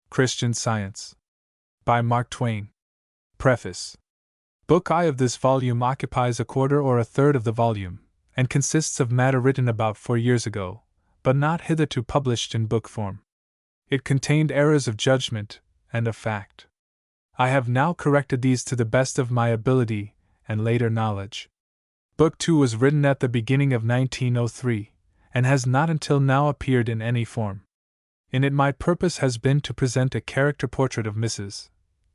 Christian Science. By Mark Twain. Preface. Book I of this volume occupies a quarter or a third of the volume, and consists of matter written about 4 years ago, but not hitherto published in book form. It contained errors of judgment and of fact. I have now corrected these to the best of my ability and later knowledge. Book 2 was written at the beginning of 1903, and has not until now appeared in any form. In it my purpose has been to present a character portrait of Mrs.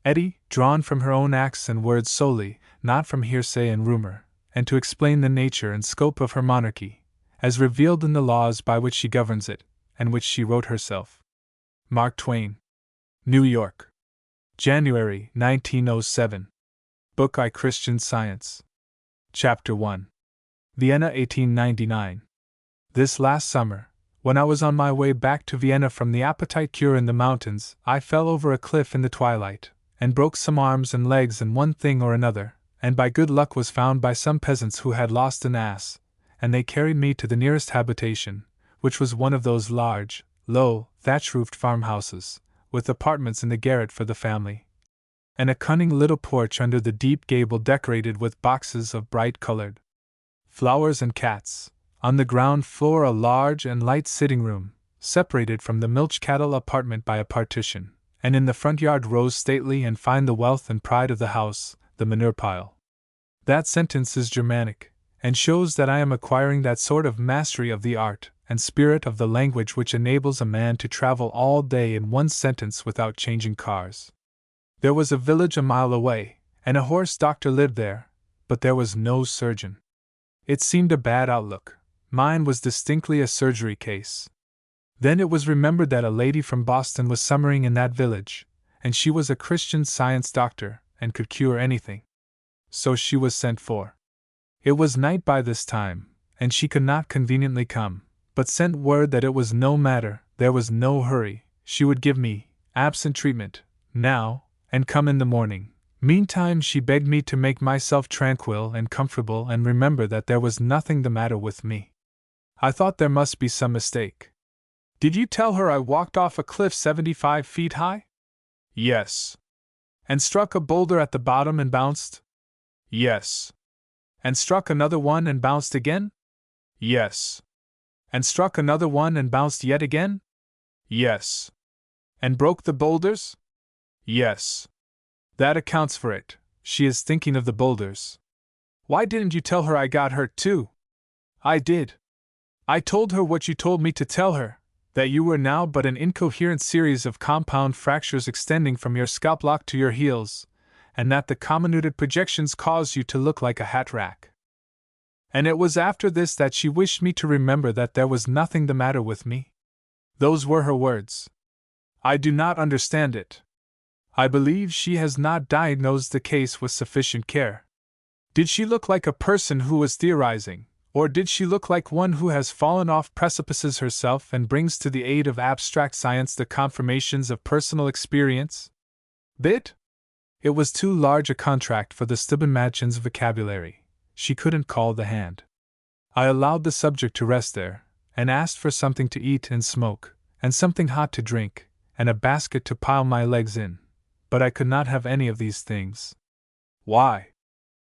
Eddy, drawn from her own acts and words solely, not from hearsay and rumor, and to explain the nature and scope of her monarchy, as revealed in the laws by which she governs it, and which she wrote herself. Mark Twain. New York. January, 1907. Book I. Christian Science. Chapter 1. Vienna, 1899. This last summer, when I was on my way back to Vienna from the appetite cure in the mountains, I fell over a cliff in the twilight, and broke some arms and legs and one thing or another, and by good luck was found by some peasants who had lost an ass, and they carried me to the nearest habitation, which was one of those large, low, thatch-roofed farmhouses, with apartments in the garret for the family, and a cunning little porch under the deep gable decorated with boxes of bright-colored flowers and cats. On the ground floor a large and light sitting room, separated from the milch cattle apartment by a partition, and in the front yard rose stately and fine the wealth and pride of the house, the manure pile. That sentence is Germanic, and shows that I am acquiring that sort of mastery of the art and spirit of the language which enables a man to travel all day in one sentence without changing cars. There was a village a mile away, and a horse doctor lived there, but there was no surgeon. It seemed a bad outlook. Mine was distinctly a surgery case. Then it was remembered that a lady from Boston was summering in that village, and she was a Christian Science doctor and could cure anything. So she was sent for. It was night by this time, and she could not conveniently come, but sent word that it was no matter, there was no hurry, she would give me absent treatment now, and come in the morning. Meantime she begged me to make myself tranquil and comfortable and remember that there was nothing the matter with me. I thought there must be some mistake. Did you tell her I walked off a cliff 75 feet high? Yes. And struck a boulder at the bottom and bounced? Yes. And struck another one and bounced again? Yes. And struck another one and bounced yet again? Yes. And broke the boulders? Yes. That accounts for it. She is thinking of the boulders. Why didn't you tell her I got hurt too? I did. I told her what you told me to tell her, that you were now but an incoherent series of compound fractures extending from your scalp lock to your heels, and that the comminuted projections caused you to look like a hat rack. And it was after this that she wished me to remember that there was nothing the matter with me. Those were her words. I do not understand it. I believe she has not diagnosed the case with sufficient care. Did she look like a person who was theorizing, or did she look like one who has fallen off precipices herself and brings to the aid of abstract science the confirmations of personal experience? Bit? It was too large a contract for the Stubbenmadchen's vocabulary. She couldn't call the hand. I allowed the subject to rest there, and asked for something to eat and smoke, and something hot to drink, and a basket to pile my legs in. But I could not have any of these things. Why?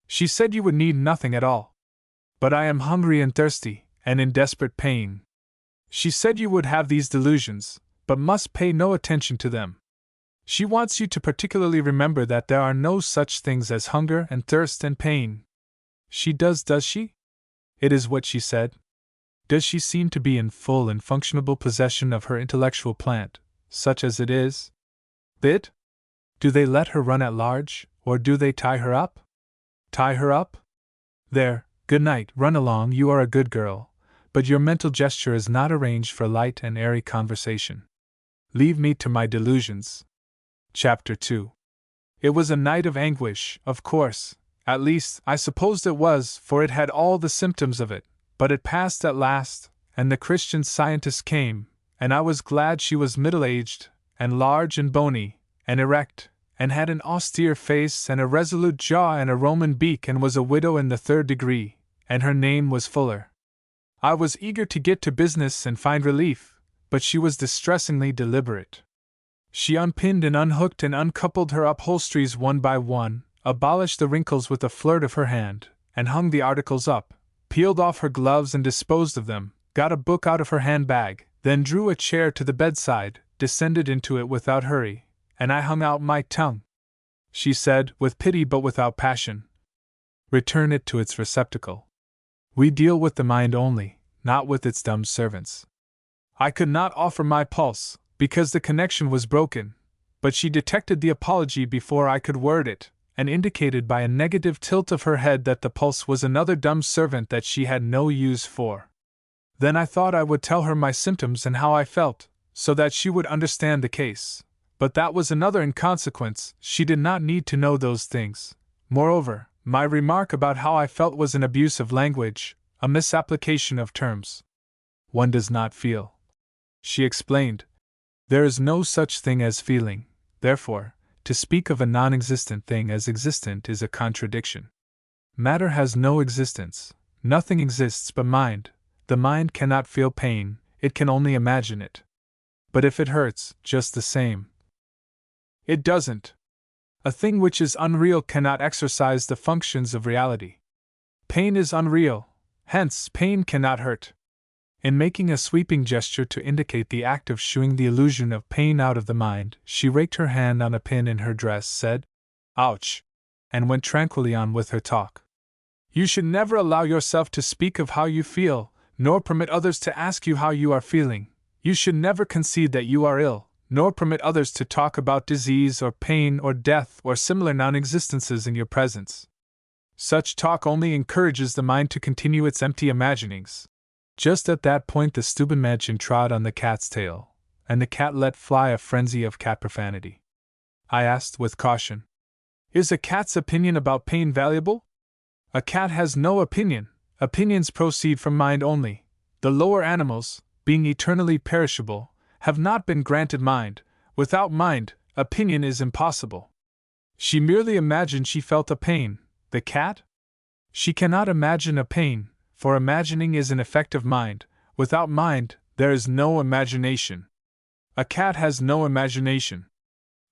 She said you would need nothing at all. But I am hungry and thirsty, and in desperate pain. She said you would have these delusions, but must pay no attention to them. She wants you to particularly remember that there are no such things as hunger and thirst and pain. She does she? It is what she said. Does she seem to be in full and functionable possession of her intellectual plant, such as it is? Bit? Do they let her run at large, or do they tie her up? Tie her up? There, good night, run along, you are a good girl, but your mental gesture is not arranged for light and airy conversation. Leave me to my delusions. Chapter 2. It was a night of anguish, of course, at least, I supposed it was, for it had all the symptoms of it, but it passed at last, and the Christian Scientist came, and I was glad she was middle-aged, and large and bony, and erect, and had an austere face and a resolute jaw and a Roman beak and was a widow in the 3rd degree, and her name was Fuller. I was eager to get to business and find relief, but she was distressingly deliberate. She unpinned and unhooked and uncoupled her upholsteries one by one, abolished the wrinkles with a flirt of her hand, and hung the articles up, peeled off her gloves and disposed of them, got a book out of her handbag, then drew a chair to the bedside, descended into it without hurry, and I hung out my tongue. She said, with pity but without passion, "Return it to its receptacle. We deal with the mind only, not with its dumb servants." I could not offer my pulse, because the connection was broken, but she detected the apology before I could word it, and indicated by a negative tilt of her head that the pulse was another dumb servant that she had no use for. Then I thought I would tell her my symptoms and how I felt, so that she would understand the case. But that was another inconsequence, she did not need to know those things. Moreover, my remark about how I felt was an abuse of language, a misapplication of terms. One does not feel, she explained. There is no such thing as feeling, therefore, to speak of a non-existent thing as existent is a contradiction. Matter has no existence, nothing exists but mind. The mind cannot feel pain, it can only imagine it. But if it hurts, just the same. It doesn't. A thing which is unreal cannot exercise the functions of reality. Pain is unreal, hence pain cannot hurt. In making a sweeping gesture to indicate the act of shooing the illusion of pain out of the mind, she raked her hand on a pin in her dress, said, "Ouch," and went tranquilly on with her talk. You should never allow yourself to speak of how you feel, nor permit others to ask you how you are feeling. You should never concede that you are ill, nor permit others to talk about disease or pain or death or similar non-existences in your presence. Such talk only encourages the mind to continue its empty imaginings. Just at that point the Stubenmädchen trod on the cat's tail, and the cat let fly a frenzy of cat profanity. I asked with caution, "Is a cat's opinion about pain valuable?" "A cat has no opinion. Opinions proceed from mind only. The lower animals, being eternally perishable, have not been granted mind. Without mind, opinion is impossible." She merely imagined she felt a pain. The cat? She cannot imagine a pain, for imagining is an effect of mind. Without mind, there is no imagination. A cat has no imagination.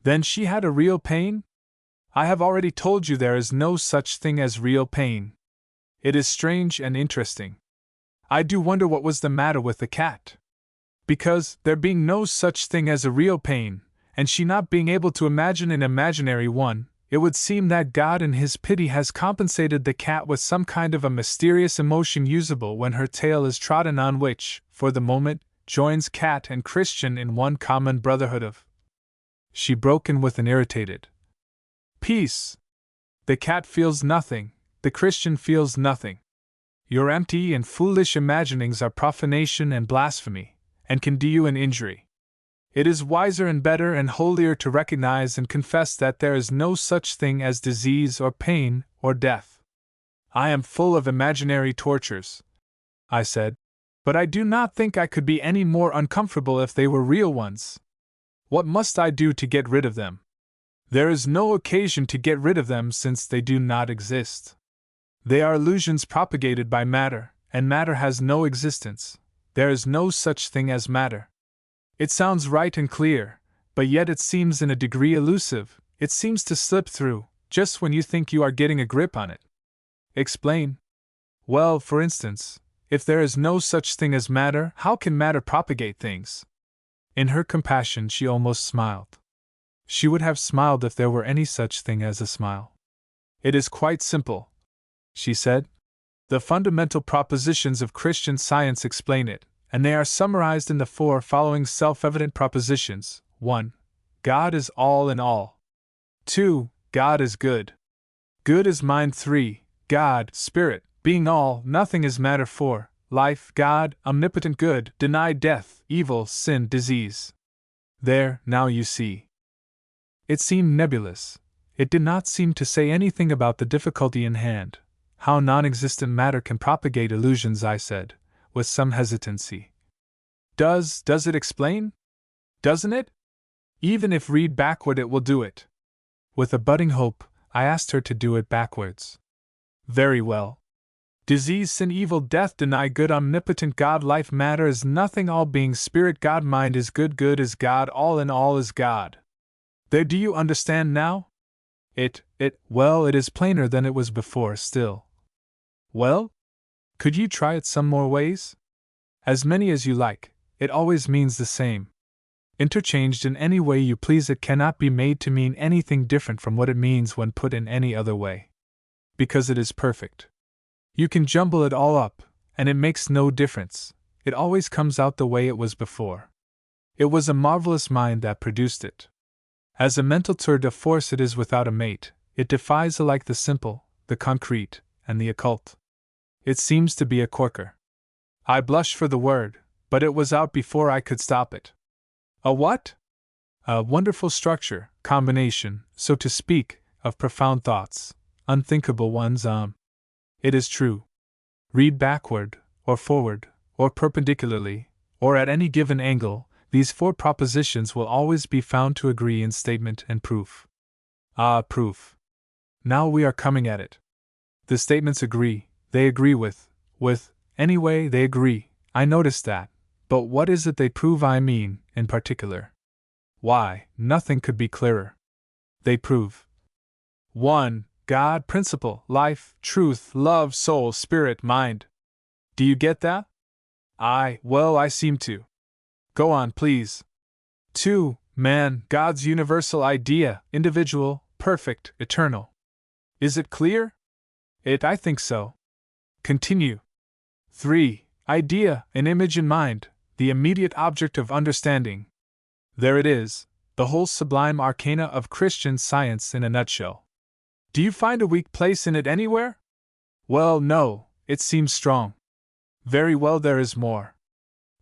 Then she had a real pain? I have already told you there is no such thing as real pain. It is strange and interesting. I do wonder what was the matter with the cat. Because, there being no such thing as a real pain, and she not being able to imagine an imaginary one, it would seem that God in His pity has compensated the cat with some kind of a mysterious emotion usable when her tail is trodden on, which, for the moment, joins cat and Christian in one common brotherhood of. She broke in with an irritated peace. The cat feels nothing, the Christian feels nothing. Your empty and foolish imaginings are profanation and blasphemy, and can do you an injury. It is wiser and better and holier to recognize and confess that there is no such thing as disease or pain or death. I am full of imaginary tortures, I said, but I do not think I could be any more uncomfortable if they were real ones. What must I do to get rid of them? There is no occasion to get rid of them since they do not exist. They are illusions propagated by matter, and matter has no existence. There is no such thing as matter. It sounds right and clear, but yet it seems in a degree elusive. It seems to slip through, just when you think you are getting a grip on it. Explain. Well, for instance, if there is no such thing as matter, how can matter propagate things? In her compassion she almost smiled. She would have smiled if there were any such thing as a smile. It is quite simple, she said. The fundamental propositions of Christian Science explain it, and they are summarized in the 4 following self-evident propositions. 1. God is all in all. 2. God is good. Good is mind. 3. God, spirit, being all, nothing is matter. 4. Life, God, omnipotent good, deny death, evil, sin, disease. There, now you see. It seemed nebulous. It did not seem to say anything about the difficulty in hand. How non-existent matter can propagate illusions, I said, with some hesitancy. Does it explain? Doesn't it? Even if read backward it will do it. With a budding hope, I asked her to do it backwards. Very well. Disease, sin, evil, death, deny good, omnipotent God, life, matter is nothing, all being, spirit, God, mind is good, good is God, all in all is God. There, do you understand now? Well, it is plainer than it was before, still. Well? Could you try it some more ways? As many as you like, it always means the same. Interchanged in any way you please, it cannot be made to mean anything different from what it means when put in any other way. Because it is perfect. You can jumble it all up, and it makes no difference. It always comes out the way it was before. It was a marvelous mind that produced it. As a mental tour de force, it is without a mate. It defies alike the simple, the concrete, and the occult. It seems to be a corker. I blush for the word, but it was out before I could stop it. A what? A wonderful structure, combination, so to speak, of profound thoughts, unthinkable ones. It is true. Read backward, or forward, or perpendicularly, or at any given angle, these 4 propositions will always be found to agree in statement and proof. Ah, proof. Now we are coming at it. The statements agree, they agree with, anyway, they agree, I noticed that, but what is it they prove, I mean, in particular? Why, nothing could be clearer. They prove 1. God, principle, life, truth, love, soul, spirit, mind. Do you get that? Well, I seem to. Go on, please. 2. Man, God's universal idea, individual, perfect, eternal. Is it clear? I think so. Continue. 3. Idea, an image in mind, the immediate object of understanding. There it is, the whole sublime arcana of Christian Science in a nutshell. Do you find a weak place in it anywhere? Well, no, it seems strong. Very well, there is more.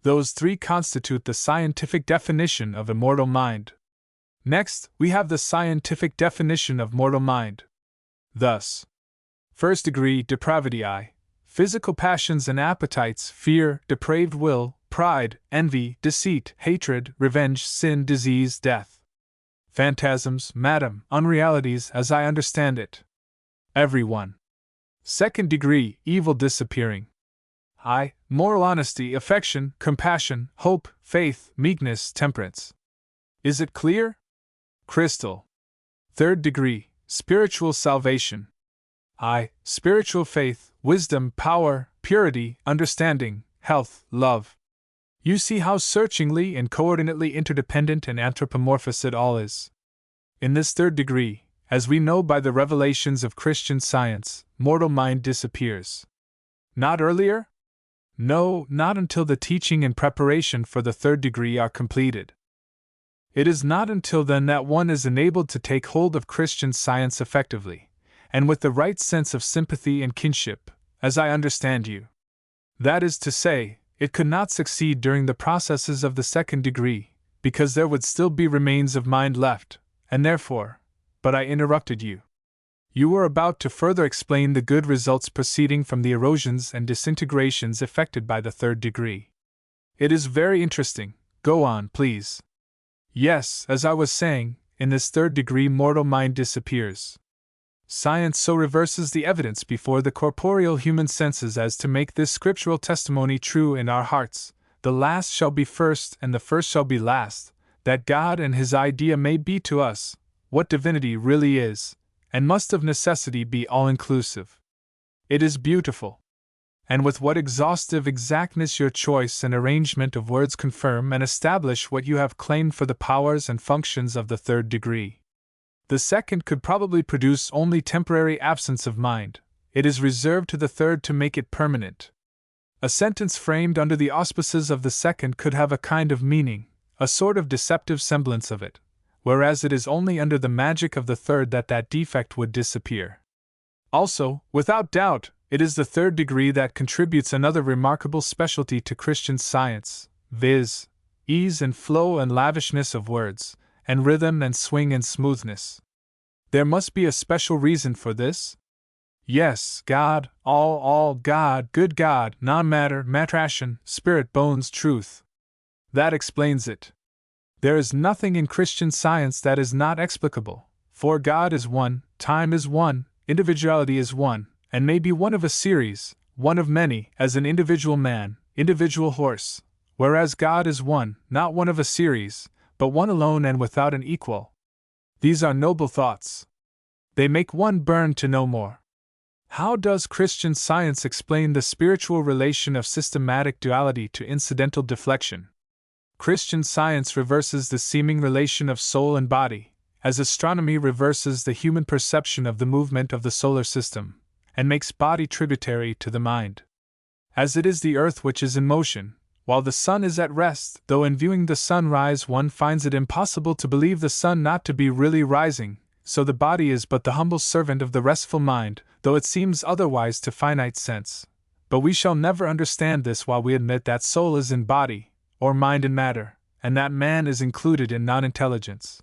Those 3 constitute the scientific definition of immortal mind. Next, we have the scientific definition of mortal mind. Thus, first degree, depravity, physical passions and appetites, fear, depraved will, pride, envy, deceit, hatred, revenge, sin, disease, death. Phantasms, madam, unrealities as I understand it. Everyone. Second degree, evil disappearing. Moral honesty, affection, compassion, hope, faith, meekness, temperance. Is it clear? Crystal. Third degree, spiritual salvation. Spiritual faith, wisdom, power, purity, understanding, health, love. You see how searchingly and coordinately interdependent and anthropomorphous it all is. In this third degree, as we know by the revelations of Christian Science, mortal mind disappears. Not earlier? No, not until the teaching and preparation for the third degree are completed. It is not until then that one is enabled to take hold of Christian Science effectively, and with the right sense of sympathy and kinship, as I understand you. That is to say, it could not succeed during the processes of the second degree, because there would still be remains of mind left, and therefore, but I interrupted you. You were about to further explain the good results proceeding from the erosions and disintegrations effected by the third degree. It is very interesting. Go on, please. Yes, as I was saying, in this third degree mortal mind disappears. Science so reverses the evidence before the corporeal human senses as to make this scriptural testimony true in our hearts, the last shall be first and the first shall be last, that God and His idea may be to us, what divinity really is, and must of necessity be all-inclusive. It is beautiful. And with what exhaustive exactness your choice and arrangement of words confirm and establish what you have claimed for the powers and functions of the third degree. The second could probably produce only temporary absence of mind. It is reserved to the third to make it permanent. A sentence framed under the auspices of the second could have a kind of meaning, a sort of deceptive semblance of it, whereas it is only under the magic of the third that that defect would disappear. Also, without doubt, it is the third degree that contributes another remarkable specialty to Christian Science, viz., ease and flow and lavishness of words, and rhythm and swing and smoothness. There must be a special reason for this? Yes, God, all God, good God, non-matter, matration, spirit, bones, truth. That explains it. There is nothing in Christian Science that is not explicable, for God is one, time is one, individuality is one, and may be one of a series, one of many, as an individual man, individual horse, whereas God is one, not one of a series, but one alone and without an equal. These are noble thoughts. They make one burn to know more. How does Christian Science explain the spiritual relation of systematic duality to incidental deflection? Christian Science reverses the seeming relation of soul and body, as astronomy reverses the human perception of the movement of the solar system, and makes body tributary to the mind. As it is the earth which is in motion, while the sun is at rest, though in viewing the sun rise one finds it impossible to believe the sun not to be really rising, so the body is but the humble servant of the restful mind, though it seems otherwise to finite sense. But we shall never understand this while we admit that soul is in body, or mind in matter, and that man is included in non-intelligence.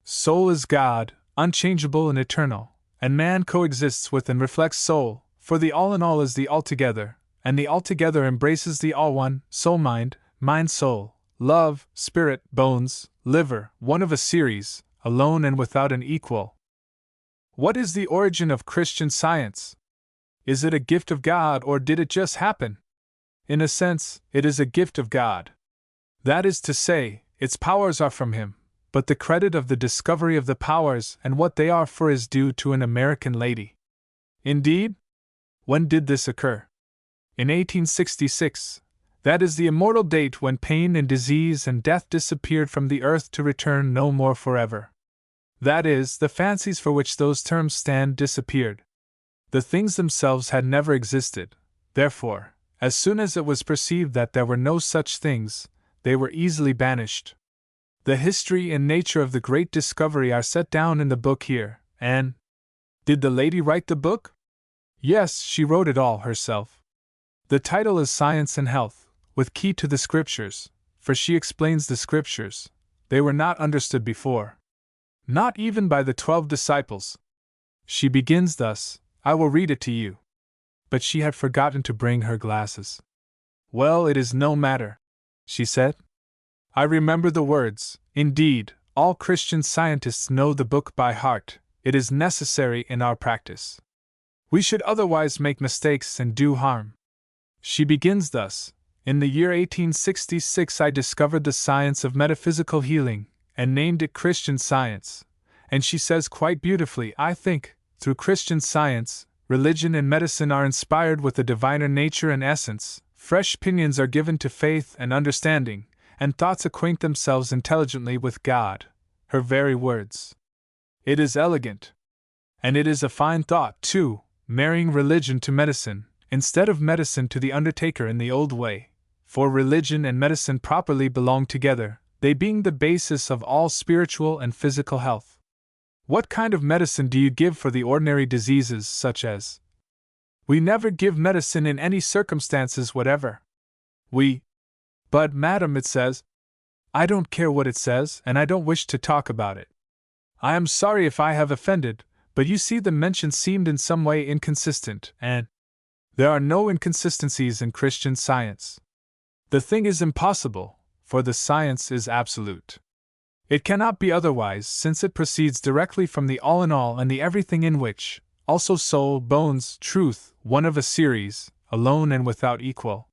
Soul is God, unchangeable and eternal, and man coexists with and reflects soul, for the all-in-all is the altogether, and the altogether embraces the all-one, soul-mind, mind-soul, love, spirit, bones, liver, one of a series, alone and without an equal. What is the origin of Christian Science? Is it a gift of God or did it just happen? In a sense, it is a gift of God. That is to say, its powers are from Him, but the credit of the discovery of the powers and what they are for is due to an American lady. Indeed? When did this occur? In 1866. That is the immortal date when pain and disease and death disappeared from the earth to return no more forever. That is, the fancies for which those terms stand disappeared. The things themselves had never existed, therefore, as soon as it was perceived that there were no such things, they were easily banished. The history and nature of the great discovery are set down in the book here, and… Did the lady write the book? Yes, she wrote it all herself. The title is Science and Health, with key to the Scriptures, for she explains the Scriptures. They were not understood before. Not even by the 12 disciples. She begins thus, I will read it to you. But she had forgotten to bring her glasses. Well, it is no matter, she said. I remember the words. Indeed, all Christian scientists know the book by heart. It is necessary in our practice. We should otherwise make mistakes and do harm. She begins thus. In the year 1866 I discovered the science of metaphysical healing, and named it Christian Science. And she says quite beautifully, I think, through Christian Science, religion and medicine are inspired with a diviner nature and essence, fresh pinions are given to faith and understanding, and thoughts acquaint themselves intelligently with God. Her very words. It is elegant. And it is a fine thought, too, marrying religion to medicine, instead of medicine to the undertaker in the old way, for religion and medicine properly belong together, they being the basis of all spiritual and physical health. What kind of medicine do you give for the ordinary diseases such as? We never give medicine in any circumstances whatever. But, madam, it says. I don't care what it says, and I don't wish to talk about it. I am sorry if I have offended, but you see the mention seemed in some way inconsistent, and there are no inconsistencies in Christian Science. The thing is impossible, for the science is absolute. It cannot be otherwise, since it proceeds directly from the all-in-all and the everything in which, also soul, bones, truth, one of a series, alone and without equal.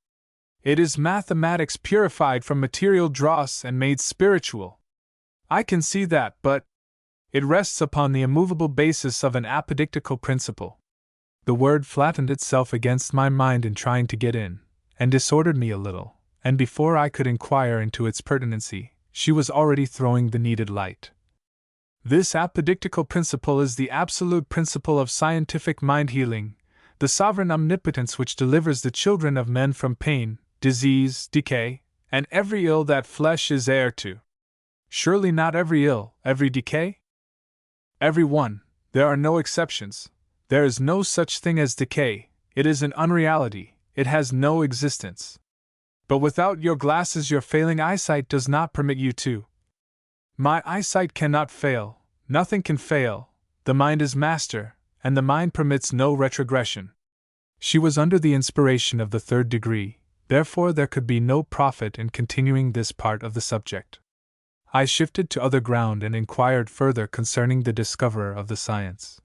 It is mathematics purified from material dross and made spiritual. I can see that, but it rests upon the immovable basis of an apodictical principle. The word flattened itself against my mind in trying to get in, and disordered me a little, and before I could inquire into its pertinency, she was already throwing the needed light. This apodictical principle is the absolute principle of scientific mind-healing, the sovereign omnipotence which delivers the children of men from pain, disease, decay, and every ill that flesh is heir to. Surely not every ill, every decay? Every one. There are no exceptions. There is no such thing as decay. It is an unreality. It has no existence. But without your glasses your failing eyesight does not permit you to. My eyesight cannot fail. Nothing can fail. The mind is master, and the mind permits no retrogression. She was under the inspiration of the third degree, therefore there could be no profit in continuing this part of the subject. I shifted to other ground and inquired further concerning the discoverer of the science.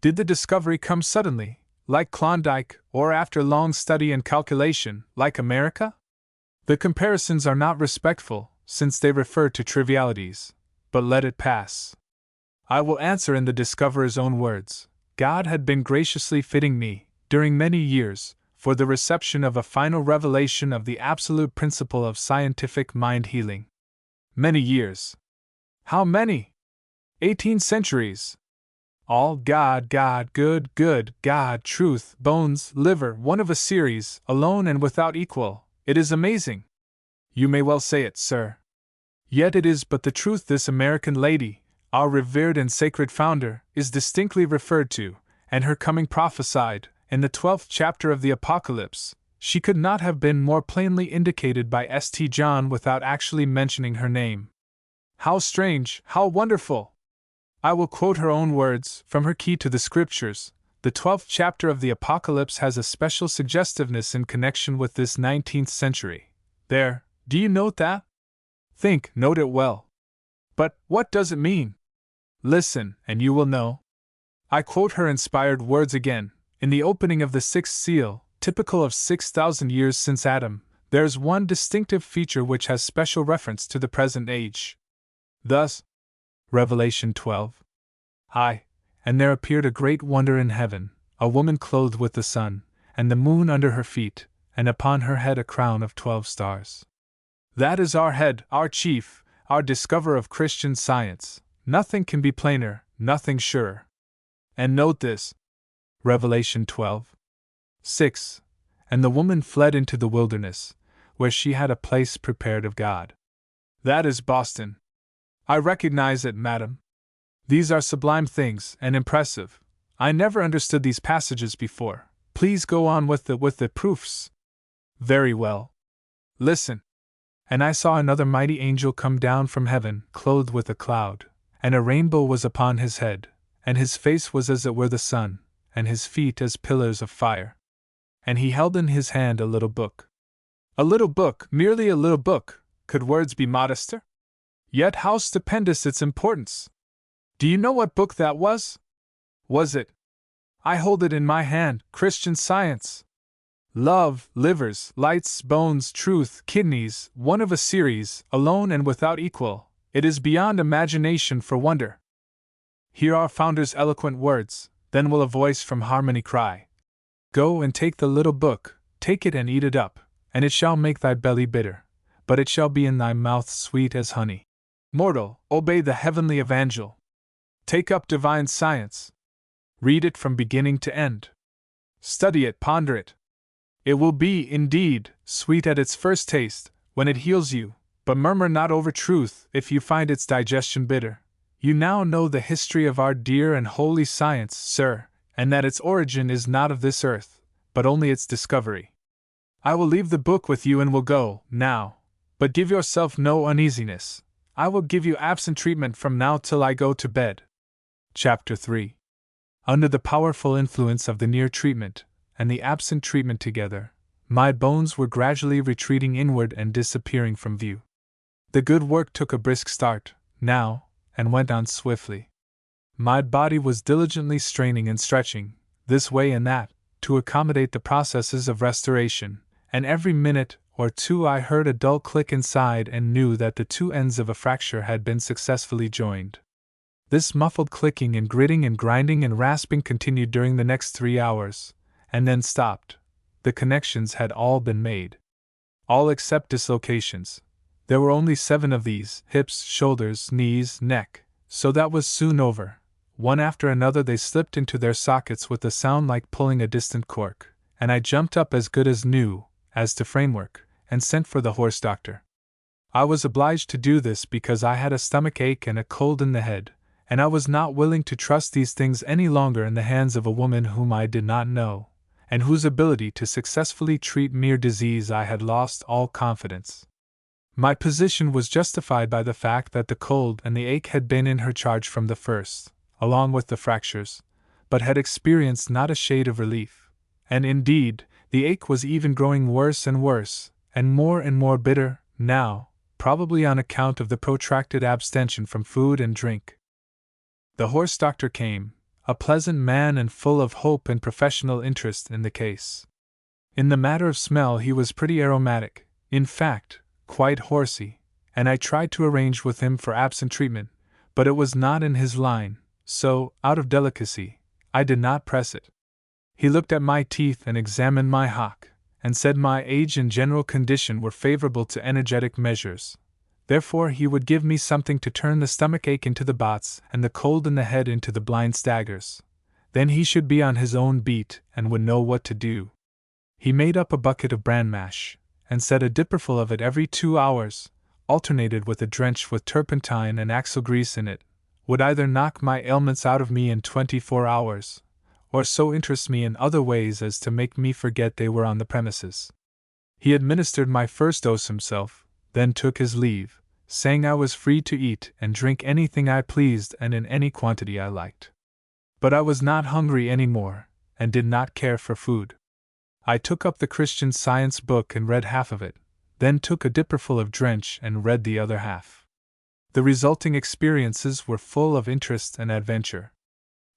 Did the discovery come suddenly, like Klondike, or after long study and calculation, like America? The comparisons are not respectful, since they refer to trivialities, but let it pass. I will answer in the discoverer's own words. God had been graciously fitting me, during many years, for the reception of a final revelation of the absolute principle of scientific mind healing. Many years. How many? 18 centuries. All God, God, good, good, God, truth, bones, liver, one of a series, alone and without equal. It is amazing. You may well say it, sir. Yet it is but the truth. This American lady, our revered and sacred founder, is distinctly referred to, and her coming prophesied, in the 12th chapter of the Apocalypse. She could not have been more plainly indicated by St. John without actually mentioning her name. How strange, how wonderful! I will quote her own words, from her key to the Scriptures. The 12th chapter of the Apocalypse has a special suggestiveness in connection with this 19th century. There, do you note that? Note it well. But what does it mean? Listen, and you will know. I quote her inspired words again. In the opening of the 6th seal, typical of 6,000 years since Adam, there's one distinctive feature which has special reference to the present age. Thus, Revelation 12. And there appeared a great wonder in heaven, a woman clothed with the sun, and the moon under her feet, and upon her head a crown of 12 stars. That is our head, our chief, our discoverer of Christian science. Nothing can be plainer, nothing surer. And note this. Revelation 12. 6. And the woman fled into the wilderness, where she had a place prepared of God. That is Boston. I recognize it, madam. These are sublime things, and impressive. I never understood these passages before. Please go on with the proofs. Very well. Listen. And I saw another mighty angel come down from heaven, clothed with a cloud, and a rainbow was upon his head, and his face was as it were the sun, and his feet as pillars of fire. And he held in his hand a little book. A little book, merely a little book. Could words be modester? Yet how stupendous its importance! Do you know what book that was? Was it? I hold it in my hand, Christian Science. Love, livers, lights, bones, truth, kidneys, one of a series, alone and without equal. It is beyond imagination for wonder. Hear our founder's eloquent words, then will a voice from harmony cry, Go and take the little book, take it and eat it up, and it shall make thy belly bitter, but it shall be in thy mouth sweet as honey. Mortal, obey the heavenly evangel. Take up divine science. Read it from beginning to end. Study it, ponder it. It will be, indeed, sweet at its first taste, when it heals you, but murmur not over truth if you find its digestion bitter. You now know the history of our dear and holy science, sir, and that its origin is not of this earth, but only its discovery. I will leave the book with you and will go, now, but give yourself no uneasiness. I will give you absent treatment from now till I go to bed. Chapter 3. Under the powerful influence of the near treatment, and the absent treatment together, my bones were gradually retreating inward and disappearing from view. The good work took a brisk start, now, and went on swiftly. My body was diligently straining and stretching, this way and that, to accommodate the processes of restoration, and every minute or two I heard a dull click inside and knew that the two ends of a fracture had been successfully joined. This muffled clicking and gritting and grinding and rasping continued during the next 3 hours, and then stopped. The connections had all been made. All except dislocations. There were only 7 of these, hips, shoulders, knees, neck, so that was soon over. One after another they slipped into their sockets with a sound like pulling a distant cork, and I jumped up as good as new, as to framework, and sent for the horse doctor. I was obliged to do this because I had a stomach ache and a cold in the head, and I was not willing to trust these things any longer in the hands of a woman whom I did not know, and whose ability to successfully treat mere disease I had lost all confidence. My position was justified by the fact that the cold and the ache had been in her charge from the first, along with the fractures, but had experienced not a shade of relief, and indeed, the ache was even growing worse and more bitter, now, probably on account of the protracted abstention from food and drink. The horse doctor came, a pleasant man and full of hope and professional interest in the case. In the matter of smell he was pretty aromatic, in fact, quite horsey, and I tried to arrange with him for absent treatment, but it was not in his line, so, out of delicacy, I did not press it. He looked at my teeth and examined my hock, and said my age and general condition were favorable to energetic measures. Therefore he would give me something to turn the stomach ache into the bots and the cold in the head into the blind staggers. Then he should be on his own beat and would know what to do. He made up a bucket of bran mash, and said a dipperful of it every 2 hours, alternated with a drench with turpentine and axle grease in it, would either knock my ailments out of me in 24 hours, or so interest me in other ways as to make me forget they were on the premises. He administered my first dose himself, then took his leave, saying I was free to eat and drink anything I pleased and in any quantity I liked. But I was not hungry any more, and did not care for food. I took up the Christian Science book and read half of it, then took a dipperful of drench and read the other half. The resulting experiences were full of interest and adventure.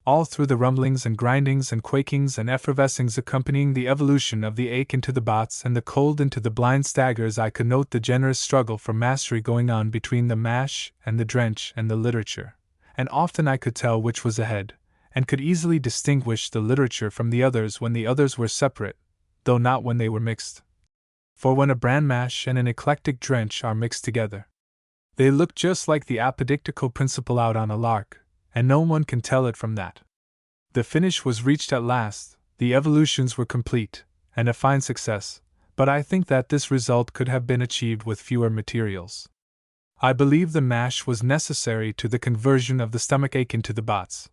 All through the rumblings and grindings and quakings and effervescings accompanying the evolution of the ache into the bots and the cold into the blind staggers, I could note the generous struggle for mastery going on between the mash and the drench and the literature, and often I could tell which was ahead, and could easily distinguish the literature from the others when the others were separate, though not when they were mixed. For when a bran mash and an eclectic drench are mixed together, they look just like the apodictical principle out on a lark, and no one can tell it from that. The finish was reached at last, the evolutions were complete, and a fine success, but I think that this result could have been achieved with fewer materials. I believe the mash was necessary to the conversion of the stomach ache into the bots,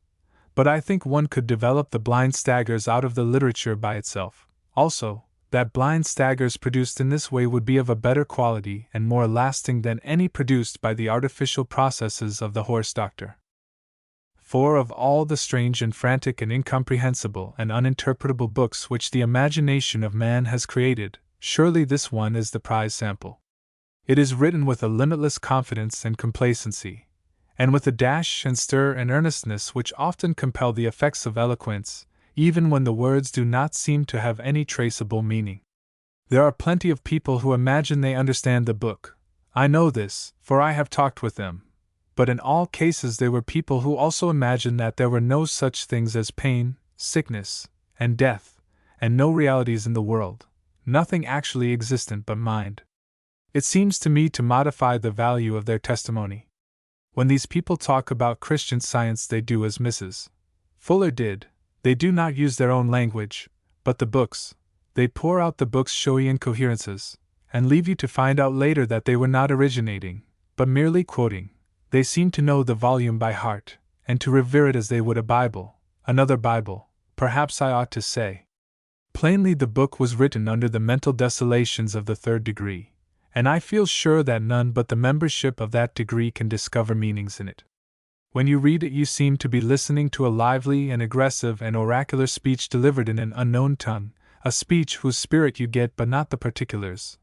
but I think one could develop the blind staggers out of the literature by itself. Also, that blind staggers produced in this way would be of a better quality and more lasting than any produced by the artificial processes of the horse doctor. For of all the strange and frantic and incomprehensible and uninterpretable books which the imagination of man has created, surely this one is the prize sample. It is written with a limitless confidence and complacency, and with a dash and stir and earnestness which often compel the effects of eloquence, even when the words do not seem to have any traceable meaning. There are plenty of people who imagine they understand the book. I know this, for I have talked with them. But in all cases they were people who also imagined that there were no such things as pain, sickness, and death, and no realities in the world, nothing actually existent but mind. It seems to me to modify the value of their testimony. When these people talk about Christian Science they do as Mrs. Fuller did. They do not use their own language, but the books. They pour out the book's showy incoherences, and leave you to find out later that they were not originating, but merely quoting. They seem to know the volume by heart, and to revere it as they would a Bible, another Bible, perhaps I ought to say. Plainly the book was written under the mental desolations of the third degree, and I feel sure that none but the membership of that degree can discover meanings in it. When you read it you seem to be listening to a lively and aggressive and oracular speech delivered in an unknown tongue, a speech whose spirit you get but not the particulars.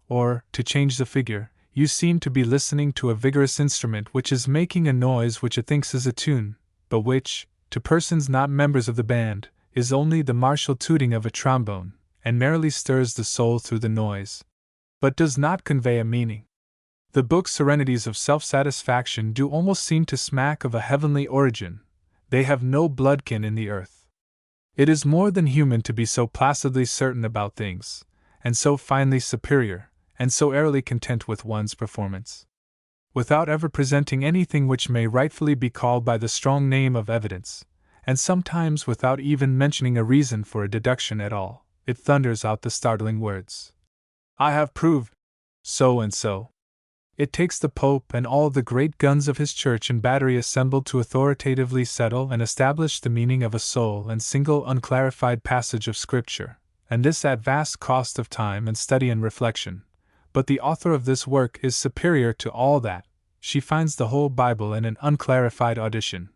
Or, to change the figure, you seem to be listening to a vigorous instrument which is making a noise which it thinks is a tune, but which, to persons not members of the band, is only the martial tooting of a trombone, and merely stirs the soul through the noise, but does not convey a meaning. The book's serenities of self-satisfaction do almost seem to smack of a heavenly origin. They have no bloodkin in the earth. It is more than human to be so placidly certain about things, and so finely superior, and so airily content with one's performance, without ever presenting anything which may rightfully be called by the strong name of evidence, and sometimes without even mentioning a reason for a deduction at all. It thunders out the startling words, "I have proved so and so." It takes the Pope and all the great guns of his church and battery assembled to authoritatively settle and establish the meaning of a sole and single unclarified passage of Scripture, and this at vast cost of time and study and reflection. But the author of this work is superior to all that. She finds the whole Bible in an unclarified audition,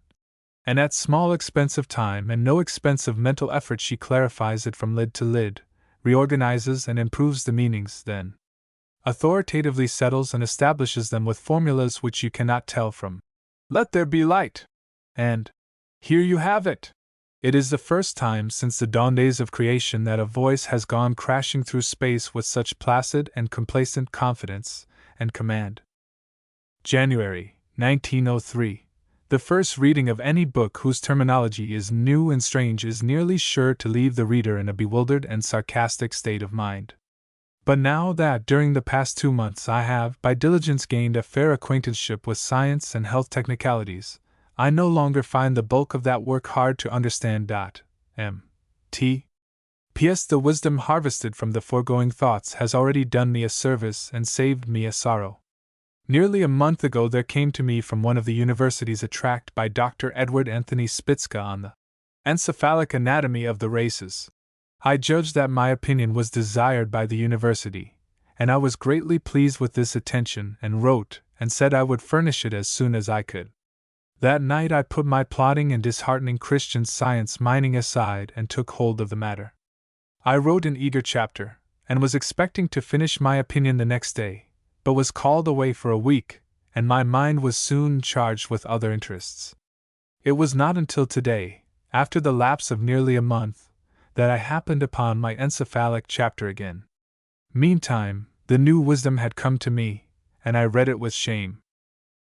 and at small expense of time and no expense of mental effort she clarifies it from lid to lid, reorganizes and improves the meanings, then authoritatively settles and establishes them with formulas which you cannot tell from "Let there be light," and "Here you have it." It is the first time since the dawn days of creation that a voice has gone crashing through space with such placid and complacent confidence and command. January, 1903, The first reading of any book whose terminology is new and strange is nearly sure to leave the reader in a bewildered and sarcastic state of mind. But now that, during the past 2 months, I have, by diligence, gained a fair acquaintanceship with science and health technicalities, I no longer find the bulk of that work hard to understand. M.T. P.S. The wisdom harvested from the foregoing thoughts has already done me a service and saved me a sorrow. Nearly a month ago there came to me from one of the universities a tract by Dr. Edward Anthony Spitzka on the encephalic anatomy of the races. I judged that my opinion was desired by the university, and I was greatly pleased with this attention and wrote and said I would furnish it as soon as I could. That night I put my plodding and disheartening Christian Science mining aside and took hold of the matter. I wrote an eager chapter, and was expecting to finish my opinion the next day, but was called away for a week, and my mind was soon charged with other interests. It was not until today, after the lapse of nearly a month, that I happened upon my encephalic chapter again. Meantime, the new wisdom had come to me, and I read it with shame.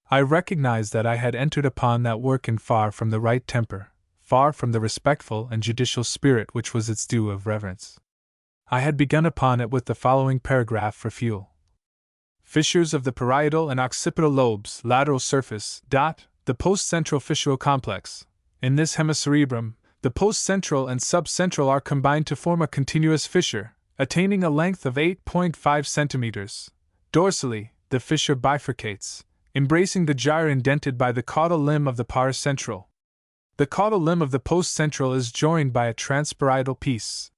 I recognized that I had entered upon that work in far from the right temper, far from the respectful and judicial spirit which was its due of reverence. I had begun upon it with the following paragraph for fuel. Fissures of the parietal and occipital lobes, lateral surface, the post-central fissural complex. In this hemicerebrum, the post-central and subcentral are combined to form a continuous fissure, attaining a length of 8.5 centimeters. Dorsally, the fissure bifurcates, embracing the gyre indented by the caudal limb of the pars central. The caudal limb of the post-central is joined by a transparietal piece.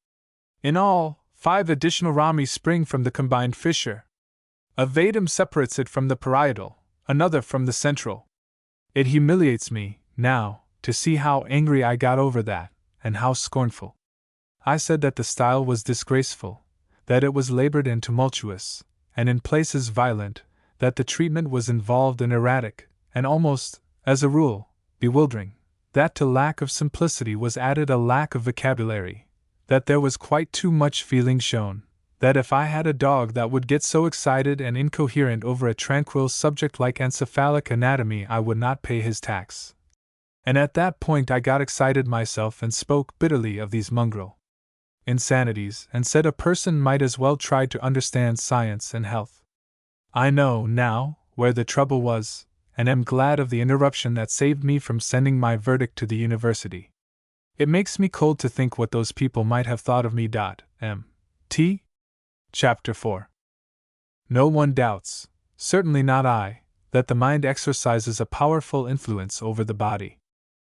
In all, 5 additional rami spring from the combined fissure. A vatum separates it from the parietal, another from the central. It humiliates me, now, to see how angry I got over that, and how scornful. I said that the style was disgraceful, that it was labored and tumultuous, and in places violent, that the treatment was involved and erratic, and almost, as a rule, bewildering, that to lack of simplicity was added a lack of vocabulary, that there was quite too much feeling shown, that if I had a dog that would get so excited and incoherent over a tranquil subject like encephalic anatomy I would not pay his tax. And at that point I got excited myself and spoke bitterly of these mongrel insanities, and said a person might as well try to understand science and health. I know, now, where the trouble was, and am glad of the interruption that saved me from sending my verdict to the university. It makes me cold to think what those people might have thought of me. M.T. Chapter 4. No one doubts, certainly not I, that the mind exercises a powerful influence over the body.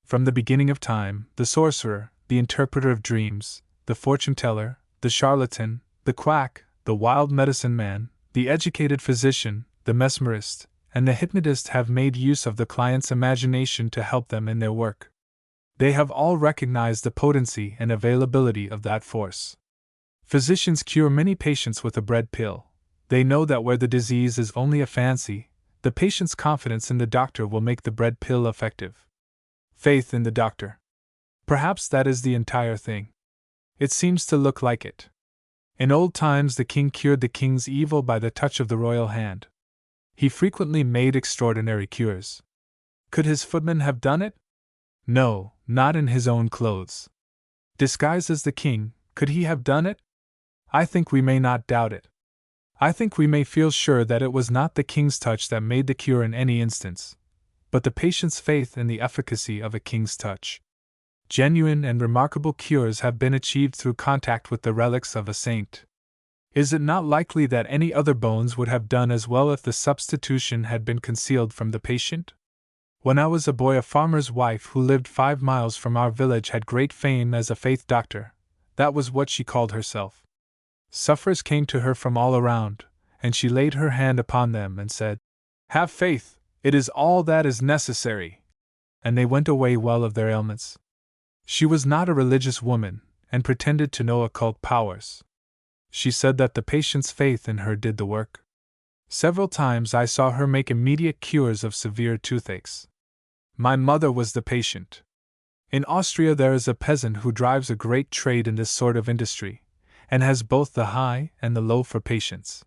From the beginning of time, the sorcerer, the interpreter of dreams, the fortune-teller, the charlatan, the quack, the wild medicine man, the educated physician, the mesmerist, and the hypnotist have made use of the client's imagination to help them in their work. They have all recognized the potency and availability of that force. Physicians cure many patients with a bread pill. They know that where the disease is only a fancy, the patient's confidence in the doctor will make the bread pill effective. Faith in the doctor. Perhaps that is the entire thing. It seems to look like it. In old times the king cured the king's evil by the touch of the royal hand. He frequently made extraordinary cures. Could his footman have done it? No, not in his own clothes. Disguised as the king, could he have done it? I think we may not doubt it. I think we may feel sure that it was not the king's touch that made the cure in any instance, but the patient's faith in the efficacy of a king's touch. Genuine and remarkable cures have been achieved through contact with the relics of a saint. Is it not likely that any other bones would have done as well if the substitution had been concealed from the patient? When I was a boy, a farmer's wife who lived 5 miles from our village had great fame as a faith doctor. That was what she called herself. Sufferers came to her from all around, and she laid her hand upon them and said, "Have faith, it is all that is necessary," and they went away well of their ailments. She was not a religious woman, and pretended to no occult powers. She said that the patient's faith in her did the work. Several times I saw her make immediate cures of severe toothaches. My mother was the patient. In Austria there is a peasant who drives a great trade in this sort of industry, and has both the high and the low for patients.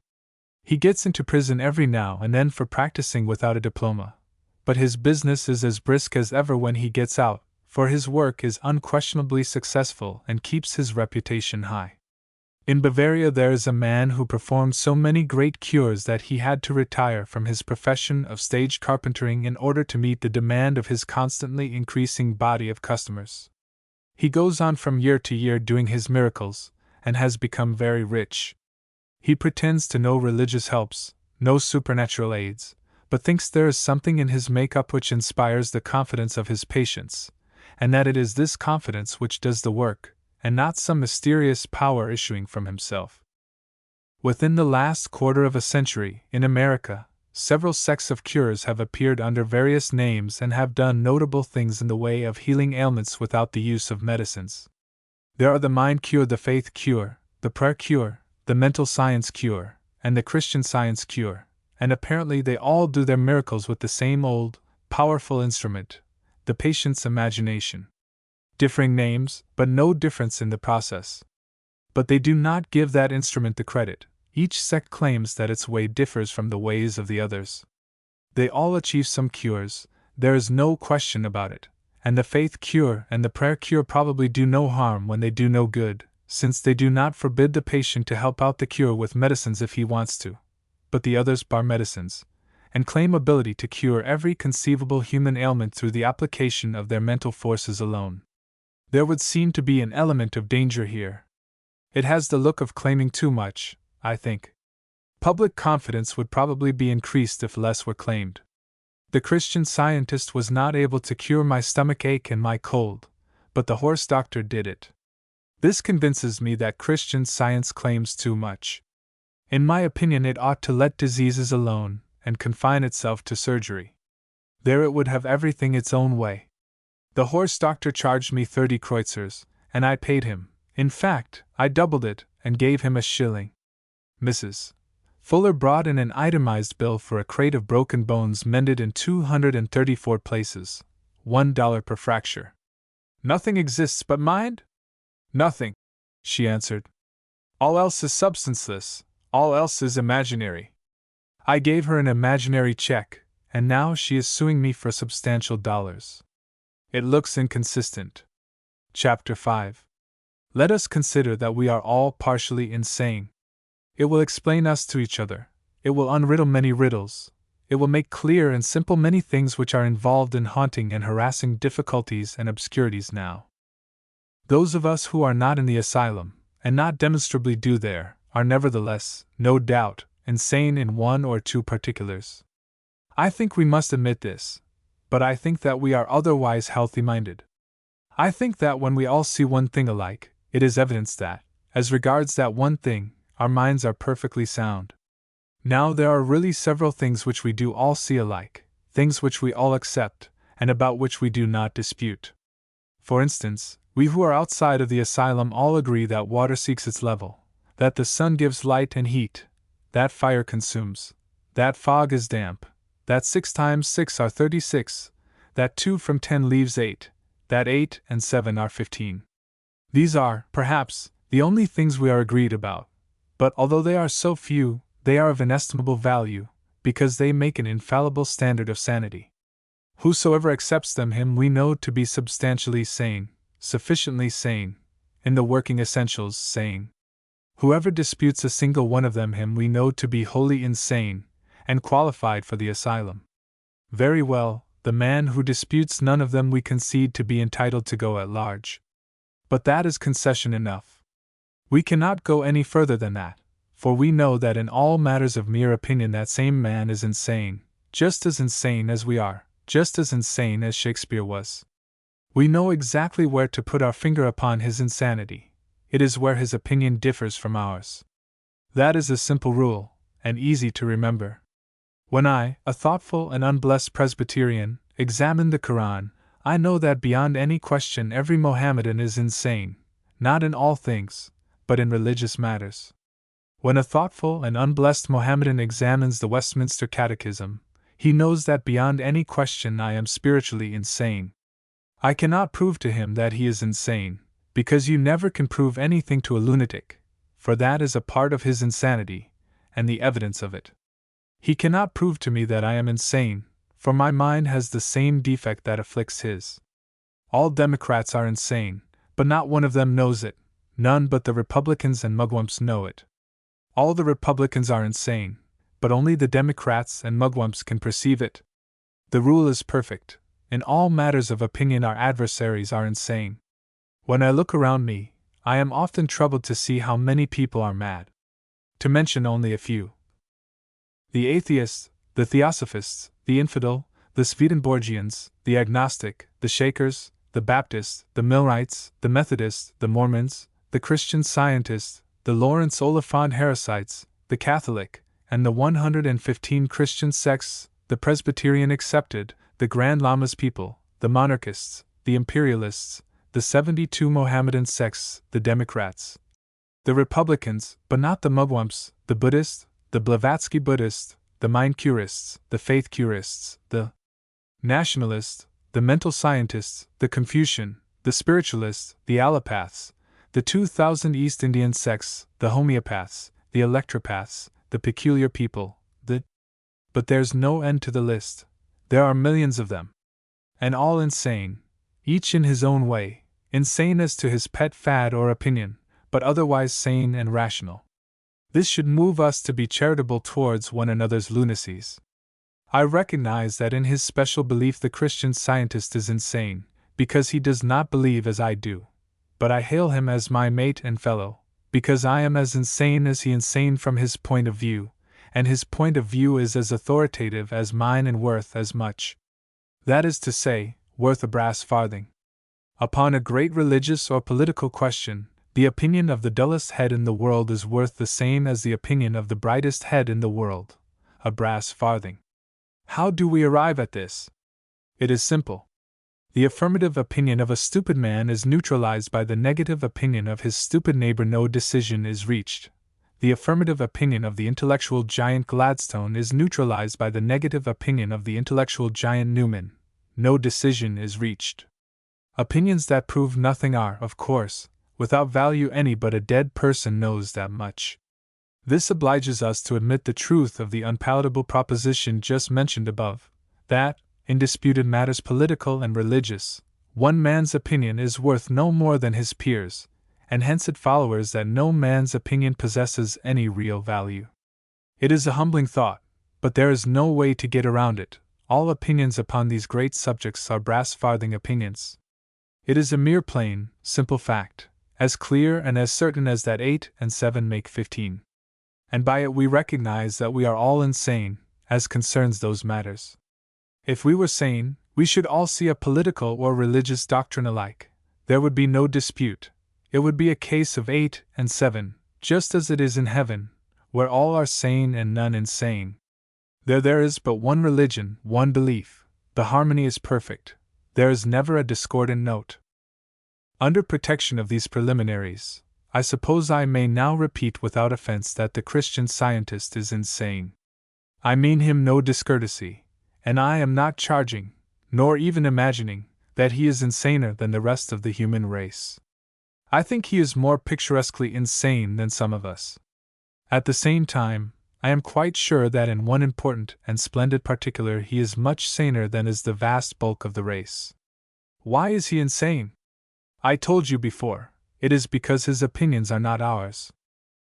He gets into prison every now and then for practicing without a diploma, but his business is as brisk as ever when he gets out, for his work is unquestionably successful and keeps his reputation high. In Bavaria there is a man who performed so many great cures that he had to retire from his profession of stage carpentering in order to meet the demand of his constantly increasing body of customers. He goes on from year to year doing his miracles, and has become very rich. He pretends to no religious helps, no supernatural aids, but thinks there is something in his make-up which inspires the confidence of his patients, and that it is this confidence which does the work, and not some mysterious power issuing from himself. Within the last quarter of a century, in America, several sects of cures have appeared under various names and have done notable things in the way of healing ailments without the use of medicines. There are the mind cure, the faith cure, the prayer cure, the mental science cure, and the Christian Science cure, and apparently they all do their miracles with the same old, powerful instrument, the patient's imagination. Differing names, but no difference in the process. But they do not give that instrument the credit. Each sect claims that its way differs from the ways of the others. They all achieve some cures, there is no question about it, and the faith cure and the prayer cure probably do no harm when they do no good, since they do not forbid the patient to help out the cure with medicines if he wants to. But the others bar medicines, and claim ability to cure every conceivable human ailment through the application of their mental forces alone. There would seem to be an element of danger here. It has the look of claiming too much, I think. Public confidence would probably be increased if less were claimed. The Christian Scientist was not able to cure my stomach ache and my cold, but the horse doctor did it. This convinces me that Christian Science claims too much. In my opinion, it ought to let diseases alone and confine itself to surgery. There it would have everything its own way. The horse doctor charged me 30 kreuzers, and I paid him. In fact, I doubled it and gave him a shilling. Mrs. Fuller brought in an itemized bill for a crate of broken bones mended in 234 places, $1 per fracture. Nothing exists but mind? Nothing, she answered. All else is substanceless, all else is imaginary. I gave her an imaginary check, and now she is suing me for substantial dollars. It looks inconsistent. Chapter 5. Let us consider that we are all partially insane. It will explain us to each other. It will unriddle many riddles. It will make clear and simple many things which are involved in haunting and harassing difficulties and obscurities now. Those of us who are not in the asylum, and not demonstrably do there, are nevertheless, no doubt, insane in one or two particulars. I think we must admit this, but I think that we are otherwise healthy-minded. I think that when we all see one thing alike, it is evidence that, as regards that one thing, our minds are perfectly sound. Now there are really several things which we do all see alike, things which we all accept, and about which we do not dispute. For instance, we who are outside of the asylum all agree that water seeks its level, that the sun gives light and heat, that fire consumes, that fog is damp, that 6 times 6 are 36, that 2 from 10 leaves 8, that 8 and 7 are 15. These are, perhaps, the only things we are agreed about, but although they are so few, they are of inestimable value, because they make an infallible standard of sanity. Whosoever accepts them him we know to be substantially sane, sufficiently sane, in the working essentials sane. Whoever disputes a single one of them him we know to be wholly insane, and qualified for the asylum. Very well, the man who disputes none of them we concede to be entitled to go at large. But that is concession enough. We cannot go any further than that, for we know that in all matters of mere opinion that same man is insane, just as insane as we are, just as insane as Shakespeare was. We know exactly where to put our finger upon his insanity. It is where his opinion differs from ours. That is a simple rule, and easy to remember. When I, a thoughtful and unblessed Presbyterian, examine the Quran, I know that beyond any question every Mohammedan is insane, not in all things, but in religious matters. When a thoughtful and unblessed Mohammedan examines the Westminster Catechism, he knows that beyond any question I am spiritually insane. I cannot prove to him that he is insane, because you never can prove anything to a lunatic, for that is a part of his insanity, and the evidence of it. He cannot prove to me that I am insane, for my mind has the same defect that afflicts his. All Democrats are insane, but not one of them knows it. None but the Republicans and mugwumps know it. All the Republicans are insane, but only the Democrats and mugwumps can perceive it. The rule is perfect. In all matters of opinion our adversaries are insane. When I look around me, I am often troubled to see how many people are mad. To mention only a few: the atheists, the theosophists, the infidel, the Swedenborgians, the agnostic, the Shakers, the Baptists, the Millwrights, the Methodists, the Mormons, the Christian Scientists, the Lawrence Oliphant Heresites, the Catholic, and the 115 Christian sects, the Presbyterian excepted, the Grand Lama's people, the monarchists, the imperialists, the 72 Mohammedan sects, the Democrats, the Republicans, but not the mugwumps, the Buddhists, the Blavatsky Buddhists, the mind curists, the faith curists, the nationalists, the mental scientists, the Confucian, the spiritualists, the allopaths, the 2,000 East Indian sects, the homeopaths, the electropaths, the peculiar people, but there's no end to the list. There are millions of them. And all insane, each in his own way, insane as to his pet fad or opinion, but otherwise sane and rational. This should move us to be charitable towards one another's lunacies. I recognize that in his special belief the Christian Scientist is insane, because he does not believe as I do. But I hail him as my mate and fellow, because I am as insane as he insane from his point of view, and his point of view is as authoritative as mine and worth as much. That is to say, worth a brass farthing. Upon a great religious or political question, the opinion of the dullest head in the world is worth the same as the opinion of the brightest head in the world, a brass farthing. How do we arrive at this? It is simple. The affirmative opinion of a stupid man is neutralized by the negative opinion of his stupid neighbor. No decision is reached. The affirmative opinion of the intellectual giant Gladstone is neutralized by the negative opinion of the intellectual giant Newman. No decision is reached. Opinions that prove nothing are, of course, without value. Any but a dead person knows that much. This obliges us to admit the truth of the unpalatable proposition just mentioned above, that, in disputed matters political and religious, one man's opinion is worth no more than his peers', and hence it follows that no man's opinion possesses any real value. It is a humbling thought, but there is no way to get around it. All opinions upon these great subjects are brass farthing opinions. It is a mere plain, simple fact, as clear and as certain as that 8 and 7 make 15. And by it we recognize that we are all insane, as concerns those matters. If we were sane, we should all see a political or religious doctrine alike. There would be no dispute. It would be a case of 8 and 7, just as it is in heaven, where all are sane and none insane. There is but one religion, one belief. The harmony is perfect. There is never a discordant note. Under protection of these preliminaries, I suppose I may now repeat without offense that the Christian Scientist is insane. I mean him no discourtesy, and I am not charging, nor even imagining, that he is insaner than the rest of the human race. I think he is more picturesquely insane than some of us. At the same time, I am quite sure that in one important and splendid particular he is much saner than is the vast bulk of the race. Why is he insane? I told you before, it is because his opinions are not ours.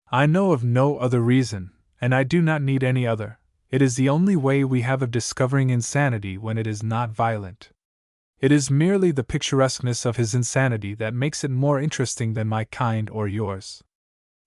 I know of no other reason, and I do not need any other. It is the only way we have of discovering insanity when it is not violent. It is merely the picturesqueness of his insanity that makes it more interesting than my kind or yours.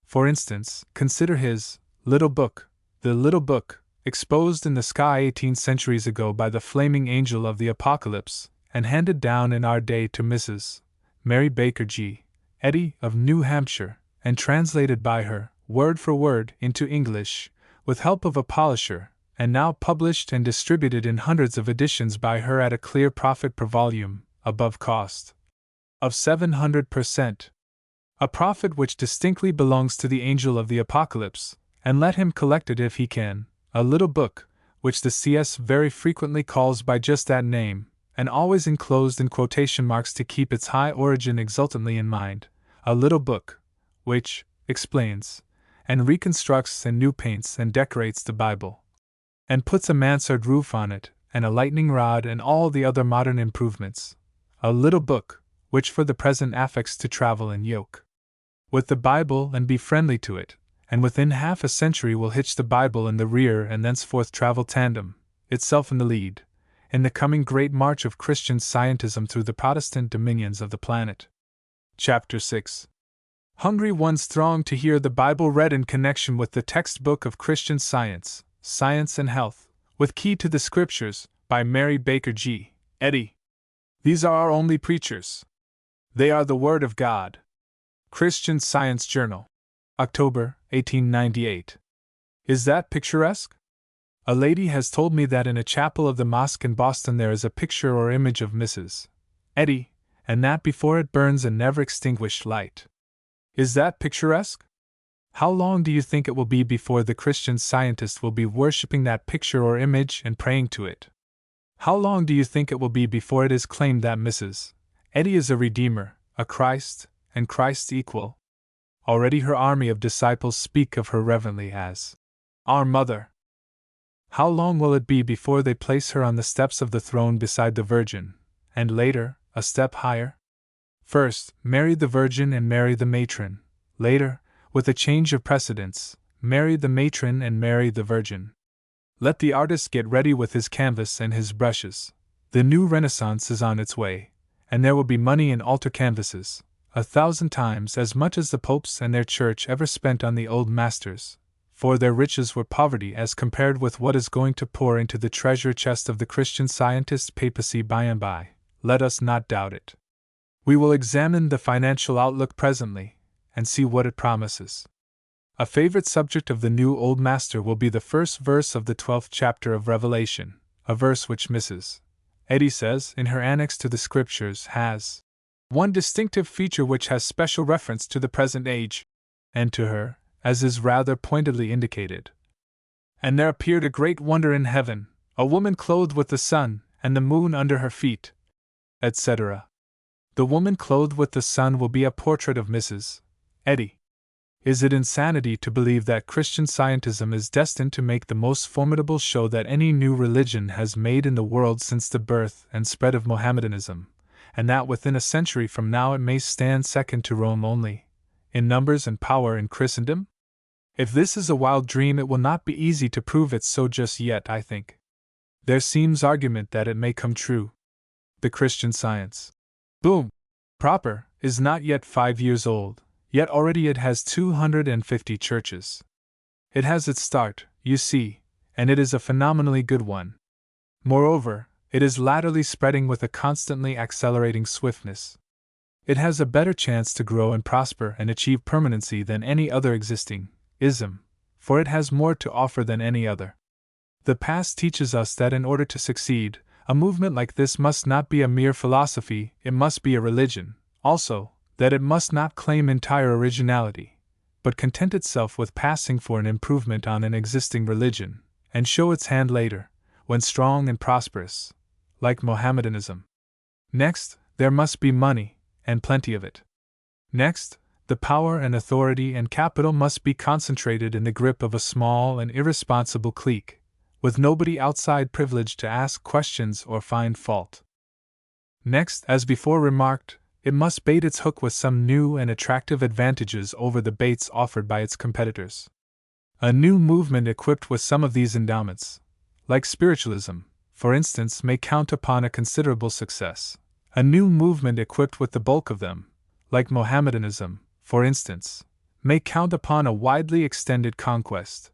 For instance, consider his little book, the little book, exposed in the sky 18 centuries ago by the flaming angel of the apocalypse, and handed down in our day to Mrs. Mary Baker G. Eddy of New Hampshire, and translated by her, word for word, into English, with help of a polisher, and now published and distributed in hundreds of editions by her at a clear profit per volume, above cost, of 700%. A profit which distinctly belongs to the angel of the apocalypse, and let him collect it if he can. A little book, which the CS very frequently calls by just that name, and always enclosed in quotation marks to keep its high origin exultantly in mind. A little book, which explains, and reconstructs and new paints and decorates the Bible, and puts a mansard roof on it, and a lightning rod and all the other modern improvements. A little book, which for the present affects to travel in yoke with the Bible and be friendly to it, and within half a century will hitch the Bible in the rear and thenceforth travel tandem, itself in the lead, in the coming great march of Christian scientism through the Protestant dominions of the planet. Chapter 6. Hungry ones throng to hear the Bible read in connection with the textbook of Christian Science, Science and Health, with Key to the Scriptures, by Mary Baker G. Eddy. These are our only preachers. They are the Word of God. Christian Science Journal. October, 1898. Is that picturesque? A lady has told me that in a chapel of the mosque in Boston there is a picture or image of Mrs. Eddy, and that before it burns a never extinguished light. Is that picturesque? How long do you think it will be before the Christian Scientist will be worshipping that picture or image and praying to it? How long do you think it will be before it is claimed that Mrs. Eddy is a Redeemer, a Christ, and Christ's equal? Already her army of disciples speak of her reverently as our Mother. How long will it be before they place her on the steps of the throne beside the Virgin, and later, a step higher? First, Mary the Virgin and Mary the Matron, later, with a change of precedence, Mary the Matron and Mary the Virgin. Let the artist get ready with his canvas and his brushes. The new Renaissance is on its way, and there will be money in altar canvases, 1,000 times as much as the popes and their church ever spent on the old masters, for their riches were poverty as compared with what is going to pour into the treasure chest of the Christian Scientist papacy by and by. Let us not doubt it. We will examine the financial outlook presently, and see what it promises. A favorite subject of the new Old Master will be the first verse of the 12th chapter of Revelation, a verse which Mrs. Eddy says, in her annex to the Scriptures, has one distinctive feature which has special reference to the present age, and to her, as is rather pointedly indicated. And there appeared a great wonder in heaven, a woman clothed with the sun, and the moon under her feet, etc. The woman clothed with the sun will be a portrait of Mrs. Eddy. Is it insanity to believe that Christian Scientism is destined to make the most formidable show that any new religion has made in the world since the birth and spread of Mohammedanism, and that within a century from now it may stand second to Rome only, in numbers and power in Christendom? If this is a wild dream, it will not be easy to prove it so just yet, I think. There seems argument that it may come true. The Christian Science boom proper is not yet 5 years old, yet already it has 250 churches. It has its start, you see, and it is a phenomenally good one. Moreover, it is latterly spreading with a constantly accelerating swiftness. It has a better chance to grow and prosper and achieve permanency than any other existing ism, for it has more to offer than any other. The past teaches us that in order to succeed, a movement like this must not be a mere philosophy, it must be a religion, also, that it must not claim entire originality, but content itself with passing for an improvement on an existing religion, and show its hand later, when strong and prosperous, like Mohammedanism. Next, there must be money, and plenty of it. Next, the power and authority and capital must be concentrated in the grip of a small and irresponsible clique, with nobody outside privileged to ask questions or find fault. Next, as before remarked, it must bait its hook with some new and attractive advantages over the baits offered by its competitors. A new movement equipped with some of these endowments, like spiritualism, for instance, may count upon a considerable success. A new movement equipped with the bulk of them, like Mohammedanism, for instance, may count upon a widely extended conquest.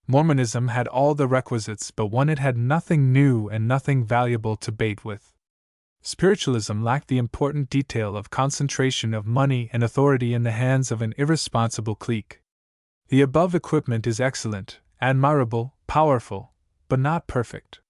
Mormonism had all the requisites, but one it had nothing new and nothing valuable to bait with. Spiritualism lacked the important detail of concentration of money and authority in the hands of an irresponsible clique. The above equipment is excellent, admirable, powerful, but not perfect.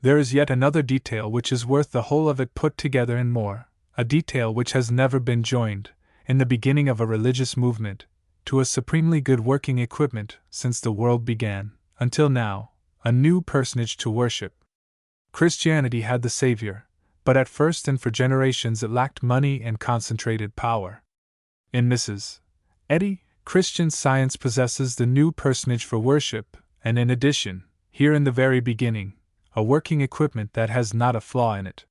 There is yet another detail which is worth the whole of it put together and more, a detail which has never been joined, in the beginning of a religious movement, to a supremely good working equipment since the world began, until now, a new personage to worship. Christianity had the Savior, but at first and for generations it lacked money and concentrated power. In Mrs. Eddy, Christian Science possesses the new personage for worship, and in addition, here in the very beginning, a working equipment that has not a flaw in it.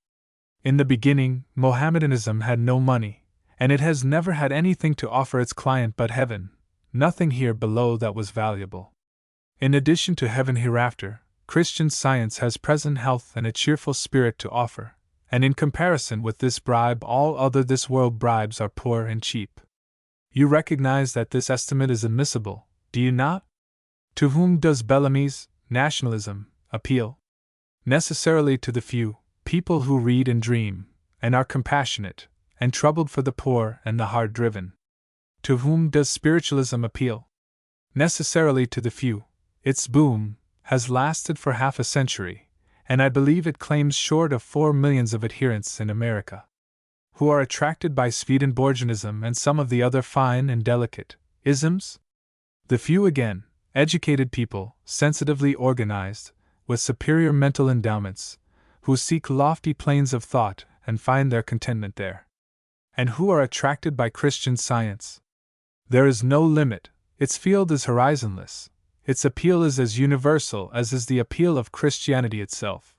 In the beginning, Mohammedanism had no money, and it has never had anything to offer its client but heaven, nothing here below that was valuable. In addition to heaven hereafter, Christian Science has present health and a cheerful spirit to offer, and in comparison with this bribe, all other this world bribes are poor and cheap. You recognize that this estimate is admissible, do you not? To whom does Bellamy's nationalism appeal? Necessarily to the few, people who read and dream, and are compassionate, and troubled for the poor and the hard-driven. To whom does spiritualism appeal? Necessarily to the few. Its boom has lasted for half a century, and I believe it claims short of 4 millions of adherents in America, who are attracted by Swedenborgianism and some of the other fine and delicate isms. The few again, educated people, sensitively organized, with superior mental endowments, who seek lofty planes of thought and find their contentment there, and who are attracted by Christian Science. There is no limit, its field is horizonless, its appeal is as universal as is the appeal of Christianity itself.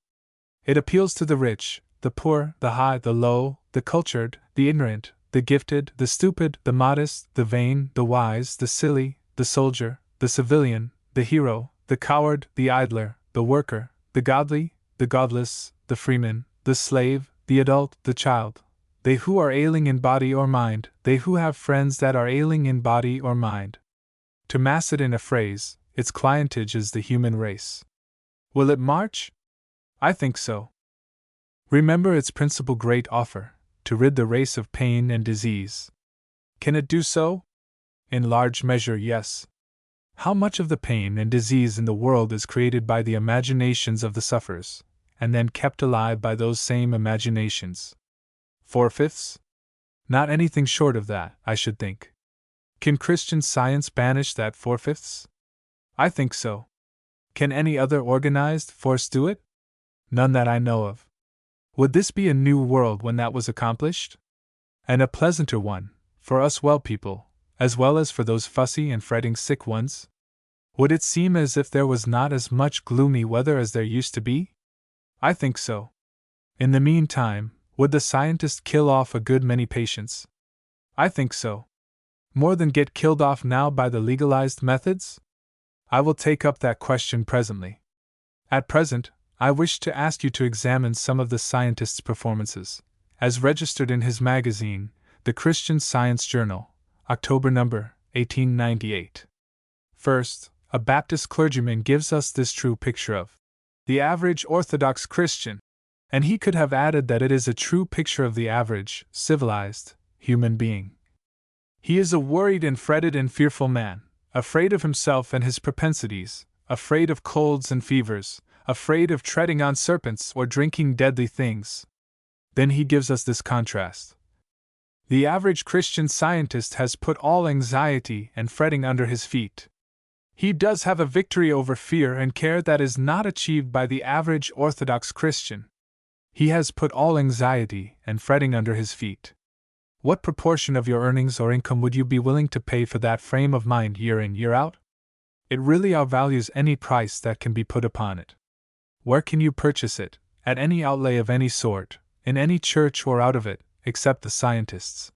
It appeals to the rich, the poor, the high, the low, the cultured, the ignorant, the gifted, the stupid, the modest, the vain, the wise, the silly, the soldier, the civilian, the hero, the coward, the idler, the worker, the godly, the godless, the freeman, the slave, the adult, the child, they who are ailing in body or mind, they who have friends that are ailing in body or mind. To mass it in a phrase, its clientage is the human race. Will it march? I think so. Remember its principal great offer, to rid the race of pain and disease. Can it do so? In large measure, yes. How much of the pain and disease in the world is created by the imaginations of the sufferers, and then kept alive by those same imaginations? 4/5? Not anything short of that, I should think. Can Christian Science banish that 4/5? I think so. Can any other organized force do it? None that I know of. Would this be a new world when that was accomplished? And a pleasanter one, for us well people, as well as for those fussy and fretting sick ones? Would it seem as if there was not as much gloomy weather as there used to be? I think so. In the meantime, would the scientist kill off a good many patients? I think so. More than get killed off now by the legalized methods? I will take up that question presently. At present, I wish to ask you to examine some of the scientist's performances, as registered in his magazine, the Christian Science Journal, October number, 1898. First, a Baptist clergyman gives us this true picture of the average Orthodox Christian, and he could have added that it is a true picture of the average, civilized, human being. He is a worried and fretted and fearful man, afraid of himself and his propensities, afraid of colds and fevers, afraid of treading on serpents or drinking deadly things. Then he gives us this contrast. The average Christian Scientist has put all anxiety and fretting under his feet. He does have a victory over fear and care that is not achieved by the average Orthodox Christian. He has put all anxiety and fretting under his feet. What proportion of your earnings or income would you be willing to pay for that frame of mind year in, year out? It really outvalues any price that can be put upon it. Where can you purchase it, at any outlay of any sort, in any church or out of it, except the scientists?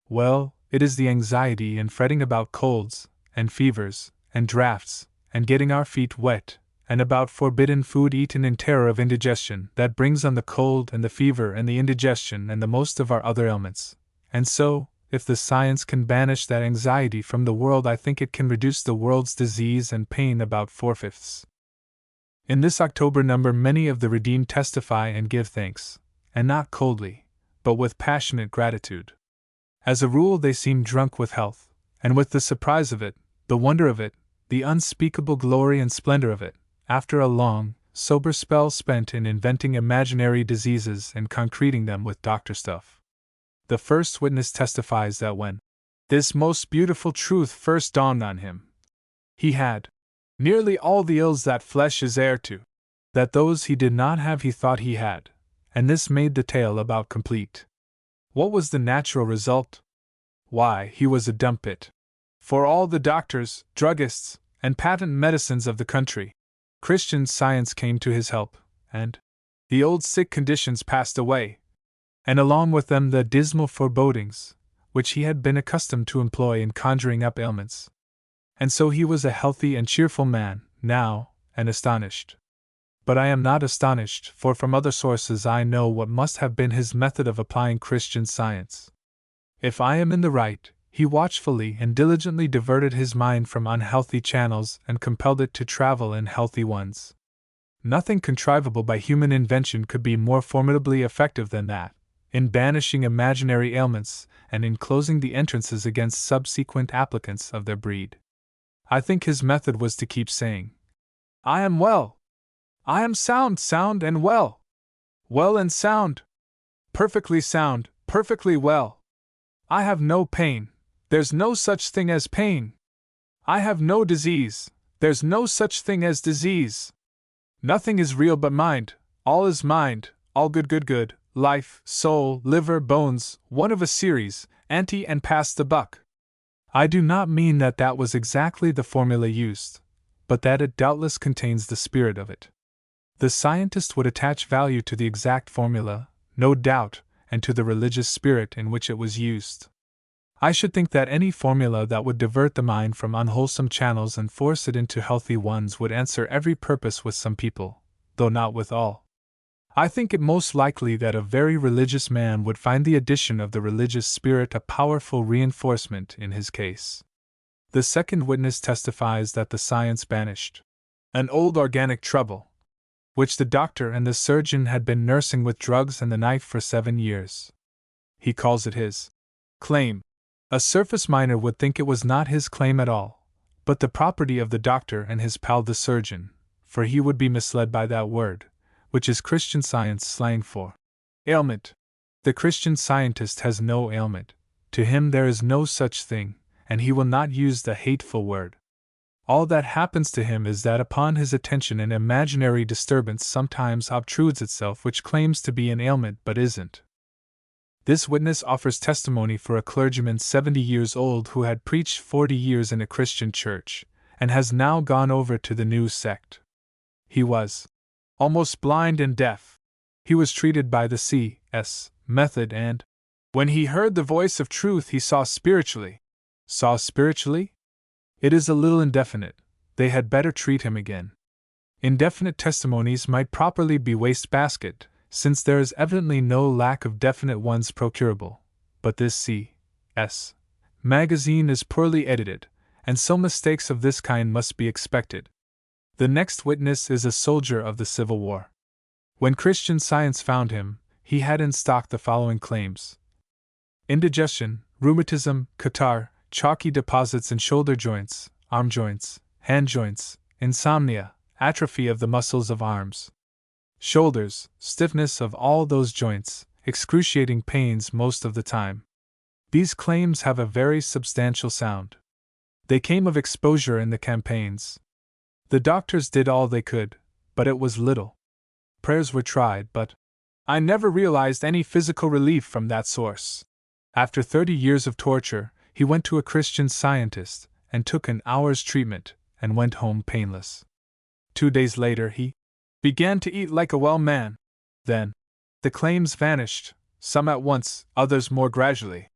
Well, it is the anxiety and fretting about colds, and fevers, and draughts, and getting our feet wet, and about forbidden food eaten in terror of indigestion that brings on the cold and the fever and the indigestion and the most of our other ailments. And so, if the science can banish that anxiety from the world, I think it can reduce the world's disease and pain about 4/5. In this October number, many of the redeemed testify and give thanks, and not coldly, but with passionate gratitude. As a rule, they seem drunk with health, and with the surprise of it, the wonder of it, the unspeakable glory and splendor of it, after a long, sober spell spent in inventing imaginary diseases and concreting them with doctor stuff. The first witness testifies that when this most beautiful truth first dawned on him, he had nearly all the ills that flesh is heir to, that those he did not have he thought he had, and this made the tale about complete. What was the natural result? Why, he was a dumb pit. For all the doctors, druggists, and patent medicines of the country, Christian Science came to his help, and the old sick conditions passed away, and along with them the dismal forebodings, which he had been accustomed to employ in conjuring up ailments. And so he was a healthy and cheerful man, now, and astonished. But I am not astonished, for from other sources I know what must have been his method of applying Christian Science. If I am in the right, he watchfully and diligently diverted his mind from unhealthy channels and compelled it to travel in healthy ones. Nothing contrivable by human invention could be more formidably effective than that, in banishing imaginary ailments and in closing the entrances against subsequent applicants of their breed. I think his method was to keep saying, "I am well. I am sound, sound and well. Well and sound. Perfectly sound, perfectly well. I have no pain. There's no such thing as pain. I have no disease. There's no such thing as disease. Nothing is real but mind. All is mind. All good, good, good. Life, soul, liver, bones, one of a series, ante and pass the buck." I do not mean that that was exactly the formula used, but that it doubtless contains the spirit of it. The scientist would attach value to the exact formula, no doubt, and to the religious spirit in which it was used. I should think that any formula that would divert the mind from unwholesome channels and force it into healthy ones would answer every purpose with some people, though not with all. I think it most likely that a very religious man would find the addition of the religious spirit a powerful reinforcement in his case. The second witness testifies that the science banished an old organic trouble, which the doctor and the surgeon had been nursing with drugs and the knife for 7 years. He calls it his claim. A surface miner would think it was not his claim at all, but the property of the doctor and his pal the surgeon, for he would be misled by that word, which is Christian Science slang for ailment. The Christian Scientist has no ailment, to him there is no such thing, and he will not use the hateful word. All that happens to him is that upon his attention an imaginary disturbance sometimes obtrudes itself which claims to be an ailment but isn't. This witness offers testimony for a clergyman 70 years old who had preached 40 years in a Christian church, and has now gone over to the new sect. He was almost blind and deaf. He was treated by the C.S. method, and when he heard the voice of truth he saw spiritually. Saw spiritually? It is a little indefinite. They had better treat him again. Indefinite testimonies might properly be wastebasket, since there is evidently no lack of definite ones procurable, but this C.S. magazine is poorly edited, and so mistakes of this kind must be expected. The next witness is a soldier of the Civil War. When Christian Science found him, he had in stock the following claims: indigestion, rheumatism, catarrh, chalky deposits in shoulder joints, arm joints, hand joints, insomnia, atrophy of the muscles of arms, shoulders, stiffness of all those joints, excruciating pains most of the time. These claims have a very substantial sound. They came of exposure in the campaigns. The doctors did all they could, but it was little. Prayers were tried, but I never realized any physical relief from that source. After 30 years of torture, he went to a Christian Scientist and took an hour's treatment and went home painless. 2 days later he began to eat like a well man. Then the claims vanished, some at once, others more gradually.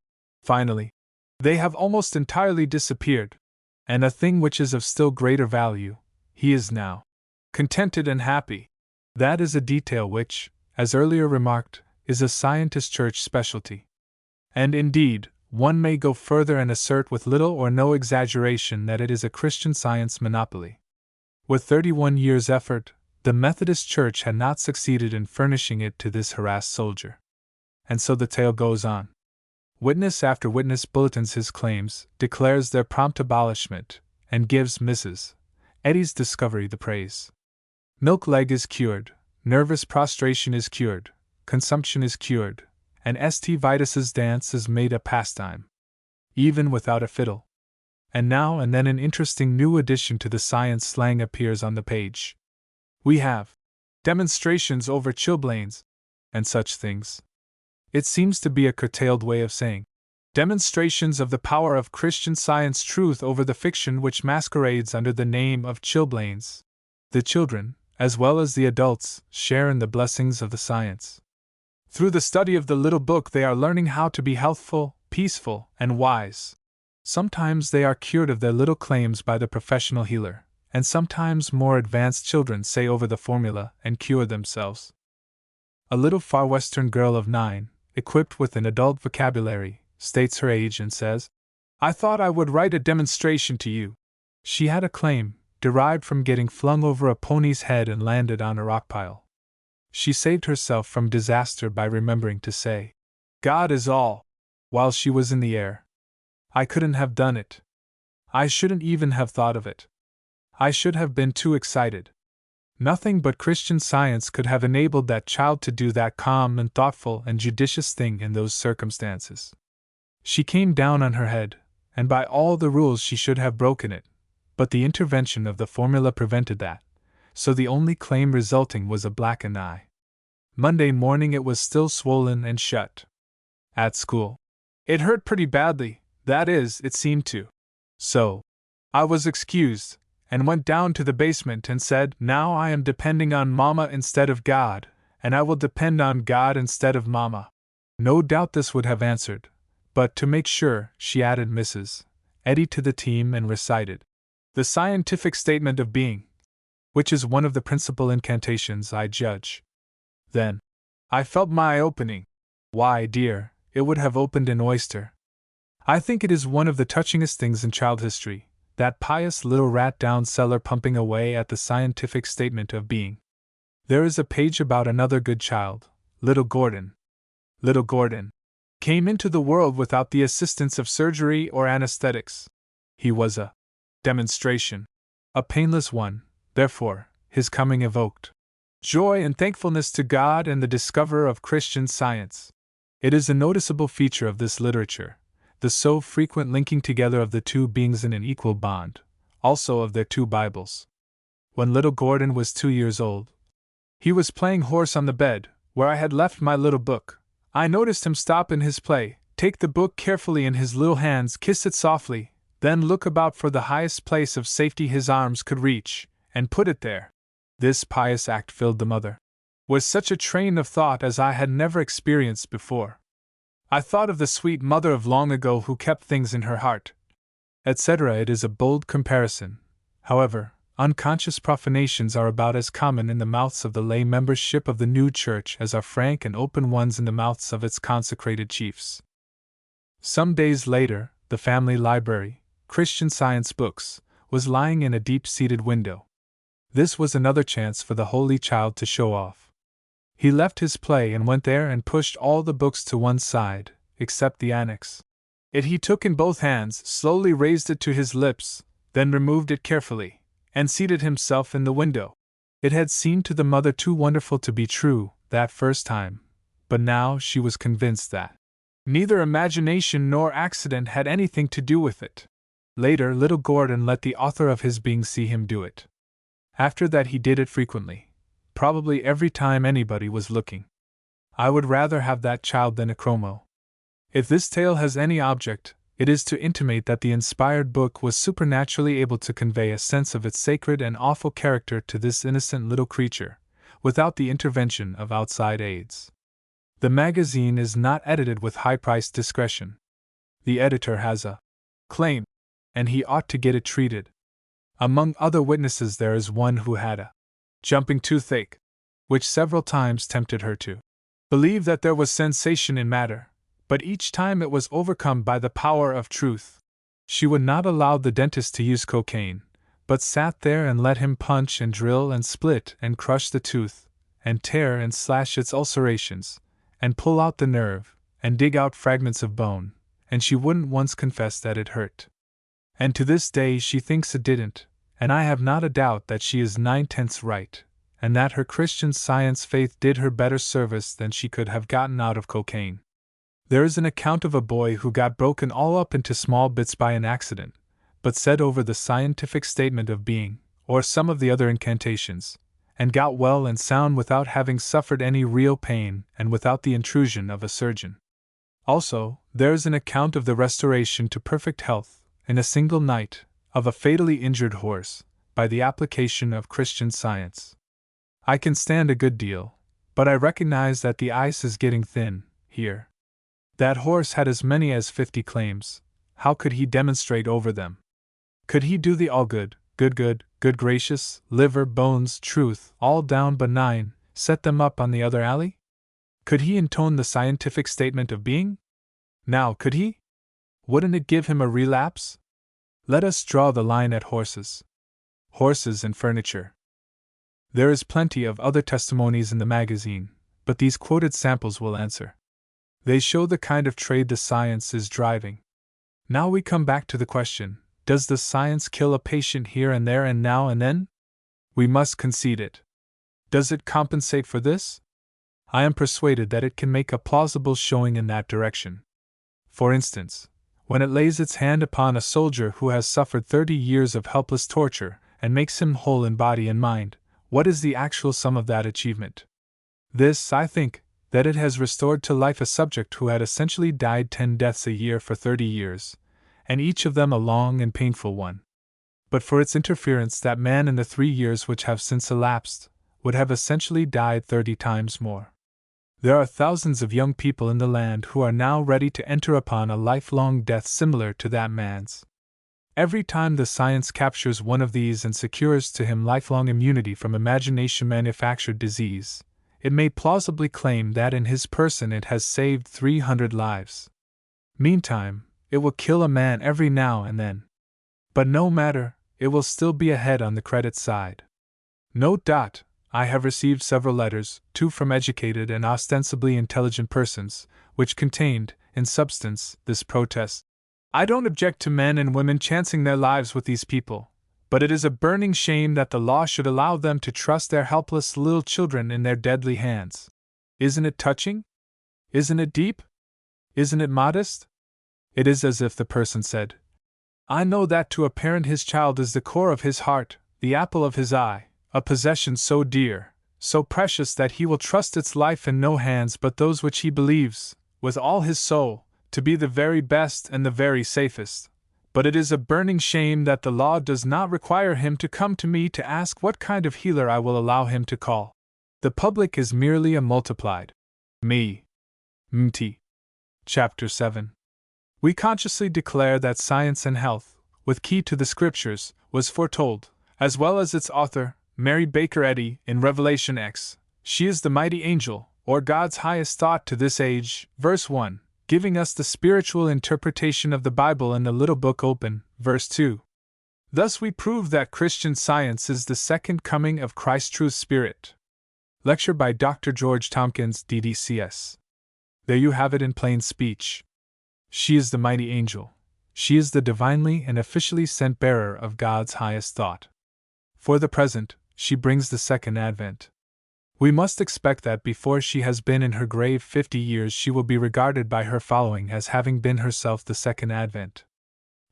Finally, they have almost entirely disappeared, and a thing which is of still greater value, he is now contented and happy. That is a detail which, as earlier remarked, is a Scientist church specialty. And indeed, one may go further and assert with little or no exaggeration that it is a Christian Science monopoly. With 31 years' effort, the Methodist Church had not succeeded in furnishing it to this harassed soldier. And so the tale goes on. Witness after witness bulletins his claims, declares their prompt abolishment, and gives Mrs. Eddy's discovery the praise. Milk leg is cured, nervous prostration is cured, consumption is cured, and St. Vitus's dance is made a pastime, even without a fiddle. And now and then an interesting new addition to the science slang appears on the page. We have demonstrations over chilblains, and such things. It seems to be a curtailed way of saying demonstrations of the power of Christian Science truth over the fiction which masquerades under the name of chilblains. The children, as well as the adults, share in the blessings of the science. Through the study of the little book, they are learning how to be healthful, peaceful, and wise. Sometimes they are cured of their little claims by the professional healer, and sometimes more advanced children say over the formula and cure themselves. A little far western girl of 9, equipped with an adult vocabulary, states her age and says, "I thought I would write a demonstration to you." She had a claim, derived from getting flung over a pony's head and landed on a rock pile. She saved herself from disaster by remembering to say, "God is all," while she was in the air. I couldn't have done it. I shouldn't even have thought of it. I should have been too excited. Nothing but Christian Science could have enabled that child to do that calm and thoughtful and judicious thing in those circumstances. She came down on her head, and by all the rules she should have broken it, but the intervention of the formula prevented that, so the only claim resulting was a blackened eye. Monday morning it was still swollen and shut. At school, it hurt pretty badly, that is, it seemed to. So, I was excused, and went down to the basement and said, "Now I am depending on Mama instead of God, and I will depend on God instead of Mama." No doubt this would have answered, but to make sure, she added Mrs. Eddy to the team and recited the scientific statement of being, which is one of the principal incantations, I judge. Then, I felt my eye opening. Why, dear, it would have opened an oyster. I think it is one of the touchingest things in child history, that pious little rat down cellar pumping away at the scientific statement of being. There is a page about another good child, little Gordon. Little Gordon came into the world without the assistance of surgery or anesthetics. He was a demonstration. A painless one, therefore, his coming evoked joy and thankfulness to God and the discoverer of Christian Science. It is a noticeable feature of this literature, the so frequent linking together of the two beings in an equal bond, also of their two Bibles. When little Gordon was 2 years old, he was playing horse on the bed, where I had left my little book. I noticed him stop in his play, take the book carefully in his little hands, kiss it softly, then look about for the highest place of safety his arms could reach, and put it there. This pious act filled the mother with such a train of thought as I had never experienced before. I thought of the sweet mother of long ago who kept things in her heart, etc. It is a bold comparison. However, unconscious profanations are about as common in the mouths of the lay membership of the new church as are frank and open ones in the mouths of its consecrated chiefs. Some days later, the family library, Christian Science books, was lying in a deep-seated window. This was another chance for the holy child to show off. He left his play and went there and pushed all the books to one side, except the annex. It he took in both hands, slowly raised it to his lips, then removed it carefully, and seated himself in the window. It had seemed to the mother too wonderful to be true, that first time, but now she was convinced that neither imagination nor accident had anything to do with it. Later, little Gordon let the author of his being see him do it. After that he did it frequently, probably every time anybody was looking. I would rather have that child than a chromo. If this tale has any object, it is to intimate that the inspired book was supernaturally able to convey a sense of its sacred and awful character to this innocent little creature, without the intervention of outside aids. The magazine is not edited with high-priced discretion. The editor has a claim, and he ought to get it treated. Among other witnesses there is one who had a jumping toothache, which several times tempted her to believe that there was sensation in matter, but each time it was overcome by the power of truth. She would not allow the dentist to use cocaine, but sat there and let him punch and drill and split and crush the tooth, and tear and slash its ulcerations, and pull out the nerve, and dig out fragments of bone, and she wouldn't once confess that it hurt. And to this day she thinks it didn't, and I have not a doubt that she is 9/10 right, and that her Christian Science faith did her better service than she could have gotten out of cocaine. There is an account of a boy who got broken all up into small bits by an accident, but said over the scientific statement of being, or some of the other incantations, and got well and sound without having suffered any real pain and without the intrusion of a surgeon. Also, there is an account of the restoration to perfect health, in a single night, of a fatally injured horse, by the application of Christian Science. I can stand a good deal, but I recognize that the ice is getting thin, here. That horse had as many as 50 claims. How could he demonstrate over them? Could he do the all good, good gracious, liver, bones, truth, all down but 9, set them up on the other alley? Could he intone the scientific statement of being? Now, could he? Wouldn't it give him a relapse? Let us draw the line at horses. Horses and furniture. There is plenty of other testimonies in the magazine, but these quoted samples will answer. They show the kind of trade the science is driving. Now we come back to the question, does the science kill a patient here and there and now and then? We must concede it. Does it compensate for this? I am persuaded that it can make a plausible showing in that direction. For instance, when it lays its hand upon a soldier who has suffered 30 years of helpless torture and makes him whole in body and mind, what is the actual sum of that achievement? This, I think, that it has restored to life a subject who had essentially died 10 deaths a year for 30 years, and each of them a long and painful one. But for its interference, that man in the 3 years which have since elapsed would have essentially died 30 times more. There are thousands of young people in the land who are now ready to enter upon a lifelong death similar to that man's. Every time the science captures one of these and secures to him lifelong immunity from imagination-manufactured disease, it may plausibly claim that in his person it has saved 300 lives. Meantime, it will kill a man every now and then. But no matter, it will still be ahead on the credit side. Note. I have received several letters, 2 from educated and ostensibly intelligent persons, which contained, in substance, this protest. I don't object to men and women chancing their lives with these people, but it is a burning shame that the law should allow them to trust their helpless little children in their deadly hands. Isn't it touching? Isn't it deep? Isn't it modest? It is as if the person said, I know that to a parent his child is the core of his heart, the apple of his eye, a possession so dear, so precious that he will trust its life in no hands but those which he believes, with all his soul, to be the very best and the very safest. But it is a burning shame that the law does not require him to come to me to ask what kind of healer I will allow him to call. The public is merely a multiplied me. Mt. Chapter 7. We consciously declare that science and health, with key to the scriptures, was foretold, as well as its author, Mary Baker Eddy, in Revelation X. She is the mighty angel, or God's highest thought to this age, verse 1, giving us the spiritual interpretation of the Bible in the little book open, verse 2. Thus we prove that Christian Science is the second coming of Christ's true spirit. Lecture by Dr. George Tompkins, DDCS. There you have it in plain speech. She is the mighty angel. She is the divinely and officially sent bearer of God's highest thought. For the present, she brings the second advent. We must expect that before she has been in her grave 50 years she will be regarded by her following as having been herself the second advent.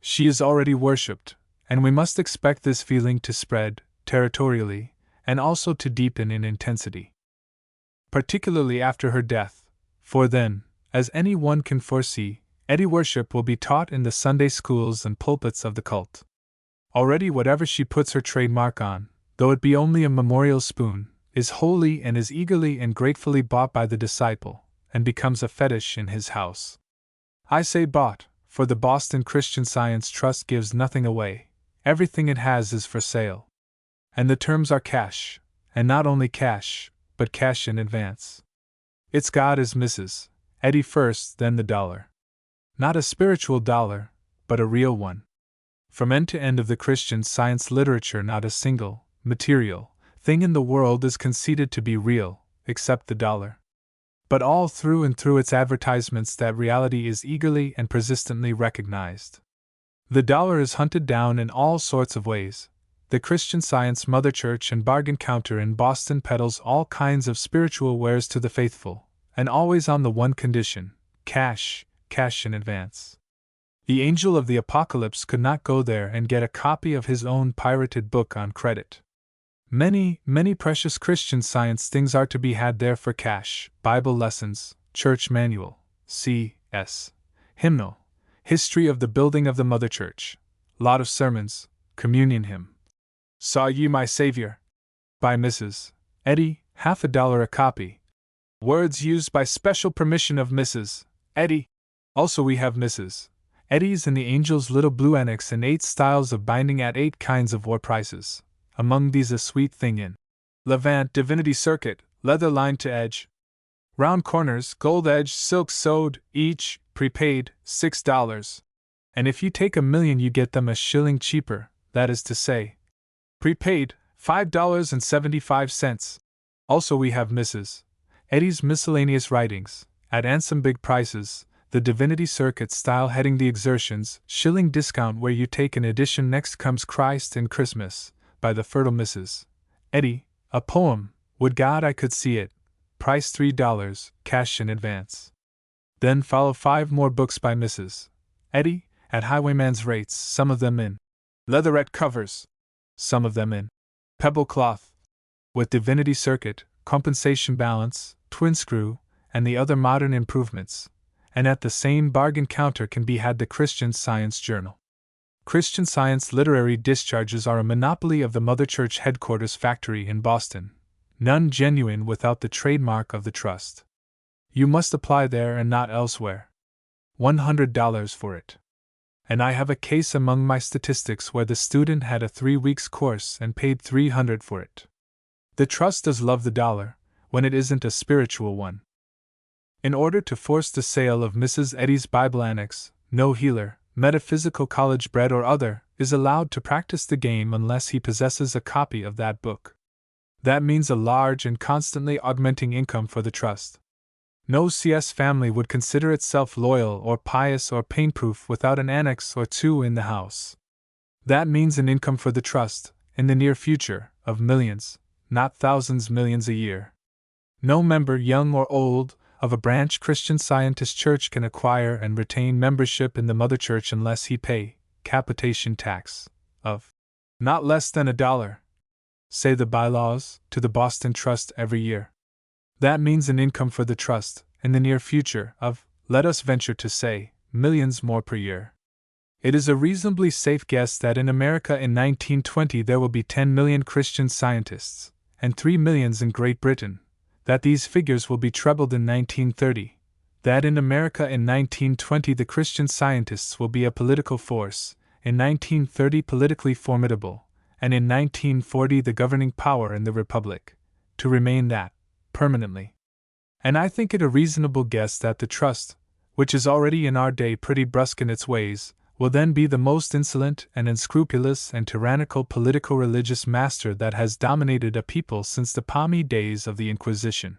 She is already worshipped, and we must expect this feeling to spread, territorially, and also to deepen in intensity. Particularly after her death, for then, as any one can foresee, Eddy worship will be taught in the Sunday schools and pulpits of the cult. Already whatever she puts her trademark on, though it be only a memorial spoon, is holy and is eagerly and gratefully bought by the disciple, and becomes a fetish in his house. I say bought, for the Boston Christian Science Trust gives nothing away, everything it has is for sale. And the terms are cash, and not only cash, but cash in advance. Its God is Mrs. Eddy first, then the dollar. Not a spiritual dollar, but a real one. From end to end of the Christian Science literature not a single, material, thing in the world is conceded to be real, except the dollar. But all through and through its advertisements that reality is eagerly and persistently recognized. The dollar is hunted down in all sorts of ways. The Christian Science Mother Church and bargain counter in Boston peddles all kinds of spiritual wares to the faithful, and always on the one condition: cash in advance. The angel of the apocalypse could not go there and get a copy of his own pirated book on credit. Many, many precious Christian Science things are to be had there for cash: Bible lessons, church manual, C.S. hymnal, history of the building of the Mother Church, lot of sermons, communion hymn. Saw Ye My Savior? By Mrs. Eddie, $half a copy. Words used by special permission of Mrs. Eddie. Also we have Mrs. Eddie's and the Angel's Little Blue Annex in 8 styles of binding at 8 kinds of war prices. Among these a sweet thing in Levant Divinity Circuit, leather lined to edge. Round corners, gold edged, silk sewed, each, prepaid, $6. And if you take 1,000,000 you get them a shilling cheaper, that is to say, prepaid, $5.75. Also we have Mrs. Eddie's Miscellaneous Writings, at handsome big prices, the Divinity Circuit style heading the Exertions, shilling discount where you take an edition. Next comes Christ and Christmas, by the fertile Mrs. Eddie, a poem, would God I could see it, price $3, cash in advance. Then follow 5 more books by Mrs. Eddie, at highwayman's rates, some of them in leatherette covers, some of them in pebble cloth, with Divinity Circuit, compensation balance, twin screw, and the other modern improvements. And at the same bargain counter can be had the Christian Science Journal. Christian Science literary discharges are a monopoly of the Mother Church headquarters factory in Boston, none genuine without the trademark of the trust. You must apply there and not elsewhere. $100 for it. And I have a case among my statistics where the student had a 3 weeks course and paid $300 for it. The trust does love the dollar, when it isn't a spiritual one. In order to force the sale of Mrs. Eddie's Bible Annex, no healer, metaphysical college bred or other, is allowed to practice the game unless he possesses a copy of that book. That means a large and constantly augmenting income for the trust. No CS family would consider itself loyal or pious or pain-proof without an annex or 2 in the house. That means an income for the trust, in the near future, of millions, not thousands, millions a year. No member, young or old, of a branch Christian Scientist church can acquire and retain membership in the Mother Church unless he pay capitation tax of not less than $1, say the bylaws, to the Boston Trust every year. That means an income for the trust, in the near future, of, let us venture to say, millions more per year. It is a reasonably safe guess that in America in 1920 there will be 10 million Christian Scientists, and 3 millions in Great Britain, that these figures will be trebled in 1930, that in America in 1920 the Christian Scientists will be a political force, in 1930 politically formidable, and in 1940 the governing power in the Republic, to remain that, permanently. And I think it a reasonable guess that the trust, which is already in our day pretty brusque in its ways, will then be the most insolent and unscrupulous and tyrannical politico-religious master that has dominated a people since the palmy days of the Inquisition.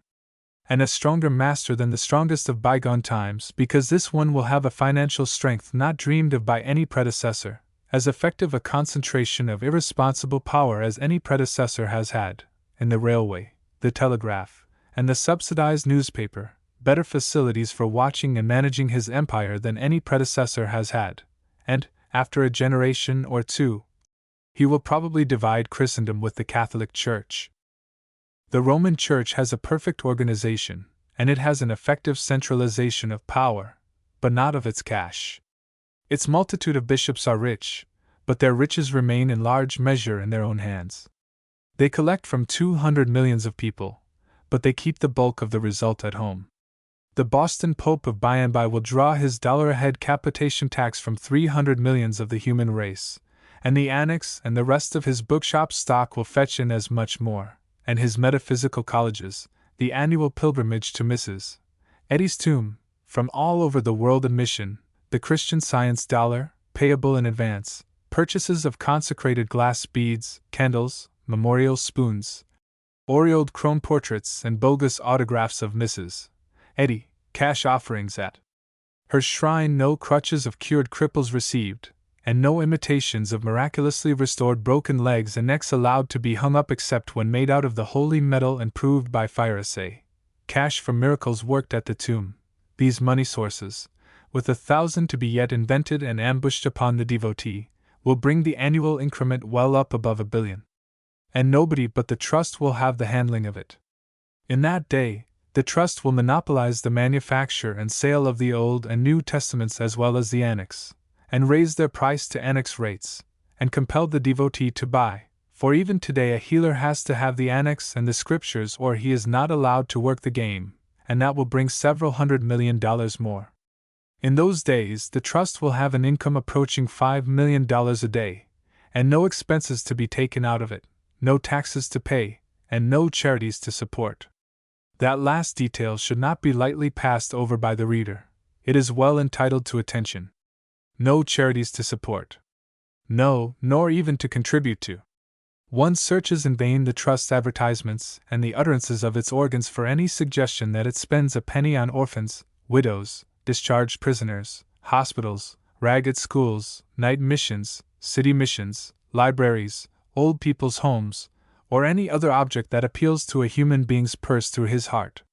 And a stronger master than the strongest of bygone times, because this one will have a financial strength not dreamed of by any predecessor, as effective a concentration of irresponsible power as any predecessor has had, in the railway, the telegraph, and the subsidized newspaper, better facilities for watching and managing his empire than any predecessor has had. And, after a generation or 2, he will probably divide Christendom with the Catholic Church. The Roman Church has a perfect organization, and it has an effective centralization of power, but not of its cash. Its multitude of bishops are rich, but their riches remain in large measure in their own hands. They collect from 200 millions of people, but they keep the bulk of the result at home. The Boston Pope of by and by will draw his $1-a-head capitation tax from 300 millions of the human race, and the annex and the rest of his bookshop stock will fetch in as much more, and his metaphysical colleges, the annual pilgrimage to Mrs. Eddie's tomb, from all over the world admission, the Christian Science dollar, payable in advance, purchases of consecrated glass beads, candles, memorial spoons, aureoled chrome portraits and bogus autographs of Mrs. Eddie, cash offerings at her shrine, no crutches of cured cripples received, and no imitations of miraculously restored broken legs and necks allowed to be hung up except when made out of the holy metal and proved by fire assay. Cash for miracles worked at the tomb. These money sources, with 1,000 to be yet invented and ambushed upon the devotee, will bring the annual increment well up above $1 billion. And nobody but the trust will have the handling of it. In that day, the trust will monopolize the manufacture and sale of the Old and New Testaments as well as the annex, and raise their price to annex rates, and compel the devotee to buy, for even today a healer has to have the annex and the scriptures or he is not allowed to work the game, and that will bring several $100 million more. In those days, the trust will have an income approaching $5 million a day, and no expenses to be taken out of it, no taxes to pay, and no charities to support. That last detail should not be lightly passed over by the reader. It is well entitled to attention. No charities to support. No, nor even to contribute to. One searches in vain the trust's advertisements and the utterances of its organs for any suggestion that it spends a penny on orphans, widows, discharged prisoners, hospitals, ragged schools, night missions, city missions, libraries, old people's homes, or any other object that appeals to a human being's purse through his heart.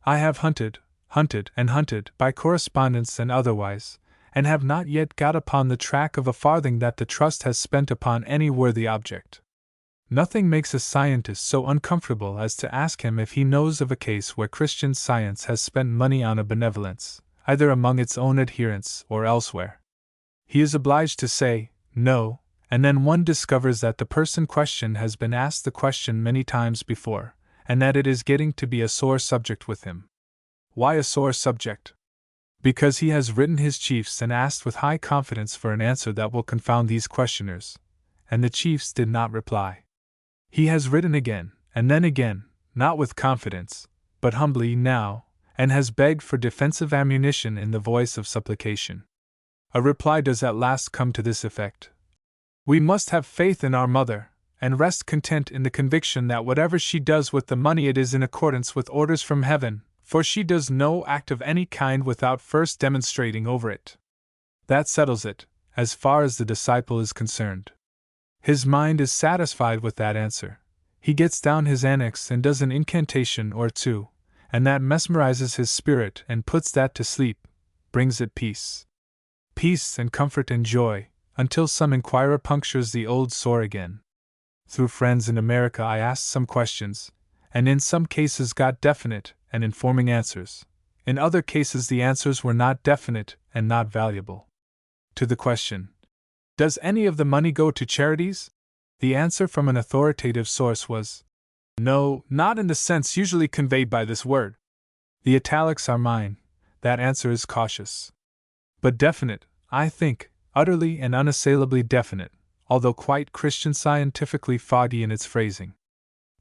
I have hunted, and hunted, by correspondence and otherwise, and have not yet got upon the track of a farthing that the trust has spent upon any worthy object. Nothing makes a scientist so uncomfortable as to ask him if he knows of a case where Christian Science has spent money on a benevolence, either among its own adherents or elsewhere. He is obliged to say, no, and then one discovers that the person questioned has been asked the question many times before, and that it is getting to be a sore subject with him. Why a sore subject? Because he has written his chiefs and asked with high confidence for an answer that will confound these questioners, and the chiefs did not reply. He has written again, and then again, not with confidence, but humbly now, and has begged for defensive ammunition in the voice of supplication. A reply does at last come to this effect: we must have faith in our mother, and rest content in the conviction that whatever she does with the money it is in accordance with orders from heaven, for she does no act of any kind without first demonstrating over it. That settles it, as far as the disciple is concerned. His mind is satisfied with that answer. He gets down his annex and does an incantation or two, and that mesmerizes his spirit and puts that to sleep, brings it peace. Peace and comfort and joy, until some inquirer punctures the old sore again. Through friends in America I asked some questions, and in some cases got definite and informing answers. In other cases the answers were not definite and not valuable. To the question, does any of the money go to charities? The answer from an authoritative source was, no, not in the sense usually conveyed by this word. The italics are mine. That answer is cautious. But definite, I think, utterly and unassailably definite, although quite Christian scientifically foggy in its phrasing.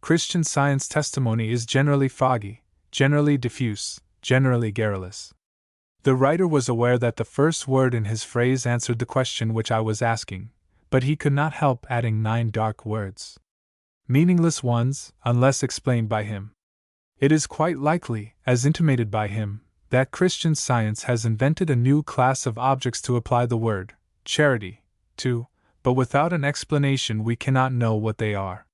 Christian Science testimony is generally foggy, generally diffuse, generally garrulous. The writer was aware that the first word in his phrase answered the question which I was asking, but he could not help adding 9 dark words. Meaningless ones, unless explained by him. It is quite likely, as intimated by him, that Christian Science has invented a new class of objects to apply the word charity to, but without an explanation we cannot know what they are.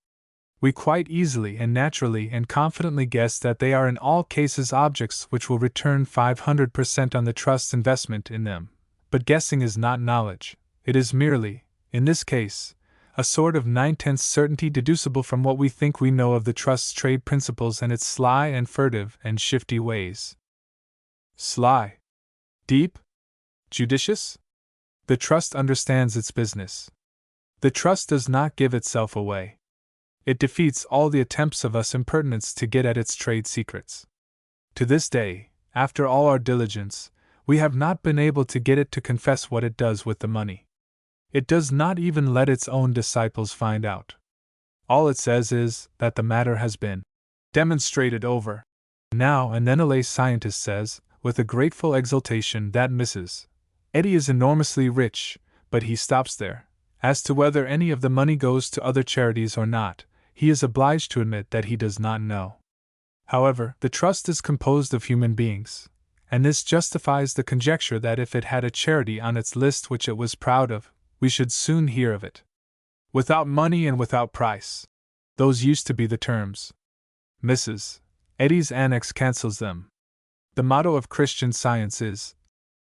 We quite easily and naturally and confidently guess that they are in all cases objects which will return 500% on the trust's investment in them, but guessing is not knowledge, it is merely, in this case, a sort of 9/10 certainty deducible from what we think we know of the trust's trade principles and its sly and furtive and shifty ways. Sly? Deep? Judicious? The trust understands its business. The trust does not give itself away. It defeats all the attempts of us impertinents to get at its trade secrets. To this day, after all our diligence, we have not been able to get it to confess what it does with the money. It does not even let its own disciples find out. All it says is that the matter has been demonstrated over. Now and then a lay scientist says, with a grateful exultation, that Mrs. Eddy is enormously rich, but he stops there. As to whether any of the money goes to other charities or not, he is obliged to admit that he does not know. However, the trust is composed of human beings, and this justifies the conjecture that if it had a charity on its list which it was proud of, we should soon hear of it. Without money and without price. Those used to be the terms. Mrs. Eddy's annex cancels them. The motto of Christian Science is,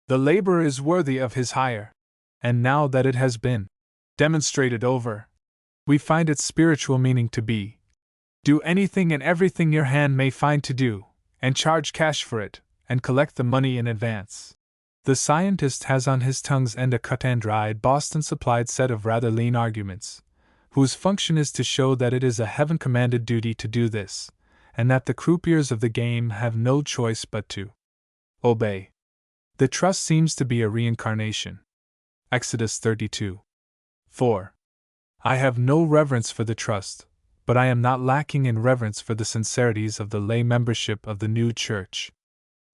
"The laborer is worthy of his hire," and now that it has been demonstrated over, we find its spiritual meaning to be, do anything and everything your hand may find to do, and charge cash for it, and collect the money in advance. The scientist has on his tongue's end a cut and dried Boston supplied set of rather lean arguments, whose function is to show that it is a heaven-commanded duty to do this, and that the croupiers of the game have no choice but to obey. The trust seems to be a reincarnation. Exodus 32. 4. I have no reverence for the trust, but I am not lacking in reverence for the sincerities of the lay membership of the new church.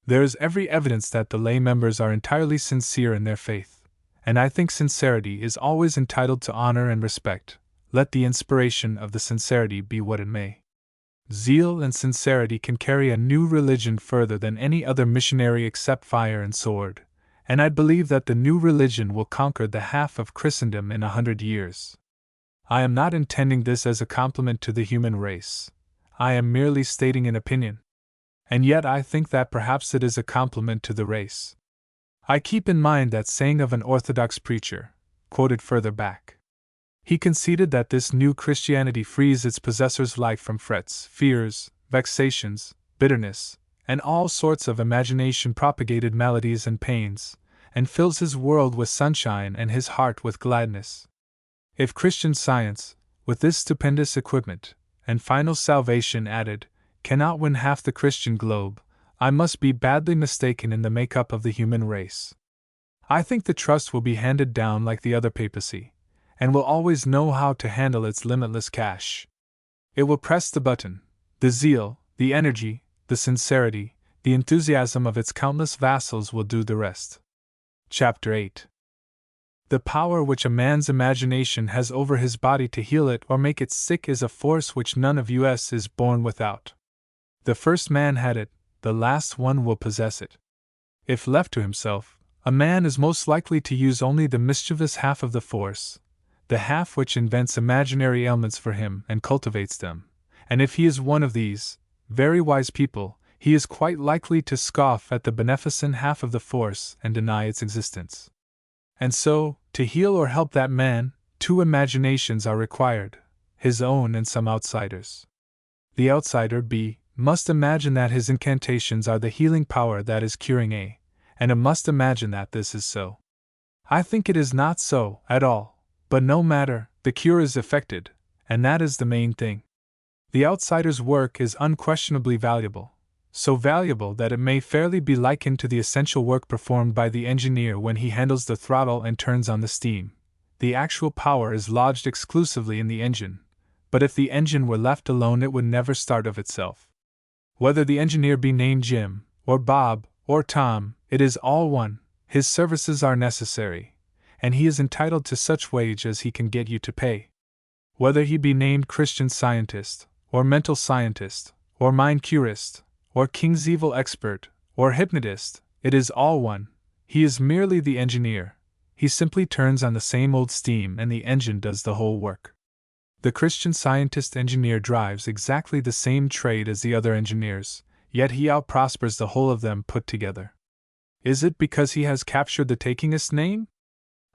There is every evidence that the lay members are entirely sincere in their faith, and I think sincerity is always entitled to honor and respect, let the inspiration of the sincerity be what it may. Zeal and sincerity can carry a new religion further than any other missionary except fire and sword, and I believe that the new religion will conquer the half of Christendom in 100 years. I am not intending this as a compliment to the human race. I am merely stating an opinion. And yet I think that perhaps it is a compliment to the race. I keep in mind that saying of an Orthodox preacher, quoted further back. He conceded that this new Christianity frees its possessor's life from frets, fears, vexations, bitterness, and all sorts of imagination-propagated maladies and pains, and fills his world with sunshine and his heart with gladness. If Christian Science, with this stupendous equipment, and final salvation added, cannot win half the Christian globe, I must be badly mistaken in the make-up of the human race. I think the trust will be handed down like the other papacy, and will always know how to handle its limitless cash. It will press the button. The zeal, the energy, the sincerity, the enthusiasm of its countless vassals will do the rest. Chapter 8. The power which a man's imagination has over his body to heal it or make it sick is a force which none of us is born without. The first man had it, the last one will possess it. If left to himself, a man is most likely to use only the mischievous half of the force, the half which invents imaginary ailments for him and cultivates them, and if he is one of these very wise people, he is quite likely to scoff at the beneficent half of the force and deny its existence. And so, to heal or help that man, two imaginations are required, his own and some outsiders. The outsider B must imagine that his incantations are the healing power that is curing A, and A must imagine that this is so. I think it is not so, at all. But no matter, the cure is effected, and that is the main thing. The outsider's work is unquestionably valuable, so valuable that it may fairly be likened to the essential work performed by the engineer when he handles the throttle and turns on the steam. The actual power is lodged exclusively in the engine, but if the engine were left alone it would never start of itself. Whether the engineer be named Jim, or Bob, or Tom, it is all one, his services are necessary, and he is entitled to such wage as he can get you to pay. Whether he be named Christian Scientist, or Mental Scientist, or Mind Curist, or King's Evil Expert, or Hypnotist, it is all one, he is merely the engineer, he simply turns on the same old steam and the engine does the whole work. The Christian Scientist engineer drives exactly the same trade as the other engineers, yet he outprospers the whole of them put together. Is it because he has captured the takingest name?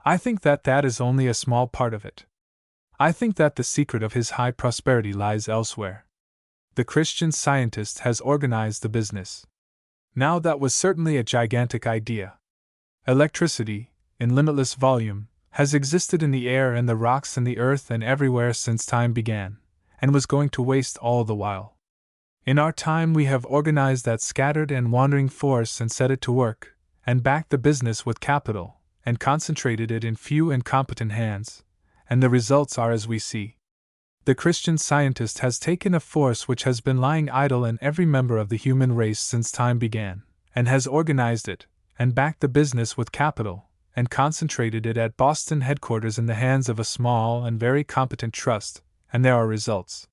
I think that that is only a small part of it. I think that the secret of his high prosperity lies elsewhere. The Christian Scientist has organized the business. Now that was certainly a gigantic idea. Electricity, in limitless volume, has existed in the air and the rocks and the earth and everywhere since time began, and was going to waste all the while. In our time we have organized that scattered and wandering force and set it to work, and backed the business with capital, and concentrated it in few and competent hands, and the results are as we see. The Christian Scientist has taken a force which has been lying idle in every member of the human race since time began, and has organized it, and backed the business with capital, and concentrated it at Boston headquarters in the hands of a small and very competent trust, and there are results.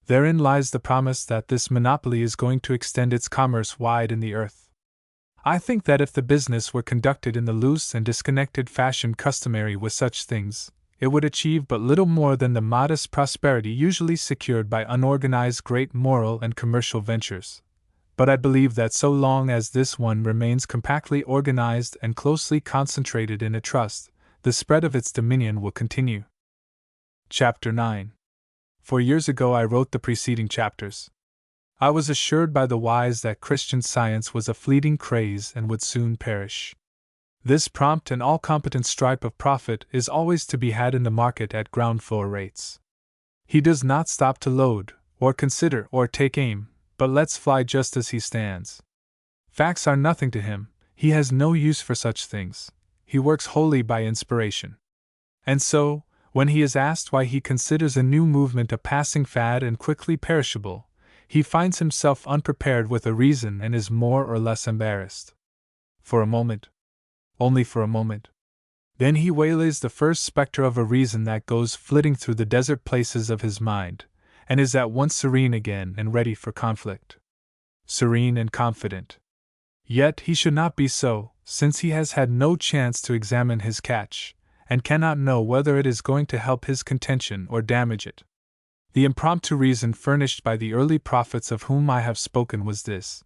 Therein lies the promise that this monopoly is going to extend its commerce wide in the earth. I think that if the business were conducted in the loose and disconnected fashion customary with such things, it would achieve but little more than the modest prosperity usually secured by unorganized great moral and commercial ventures. But I believe that so long as this one remains compactly organized and closely concentrated in a trust, the spread of its dominion will continue. Chapter 9. 4 years ago I wrote the preceding chapters. I was assured by the wise that Christian Science was a fleeting craze and would soon perish. This prompt and all-competent stripe of profit is always to be had in the market at ground floor rates. He does not stop to load, or consider, or take aim, but lets fly just as he stands. Facts are nothing to him, he has no use for such things, he works wholly by inspiration. And so, when he is asked why he considers a new movement a passing fad and quickly perishable, he finds himself unprepared with a reason and is more or less embarrassed. For a moment. Only for a moment. Then he waylays the first spectre of a reason that goes flitting through the desert places of his mind, and is at once serene again and ready for conflict. Serene and confident. Yet he should not be so, since he has had no chance to examine his catch, and cannot know whether it is going to help his contention or damage it. The impromptu reason furnished by the early prophets of whom I have spoken was this: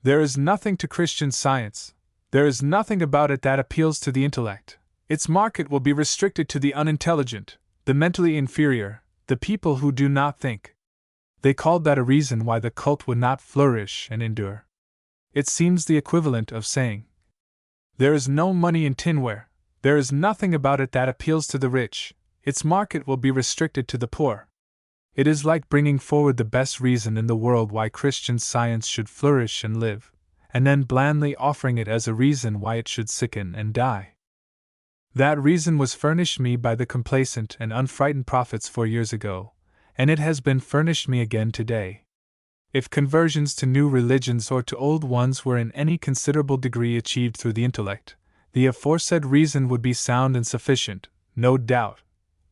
there is nothing to Christian Science, there is nothing about it that appeals to the intellect. Its market will be restricted to the unintelligent, the mentally inferior, the people who do not think. They called that a reason why the cult would not flourish and endure. It seems the equivalent of saying, there is no money in tinware, there is nothing about it that appeals to the rich, its market will be restricted to the poor. It is like bringing forward the best reason in the world why Christian Science should flourish and live, and then blandly offering it as a reason why it should sicken and die. That reason was furnished me by the complacent and unfrightened prophets 4 years ago, and it has been furnished me again today. If conversions to new religions or to old ones were in any considerable degree achieved through the intellect, the aforesaid reason would be sound and sufficient, no doubt.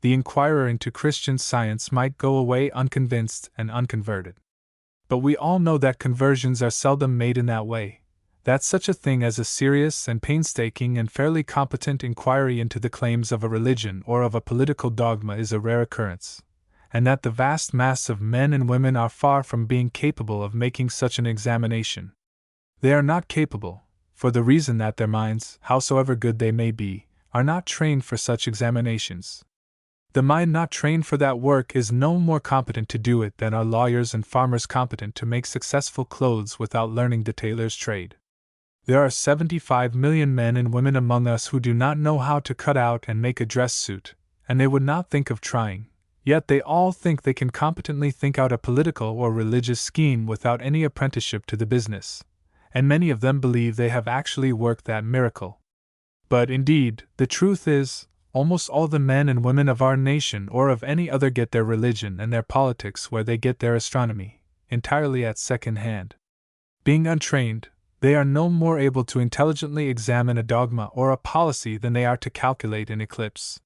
The inquirer into Christian Science might go away unconvinced and unconverted. But we all know that conversions are seldom made in that way, that such a thing as a serious and painstaking and fairly competent inquiry into the claims of a religion or of a political dogma is a rare occurrence, and that the vast mass of men and women are far from being capable of making such an examination. They are not capable, for the reason that their minds, howsoever good they may be, are not trained for such examinations. The mind not trained for that work is no more competent to do it than are lawyers and farmers competent to make successful clothes without learning the tailor's trade. There are 75 million men and women among us who do not know how to cut out and make a dress suit, and they would not think of trying, yet they all think they can competently think out a political or religious scheme without any apprenticeship to the business, and many of them believe they have actually worked that miracle. But indeed, the truth is, almost all the men and women of our nation or of any other get their religion and their politics where they get their astronomy, entirely at second hand. Being untrained, they are no more able to intelligently examine a dogma or a policy than they are to calculate an eclipse.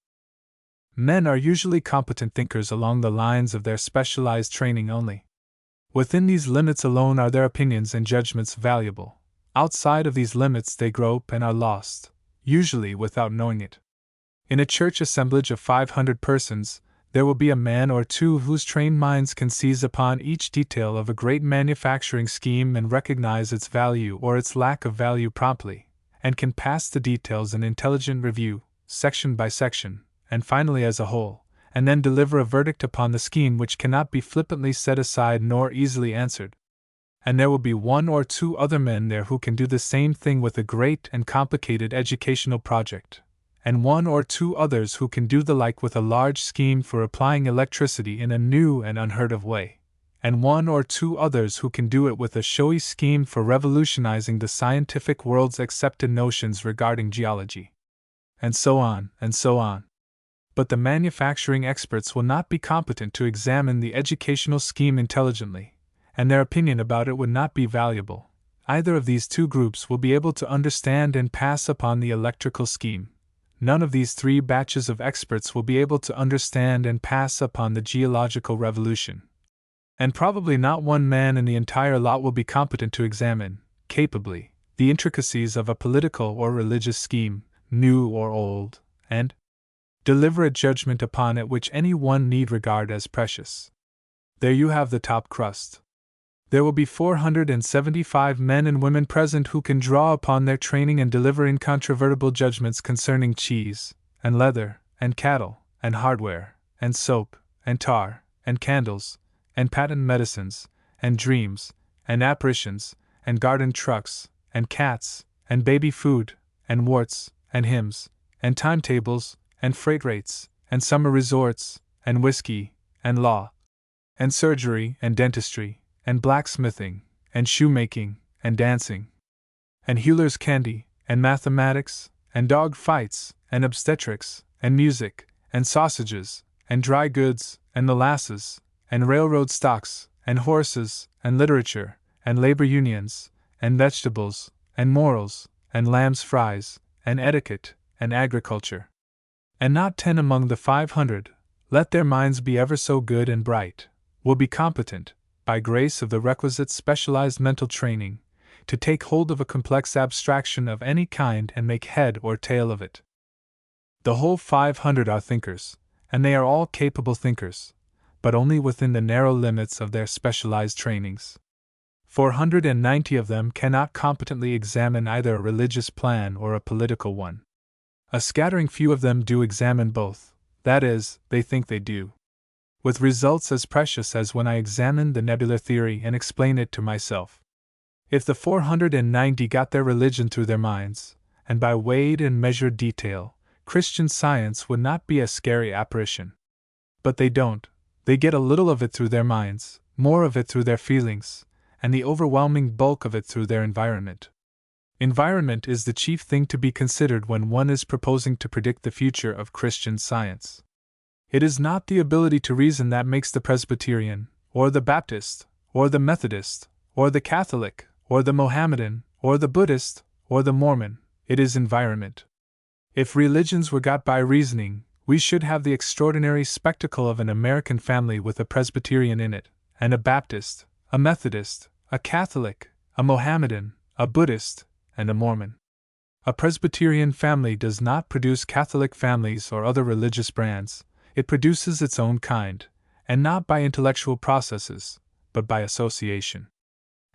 Men are usually competent thinkers along the lines of their specialized training only. Within these limits alone are their opinions and judgments valuable. Outside of these limits they grope and are lost, usually without knowing it. In a church assemblage of 500 persons, there will be a man or two whose trained minds can seize upon each detail of a great manufacturing scheme and recognize its value or its lack of value promptly, and can pass the details in intelligent review, section by section, and finally as a whole, and then deliver a verdict upon the scheme which cannot be flippantly set aside nor easily answered. And there will be 1 or 2 other men there who can do the same thing with a great and complicated educational project, and 1 or 2 others who can do the like with a large scheme for applying electricity in a new and unheard of way, and 1 or 2 others who can do it with a showy scheme for revolutionizing the scientific world's accepted notions regarding geology. And so on, and so on. But the manufacturing experts will not be competent to examine the educational scheme intelligently, and their opinion about it would not be valuable. Either of these 2 groups will be able to understand and pass upon the electrical scheme. None of these 3 batches of experts will be able to understand and pass upon the geological revolution. And probably not one man in the entire lot will be competent to examine, capably, the intricacies of a political or religious scheme, new or old, and deliver a judgment upon it which any one need regard as precious. There you have the top crust. There will be 475 men and women present who can draw upon their training and deliver incontrovertible judgments concerning cheese, and leather, and cattle, and hardware, and soap, and tar, and candles, and patent medicines, and dreams, and apparitions, and garden trucks, and cats, and baby food, and warts, and hymns, and timetables, and freight rates, and summer resorts, and whiskey, and law, and surgery, and dentistry, and blacksmithing, and shoemaking, and dancing, and Hewler's candy, and mathematics, and dog fights, and obstetrics, and music, and sausages, and dry goods, and molasses, and railroad stocks, and horses, and literature, and labor unions, and vegetables, and morals, and lamb's fries, and etiquette, and agriculture. And not 10 among the 500, let their minds be ever so good and bright, will be competent, by grace of the requisite specialized mental training, to take hold of a complex abstraction of any kind and make head or tail of it. The whole 500 are thinkers, and they are all capable thinkers, but only within the narrow limits of their specialized trainings. 490 of them cannot competently examine either a religious plan or a political one. A scattering few of them do examine both, that is, they think they do, with results as precious as when I examined the nebular theory and explained it to myself. If the 490 got their religion through their minds, and by weighed and measured detail, Christian Science would not be a scary apparition. But they don't. They get a little of it through their minds, more of it through their feelings, and the overwhelming bulk of it through their environment. Environment is the chief thing to be considered when one is proposing to predict the future of Christian Science. It is not the ability to reason that makes the Presbyterian, or the Baptist, or the Methodist, or the Catholic, or the Mohammedan, or the Buddhist, or the Mormon. It is environment. If religions were got by reasoning, we should have the extraordinary spectacle of an American family with a Presbyterian in it, and a Baptist, a Methodist, a Catholic, a Mohammedan, a Buddhist, and a Mormon. A Presbyterian family does not produce Catholic families or other religious brands, it produces its own kind, and not by intellectual processes, but by association.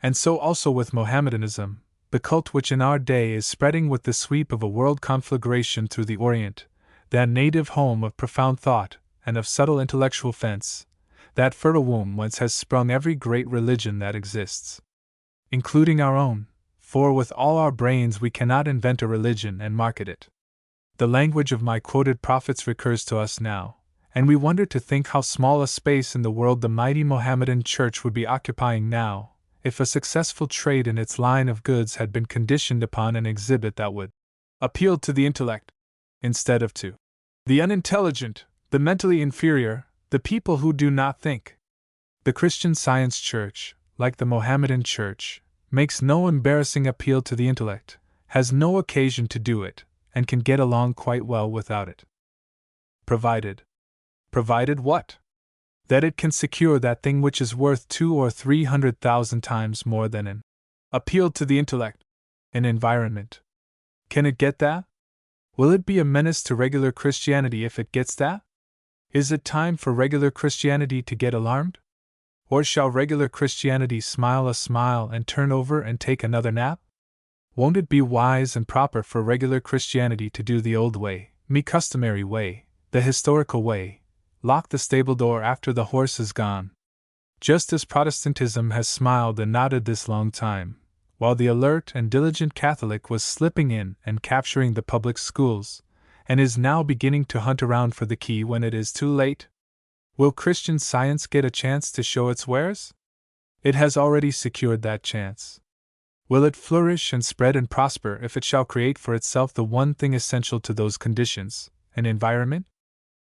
And so also with Mohammedanism, the cult which in our day is spreading with the sweep of a world conflagration through the Orient, that native home of profound thought and of subtle intellectual fence, that fertile womb whence has sprung every great religion that exists, including our own, for with all our brains we cannot invent a religion and market it. The language of my quoted prophets recurs to us now, and we wonder to think how small a space in the world the mighty Mohammedan Church would be occupying now, if a successful trade in its line of goods had been conditioned upon an exhibit that would appeal to the intellect, instead of to the unintelligent, the mentally inferior, the people who do not think. The Christian Science Church, like the Mohammedan Church, makes no embarrassing appeal to the intellect, has no occasion to do it, and can get along quite well without it. Provided what? That it can secure that thing which is worth 200,000 or 300,000 times more than an appeal to the intellect, an environment. Can it get that? Will it be a menace to regular Christianity if it gets that? Is it time for regular Christianity to get alarmed? Or shall regular Christianity smile a smile and turn over and take another nap? Won't it be wise and proper for regular Christianity to do the old way, me customary way, the historical way, lock the stable door after the horse is gone? Just as Protestantism has smiled and nodded this long time, while the alert and diligent Catholic was slipping in and capturing the public schools, and is now beginning to hunt around for the key when it is too late? Will Christian Science get a chance to show its wares? It has already secured that chance. Will it flourish and spread and prosper if it shall create for itself the one thing essential to those conditions, an environment?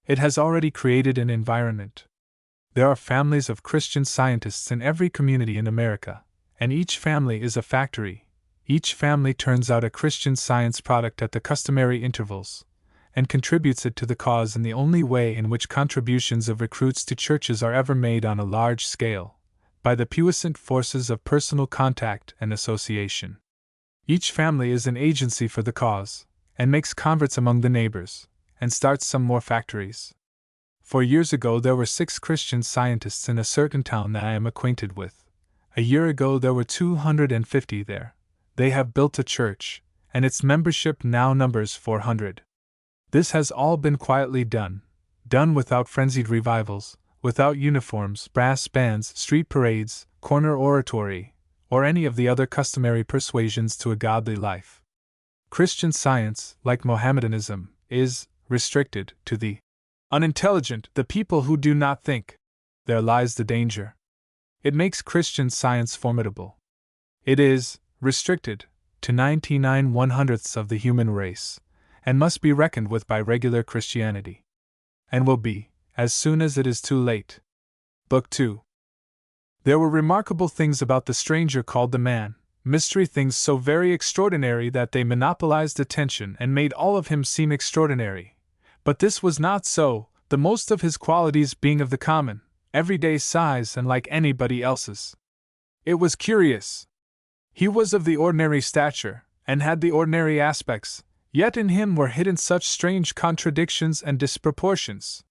It has already created an environment. There are families of Christian Scientists in every community in America, and each family is a factory. Each family turns out a Christian Science product at the customary intervals, and contributes it to the cause in the only way in which contributions of recruits to churches are ever made on a large scale, by the puissant forces of personal contact and association. Each family is an agency for the cause, and makes converts among the neighbors, and starts some more factories. 4 years ago there were 6 Christian Scientists in a certain town that I am acquainted with. A year ago there were 250 there. They have built a church, and its membership now numbers 400. This has all been quietly done without frenzied revivals, without uniforms, brass bands, street parades, corner oratory, or any of the other customary persuasions to a godly life. Christian Science, like Mohammedanism, is restricted to the unintelligent, the people who do not think. There lies the danger. It makes Christian Science formidable. It is restricted to 99/100ths of the human race, and must be reckoned with by regular Christianity. And will be, as soon as it is too late. Book 2. There were remarkable things about the stranger called the man, mystery things so very extraordinary that they monopolized attention and made all of him seem extraordinary. But this was not so, the most of his qualities being of the common, everyday size and like anybody else's. It was curious. He was of the ordinary stature, and had the ordinary aspects, yet in him were hidden such strange contradictions and disproportions.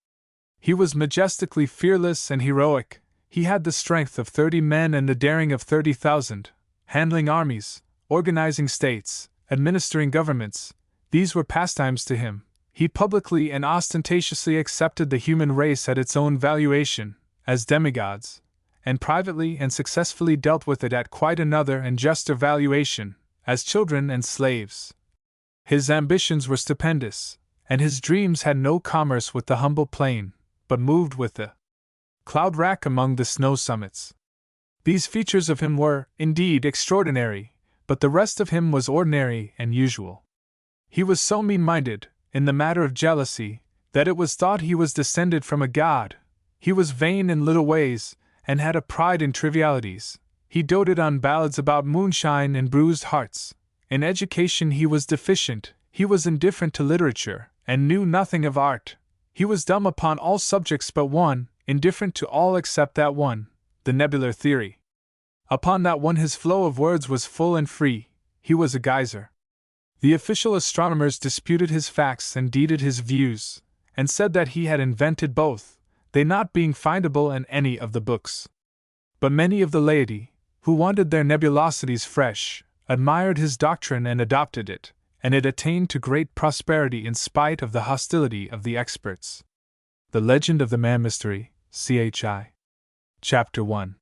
He was majestically fearless and heroic. He had the strength of 30 men and the daring of 30,000, handling armies, organizing states, administering governments. These were pastimes to him. He publicly and ostentatiously accepted the human race at its own valuation, as demigods, and privately and successfully dealt with it at quite another and juster valuation, as children and slaves. His ambitions were stupendous, and his dreams had no commerce with the humble plain, but moved with the cloud rack among the snow summits. These features of him were, indeed, extraordinary, but the rest of him was ordinary and usual. He was so mean-minded, in the matter of jealousy, that it was thought he was descended from a god. He was vain in little ways, and had a pride in trivialities. He doted on ballads about moonshine and bruised hearts. In education he was deficient, he was indifferent to literature, and knew nothing of art. He was dumb upon all subjects but one, indifferent to all except that one, the nebular theory. Upon that one his flow of words was full and free. He was a geyser. The official astronomers disputed his facts and deeded his views, and said that he had invented both, they not being findable in any of the books. But many of the laity, who wanted their nebulosities fresh, admired his doctrine and adopted it, and it attained to great prosperity in spite of the hostility of the experts. The Legend of the Man Mystery, CHI. Chapter 1.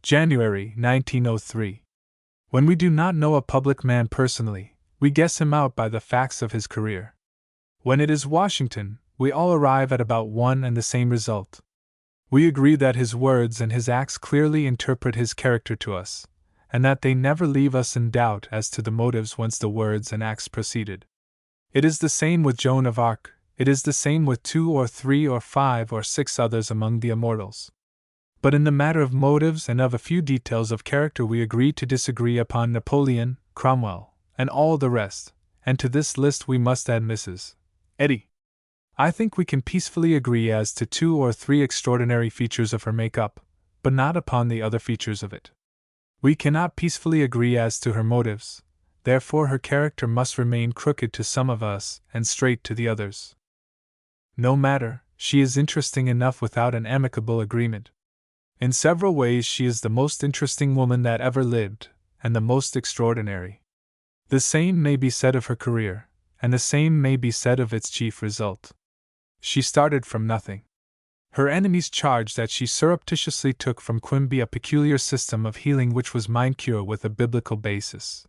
January 1903. When we do not know a public man personally, we guess him out by the facts of his career. When it is Washington, we all arrive at about one and the same result. We agree that his words and his acts clearly interpret his character to us, and that they never leave us in doubt as to the motives whence the words and acts proceeded. It is the same with Joan of Arc, it is the same with 2 or 3 or 5 or 6 others among the immortals. But in the matter of motives and of a few details of character we agree to disagree upon Napoleon, Cromwell, and all the rest, and to this list we must add Mrs. Eddy. I think we can peacefully agree as to 2 or 3 extraordinary features of her make-up, but not upon the other features of it. We cannot peacefully agree as to her motives, therefore her character must remain crooked to some of us and straight to the others. No matter, she is interesting enough without an amicable agreement. In several ways she is the most interesting woman that ever lived, and the most extraordinary. The same may be said of her career, and the same may be said of its chief result. She started from nothing. Her enemies charged that she surreptitiously took from Quimby a peculiar system of healing which was mind cure with a biblical basis.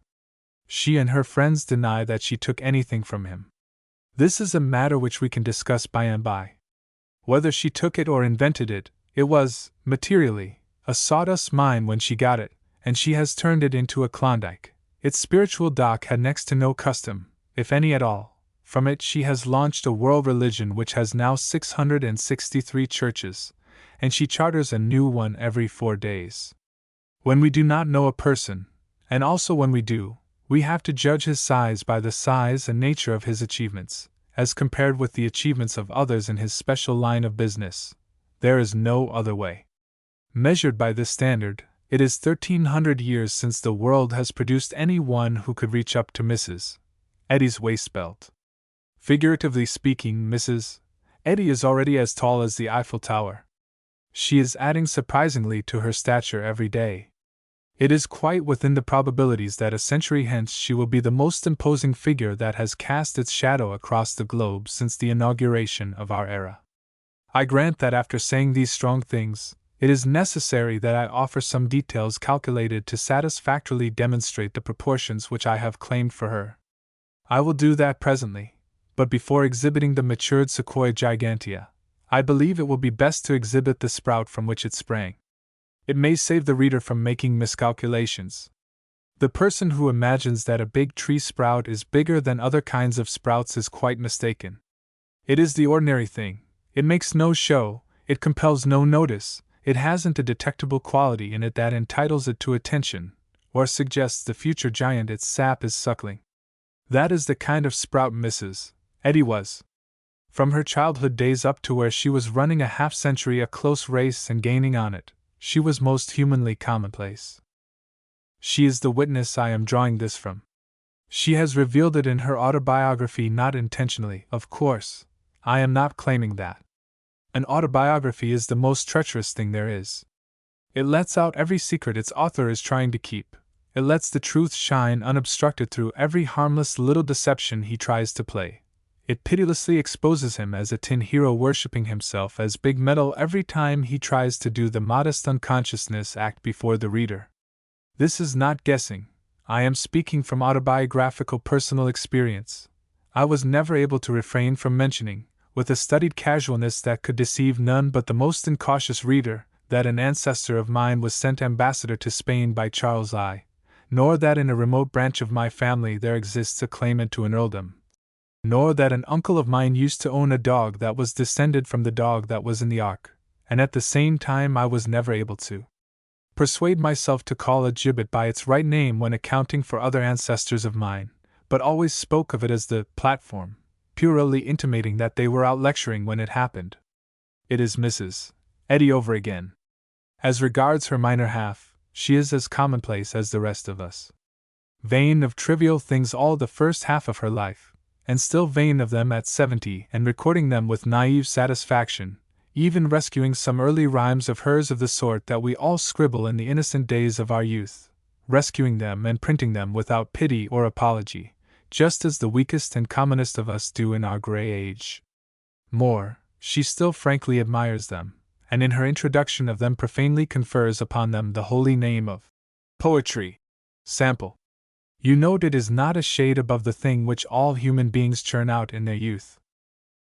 She and her friends deny that she took anything from him. This is a matter which we can discuss by and by. Whether she took it or invented it, it was, materially, a sawdust mine when she got it, and she has turned it into a Klondike. Its spiritual dock had next to no custom, if any at all. From it she has launched a world religion which has now 663 churches, and she charters a new one every 4 days. When we do not know a person, and also when we do, we have to judge his size by the size and nature of his achievements, as compared with the achievements of others in his special line of business. There is no other way. Measured by this standard, it is 1300 years since the world has produced any one who could reach up to Mrs. Eddy's waist belt. Figuratively speaking, Mrs. Eddy is already as tall as the Eiffel Tower. She is adding surprisingly to her stature every day. It is quite within the probabilities that a century hence she will be the most imposing figure that has cast its shadow across the globe since the inauguration of our era. I grant that after saying these strong things, it is necessary that I offer some details calculated to satisfactorily demonstrate the proportions which I have claimed for her. I will do that presently, but before exhibiting the matured Sequoia gigantea, I believe it will be best to exhibit the sprout from which it sprang. It may save the reader from making miscalculations. The person who imagines that a big tree sprout is bigger than other kinds of sprouts is quite mistaken. It is the ordinary thing. It makes no show, it compels no notice, it hasn't a detectable quality in it that entitles it to attention, or suggests the future giant its sap is suckling. That is the kind of sprout Mrs. Eddy was. From her childhood days up to where she was running a half-century a close race and gaining on it, she was most humanly commonplace. She is the witness I am drawing this from. She has revealed it in her autobiography, not intentionally, of course. I am not claiming that. An autobiography is the most treacherous thing there is. It lets out every secret its author is trying to keep. It lets the truth shine unobstructed through every harmless little deception he tries to play. It pitilessly exposes him as a tin hero worshipping himself as big metal every time he tries to do the modest unconsciousness act before the reader. This is not guessing. I am speaking from autobiographical personal experience. I was never able to refrain from mentioning, with a studied casualness that could deceive none but the most incautious reader, that an ancestor of mine was sent ambassador to Spain by Charles I, nor that in a remote branch of my family there exists a claimant to an earldom, nor that an uncle of mine used to own a dog that was descended from the dog that was in the ark, and at the same time I was never able to persuade myself to call a gibbet by its right name when accounting for other ancestors of mine, but always spoke of it as the platform, puerilely intimating that they were out lecturing when it happened. It is Mrs. Eddy over again. As regards her minor half, she is as commonplace as the rest of us. Vain of trivial things all the first half of her life, and still vain of them at 70 and recording them with naive satisfaction, even rescuing some early rhymes of hers of the sort that we all scribble in the innocent days of our youth, rescuing them and printing them without pity or apology, just as the weakest and commonest of us do in our gray age. More, she still frankly admires them, and in her introduction of them profanely confers upon them the holy name of poetry. Sample. You note it is not a shade above the thing which all human beings churn out in their youth.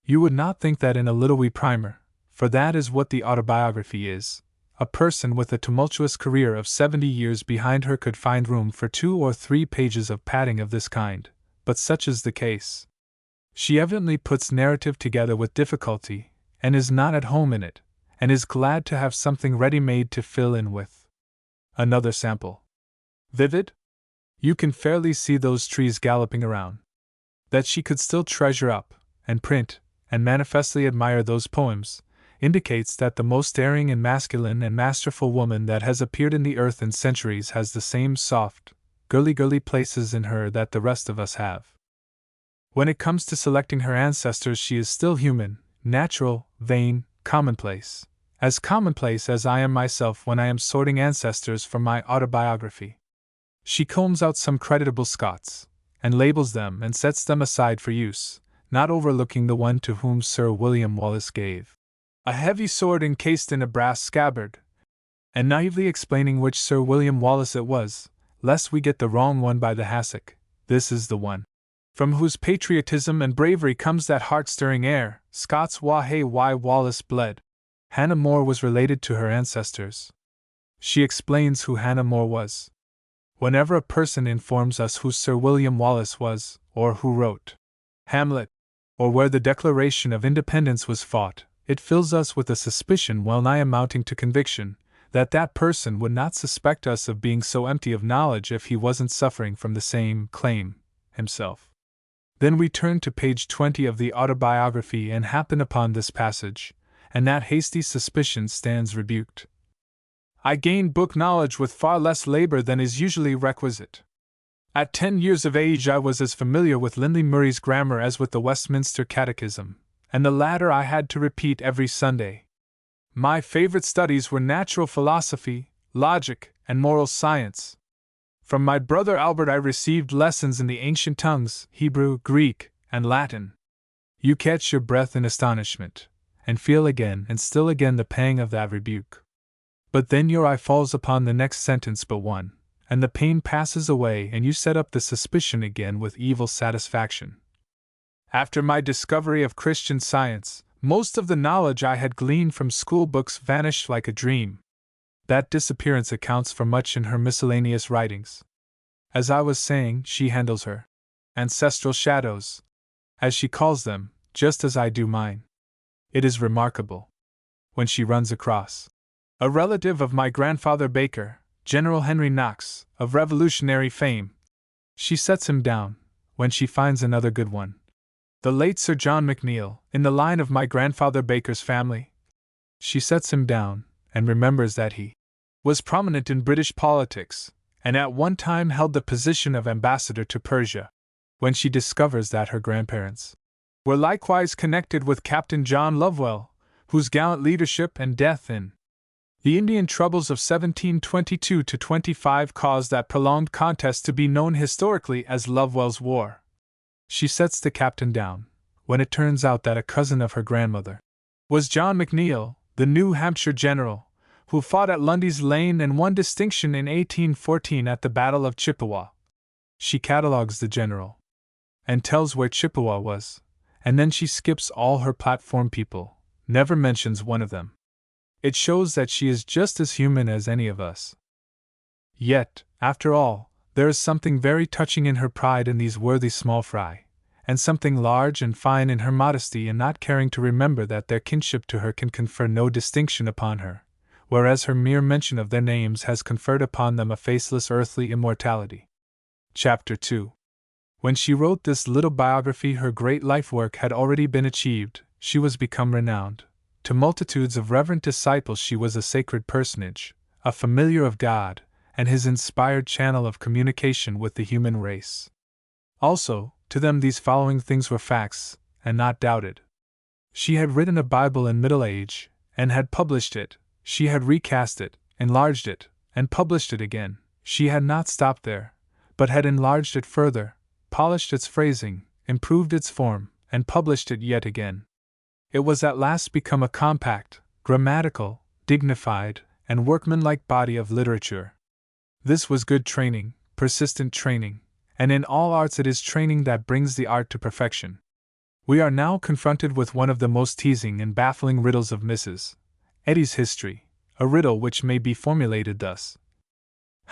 You would not think that in a little wee primer, for that is what the autobiography is. A person with a tumultuous career of 70 years behind her could find room for 2 or 3 pages of padding of this kind, but such is the case. She evidently puts narrative together with difficulty, and is not at home in it, and is glad to have something ready-made to fill in with. Another sample. Vivid? You can fairly see those trees galloping around. That she could still treasure up, and print, and manifestly admire those poems, indicates that the most daring and masculine and masterful woman that has appeared in the earth in centuries has the same soft, girly places in her that the rest of us have. When it comes to selecting her ancestors, she is still human, natural, vain, commonplace as I am myself when I am sorting ancestors for my autobiography. She combs out some creditable Scots, and labels them and sets them aside for use, not overlooking the one to whom Sir William Wallace gave a heavy sword encased in a brass scabbard, and naively explaining which Sir William Wallace it was, lest we get the wrong one by the hassock. This is the one from whose patriotism and bravery comes that heart-stirring air, Scots wha hae why Wallace bled. Hannah More was related to her ancestors. She explains who Hannah More was. Whenever a person informs us who Sir William Wallace was, or who wrote Hamlet, or where the Declaration of Independence was fought, it fills us with a suspicion well nigh amounting to conviction, that that person would not suspect us of being so empty of knowledge if he wasn't suffering from the same claim himself. Then we turn to page 20 of the autobiography and happen upon this passage, and that hasty suspicion stands rebuked. I gained book knowledge with far less labor than is usually requisite. At 10 years of age I was as familiar with Lindley Murray's grammar as with the Westminster Catechism, and the latter I had to repeat every Sunday. My favorite studies were natural philosophy, logic, and moral science. From my brother Albert I received lessons in the ancient tongues, Hebrew, Greek, and Latin. You catch your breath in astonishment, and feel again and still again the pang of that rebuke. But then your eye falls upon the next sentence but one, and the pain passes away and you set up the suspicion again with evil satisfaction. After my discovery of Christian Science, Most of the knowledge I had gleaned from school books vanished like a dream. That disappearance accounts for much in her miscellaneous writings. As I was saying, she handles her ancestral shadows, as she calls them, just as I do mine. It is remarkable. When she runs across a relative of my grandfather Baker, General Henry Knox, of Revolutionary fame, she sets him down. When she finds another good one, the late Sir John McNeill, in the line of my grandfather Baker's family, she sets him down, and remembers that he was prominent in British politics, and at one time held the position of ambassador to Persia. When she discovers that her grandparents were likewise connected with Captain John Lovewell, whose gallant leadership and death in the Indian troubles of 1722-25 caused that prolonged contest to be known historically as Lovewell's War, she sets the captain down, when it turns out that a cousin of her grandmother was John McNeill, the New Hampshire general, who fought at Lundy's Lane and won distinction in 1814 at the Battle of Chippewa. She catalogues the general, and tells where Chippewa was, and then she skips all her platform people, never mentions one of them. It shows that she is just as human as any of us. Yet, after all, there is something very touching in her pride in these worthy small fry, and something large and fine in her modesty in not caring to remember that their kinship to her can confer no distinction upon her, whereas her mere mention of their names has conferred upon them a faceless earthly immortality. Chapter 2. When she wrote this little biography, her great life work had already been achieved. She was become renowned. To multitudes of reverent disciples she was a sacred personage, a familiar of God, and His inspired channel of communication with the human race. Also, to them these following things were facts, and not doubted. She had written a Bible in middle age, and had published it. She had recast it, enlarged it, and published it again. She had not stopped there, but had enlarged it further, polished its phrasing, improved its form, and published it yet again. It was at last become a compact, grammatical, dignified, and workmanlike body of literature. This was good training, persistent training, and in all arts it is training that brings the art to perfection. We are now confronted with one of the most teasing and baffling riddles of Mrs. Eddy's history, a riddle which may be formulated thus.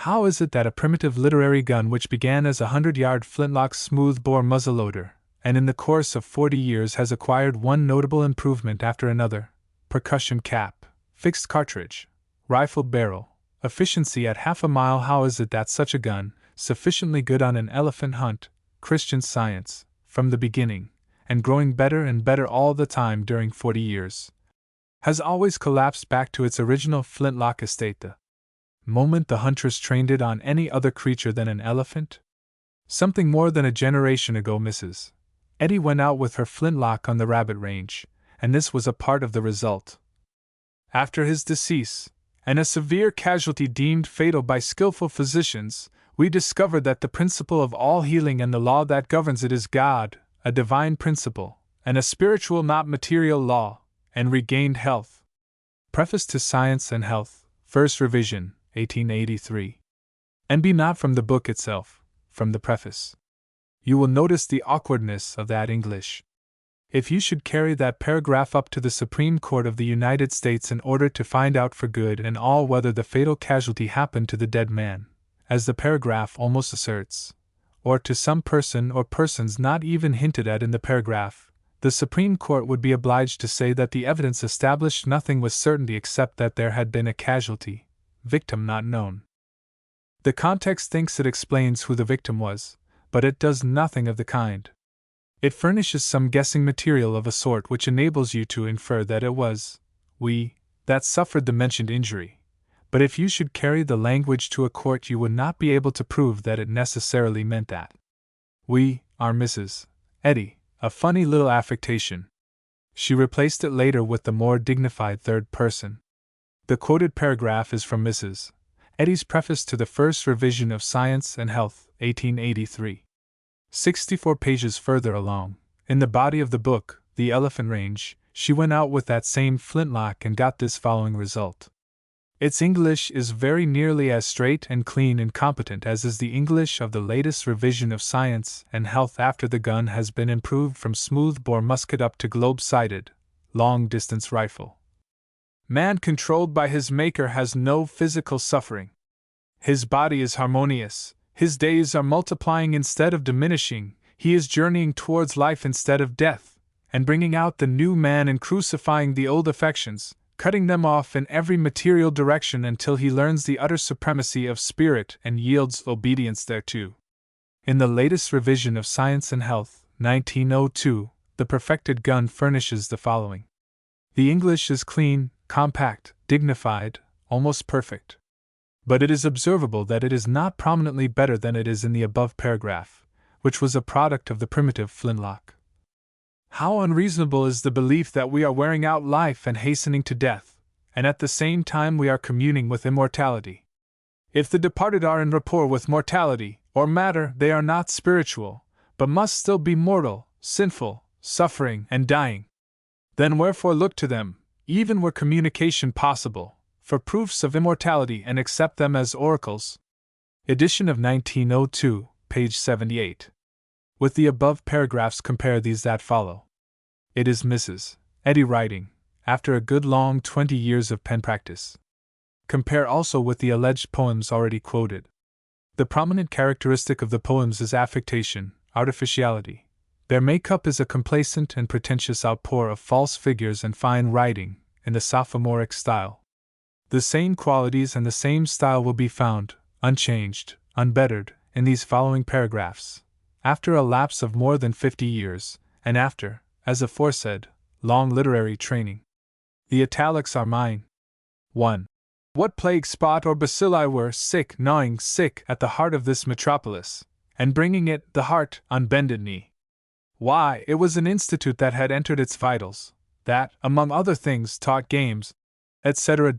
How is it that a primitive literary gun which began as a 100-yard flintlock smooth-bore muzzleloader, and in the course of 40 years has acquired one notable improvement after another, percussion cap, fixed cartridge, rifle barrel, efficiency at half a mile, how is it that such a gun, sufficiently good on an elephant hunt, Christian Science, from the beginning, and growing better and better all the time during 40 years, has always collapsed back to its original flintlock estate the moment the hunters trained it on any other creature than an elephant? Something more than a generation ago Mrs. Eddy went out with her flintlock on the rabbit range, and this was a part of the result. After his decease, and a severe casualty deemed fatal by skillful physicians, we discovered that the principle of all healing and the law that governs it is God, a divine principle, and a spiritual not material law, and regained health. Preface to Science and Health, First Revision, 1883. And be not from the book itself, from the preface. You will notice the awkwardness of that English. If you should carry that paragraph up to the Supreme Court of the United States in order to find out for good and all whether the fatal casualty happened to the dead man, as the paragraph almost asserts, or to some person or persons not even hinted at in the paragraph, the Supreme Court would be obliged to say that the evidence established nothing with certainty except that there had been a casualty, victim not known. The context thinks it explains who the victim was, but it does nothing of the kind. It furnishes some guessing material of a sort which enables you to infer that it was we that suffered the mentioned injury, but if you should carry the language to a court you would not be able to prove that it necessarily meant that. We are Mrs. Eddy, a funny little affectation. She replaced it later with the more dignified third person. The quoted paragraph is from Mrs. Eddy's preface to the First Revision of Science and Health, 1883. 64 pages further along, in the body of the book, The Elephant Range, she went out with that same flintlock and got this following result. Its English is very nearly as straight and clean and competent as is the English of the latest revision of Science and Health after the gun has been improved from smooth-bore musket up to globe-sighted, long-distance rifle. Man controlled by his maker has no physical suffering. His body is harmonious, his days are multiplying instead of diminishing, he is journeying towards life instead of death, and bringing out the new man and crucifying the old affections, cutting them off in every material direction until he learns the utter supremacy of spirit and yields obedience thereto. In the latest revision of Science and Health, 1902, the perfected gun furnishes the following. The English is clean, compact, dignified, almost perfect. But it is observable that it is not prominently better than it is in the above paragraph, which was a product of the primitive flintlock. How unreasonable is the belief that we are wearing out life and hastening to death, and at the same time we are communing with immortality. If the departed are in rapport with mortality, or matter, they are not spiritual, but must still be mortal, sinful, suffering, and dying. Then wherefore look to them, even were communication possible, for proofs of immortality and accept them as oracles. Edition of 1902, page 78. With the above paragraphs compare these that follow. It is Mrs. Eddy writing, after a good long 20 years of pen practice. Compare also with the alleged poems already quoted. The prominent characteristic of the poems is affectation, artificiality. Their make-up is a complacent and pretentious outpour of false figures and fine writing, in the sophomoric style. The same qualities and the same style will be found, unchanged, unbettered, in these following paragraphs, after a lapse of more than 50 years, and after, as aforesaid, long literary training. The italics are mine. 1. What plague spot or bacilli were gnawing at the heart of this metropolis, and bringing it, the heart, on bended knee? Why, it was an institute that had entered its vitals, that, among other things, taught games, etc.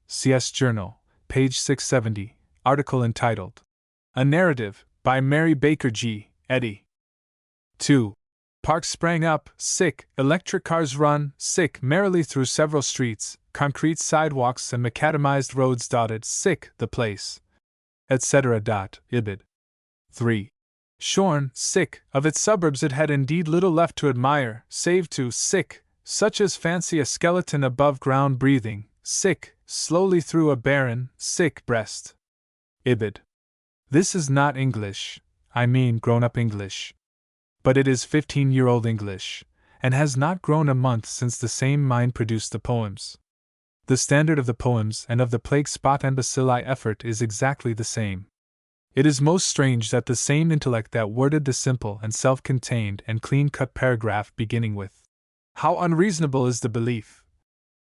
CS Journal, page 670, article entitled, A Narrative, by Mary Baker G. Eddy. 2. Parks sprang up, electric cars run, merrily through several streets, concrete sidewalks and macadamized roads dotted, the place, etc. Ibid. 3. Shorn, of its suburbs it had indeed little left to admire, save to, such as fancy a skeleton above ground breathing, slowly through a barren, breast. Ibid. This is not English, I mean grown-up English. But it is 15-year-old English, and has not grown a month since the same mind produced the poems. The standard of the poems and of the plague spot and bacilli effort is exactly the same. It is most strange that the same intellect that worded the simple and self-contained and clean-cut paragraph beginning with, "How unreasonable is the belief,"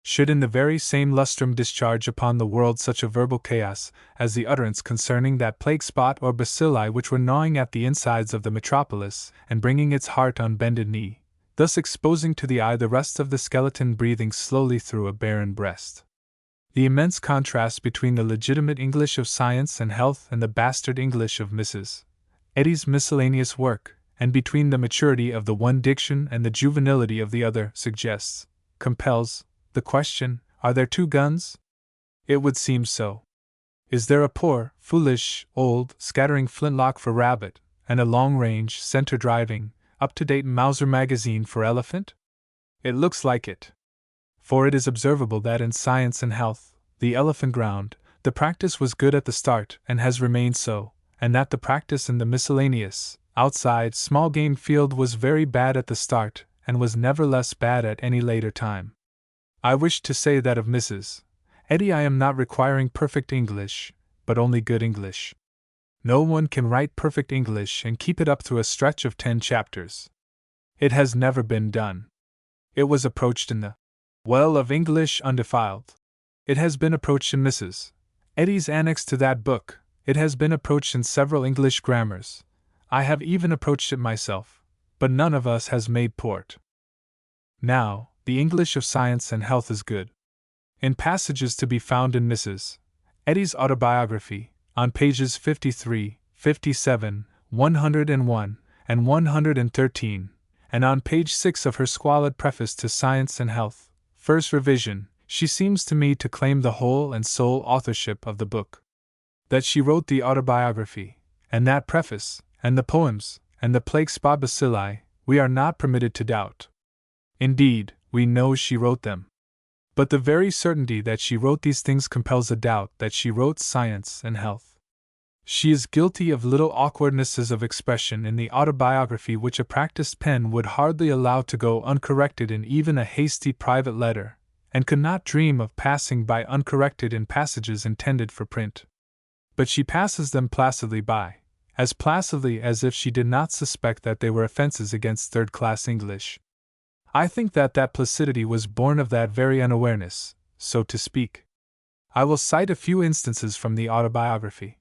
should in the very same lustrum discharge upon the world such a verbal chaos as the utterance concerning that plague spot or bacilli which were gnawing at the insides of the metropolis and bringing its heart on bended knee, thus exposing to the eye the rest of the skeleton breathing slowly through a barren breast. The immense contrast between the legitimate English of Science and Health and the bastard English of Mrs. Eddy's miscellaneous work, and between the maturity of the one diction and the juvenility of the other, suggests, compels, the question, are there two guns? It would seem so. Is there a poor, foolish, old, scattering flintlock for rabbit, and a long-range, center-driving, up-to-date Mauser magazine for elephant? It looks like it. For it is observable that in Science and Health, the elephant ground, the practice was good at the start and has remained so, and that the practice in the miscellaneous, outside, small-game field was very bad at the start and was never less bad at any later time. I wish to say that of Mrs. Eddy I am not requiring perfect English, but only good English. No one can write perfect English and keep it up through a stretch of 10 chapters. It has never been done. It was approached in the well of English undefiled. It has been approached in Mrs. Eddy's annex to that book. It has been approached in several English grammars. I have even approached it myself, but none of us has made port. Now, the English of Science and Health is good. In passages to be found in Mrs. Eddy's autobiography, on pages 53, 57, 101, and 113, and on page 6 of her squalid preface to Science and Health, first revision, she seems to me to claim the whole and sole authorship of the book. That she wrote the autobiography, and that preface, and the poems, and the plague spot bacilli, we are not permitted to doubt. Indeed, We know she wrote them. But the very certainty that she wrote these things compels a doubt that she wrote science and health. She is guilty of little awkwardnesses of expression in the autobiography which a practiced pen would hardly allow to go uncorrected in even a hasty private letter, and could not dream of passing by uncorrected in passages intended for print. But she passes them placidly by, as placidly as if she did not suspect that they were offenses against third-class English. I think that placidity was born of that very unawareness, so to speak. I will cite a few instances from the autobiography.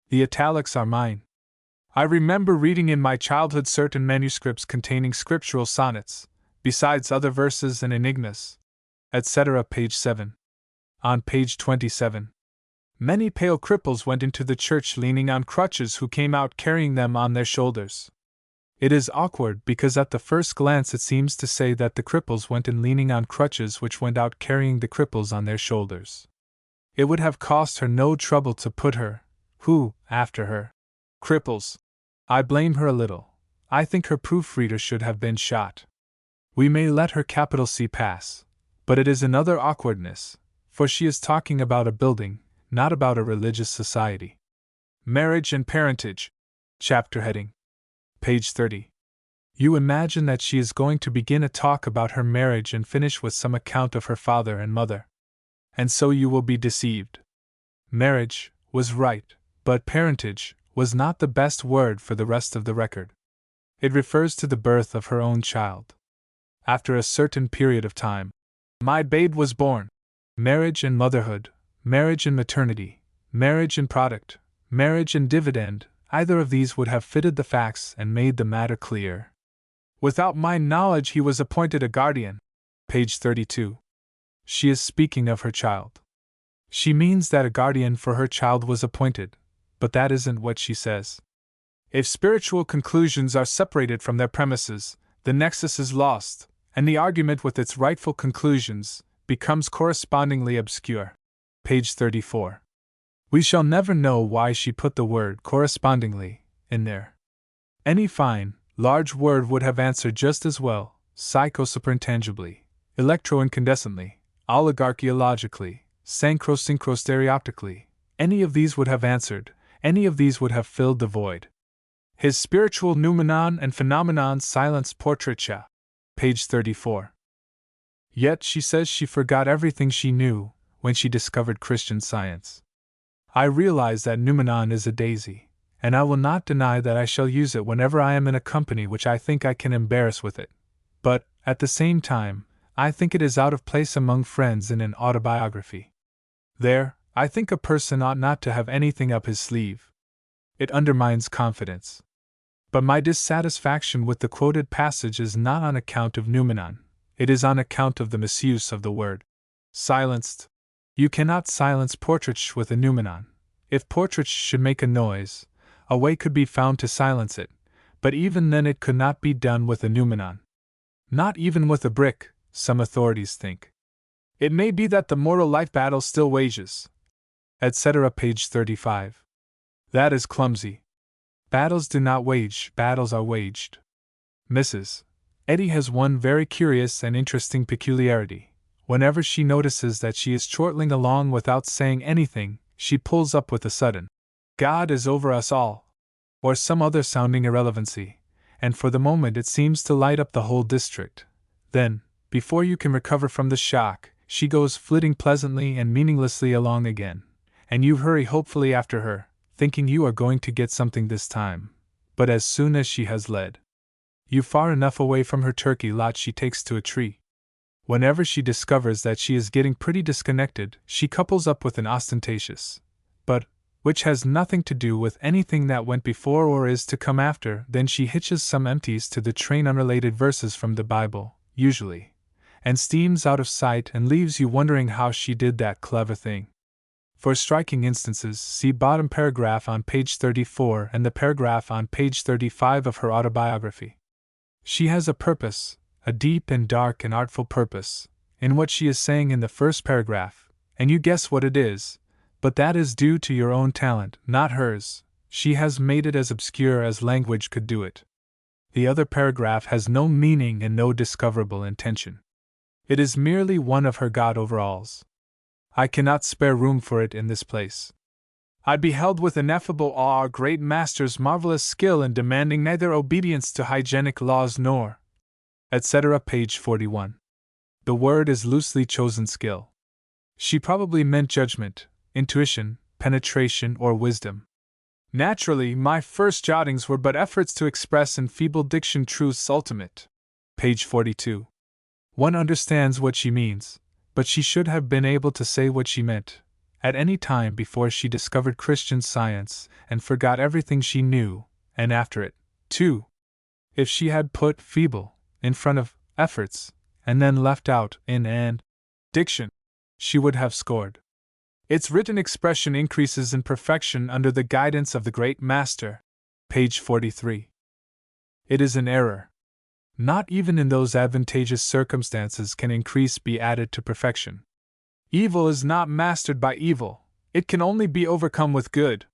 The italics are mine. I remember reading in my childhood certain manuscripts containing scriptural sonnets, besides other verses and enigmas, etc. Page 7. On page 27. Many pale cripples went into the church leaning on crutches who came out carrying them on their shoulders. It is awkward because at the first glance it seems to say that the cripples went in leaning on crutches which went out carrying the cripples on their shoulders. It would have cost her no trouble to put her, who, after her, cripples. I blame her a little. I think her proofreader should have been shot. We may let her capital C pass, but it is another awkwardness, for she is talking about a building, not about a religious society. Marriage and Parentage. Chapter heading. Page 30. You imagine that she is going to begin a talk about her marriage and finish with some account of her father and mother. And so you will be deceived. Marriage was right, but parentage was not the best word for the rest of the record. It refers to the birth of her own child. After a certain period of time, my babe was born. Marriage and motherhood, marriage and maternity, marriage and product, marriage and dividend, either of these would have fitted the facts and made the matter clear. Without my knowledge he was appointed a guardian. Page 32. She is speaking of her child. She means that a guardian for her child was appointed, but that isn't what she says. If spiritual conclusions are separated from their premises, the nexus is lost, and the argument with its rightful conclusions becomes correspondingly obscure. Page 34. We shall never know why she put the word correspondingly in there. Any fine, large word would have answered just as well, psychosuperintangibly, electro-incandescently, oligarchiologically, synchro-stereoptically. Any of these would have answered, any of these would have filled the void. His spiritual noumenon and phenomenon silenced portraiture. Page 34. Yet she says she forgot everything she knew when she discovered Christian Science. I realize that noumenon is a daisy, and I will not deny that I shall use it whenever I am in a company which I think I can embarrass with it. But, at the same time, I think it is out of place among friends in an autobiography. There, I think a person ought not to have anything up his sleeve. It undermines confidence. But my dissatisfaction with the quoted passage is not on account of noumenon, it is on account of the misuse of the word. Silenced. You cannot silence portraiture with a noumenon. If portraiture should make a noise, a way could be found to silence it, but even then it could not be done with a noumenon. Not even with a brick, some authorities think. It may be that the moral life battle still wages, etc. Page 35. That is clumsy. Battles do not wage, battles are waged. Mrs. Eddy has one very curious and interesting peculiarity. Whenever she notices that she is chortling along without saying anything, she pulls up with a sudden, "God is over us all," or some other sounding irrelevancy, and for the moment it seems to light up the whole district. Then, before you can recover from the shock, she goes flitting pleasantly and meaninglessly along again, and you hurry hopefully after her, thinking you are going to get something this time. But as soon as she has led you far enough away from her turkey lot, she takes to a tree. Whenever she discovers that she is getting pretty disconnected, she couples up with an ostentatious, but which has nothing to do with anything that went before or is to come after. Then she hitches some empties to the train, unrelated verses from the Bible, usually, and steams out of sight and leaves you wondering how she did that clever thing. For striking instances, see bottom paragraph on page 34 and the paragraph on page 35 of her autobiography. She has a purpose, a deep and dark and artful purpose, in what she is saying in the first paragraph, and you guess what it is, but that is due to your own talent, not hers. She has made it as obscure as language could do it. The other paragraph has no meaning and no discoverable intention. It is merely one of her god overalls. I cannot spare room for it in this place. I beheld with ineffable awe our great master's marvelous skill in demanding neither obedience to hygienic laws nor, etc. Page 41. The word is loosely chosen skill. She probably meant judgment, intuition, penetration, or wisdom. Naturally, my first jottings were but efforts to express in feeble diction truths ultimate. Page 42. One understands what she means, but she should have been able to say what she meant, at any time before she discovered Christian Science and forgot everything she knew, and after it, too. If she had put feeble in front of efforts, and then left out in and diction, she would have scored. Its written expression increases in perfection under the guidance of the great master. Page 43. It is an error. Not even in those advantageous circumstances can increase be added to perfection. Evil is not mastered by evil, it can only be overcome with good.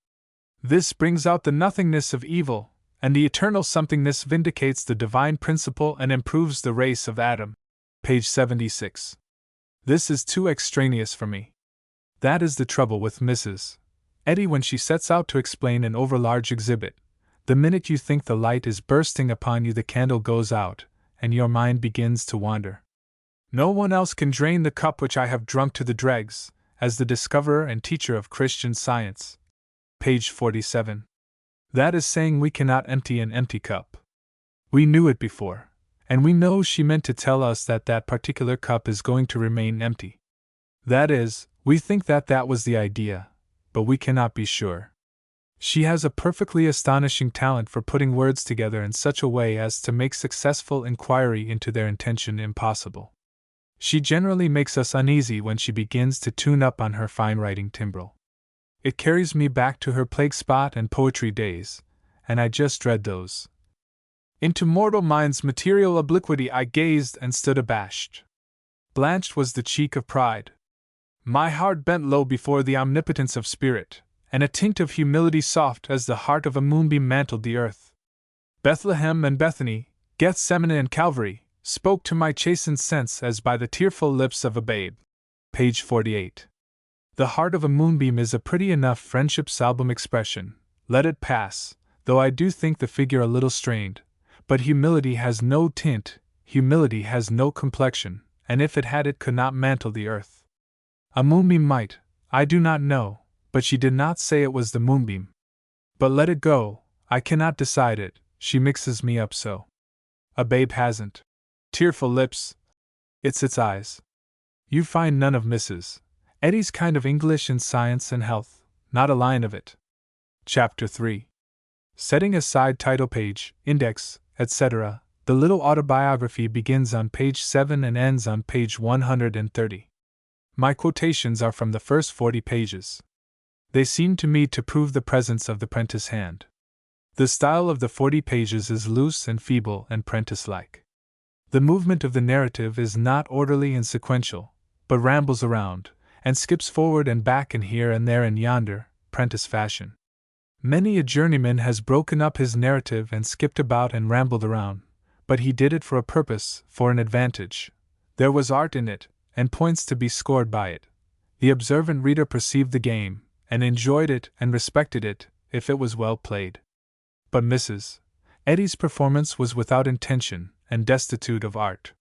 This brings out the nothingness of evil, and the eternal somethingness vindicates the divine principle and improves the race of Adam. Page 76. This is too extraneous for me. That is the trouble with Mrs. Eddy when she sets out to explain an overlarge exhibit. The minute you think the light is bursting upon you, the candle goes out, and your mind begins to wander. No one else can drain the cup which I have drunk to the dregs, as the discoverer and teacher of Christian Science. Page 47. That is saying we cannot empty an empty cup. We knew it before, and we know she meant to tell us that that particular cup is going to remain empty. That is, we think that that was the idea, but we cannot be sure. She has a perfectly astonishing talent for putting words together in such a way as to make successful inquiry into their intention impossible. She generally makes us uneasy when she begins to tune up on her fine writing timbrel. It carries me back to her plague spot and poetry days, and I just dread those. Into mortal mind's material obliquity I gazed and stood abashed. Blanched was the cheek of pride. My heart bent low before the omnipotence of spirit, and a tint of humility soft as the heart of a moonbeam mantled the earth. Bethlehem and Bethany, Gethsemane and Calvary, spoke to my chastened sense as by the tearful lips of a babe. Page 48. The heart of a moonbeam is a pretty enough friendship's album expression, let it pass, though I do think the figure a little strained, but humility has no tint, humility has no complexion, and if it had it could not mantle the earth. A moonbeam might, I do not know, but she did not say it was the moonbeam. But let it go, I cannot decide it, she mixes me up so. A babe hasn't tearful lips. It's its eyes. You find none of Mrs. Eddy's kind of English in Science and Health, not a line of it. Chapter 3. Setting aside title page, index, etc., the little autobiography begins on page 7 and ends on page 130. My quotations are from the first 40 pages. They seem to me to prove the presence of the Prentice hand. The style of the 40 pages is loose and feeble and Prentice-like. The movement of the narrative is not orderly and sequential, but rambles around, and skips forward and back and here and there and yonder, Prentice fashion. Many a journeyman has broken up his narrative and skipped about and rambled around, but he did it for a purpose, for an advantage. There was art in it, and points to be scored by it. The observant reader perceived the game, and enjoyed it and respected it, if it was well played. But Mrs. Eddy's performance was without intention, and destitute of art.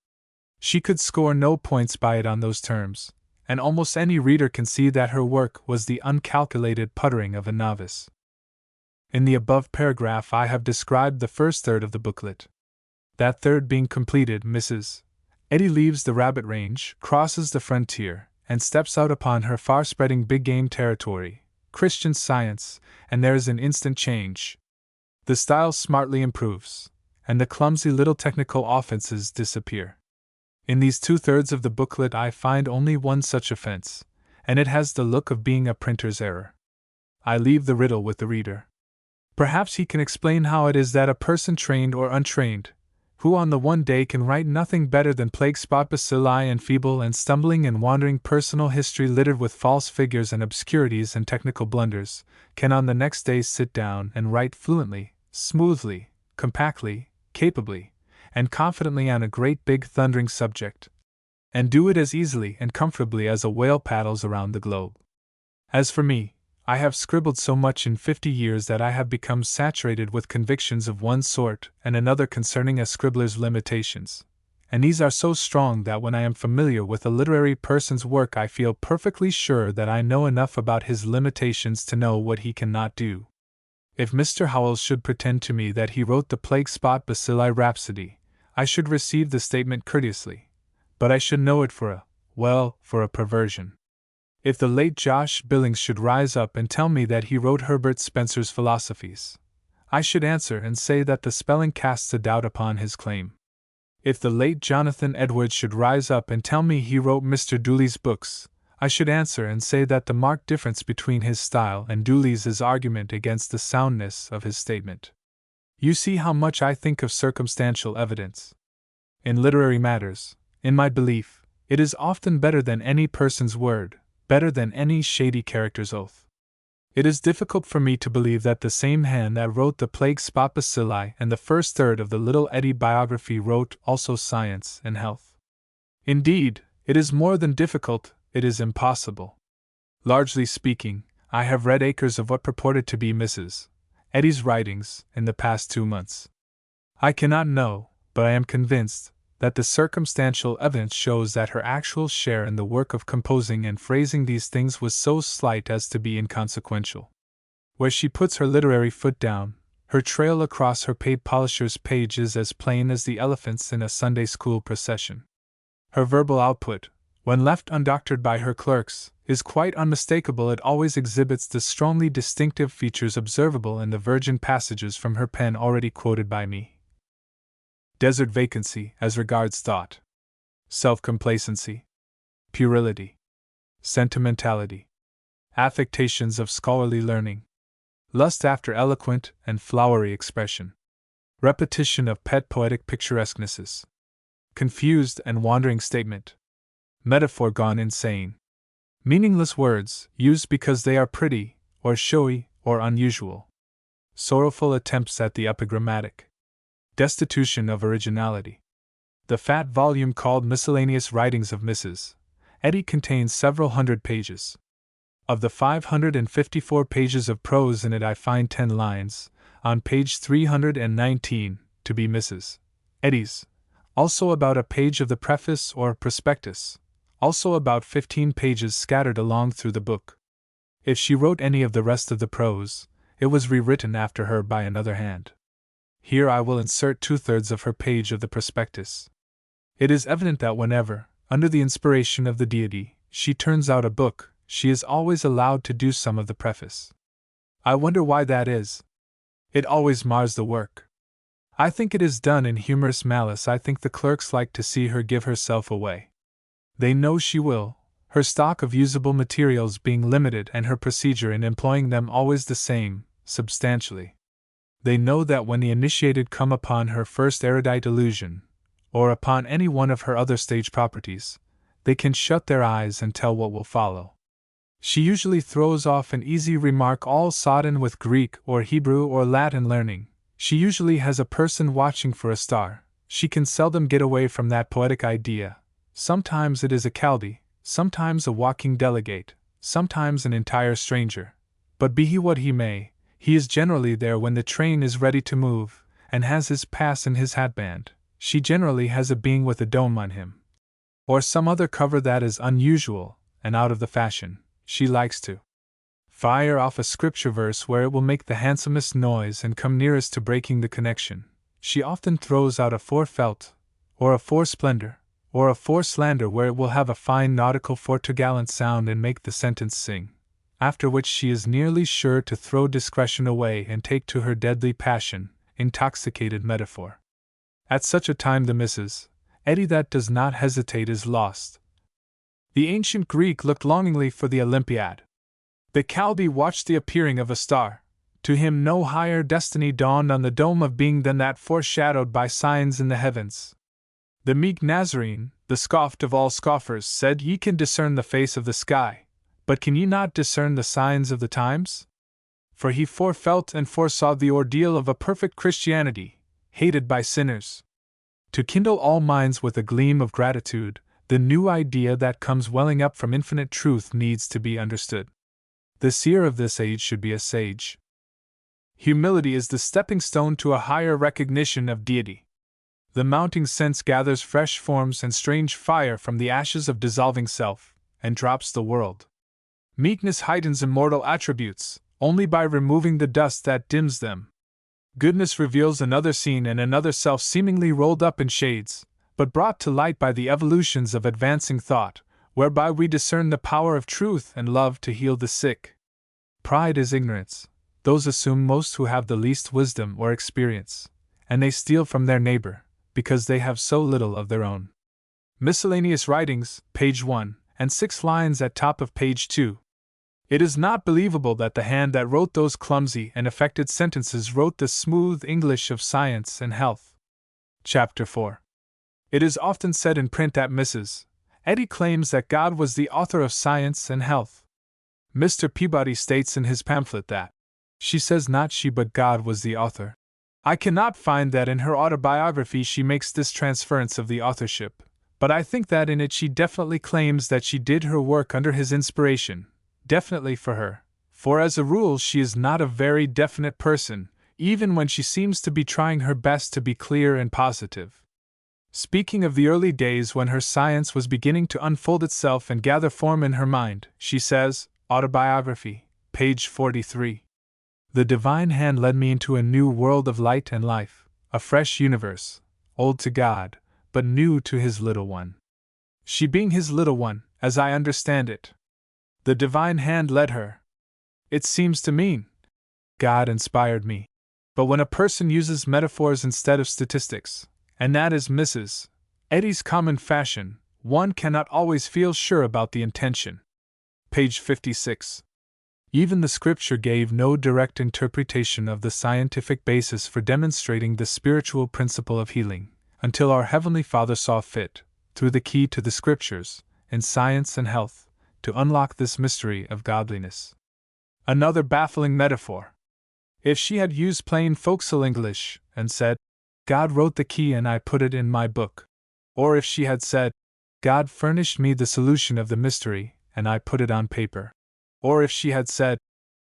She could score no points by it on those terms, and almost any reader can see that her work was the uncalculated puttering of a novice. In the above paragraph I have described the first third of the booklet. That third being completed, Mrs. Eddy leaves the rabbit range, crosses the frontier, and steps out upon her far-spreading big-game territory, Christian Science, and there is an instant change. The style smartly improves, and the clumsy little technical offenses disappear. In these 2/3 of the booklet I find only one such offense, and it has the look of being a printer's error. I leave the riddle with the reader. Perhaps he can explain how it is that a person trained or untrained, who on the one day can write nothing better than plague spot bacilli and feeble and stumbling and wandering personal history littered with false figures and obscurities and technical blunders, can on the next day sit down and write fluently, smoothly, compactly, capably, and confidently on a great big thundering subject. and do it as easily and comfortably as a whale paddles around the globe. As for me, I have scribbled so much in 50 years that I have become saturated with convictions of one sort and another concerning a scribbler's limitations, and these are so strong that when I am familiar with a literary person's work I feel perfectly sure that I know enough about his limitations to know what he cannot do. If Mr. Howells should pretend to me that he wrote the Plague Spot Bacilli Rhapsody, I should receive the statement courteously, but I should know it for a perversion. If the late Josh Billings should rise up and tell me that he wrote Herbert Spencer's Philosophies, I should answer and say that the spelling casts a doubt upon his claim. If the late Jonathan Edwards should rise up and tell me he wrote Mr. Dooley's books, I should answer and say that the marked difference between his style and Dooley's is argument against the soundness of his statement. You see how much I think of circumstantial evidence. In literary matters, in my belief, it is often better than any person's word, better than any shady character's oath. It is difficult for me to believe that the same hand that wrote the Plague Spot Bacilli and the first third of the Little Eddie biography wrote also Science and Health. Indeed, it is more than difficult, it is impossible. Largely speaking, I have read acres of what purported to be Mrs. Eddy's writings in the past 2 months. I cannot know, but I am convinced, that the circumstantial evidence shows that her actual share in the work of composing and phrasing these things was so slight as to be inconsequential. Where she puts her literary foot down, her trail across her paid polisher's page is as plain as the elephants in a Sunday school procession. Her verbal output, when left undoctored by her clerks, is quite unmistakable. It always exhibits the strongly distinctive features observable in the virgin passages from her pen already quoted by me. Desert vacancy as regards thought, self-complacency, puerility, sentimentality, affectations of scholarly learning, lust after eloquent and flowery expression, repetition of pet poetic picturesquenesses, confused and wandering statement, metaphor gone insane, meaningless words used because they are pretty, or showy, or unusual, sorrowful attempts at the epigrammatic, destitution of originality. The fat volume called Miscellaneous Writings of Mrs. Eddy contains several hundred pages. Of the 554 pages of prose in it I find 10 lines, on page 319, to be Mrs. Eddy's, also about a page of the preface or prospectus, also about 15 pages scattered along through the book. If she wrote any of the rest of the prose, it was rewritten after her by another hand. Here I will insert 2/3 of her page of the prospectus. It is evident that whenever, under the inspiration of the deity, she turns out a book, she is always allowed to do some of the preface. I wonder why that is. It always mars the work. I think it is done in humorous malice. I think the clerks like to see her give herself away. They know she will, her stock of usable materials being limited and her procedure in employing them always the same, substantially. They know that when the initiated come upon her first erudite illusion, or upon any one of her other stage properties, they can shut their eyes and tell what will follow. She usually throws off an easy remark all sodden with Greek or Hebrew or Latin learning. She usually has a person watching for a star. She can seldom get away from that poetic idea. Sometimes it is a Chaldee, sometimes a walking delegate, sometimes an entire stranger. But be he what he may, he is generally there when the train is ready to move, and has his pass in his hatband. She generally has a being with a dome on him, or some other cover that is unusual and out of the fashion. She likes to fire off a scripture verse where it will make the handsomest noise and come nearest to breaking the connection. She often throws out a forefelt, or a foresplendor, or a foreslander where it will have a fine nautical foretogallant sound and make the sentence sing. After which she is nearly sure to throw discretion away and take to her deadly passion, intoxicated metaphor. At such a time the Mrs. Eddy that does not hesitate is lost. The ancient Greek looked longingly for the Olympiad. The Chaldee watched the appearing of a star. To him no higher destiny dawned on the dome of being than that foreshadowed by signs in the heavens. The meek Nazarene, the scoffed of all scoffers, said, "Ye can discern the face of the sky, but can ye not discern the signs of the times?" For he forefelt and foresaw the ordeal of a perfect Christianity, hated by sinners. To kindle all minds with a gleam of gratitude, The new idea that comes welling up from infinite truth needs to be understood. The seer of this age should be a sage. Humility is the stepping stone to a higher recognition of deity. The mounting sense gathers fresh forms and strange fire from the ashes of dissolving self, and drops the world. Meekness heightens immortal attributes, only by removing the dust that dims them. Goodness reveals another scene and another self seemingly rolled up in shades, but brought to light by the evolutions of advancing thought, whereby we discern the power of truth and love to heal the sick. Pride is ignorance. Those assume most who have the least wisdom or experience, and they steal from their neighbor, because they have so little of their own. Miscellaneous Writings, page 1, and 6 lines at top of page 2. It is not believable that the hand that wrote those clumsy and affected sentences wrote the smooth English of science and health. Chapter 4. It is often said in print that Mrs. Eddy claims that God was the author of science and health. Mr. Peabody states in his pamphlet that she says not she but God was the author. I cannot find that in her autobiography she makes this transference of the authorship, but I think that in it she definitely claims that she did her work under his inspiration, definitely for her, for as a rule she is not a very definite person, even when she seems to be trying her best to be clear and positive. Speaking of the early days when her science was beginning to unfold itself and gather form in her mind, she says, Autobiography, page 43. The divine hand led me into a new world of light and life, a fresh universe, old to God, but new to his little one. She being his little one, as I understand it. The divine hand led her. It seems to mean God inspired me. But when a person uses metaphors instead of statistics, and that is Mrs. Eddy's common fashion, one cannot always feel sure about the intention. Page 56. Even the scripture gave no direct interpretation of the scientific basis for demonstrating the spiritual principle of healing, until our Heavenly Father saw fit, through the key to the scriptures, in science and health, to unlock this mystery of godliness. Another baffling metaphor. If she had used plain folksal English, and said, God wrote the key and I put it in my book, or if she had said, God furnished me the solution of the mystery, and I put it on paper, or if she had said,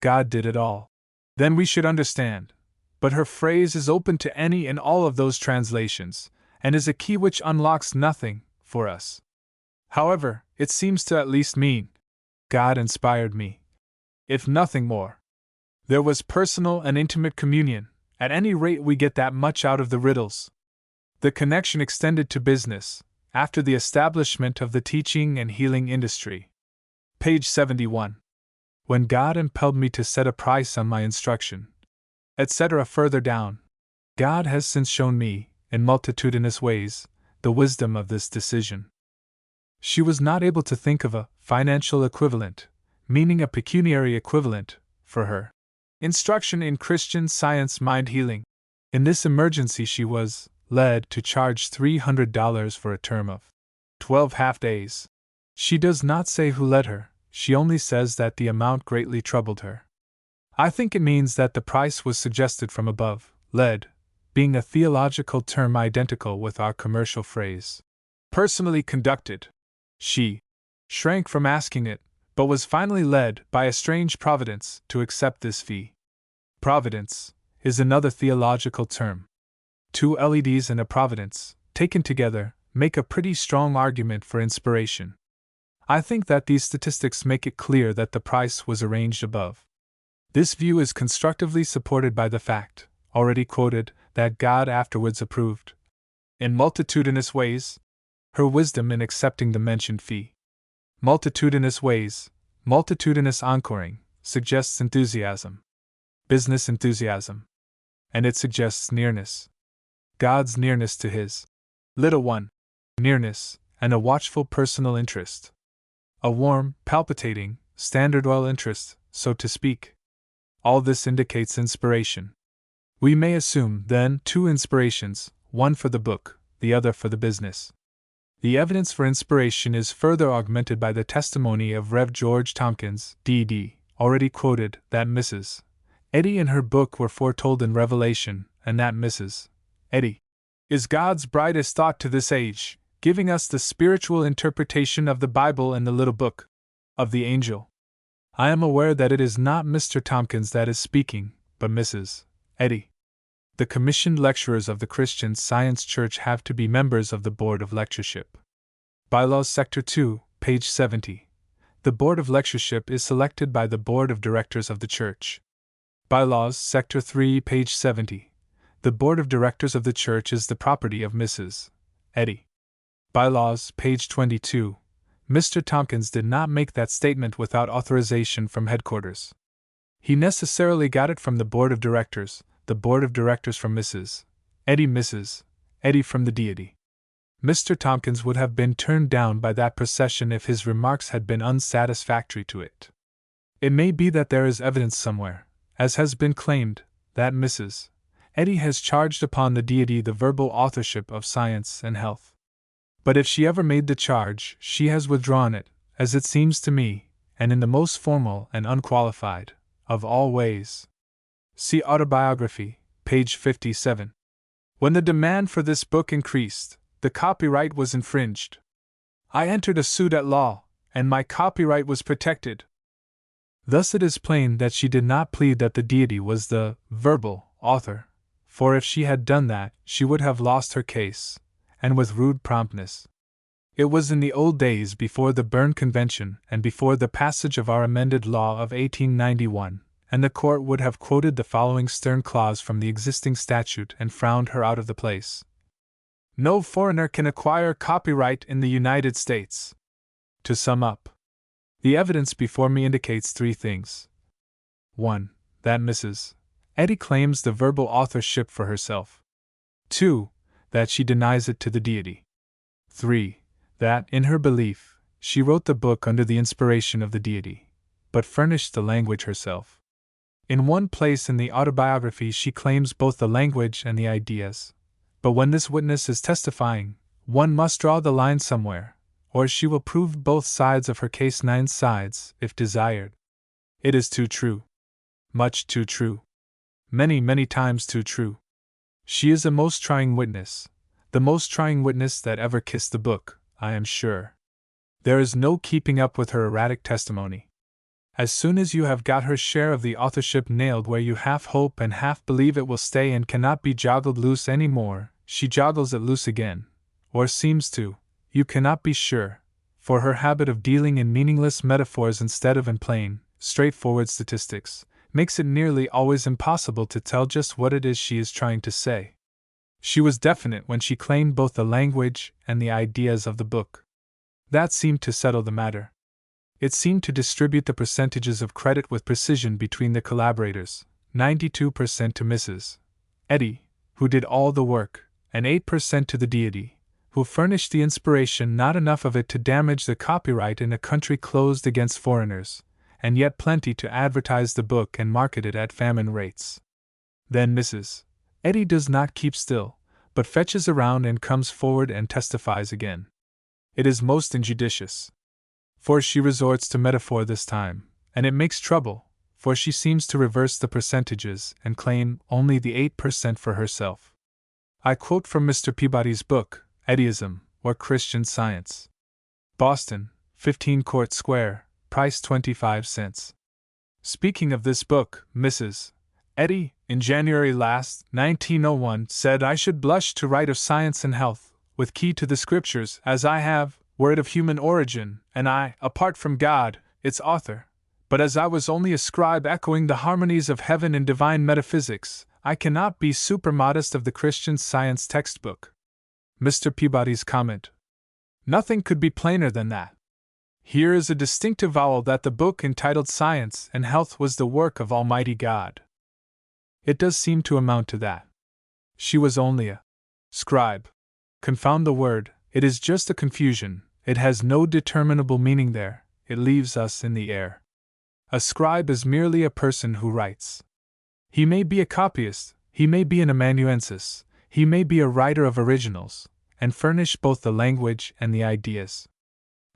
God did it all, then we should understand. But her phrase is open to any and all of those translations, and is a key which unlocks nothing for us. However, it seems to at least mean, God inspired me. If nothing more. There was personal and intimate communion. At any rate, we get that much out of the riddles. The connection extended to business, after the establishment of the teaching and healing industry. Page 71. When God impelled me to set a price on my instruction, etc. Further down, God has since shown me, in multitudinous ways, the wisdom of this decision. She was not able to think of a financial equivalent, meaning a pecuniary equivalent, for her instruction in Christian Science mind healing. In this emergency she was led to charge $300 for a term of 12 half-days. She does not say who led her, she only says that the amount greatly troubled her. I think it means that the price was suggested from above, led, being a theological term identical with our commercial phrase. Personally conducted. She shrank from asking it, but was finally led, by a strange providence, to accept this fee. Providence is another theological term. 2 LEDs and a providence, taken together, make a pretty strong argument for inspiration. I think that these statistics make it clear that the price was arranged above. This view is constructively supported by the fact, already quoted, that God afterwards approved, in multitudinous ways, her wisdom in accepting the mentioned fee. Multitudinous ways, multitudinous encoring, suggests enthusiasm. Business enthusiasm. And it suggests nearness. God's nearness to his little one. Nearness, and a watchful personal interest. A warm, palpitating, Standard Oil interest, so to speak. All this indicates inspiration. We may assume, then, 2 inspirations, one for the book, the other for the business. The evidence for inspiration is further augmented by the testimony of Rev. George Tompkins, D.D., already quoted, that Mrs. Eddy and her book were foretold in Revelation, and that Mrs. Eddy is God's brightest thought to this age, giving us the spiritual interpretation of the Bible and the little book of the angel. I am aware that it is not Mr. Tompkins that is speaking, but Mrs. Eddy. The commissioned lecturers of the Christian Science Church have to be members of the Board of Lectureship. Bylaws Sector 2, page 70. The Board of Lectureship is selected by the Board of Directors of the Church. Bylaws Sector 3, page 70. The Board of Directors of the Church is the property of Mrs. Eddy. Bylaws, page 22. Mr. Tompkins did not make that statement without authorization from headquarters. He necessarily got it from the Board of Directors, the Board of Directors from Mrs. Eddy from the deity. Mr. Tompkins would have been turned down by that procession if his remarks had been unsatisfactory to it. It may be that there is evidence somewhere, as has been claimed, that Mrs. Eddy has charged upon the deity the verbal authorship of Science and Health. But if she ever made the charge, she has withdrawn it, as it seems to me, and in the most formal and unqualified of all ways. See Autobiography, page 57. When the demand for this book increased, the copyright was infringed. I entered a suit at law, and my copyright was protected. Thus it is plain that she did not plead that the deity was the verbal author, for if she had done that, she would have lost her case, and with rude promptness. It was in the old days before the Berne Convention and before the passage of our amended law of 1891, and the court would have quoted the following stern clause from the existing statute and frowned her out of the place. No foreigner can acquire copyright in the United States. To sum up, the evidence before me indicates three things. 1. That Mrs. Eddy claims the verbal authorship for herself. 2. That she denies it to the deity. 3. That, in her belief, she wrote the book under the inspiration of the deity, but furnished the language herself. In one place in the autobiography she claims both the language and the ideas, but when this witness is testifying, one must draw the line somewhere, or she will prove both sides of her case 9 sides, if desired. It is too true. Much too true. Many, many times too true. She is a most trying witness, the most trying witness that ever kissed the book, I am sure. There is no keeping up with her erratic testimony. As soon as you have got her share of the authorship nailed where you half hope and half believe it will stay and cannot be joggled loose any more, she joggles it loose again, or seems to, you cannot be sure, for her habit of dealing in meaningless metaphors instead of in plain, straightforward statistics, makes it nearly always impossible to tell just what it is she is trying to say. She was definite when she claimed both the language and the ideas of the book. That seemed to settle the matter. It seemed to distribute the percentages of credit with precision between the collaborators, 92% to Mrs. Eddy, who did all the work, and 8% to the deity, who furnished the inspiration, not enough of it to damage the copyright in a country closed against foreigners, and yet plenty to advertise the book and market it at famine rates. Then Mrs. Eddy does not keep still, but fetches around and comes forward and testifies again. It is most injudicious. For she resorts to metaphor this time, and it makes trouble, for she seems to reverse the percentages and claim only the 8% for herself. I quote from Mr. Peabody's book, Eddyism, or Christian Science. Boston, 15 Court Square, price 25 cents. Speaking of this book, Mrs. Eddy, in January last, 1901, said I should blush to write of science and health, with key to the scriptures, as I have, were it of human origin, and I, apart from God, its author. But as I was only a scribe echoing the harmonies of heaven in divine metaphysics, I cannot be supermodest of the Christian Science textbook. Mr. Peabody's comment. Nothing could be plainer than that. Here is a distinct avowal that the book entitled Science and Health was the work of Almighty God. It does seem to amount to that. She was only a scribe. Confound the word, it is just a confusion, it has no determinable meaning there, it leaves us in the air. A scribe is merely a person who writes. He may be a copyist, he may be an amanuensis, he may be a writer of originals, and furnish both the language and the ideas.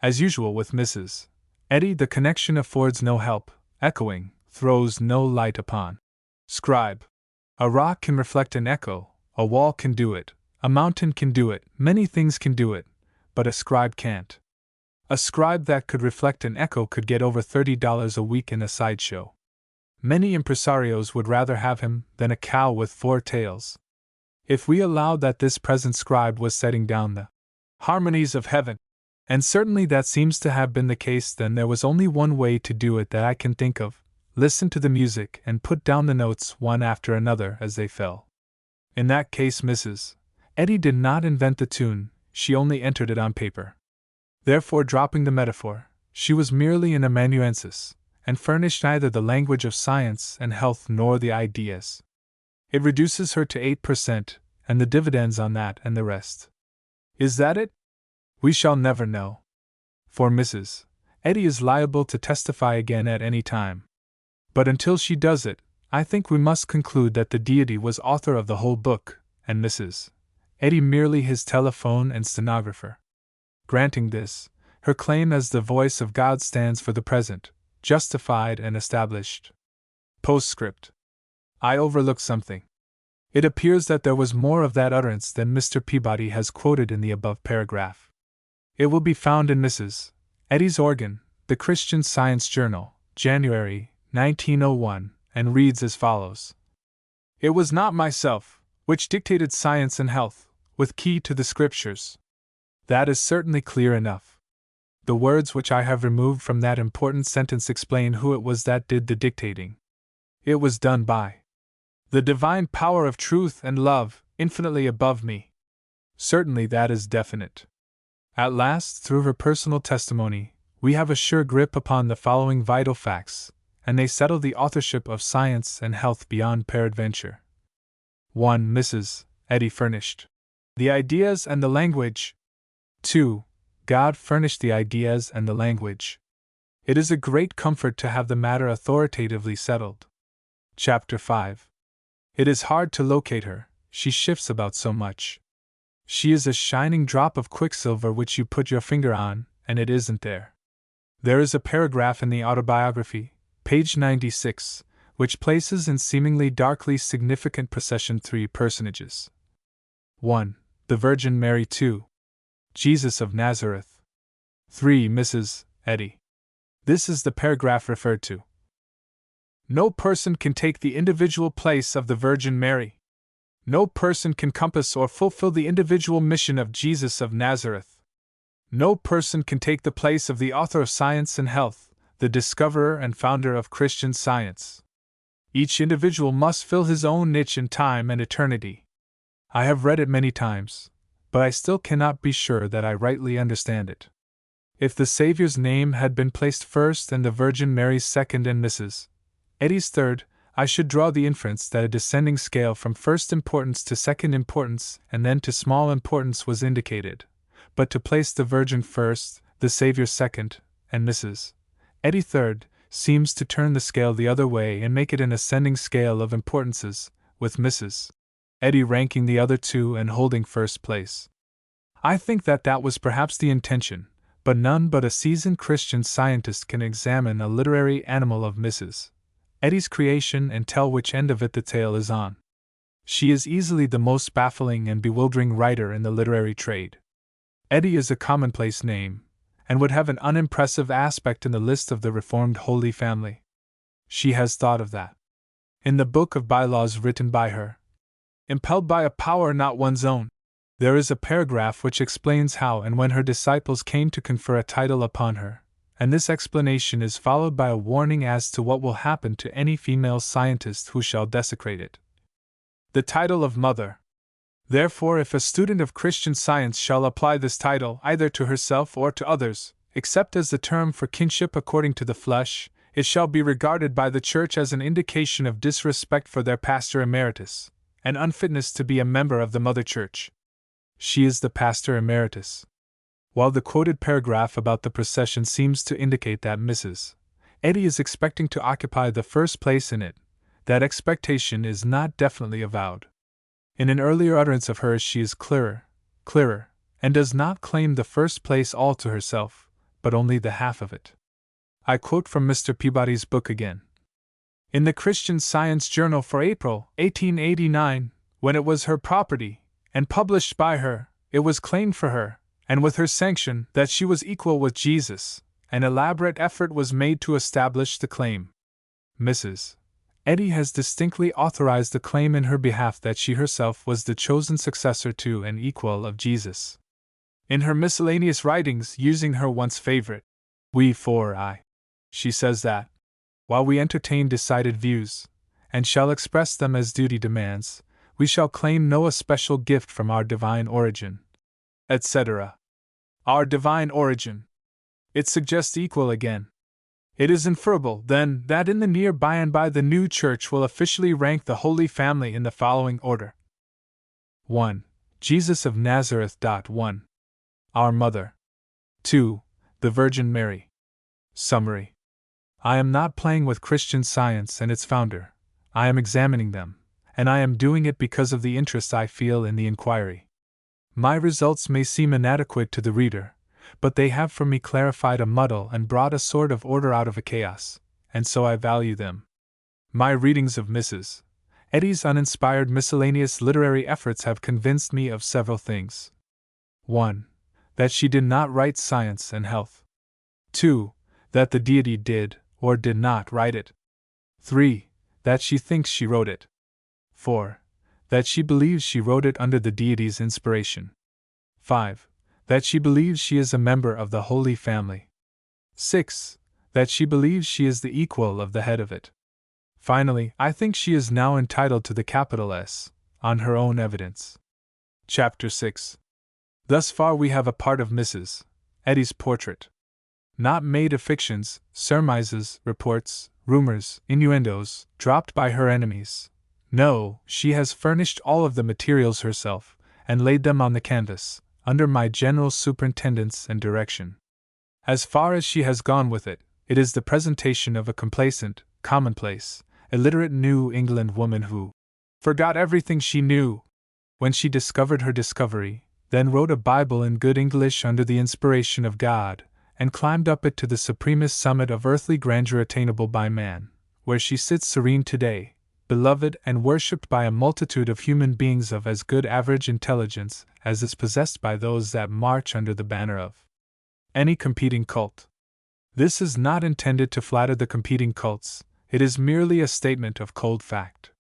As usual with Mrs. Eddy, the connection affords no help, echoing, throws no light upon. Scribe. A rock can reflect an echo, a wall can do it, a mountain can do it, many things can do it, but a scribe can't. A scribe that could reflect an echo could get over $30 a week in a sideshow. Many impresarios would rather have him than a cow with 4 tails. If we allowed that this present scribe was setting down the harmonies of heaven, and certainly that seems to have been the case, then there was only one way to do it that I can think of: listen to the music and put down the notes one after another as they fell. In that case, Mrs. Eddy did not invent the tune, she only entered it on paper. Therefore, dropping the metaphor, she was merely an amanuensis, and furnished neither the language of science and health nor the ideas. It reduces her to 8%, and the dividends on that and the rest. Is that it? We shall never know. For Mrs. Eddy is liable to testify again at any time. But until she does it, I think we must conclude that the deity was author of the whole book, and Mrs. Eddy merely his telephone and stenographer. Granting this, her claim as the voice of God stands for the present, justified and established. Postscript. I overlooked something. It appears that there was more of that utterance than Mr. Peabody has quoted in the above paragraph. It will be found in Mrs. Eddy's organ, The Christian Science Journal, January, 1901, and reads as follows. It was not myself, which dictated science and health, with key to the scriptures. That is certainly clear enough. The words which I have removed from that important sentence explain who it was that did the dictating. It was done by the divine power of truth and love, infinitely above me. Certainly that is definite. At last, through her personal testimony, we have a sure grip upon the following vital facts, and they settle the authorship of Science and Health beyond peradventure. 1. Mrs. Eddy furnished the ideas and the language. 2. God furnished the ideas and the language. It is a great comfort to have the matter authoritatively settled. Chapter 5. It is hard to locate her, she shifts about so much. She is a shining drop of quicksilver which you put your finger on, and it isn't there. There is a paragraph in the autobiography, page 96, which places in seemingly darkly significant procession 3 personages. 1. The Virgin Mary. 2. Jesus of Nazareth. 3. Mrs. Eddy. This is the paragraph referred to. No person can take the individual place of the Virgin Mary. No person can compass or fulfill the individual mission of Jesus of Nazareth. No person can take the place of the author of Science and Health, the discoverer and founder of Christian Science. Each individual must fill his own niche in time and eternity. I have read it many times, but I still cannot be sure that I rightly understand it. If the Savior's name had been placed first and the Virgin Mary's second and Mrs. Eddy's third, I should draw the inference that a descending scale from first importance to second importance and then to small importance was indicated, but to place the Virgin first, the Savior second, and Mrs. Eddy third, seems to turn the scale the other way and make it an ascending scale of importances, with Mrs. Eddy ranking the other two and holding first place. I think that was perhaps the intention, but none but a seasoned Christian scientist can examine a literary animal of Mrs. Eddy's creation and tell which end of it the tale is on. She is easily the most baffling and bewildering writer in the literary trade. Eddy is a commonplace name, and would have an unimpressive aspect in the list of the Reformed Holy Family. She has thought of that. In the book of bylaws written by her, impelled by a power not one's own, there is a paragraph which explains how and when her disciples came to confer a title upon her, and this explanation is followed by a warning as to what will happen to any female scientist who shall desecrate it. The title of Mother. Therefore, if a student of Christian Science shall apply this title either to herself or to others, except as the term for kinship according to the flesh, it shall be regarded by the Church as an indication of disrespect for their pastor emeritus, and unfitness to be a member of the Mother Church. She is the pastor emeritus. While the quoted paragraph about the procession seems to indicate that Mrs. Eddy is expecting to occupy the first place in it, that expectation is not definitely avowed. In an earlier utterance of hers she is clearer, and does not claim the first place all to herself, but only the half of it. I quote from Mr. Peabody's book again. In the Christian Science Journal for April, 1889, when it was her property, and published by her, it was claimed for her, and with her sanction that she was equal with Jesus, an elaborate effort was made to establish the claim. Mrs. Eddy has distinctly authorized the claim in her behalf that she herself was the chosen successor to and equal of Jesus. In her miscellaneous writings using her once favorite, "we for I," she says that, while we entertain decided views, and shall express them as duty demands, we shall claim no especial gift from our divine origin, etc. Our divine origin. It suggests equal again. It is inferable, then, that in the near by and by the new church will officially rank the Holy Family in the following order. 1. Jesus of Nazareth. 1. Our Mother. 2. The Virgin Mary. Summary. I am not playing with Christian Science and its founder. I am examining them, and I am doing it because of the interest I feel in the inquiry. My results may seem inadequate to the reader, but they have for me clarified a muddle and brought a sort of order out of a chaos, and so I value them. My readings of Mrs. Eddy's uninspired miscellaneous literary efforts have convinced me of several things. 1. That she did not write Science and Health. 2. That the deity did, or did not, write it. 3. That she thinks she wrote it. 4. That she believes she wrote it under the deity's inspiration. 5. That she believes she is a member of the Holy Family. 6. That she believes she is the equal of the head of it. Finally, I think she is now entitled to the capital S, on her own evidence. Chapter 6. Thus far we have a part of Mrs. Eddy's portrait. Not made of fictions, surmises, reports, rumors, innuendos, dropped by her enemies. No, she has furnished all of the materials herself, and laid them on the canvas, under my general superintendence and direction. As far as she has gone with it, it is the presentation of a complacent, commonplace, illiterate New England woman who forgot everything she knew when she discovered her discovery, then wrote a Bible in good English under the inspiration of God, and climbed up it to the supremest summit of earthly grandeur attainable by man, where she sits serene today, beloved and worshipped by a multitude of human beings of as good average intelligence as is possessed by those that march under the banner of any competing cult. This is not intended to flatter the competing cults, it is merely a statement of cold fact.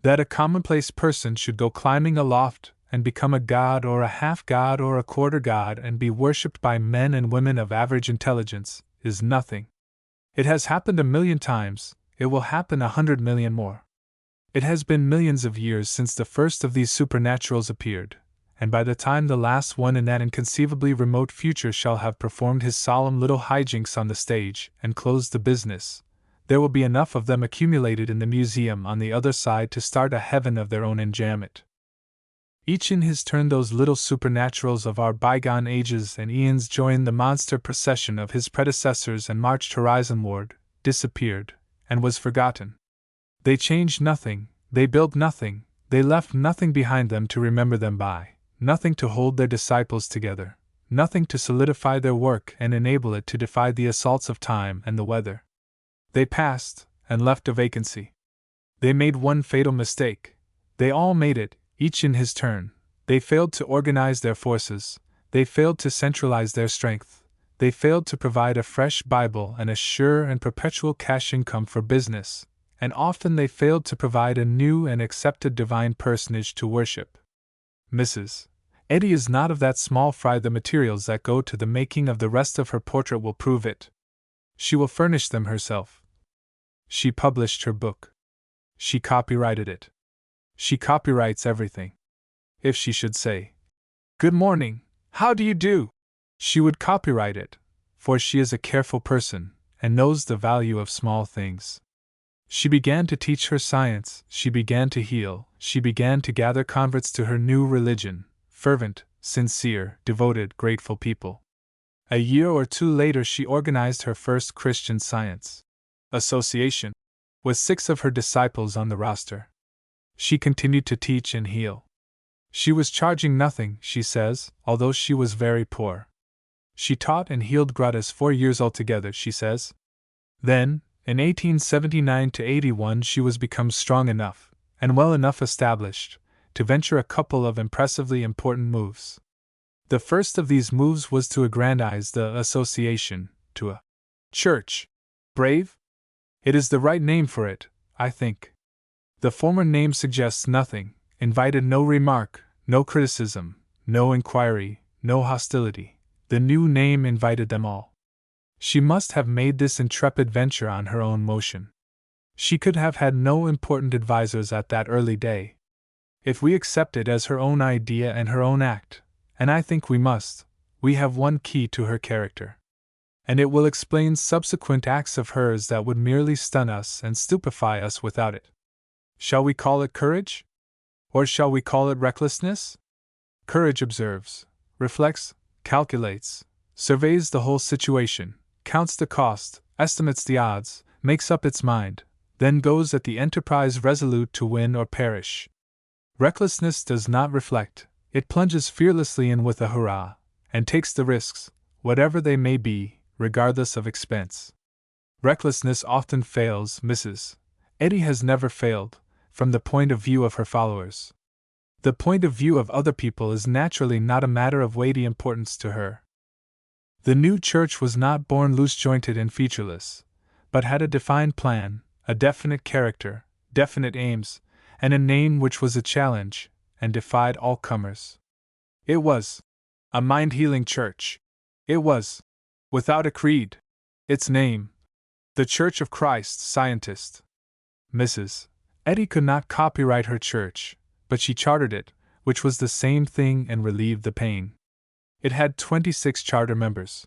That a commonplace person should go climbing aloft and become a god or a half-god or a quarter-god and be worshipped by men and women of average intelligence, is nothing. It has happened 1,000,000 times, it will happen 100,000,000 more. It has been millions of years since the first of these supernaturals appeared, and by the time the last one in that inconceivably remote future shall have performed his solemn little hijinks on the stage and closed the business, there will be enough of them accumulated in the museum on the other side to start a heaven of their own enjambment. Each in his turn those little supernaturals of our bygone ages and eons joined the monster procession of his predecessors and marched horizonward, disappeared, and was forgotten. They changed nothing, they built nothing, they left nothing behind them to remember them by, nothing to hold their disciples together, nothing to solidify their work and enable it to defy the assaults of time and the weather. They passed, and left a vacancy. They made one fatal mistake. They all made it, each in his turn. They failed to organize their forces, they failed to centralize their strength, they failed to provide a fresh Bible and a sure and perpetual cash income for business, and often they failed to provide a new and accepted divine personage to worship. Mrs. Eddy is not of that small fry. The materials that go to the making of the rest of her portrait will prove it. She will furnish them herself. She published her book. She copyrighted it. She copyrights everything. If she should say, "Good morning, how do you do?" she would copyright it, for she is a careful person, and knows the value of small things. She began to teach her science, she began to heal, she began to gather converts to her new religion, fervent, sincere, devoted, grateful people. A year or two later she organized her first Christian Science Association, with 6 of her disciples on the roster. She continued to teach and heal. She was charging nothing, she says, although she was very poor. She taught and healed gratis 4 years altogether, she says. Then, in 1879–81 she was become strong enough, and well enough established, to venture a couple of impressively important moves. The first of these moves was to aggrandize the association to a church. Brave? It is the right name for it, I think. The former name suggests nothing, invited no remark, no criticism, no inquiry, no hostility. The new name invited them all. She must have made this intrepid venture on her own motion. She could have had no important advisers at that early day. If we accept it as her own idea and her own act, and I think we must, we have one key to her character. And it will explain subsequent acts of hers that would merely stun us and stupefy us without it. Shall we call it courage? Or shall we call it recklessness? Courage observes, reflects, calculates, surveys the whole situation, counts the cost, estimates the odds, makes up its mind, then goes at the enterprise resolute to win or perish. Recklessness does not reflect, it plunges fearlessly in with a hurrah, and takes the risks, whatever they may be, regardless of expense. Recklessness often fails, Mrs. Eddy has never failed, from the point of view of her followers. The point of view of other people is naturally not a matter of weighty importance to her. The new church was not born loose-jointed and featureless, but had a defined plan, a definite character, definite aims, and a name which was a challenge, and defied all comers. It was a mind-healing church. It was, without a creed, its name, the Church of Christ Scientist. Mrs. Eddy could not copyright her church, but she chartered it, which was the same thing and relieved the pain. It had 26 charter members.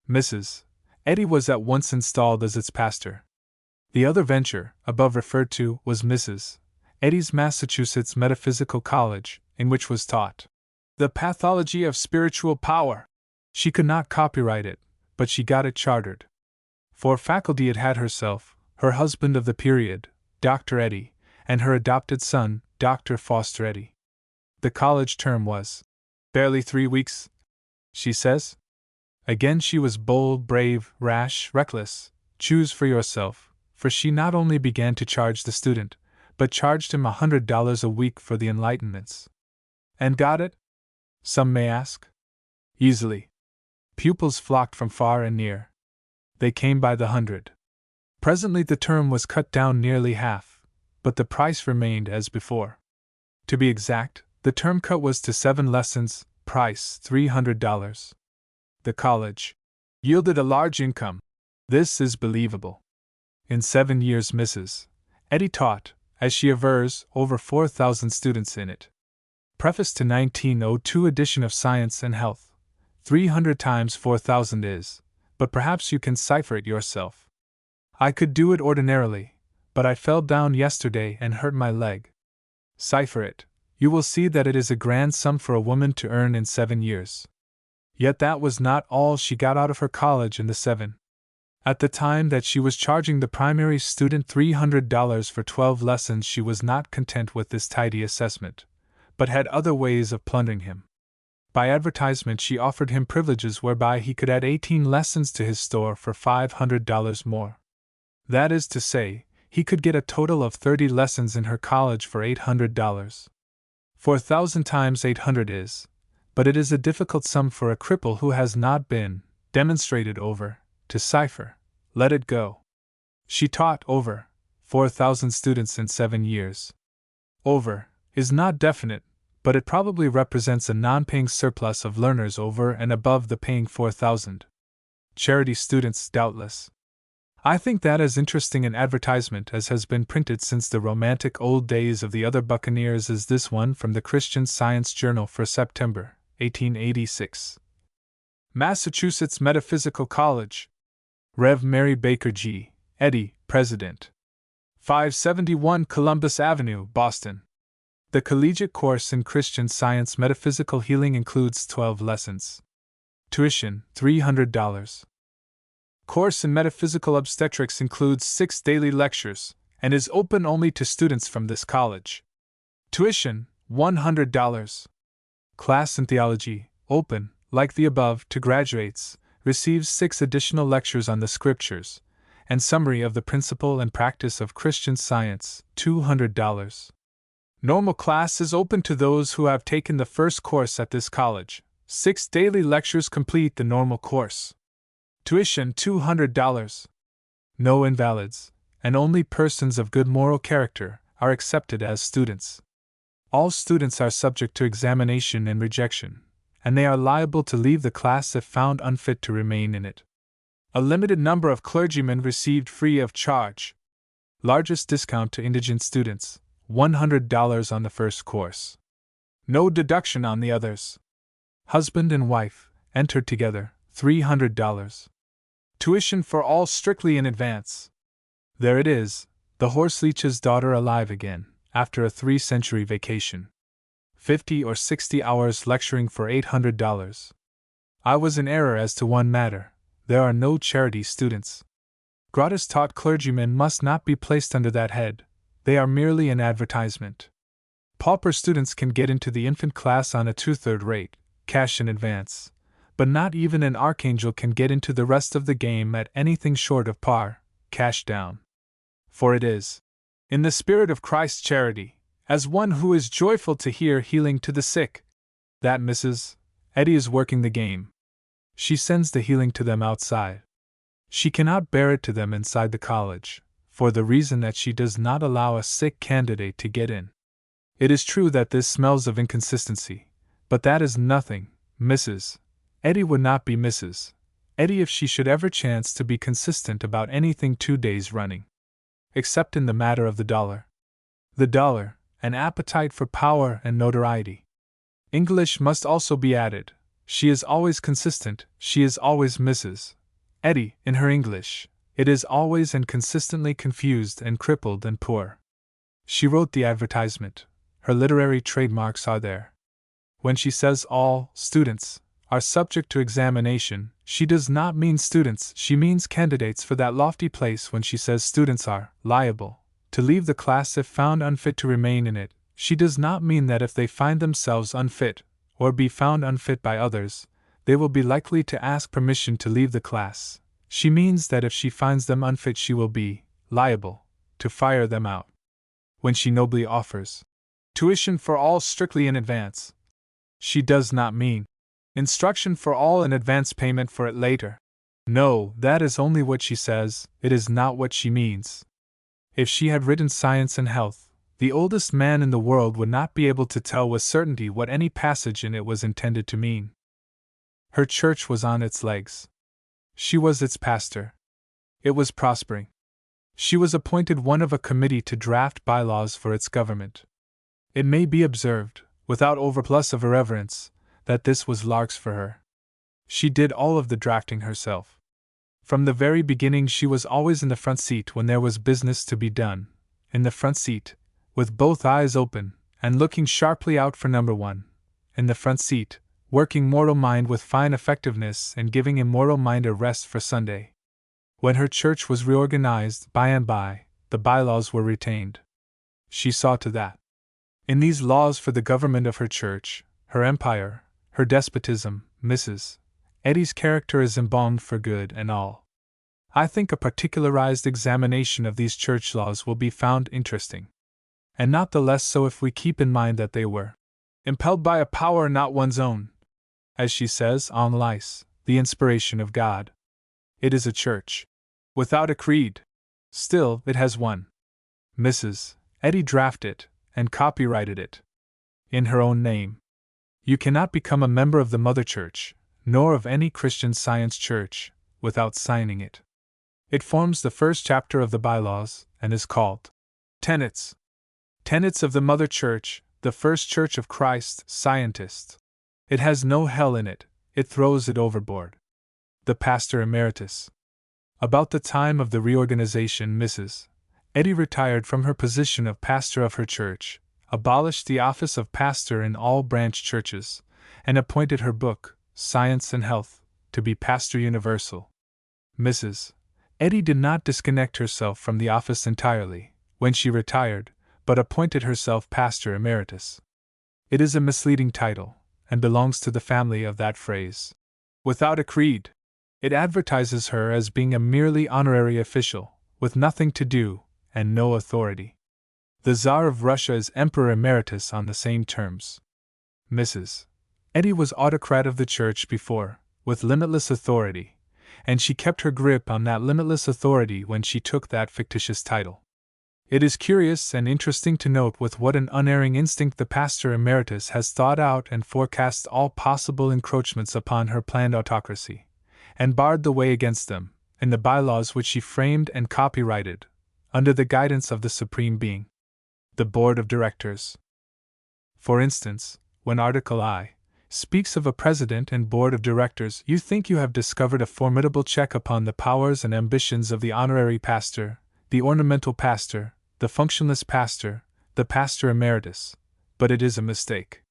Mrs. Eddy was at once installed as its pastor. The other venture, above referred to, was Mrs. Eddy's Massachusetts Metaphysical College, in which was taught the pathology of spiritual power. She could not copyright it, but she got it chartered. For faculty it had herself, her husband of the period, Dr. Eddy, and her adopted son, Dr. Foster Eddy. The college term was barely 3 weeks, she says. Again she was bold, brave, rash, reckless. Choose for yourself, for she not only began to charge the student, but charged him $100 a week for the enlightenments. And got it? Some may ask. Easily. Pupils flocked from far and near. They came by the hundred. Presently the term was cut down nearly half, but the price remained as before. To be exact, the term cut was to 7 lessons, price $300. The college yielded a large income. This is believable. In 7 years Mrs. Eddy taught, as she avers, over 4,000 students in it. Preface to 1902 edition of Science and Health. 300 times 4,000 is, but perhaps you can cipher it yourself. I could do it ordinarily, but I fell down yesterday and hurt my leg. Cipher it. You will see that it is a grand sum for a woman to earn in 7 years. Yet that was not all she got out of her college in the 7. At the time that she was charging the primary student $300 for 12 lessons, she was not content with this tidy assessment, but had other ways of plundering him. By advertisement she offered him privileges whereby he could add 18 lessons to his store for $500 more. That is to say, he could get a total of 30 lessons in her college for $800. 4,000 times 800 is, but it is a difficult sum for a cripple who has not been demonstrated over, to cipher. Let it go. She taught over 4,000 students in 7 years. Over is not definite, but it probably represents a non-paying surplus of learners over and above the paying 4,000. Charity students, doubtless. I think that as interesting an advertisement as has been printed since the romantic old days of the other buccaneers is this one from the Christian Science Journal for September, 1886. Massachusetts Metaphysical College. Rev. Mary Baker G. Eddy, President. 571 Columbus Avenue, Boston. The collegiate course in Christian Science Metaphysical Healing includes 12 lessons. Tuition, $300. Course in Metaphysical Obstetrics includes 6 daily lectures, and is open only to students from this college. Tuition, $100. Class in Theology, open, like the above, to graduates, receives 6 additional lectures on the Scriptures, and summary of the principle and practice of Christian Science, $200. Normal class is open to those who have taken the first course at this college, 6 daily lectures complete the normal course. Tuition $200. No invalids, and only persons of good moral character, are accepted as students. All students are subject to examination and rejection, and they are liable to leave the class if found unfit to remain in it. A limited number of clergymen received free of charge. Largest discount to indigent students, $100 on the first course. No deduction on the others. Husband and wife, entered together, $300. Tuition for all strictly in advance. There it is, the horseleech's daughter alive again, after a 3-century vacation. 50 or 60 hours lecturing for $800. I was in error as to one matter: there are no charity students. Gratis taught clergymen must not be placed under that head, they are merely an advertisement. Pauper students can get into the infant class on a 2/3 rate, cash in advance, but not even an archangel can get into the rest of the game at anything short of par, cash down. For it is, in the spirit of Christ's charity, as one who is joyful to hear healing to the sick, that Mrs. Eddy is working the game. She sends the healing to them outside. She cannot bear it to them inside the college, for the reason that she does not allow a sick candidate to get in. It is true that this smells of inconsistency, but that is nothing. Mrs. Eddy would not be Mrs. Eddy if she should ever chance to be consistent about anything 2 days running. Except in the matter of the dollar. The dollar, an appetite for power and notoriety. English must also be added. She is always consistent, she is always Mrs. Eddy, in her English. It is always and consistently confused and crippled and poor. She wrote the advertisement. Her literary trademarks are there. When she says all students are subject to examination, she does not mean students, she means candidates for that lofty place. When she says students are liable to leave the class if found unfit to remain in it, she does not mean that if they find themselves unfit, or be found unfit by others, they will be likely to ask permission to leave the class. She means that if she finds them unfit, she will be liable to fire them out. When she nobly offers tuition for all strictly in advance, she does not mean instruction for all and advance payment for it later. No, that is only what she says, it is not what she means. If she had written Science and Health, the oldest man in the world would not be able to tell with certainty what any passage in it was intended to mean. Her church was on its legs. She was its pastor. It was prospering. She was appointed one of a committee to draft bylaws for its government. It may be observed, without overplus of irreverence, that this was larks for her. She did all of the drafting herself. From the very beginning she was always in the front seat when there was business to be done, in the front seat, with both eyes open, and looking sharply out for number one, in the front seat, working mortal mind with fine effectiveness and giving immortal mind a rest for Sunday. When her church was reorganized, by and by, the bylaws were retained. She saw to that. In these laws for the government of her church, her empire, her despotism, Mrs. Eddy's character is embalmed for good and all. I think a particularized examination of these church laws will be found interesting. And not the less so if we keep in mind that they were impelled by a power not one's own. As she says on lice, the inspiration of God. It is a church without a creed. Still, it has one. Mrs. Eddy drafted it, and copyrighted it. In her own name. You cannot become a member of the Mother Church, nor of any Christian Science church, without signing it. It forms the first chapter of the bylaws, and is called Tenets. Tenets of the Mother Church, the First Church of Christ, Scientist. It has no hell in it, it throws it overboard. The Pastor Emeritus. About the time of the reorganization, Mrs. Eddy retired from her position of pastor of her church, abolished the office of pastor in all branch churches, and appointed her book, Science and Health, to be pastor universal. Mrs. Eddy did not disconnect herself from the office entirely, when she retired, but appointed herself pastor emeritus. It is a misleading title, and belongs to the family of that phrase. Without a creed, it advertises her as being a merely honorary official, with nothing to do, and no authority. The Tsar of Russia is Emperor Emeritus on the same terms. Mrs. Eddie was autocrat of the church before, with limitless authority, and she kept her grip on that limitless authority when she took that fictitious title. It is curious and interesting to note with what an unerring instinct the pastor emeritus has thought out and forecast all possible encroachments upon her planned autocracy, and barred the way against them, in the bylaws which she framed and copyrighted, under the guidance of the Supreme Being, the Board of Directors. For instance, when Article I speaks of a president and board of directors, you think you have discovered a formidable check upon the powers and ambitions of the honorary pastor, the ornamental pastor, the functionless pastor, the pastor emeritus, but it is a mistake.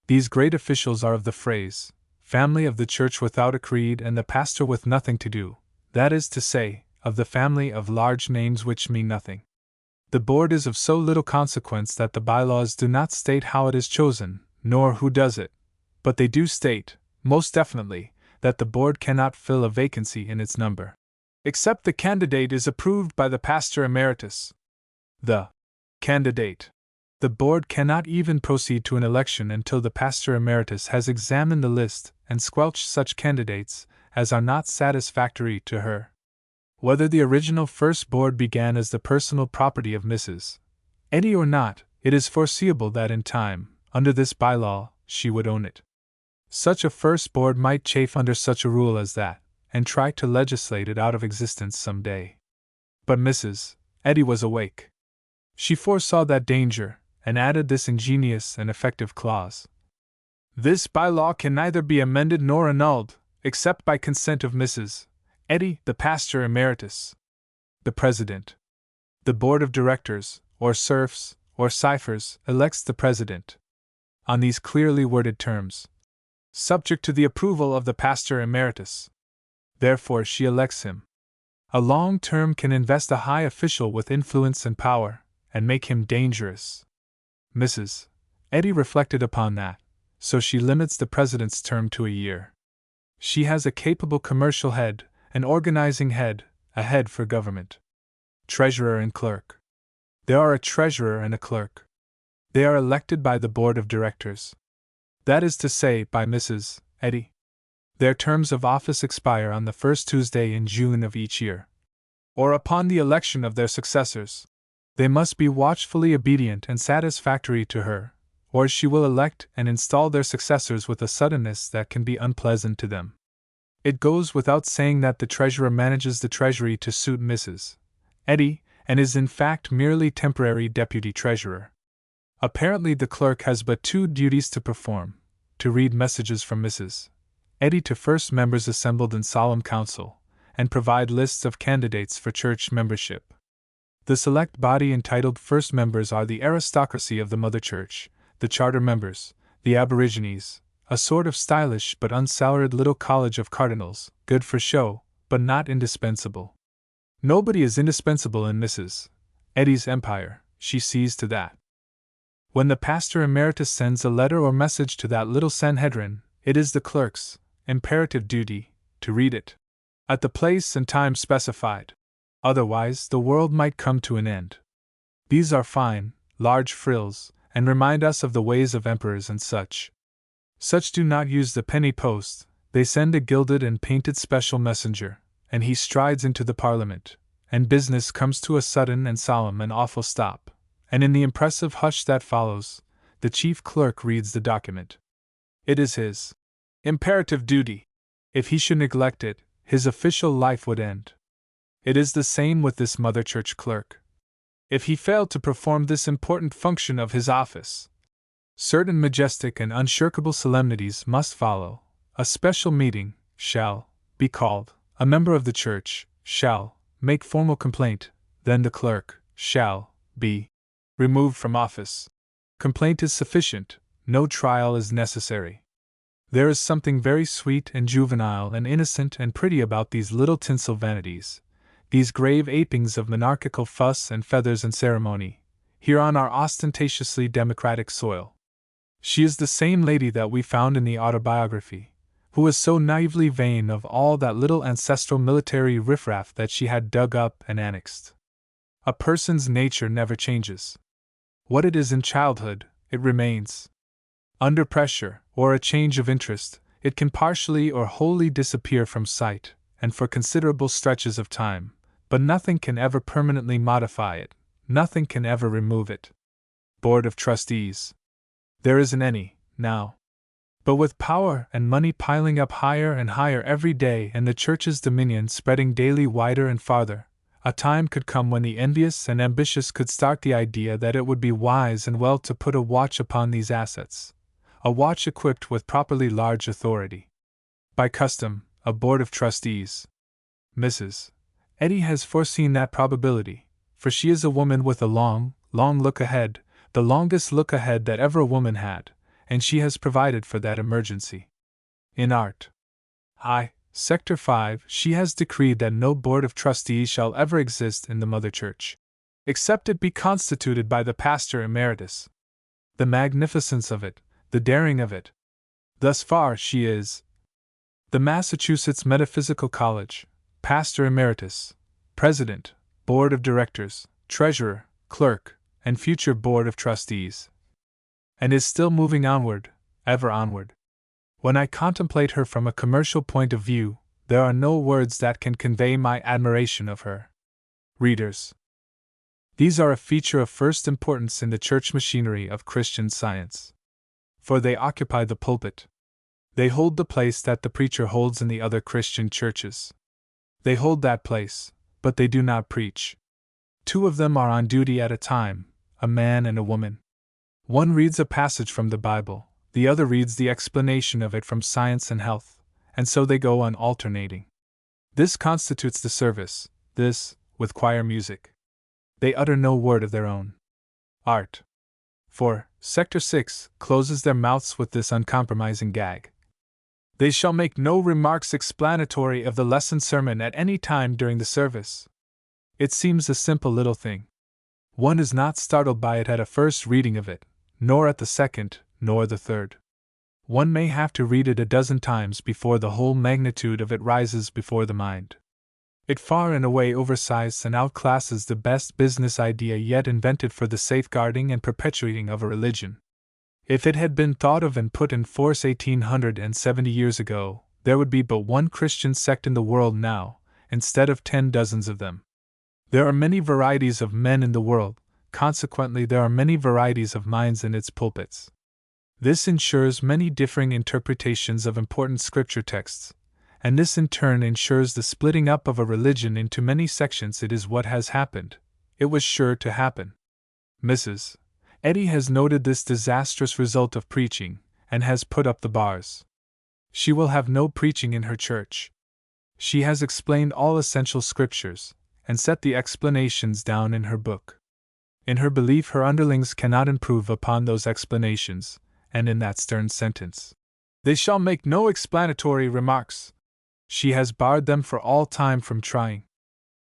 These great officials are of the phrase, family of the church without a creed and the pastor with nothing to do, that is to say, of the family of large names which mean nothing. The board is of so little consequence that the bylaws do not state how it is chosen, nor who does it, but they do state, most definitely, that the board cannot fill a vacancy in its number, except the candidate is approved by the pastor emeritus. The candidate. The board cannot even proceed to an election until the pastor emeritus has examined the list and squelched such candidates as are not satisfactory to her. Whether the original first board began as the personal property of Mrs. Eddy or not, it is foreseeable that in time, under this bylaw, she would own it. Such a first board might chafe under such a rule as that, and try to legislate it out of existence some day. But Mrs. Eddy was awake. She foresaw that danger, and added this ingenious and effective clause. This bylaw can neither be amended nor annulled, except by consent of Mrs. Eddy, the pastor emeritus. The president. The board of directors, or serfs, or ciphers, elects the president. On these clearly worded terms. Subject to the approval of the pastor emeritus. Therefore she elects him. A long term can invest a high official with influence and power, and make him dangerous. Mrs. Eddy reflected upon that, so she limits the president's term to a year. She has a capable commercial head, an organizing head, a head for government. Treasurer and clerk. There are a treasurer and a clerk. They are elected by the board of directors. That is to say, by Mrs. Eddy. Their terms of office expire on the first Tuesday in June of each year, or upon the election of their successors. They must be watchfully obedient and satisfactory to her, or she will elect and install their successors with a suddenness that can be unpleasant to them. It goes without saying that the treasurer manages the treasury to suit Mrs. Eddy, and is in fact merely temporary deputy treasurer. Apparently the clerk has but two duties to perform: to read messages from Mrs. Eddy to first members assembled in solemn council, and provide lists of candidates for church membership. The select body entitled first members are the aristocracy of the mother church, the charter members, the aborigines, a sort of stylish but unsalaried little college of cardinals, good for show, but not indispensable. Nobody is indispensable in Mrs. Eddy's empire, she sees to that. When the pastor emeritus sends a letter or message to that little Sanhedrin, it is the clerk's imperative duty to read it at the place and time specified. Otherwise, the world might come to an end. These are fine, large frills, and remind us of the ways of emperors and such. Such do not use the penny post, they send a gilded and painted special messenger, and he strides into the parliament, and business comes to a sudden and solemn and awful stop, and in the impressive hush that follows, the chief clerk reads the document. It is his imperative duty. If he should neglect it, his official life would end. It is the same with this mother church clerk. If he failed to perform this important function of his office, certain majestic and unshirkable solemnities must follow. A special meeting shall be called, a member of the church shall make formal complaint, then the clerk shall be removed from office. Complaint is sufficient, no trial is necessary. There is something very sweet and juvenile and innocent and pretty about these little tinsel vanities, these grave apings of monarchical fuss and feathers and ceremony, here on our ostentatiously democratic soil. She is the same lady that we found in the autobiography, who was so naively vain of all that little ancestral military riffraff that she had dug up and annexed. A person's nature never changes. What it is in childhood, it remains. Under pressure, or a change of interest, it can partially or wholly disappear from sight, and for considerable stretches of time, but nothing can ever permanently modify it, nothing can ever remove it. Board of Trustees. There isn't any, now. But with power and money piling up higher and higher every day and the Church's dominion spreading daily wider and farther, a time could come when the envious and ambitious could start the idea that it would be wise and well to put a watch upon these assets, a watch equipped with properly large authority. By custom, a Board of Trustees. Mrs. Eddy has foreseen that probability, for she is a woman with a long, long look ahead, the longest look ahead that ever a woman had, and she has provided for that emergency. In Art. Sector 5, she has decreed that no Board of Trustees shall ever exist in the Mother Church, except it be constituted by the Pastor Emeritus. The magnificence of it, the daring of it. Thus far she is the Massachusetts Metaphysical College, Pastor Emeritus, President, Board of Directors, Treasurer, Clerk, and future Board of Trustees. And is still moving onward, ever onward. When I contemplate her from a commercial point of view, there are no words that can convey my admiration of her. Readers. These are a feature of first importance in the church machinery of Christian Science. For they occupy the pulpit. They hold the place that the preacher holds in the other Christian churches. They hold that place, but they do not preach. Two of them are on duty at a time, a man and a woman. One reads a passage from the Bible, the other reads the explanation of it from Science and Health, and so they go on alternating. This constitutes the service, this, with choir music. They utter no word of their own. Art. For, Sector 6 closes their mouths with this uncompromising gag. They shall make no remarks explanatory of the lesson sermon at any time during the service. It seems a simple little thing. One is not startled by it at a first reading of it, nor at the second, nor the third. One may have to read it a dozen times before the whole magnitude of it rises before the mind. It far and away oversizes and outclasses the best business idea yet invented for the safeguarding and perpetuating of a religion. If it had been thought of and put in force 1870 years ago, there would be but one Christian sect in the world now, instead of 10 dozens of them. There are many varieties of men in the world, consequently there are many varieties of minds in its pulpits. This ensures many differing interpretations of important scripture texts, and this in turn ensures the splitting up of a religion into many sections. It is what has happened. It was sure to happen. Mrs. Eddy has noted this disastrous result of preaching, and has put up the bars. She will have no preaching in her church. She has explained all essential scriptures, and set the explanations down in her book. In her belief her underlings cannot improve upon those explanations, and in that stern sentence, "They shall make no explanatory remarks," she has barred them for all time from trying.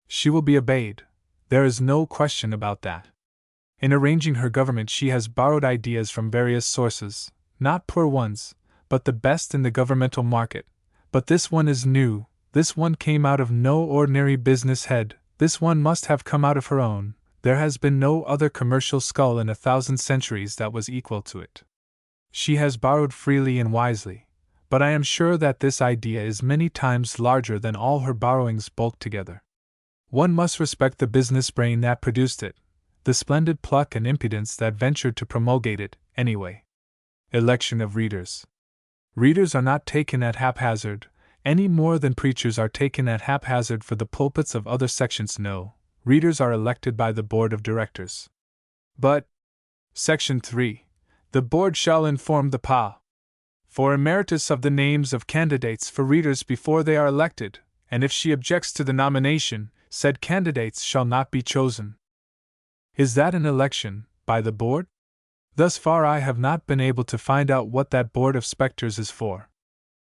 She will be obeyed, there is no question about that. In arranging her government she has borrowed ideas from various sources, not poor ones, but the best in the governmental market. But this one is new, this one came out of no ordinary business head, this one must have come out of her own. There has been no other commercial skull in 1,000 centuries that was equal to it. She has borrowed freely and wisely, but I am sure that this idea is many times larger than all her borrowings bulked together. One must respect the business brain that produced it, the splendid pluck and impudence that ventured to promulgate it, anyway. Election of readers. Readers are not taken at haphazard, any more than preachers are taken at haphazard for the pulpits of other sections. No, readers are elected by the Board of Directors. But, Section 3, the Board shall inform the PA. For Emeritus of the names of candidates for readers before they are elected, and if she objects to the nomination, said candidates shall not be chosen. Is that an election, by the Board? Thus far I have not been able to find out what that Board of Spectres is for.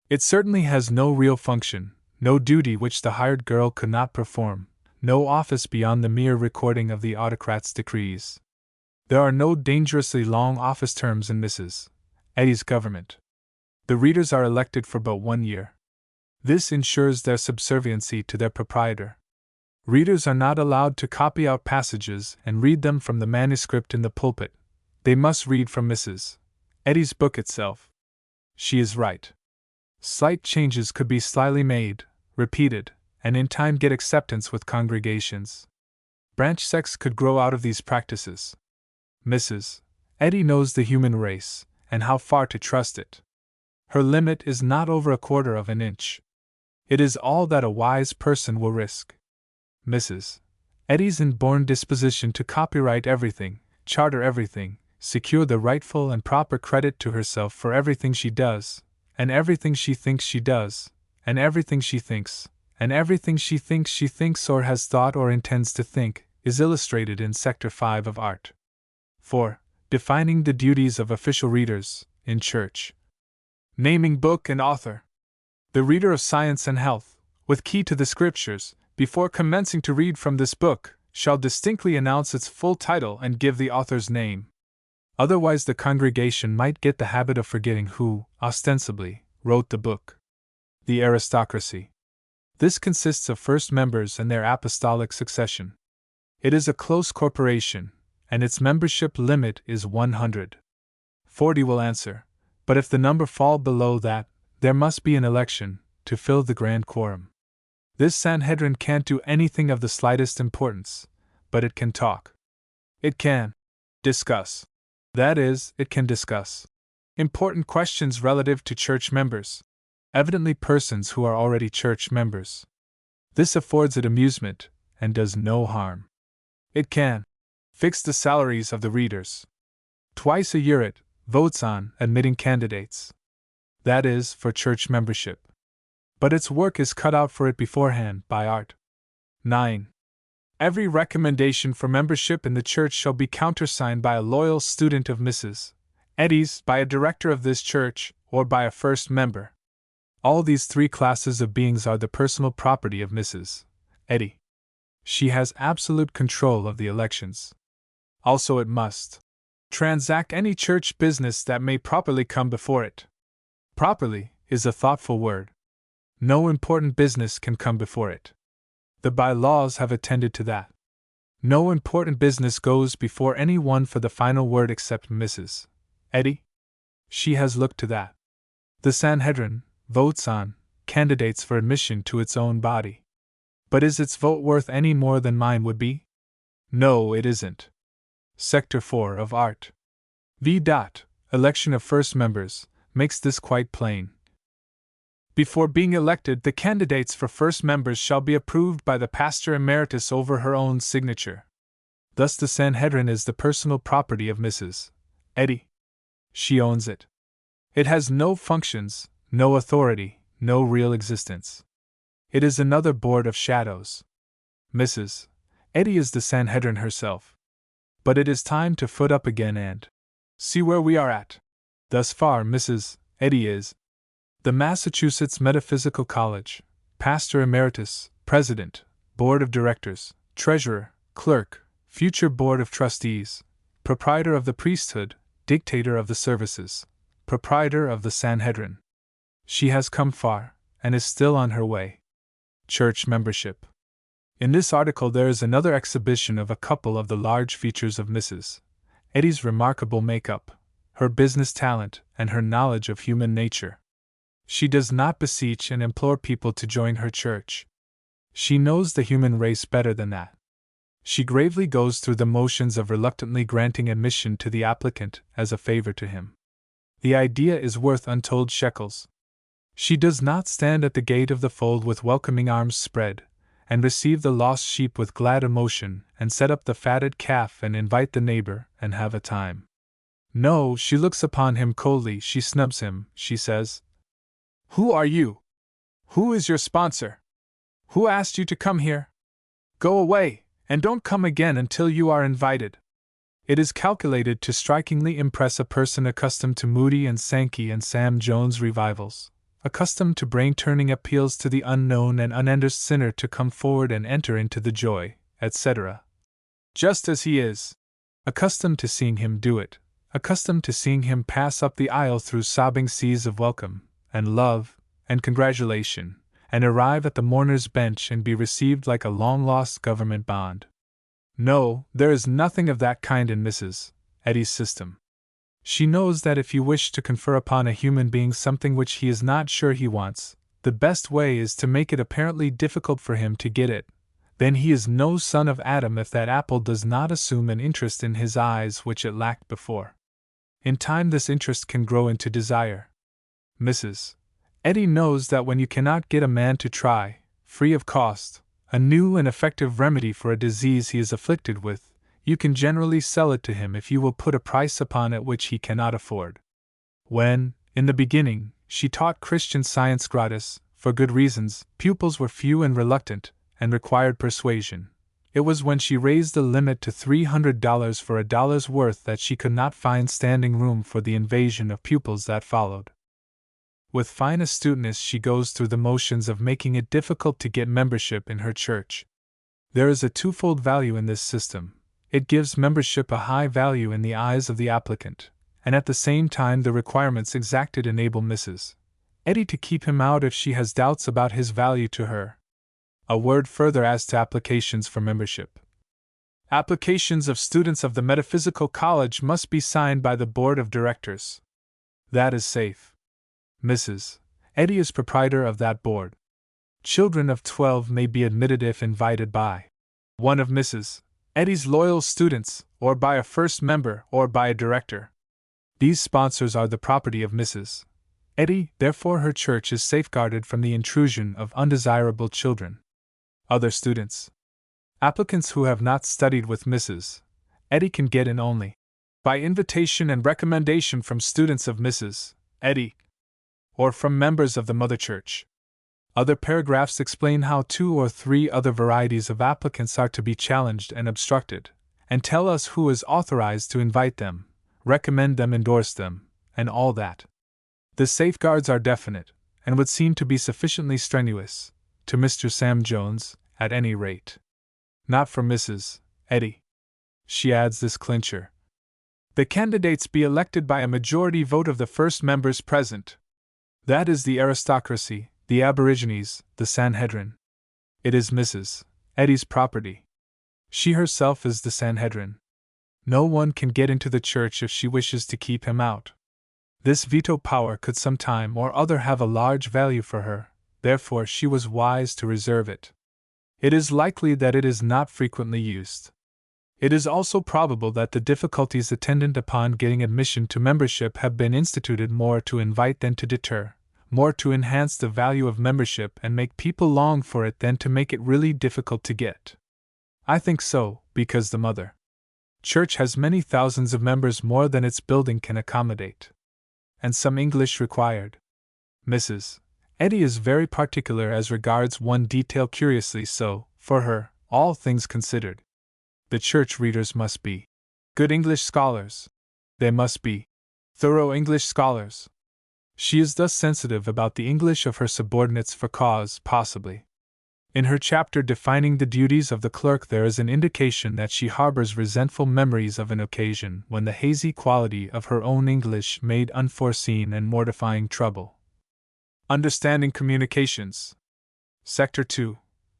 It certainly has no real function, no duty which the hired girl could not perform, no office beyond the mere recording of the autocrat's decrees. There are no dangerously long office terms in Mrs. Eddy's government. The readers are elected for but 1 year. This ensures their subserviency to their proprietor. Readers are not allowed to copy out passages and read them from the manuscript in the pulpit. They must read from Mrs. Eddy's book itself. She is right. Slight changes could be slyly made, repeated, and in time get acceptance with congregations. Branch sects could grow out of these practices. Mrs. Eddy knows the human race, and how far to trust it. Her limit is not over a quarter of an inch. It is all that a wise person will risk. Mrs. Eddy's inborn disposition to copyright everything, charter everything, secure the rightful and proper credit to herself for everything she does, and everything she thinks she does, and everything she thinks, and everything she thinks or has thought or intends to think, is illustrated in Sector 5 of Art. 4. Defining the duties of official readers, in church. Naming book and author. The reader of Science and Health, with key to the Scriptures, before commencing to read from this book, shall distinctly announce its full title and give the author's name. Otherwise the congregation might get the habit of forgetting who, ostensibly, wrote the book. The aristocracy. This consists of first members and their apostolic succession. It is a close corporation, and its membership limit is 100. 40 will answer, but if the number fall below that, there must be an election, to fill the grand quorum. This Sanhedrin can't do anything of the slightest importance, but it can talk. It can discuss. That is, it can discuss important questions relative to church members, evidently persons who are already church members. This affords it amusement, and does no harm. It can fix the salaries of the readers. Twice a year it votes on admitting candidates. That is, for church membership. But its work is cut out for it beforehand by art. 9. Every recommendation for membership in the church shall be countersigned by a loyal student of Mrs. Eddy's, by a director of this church, or by a first member. All these three classes of beings are the personal property of Mrs. Eddy. She has absolute control of the elections. Also it must transact any church business that may properly come before it. Properly is a thoughtful word. No important business can come before it. The bylaws have attended to that. No important business goes before any one for the final word except Mrs. Eddy. She has looked to that. The Sanhedrin votes on candidates for admission to its own body. But is its vote worth any more than mine would be? No, it isn't. Sector 4 of Art. V. Election of first members makes this quite plain. Before being elected, the candidates for first members shall be approved by the pastor emeritus over her own signature. Thus the Sanhedrin is the personal property of Mrs. Eddy. She owns it. It has no functions, no authority, no real existence. It is another board of shadows. Mrs. Eddy is the Sanhedrin herself. But it is time to foot up again and see where we are at. Thus far Mrs. Eddy is the Massachusetts Metaphysical College, Pastor Emeritus, President, Board of Directors, Treasurer, Clerk, future Board of Trustees, Proprietor of the Priesthood, Dictator of the Services, Proprietor of the Sanhedrin. She has come far, and is still on her way. Church membership. In this article there is another exhibition of a couple of the large features of Mrs. Eddy's remarkable make-up, her business talent, and her knowledge of human nature. She does not beseech and implore people to join her church. She knows the human race better than that. She gravely goes through the motions of reluctantly granting admission to the applicant as a favor to him. The idea is worth untold shekels. She does not stand at the gate of the fold with welcoming arms spread, and receive the lost sheep with glad emotion, and set up the fatted calf and invite the neighbor, and have a time. No, she looks upon him coldly, she snubs him, she says, "Who are you? Who is your sponsor? Who asked you to come here? Go away, and don't come again until you are invited." It is calculated to strikingly impress a person accustomed to Moody and Sankey and Sam Jones revivals, accustomed to brain-turning appeals to the unknown and unendorsed sinner to come forward and enter into the joy, etc. Just as he is. Accustomed to seeing him do it, accustomed to seeing him pass up the aisle through sobbing seas of welcome, and love, and congratulation, and arrive at the mourner's bench and be received like a long-lost government bond. No, there is nothing of that kind in Mrs. Eddy's system. She knows that if you wish to confer upon a human being something which he is not sure he wants, the best way is to make it apparently difficult for him to get it. Then he is no son of Adam if that apple does not assume an interest in his eyes which it lacked before. In time this interest can grow into desire. Mrs. Eddy knows that when you cannot get a man to try, free of cost, a new and effective remedy for a disease he is afflicted with, you can generally sell it to him if you will put a price upon it which he cannot afford. When, in the beginning, she taught Christian Science gratis, for good reasons, pupils were few and reluctant, and required persuasion. It was when she raised the limit to $300 for $1's worth that she could not find standing room for the invasion of pupils that followed. With fine astuteness she goes through the motions of making it difficult to get membership in her church. There is a twofold value in this system. It gives membership a high value in the eyes of the applicant, and at the same time the requirements exacted enable Mrs. Eddy to keep him out if she has doubts about his value to her. A word further as to applications for membership. Applications of students of the Metaphysical College must be signed by the Board of Directors. That is safe. Mrs. Eddy is proprietor of that board. Children of 12 may be admitted if invited by one of Mrs. Eddy's loyal students, or by a first member, or by a director. These sponsors are the property of Mrs. Eddy, therefore her church is safeguarded from the intrusion of undesirable children. Other students. Applicants who have not studied with Mrs. Eddy can get in only by invitation and recommendation from students of Mrs. Eddy, or from members of the Mother Church. Other paragraphs explain how 2 or 3 other varieties of applicants are to be challenged and obstructed, and tell us who is authorized to invite them, recommend them, endorse them, and all that. The safeguards are definite, and would seem to be sufficiently strenuous, to Mr. Sam Jones, at any rate. Not for Mrs. Eddy. She adds this clincher. The candidates be elected by a majority vote of the first members present. That is the aristocracy, the aborigines, the Sanhedrin. It is Mrs. Eddy's property. She herself is the Sanhedrin. No one can get into the church if she wishes to keep him out. This veto power could some time or other have a large value for her, therefore she was wise to reserve it. It is likely that it is not frequently used. It is also probable that the difficulties attendant upon getting admission to membership have been instituted more to invite than to deter, more to enhance the value of membership and make people long for it than to make it really difficult to get. I think so, because the Mother Church has many thousands of members more than its building can accommodate. And some English required. Mrs. Eddy is very particular as regards one detail, curiously so, for her, all things considered. The church readers must be good English scholars. They must be thorough English scholars. She is thus sensitive about the English of her subordinates for cause, possibly. In her chapter defining the duties of the clerk there is an indication that she harbors resentful memories of an occasion when the hazy quality of her own English made unforeseen and mortifying trouble. Understanding communications. Sector 2.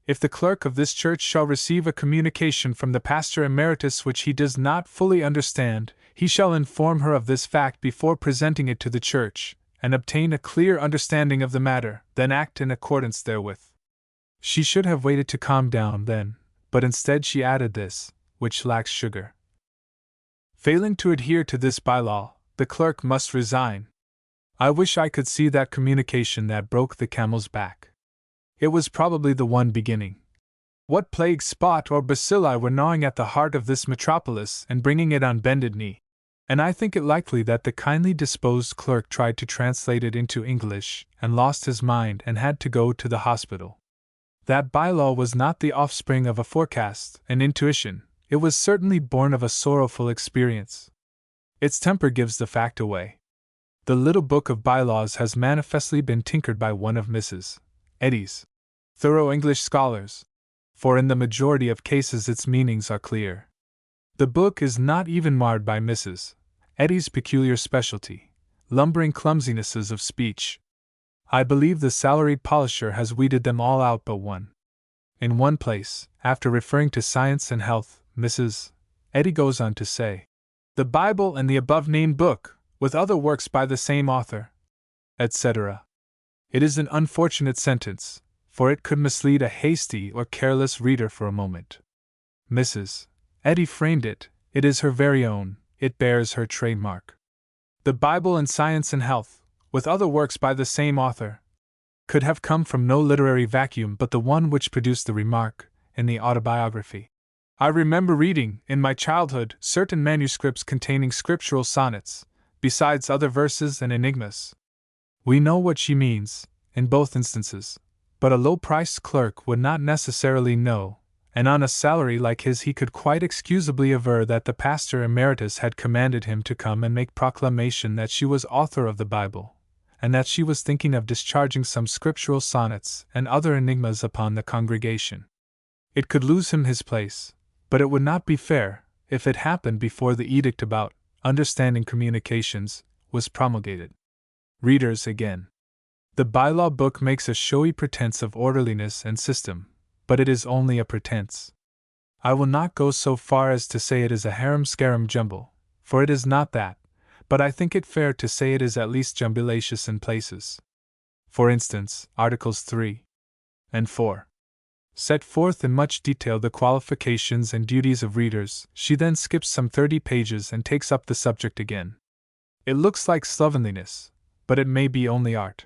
If the clerk of this church shall receive a communication from the pastor emeritus which he does not fully understand, he shall inform her of this fact before presenting it to the church, and obtain a clear understanding of the matter, then act in accordance therewith. She should have waited to calm down then, but instead she added this, which lacks sugar. Failing to adhere to this bylaw, the clerk must resign. I wish I could see that communication that broke the camel's back. It was probably the one beginning. What plague spot or bacilli were gnawing at the heart of this metropolis and bringing it on bended knee? And I think it likely that the kindly disposed clerk tried to translate it into English, and lost his mind and had to go to the hospital. That bylaw was not the offspring of a forecast, an intuition, it was certainly born of a sorrowful experience. Its temper gives the fact away. The little book of bylaws has manifestly been tinkered by one of Mrs. Eddy's thorough English scholars, for in the majority of cases its meanings are clear. The book is not even marred by Mrs. Eddy's peculiar specialty, lumbering clumsinesses of speech. I believe the salaried polisher has weeded them all out but one. In one place, after referring to science and health, Mrs. Eddy goes on to say, "The Bible and the above-named book, with other works by the same author, etc. It is an unfortunate sentence, for it could mislead a hasty or careless reader for a moment. Mrs. Eddy framed it, it is her very own, it bears her trademark. The Bible in Science and Health, with other works by the same author, could have come from no literary vacuum but the one which produced the remark, in the autobiography. I remember reading, in my childhood, certain manuscripts containing scriptural sonnets, besides other verses and enigmas. We know what she means, in both instances, but a low-priced clerk would not necessarily know, and on a salary like his he could quite excusably aver that the pastor emeritus had commanded him to come and make proclamation that she was author of the Bible, and that she was thinking of discharging some scriptural sonnets and other enigmas upon the congregation. It could lose him his place, but it would not be fair if it happened before the edict about understanding communications was promulgated. Readers, again. The bylaw book makes a showy pretense of orderliness and system, but it is only a pretense. I will not go so far as to say it is a harum-scarum jumble, for it is not that, but I think it fair to say it is at least jumbulacious in places. For instance, Articles 3 and 4 set forth in much detail the qualifications and duties of readers. She then skips some 30 pages and takes up the subject again. It looks like slovenliness, but it may be only art.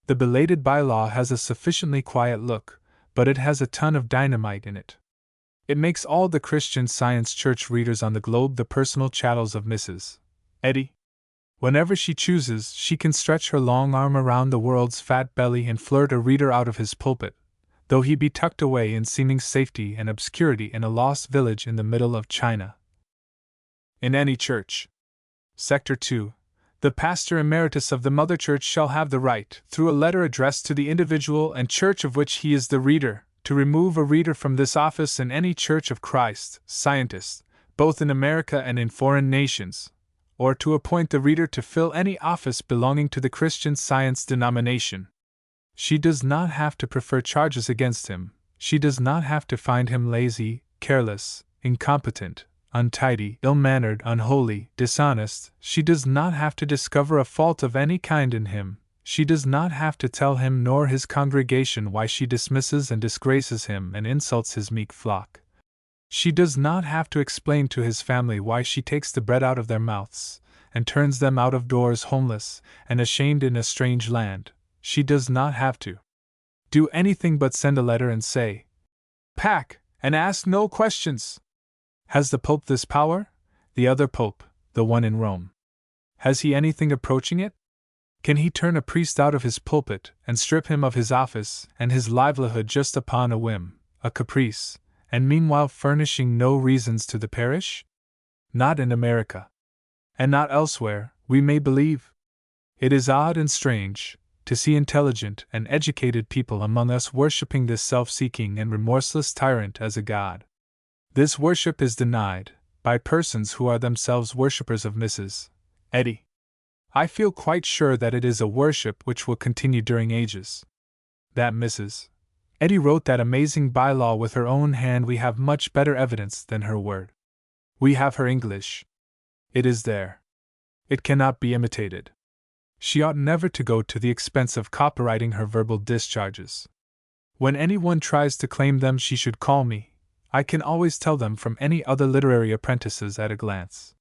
The belated bylaw has a sufficiently quiet look, but it has a ton of dynamite in it. It makes all the Christian Science church readers on the globe the personal chattels of Mrs. Eddy. Whenever she chooses, she can stretch her long arm around the world's fat belly and flirt a reader out of his pulpit, though he be tucked away in seeming safety and obscurity in a lost village in the middle of China. In any church. Sector 2. The pastor emeritus of the mother church shall have the right, through a letter addressed to the individual and church of which he is the reader, to remove a reader from this office in any church of Christ, scientist, both in America and in foreign nations, or to appoint the reader to fill any office belonging to the Christian Science denomination. She does not have to prefer charges against him, she does not have to find him lazy, careless, incompetent, untidy, ill-mannered, unholy, dishonest. She does not have to discover a fault of any kind in him. She does not have to tell him nor his congregation why she dismisses and disgraces him and insults his meek flock. She does not have to explain to his family why she takes the bread out of their mouths, and turns them out of doors homeless and ashamed in a strange land. She does not have to do anything but send a letter and say, "Pack, and ask no questions." Has the Pope this power? The other Pope, the one in Rome. Has he anything approaching it? Can he turn a priest out of his pulpit and strip him of his office and his livelihood just upon a whim, a caprice, and meanwhile furnishing no reasons to the parish? Not in America. And not elsewhere, we may believe. It is odd and strange to see intelligent and educated people among us worshipping this self-seeking and remorseless tyrant as a god. This worship is denied by persons who are themselves worshippers of Mrs. Eddy. I feel quite sure that it is a worship which will continue during ages. That Mrs. Eddy wrote that amazing bylaw with her own hand, we have much better evidence than her word. We have her English. It is there. It cannot be imitated. She ought never to go to the expense of copyrighting her verbal discharges. When anyone tries to claim them, she should call me. I can always tell them from any other literary apprentices at a glance.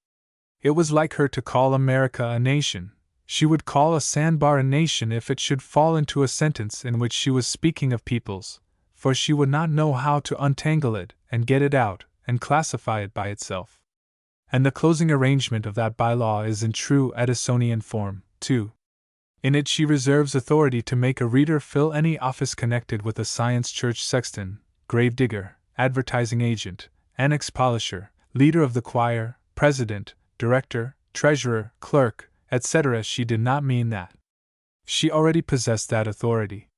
It was like her to call America a nation. She would call a sandbar a nation if it should fall into a sentence in which she was speaking of peoples, for she would not know how to untangle it and get it out and classify it by itself. And the closing arrangement of that bylaw is in true Addisonian form, too. In it she reserves authority to make a reader fill any office connected with a Science church sexton, grave digger, advertising agent, annex polisher, leader of the choir, president, director, treasurer, clerk, etc. She did not mean that. She already possessed that authority.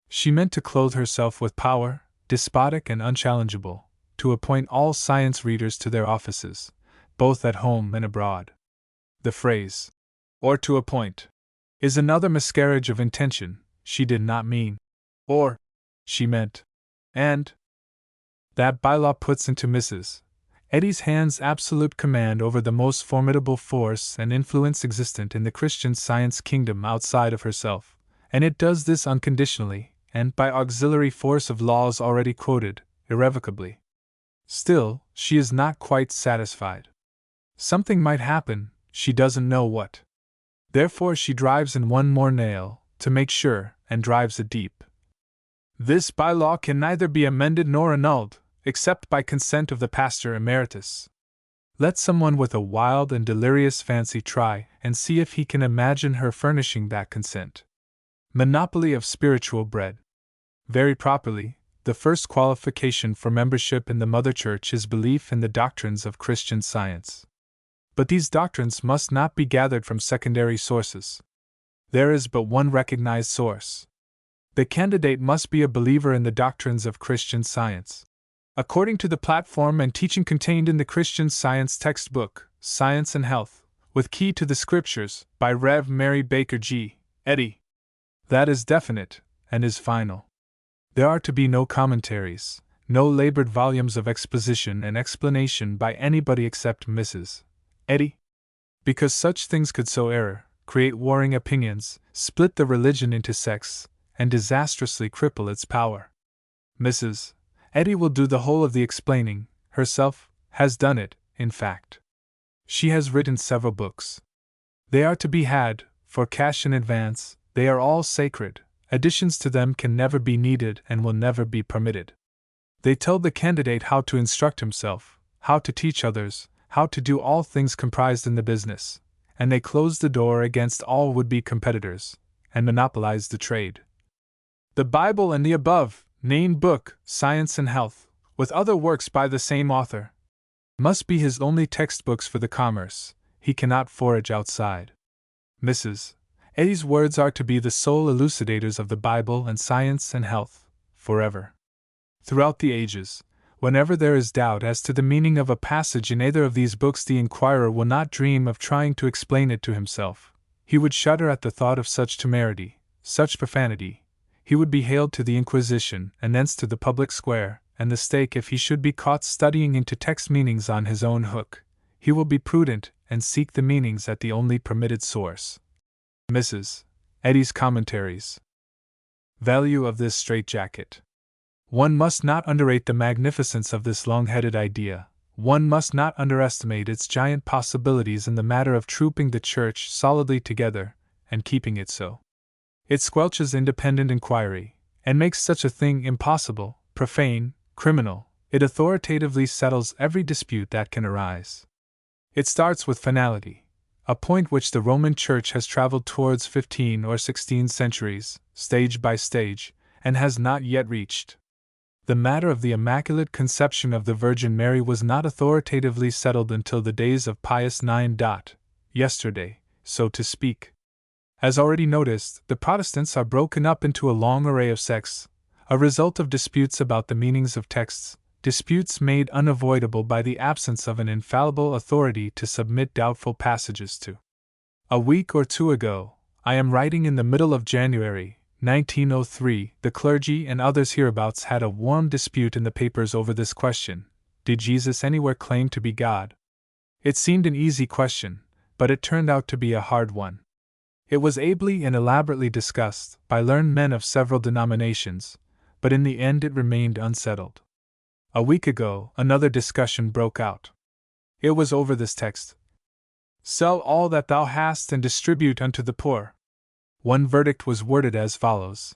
She meant to clothe herself with power, despotic and unchallengeable, to appoint all science readers to their offices, both at home and abroad. The phrase, "or to appoint," is another miscarriage of intention. She did not mean, or, she meant, and. That bylaw puts into Mrs. Eddie's hands absolute command over the most formidable force and influence existent in the Christian Science kingdom outside of herself, and it does this unconditionally, and by auxiliary force of laws already quoted, irrevocably. Still, she is not quite satisfied. Something might happen, she doesn't know what. Therefore she drives in one more nail, to make sure, and drives it deep. This bylaw can neither be amended nor annulled, except by consent of the pastor emeritus. Let someone with a wild and delirious fancy try and see if he can imagine her furnishing that consent. Monopoly of spiritual bread. Very properly, the first qualification for membership in the Mother Church is belief in the doctrines of Christian Science. But these doctrines must not be gathered from secondary sources. There is but one recognized source. The candidate must be a believer in the doctrines of Christian Science. According to the platform and teaching contained in the Christian Science textbook, Science and Health, with Key to the Scriptures, by Rev. Mary Baker G. Eddy. That is definite, and is final. There are to be no commentaries, no labored volumes of exposition and explanation by anybody except Mrs. Eddy. Because such things could sow error, create warring opinions, split the religion into sects, and disastrously cripple its power. Mrs. Eddy will do the whole of the explaining, herself, has done it, in fact. She has written several books. They are to be had, for cash in advance, they are all sacred, additions to them can never be needed and will never be permitted. They tell the candidate how to instruct himself, how to teach others, how to do all things comprised in the business, and they close the door against all would-be competitors, and monopolize the trade. The Bible and the above named book, Science and Health, with other works by the same author, must be his only textbooks for the commerce, he cannot forage outside. Mrs. Eddy's words are to be the sole elucidators of the Bible and Science and Health, forever. Throughout the ages, whenever there is doubt as to the meaning of a passage in either of these books, the inquirer will not dream of trying to explain it to himself. He would shudder at the thought of such temerity, such profanity. He would be haled to the Inquisition, and thence to the public square, and the stake if he should be caught studying into text meanings on his own hook. He will be prudent, and seek the meanings at the only permitted source. Mrs. Eddy's Commentaries. Value of this straitjacket. One must not underrate the magnificence of this long-headed idea. One must not underestimate its giant possibilities in the matter of trooping the Church solidly together, and keeping it so. It squelches independent inquiry, and makes such a thing impossible, profane, criminal. It authoritatively settles every dispute that can arise. It starts with finality, a point which the Roman Church has traveled towards 15 or 16 centuries, stage by stage, and has not yet reached. The matter of the Immaculate Conception of the Virgin Mary was not authoritatively settled until the days of Pius IX. Yesterday, so to speak. As already noticed, the Protestants are broken up into a long array of sects, a result of disputes about the meanings of texts, disputes made unavoidable by the absence of an infallible authority to submit doubtful passages to. A week or two ago, I am writing in the middle of January, 1903, the clergy and others hereabouts had a warm dispute in the papers over this question: did Jesus anywhere claim to be God? It seemed an easy question, but it turned out to be a hard one. It was ably and elaborately discussed by learned men of several denominations, but in the end it remained unsettled. A week ago, another discussion broke out. It was over this text: "Sell all that thou hast and distribute unto the poor." One verdict was worded as follows: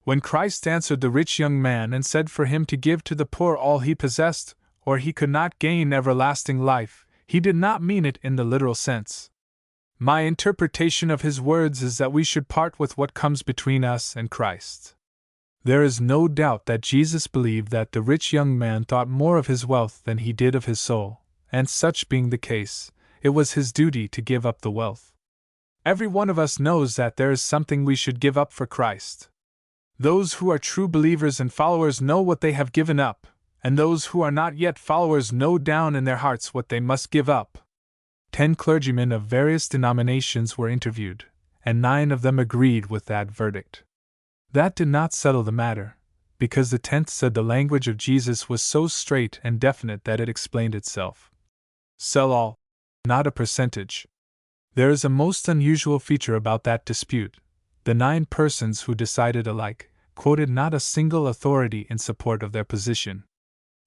"When Christ answered the rich young man and said for him to give to the poor all he possessed, or he could not gain everlasting life, he did not mean it in the literal sense. My interpretation of his words is that we should part with what comes between us and Christ." There is no doubt that Jesus believed that the rich young man thought more of his wealth than he did of his soul, and such being the case, it was his duty to give up the wealth. Every one of us knows that there is something we should give up for Christ. Those who are true believers and followers know what they have given up, and those who are not yet followers know down in their hearts what they must give up. 10 clergymen of various denominations were interviewed, and 9 of them agreed with that verdict. That did not settle the matter, because the 10th said the language of Jesus was so straight and definite that it explained itself. Sell all, not a percentage. There is a most unusual feature about that dispute. The 9 persons who decided alike quoted not a single authority in support of their position.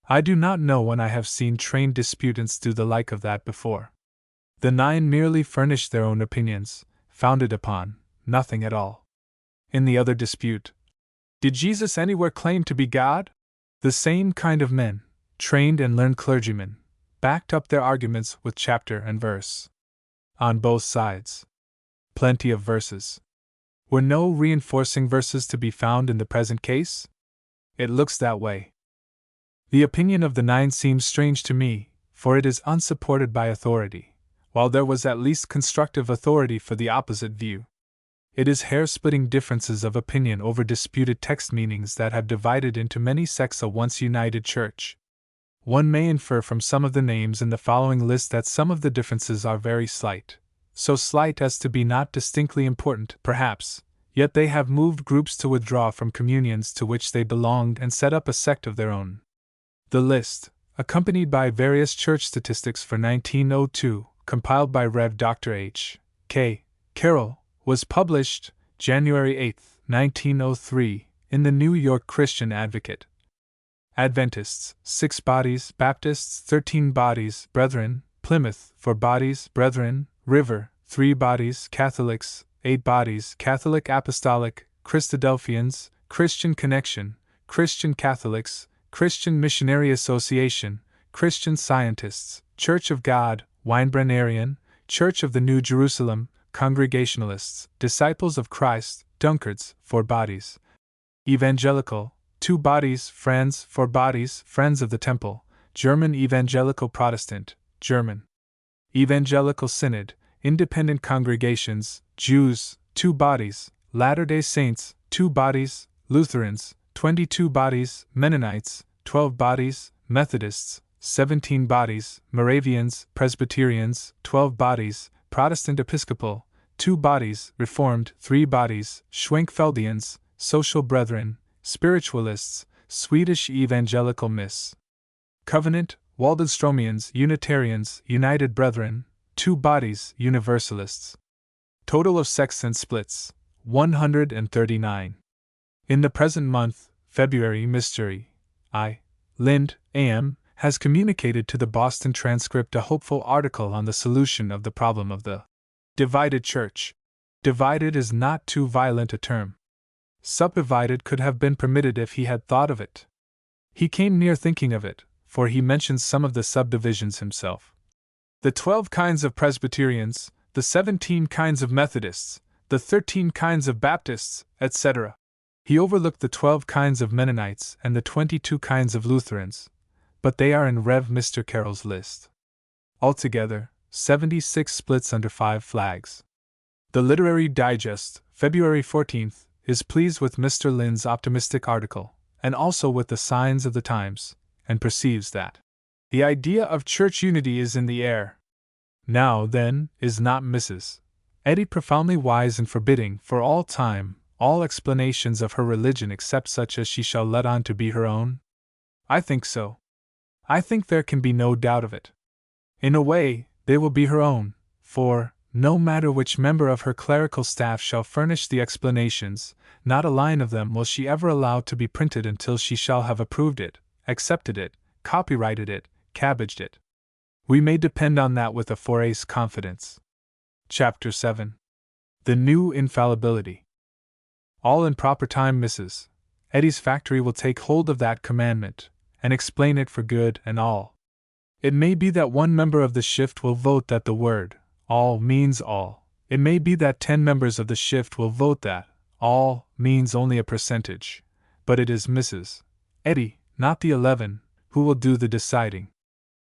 I do not know when I have seen trained disputants do the like of that before. The 9 merely furnished their own opinions, founded upon nothing at all. In the other dispute, did Jesus anywhere claim to be God? The same kind of men, trained and learned clergymen, backed up their arguments with chapter and verse. On both sides. Plenty of verses. Were no reinforcing verses to be found in the present case? It looks that way. The opinion of the 9 seems strange to me, for it is unsupported by authority, while there was at least constructive authority for the opposite view. It is hair-splitting differences of opinion over disputed text meanings that have divided into many sects a once united church. One may infer from some of the names in the following list that some of the differences are very slight, so slight as to be not distinctly important, perhaps, yet they have moved groups to withdraw from communions to which they belonged and set up a sect of their own. The list, accompanied by various church statistics for 1902, compiled by Rev. Dr. H. K. Carroll, was published January 8, 1903, in the New York Christian Advocate. Adventists, 6 bodies, Baptists, 13 bodies, Brethren, Plymouth, 4 bodies, Brethren, River, 3 bodies, Catholics, 8 bodies, Catholic Apostolic, Christadelphians, Christian Connection, Christian Catholics, Christian Missionary Association, Christian Scientists, Church of God, Weinbrennerian, Church of the New Jerusalem, Congregationalists, Disciples of Christ, Dunkards, 4 bodies. Evangelical, 2 bodies, Friends, 4 bodies, Friends of the Temple, German Evangelical Protestant, German. Evangelical Synod, Independent Congregations, Jews, 2 bodies, Latter-day Saints, 2 bodies, Lutherans, 22 bodies, Mennonites, 12 bodies, Methodists, 17 bodies, Moravians, Presbyterians, 12 bodies, Protestant Episcopal, 2 bodies, Reformed, 3 bodies, Schwenkfeldians, Social Brethren, Spiritualists, Swedish Evangelical Miss. Covenant, Waldenstromians, Unitarians, United Brethren, 2 bodies, Universalists. Total of sects and splits, 139. In the present month, February, Mr. I. Lind, A.M., has communicated to the Boston Transcript a hopeful article on the solution of the problem of the divided church. Divided is not too violent a term. Subdivided could have been permitted if he had thought of it. He came near thinking of it, for he mentions some of the subdivisions himself. The 12 kinds of Presbyterians, the 17 kinds of Methodists, the 13 kinds of Baptists, etc. He overlooked the 12 kinds of Mennonites and the 22 kinds of Lutherans, but they are in Rev. Mr. Carroll's list. Altogether, 76 splits under 5 flags. The Literary Digest, February 14th, is pleased with Mr. Lind's optimistic article, and also with the signs of the times, and perceives that the idea of church unity is in the air. Now, then, is not Mrs. Eddy profoundly wise in forbidding, for all time, all explanations of her religion except such as she shall let on to be her own? I think so. I think there can be no doubt of it. In a way, they will be her own, for, no matter which member of her clerical staff shall furnish the explanations, not a line of them will she ever allow to be printed until she shall have approved it, accepted it, copyrighted it, cabbaged it. We may depend on that with a forays confidence. Chapter 7. The New Infallibility. All in proper time Mrs. Eddy's factory will take hold of that commandment, and explain it for good and all. It may be that one member of the shift will vote that the word all means all. It may be that 10 members of the shift will vote that all means only a percentage. But it is Mrs. Eddy, not the 11, who will do the deciding.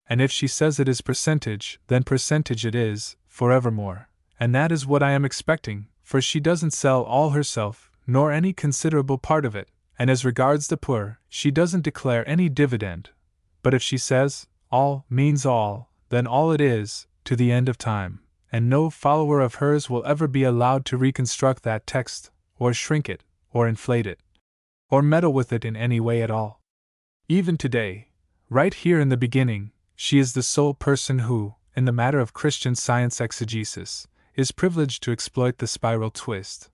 And if she says it is percentage, then percentage it is, forevermore. And that is what I am expecting, for she doesn't sell all herself, nor any considerable part of it, and as regards the poor, she doesn't declare any dividend. But if she says all means all, then all it is, to the end of time, and no follower of hers will ever be allowed to reconstruct that text, or shrink it, or inflate it. or meddle with it in any way at all. Even today, right here in the beginning, she is the sole person who, in the matter of Christian Science exegesis, is privileged to exploit the spiral twist.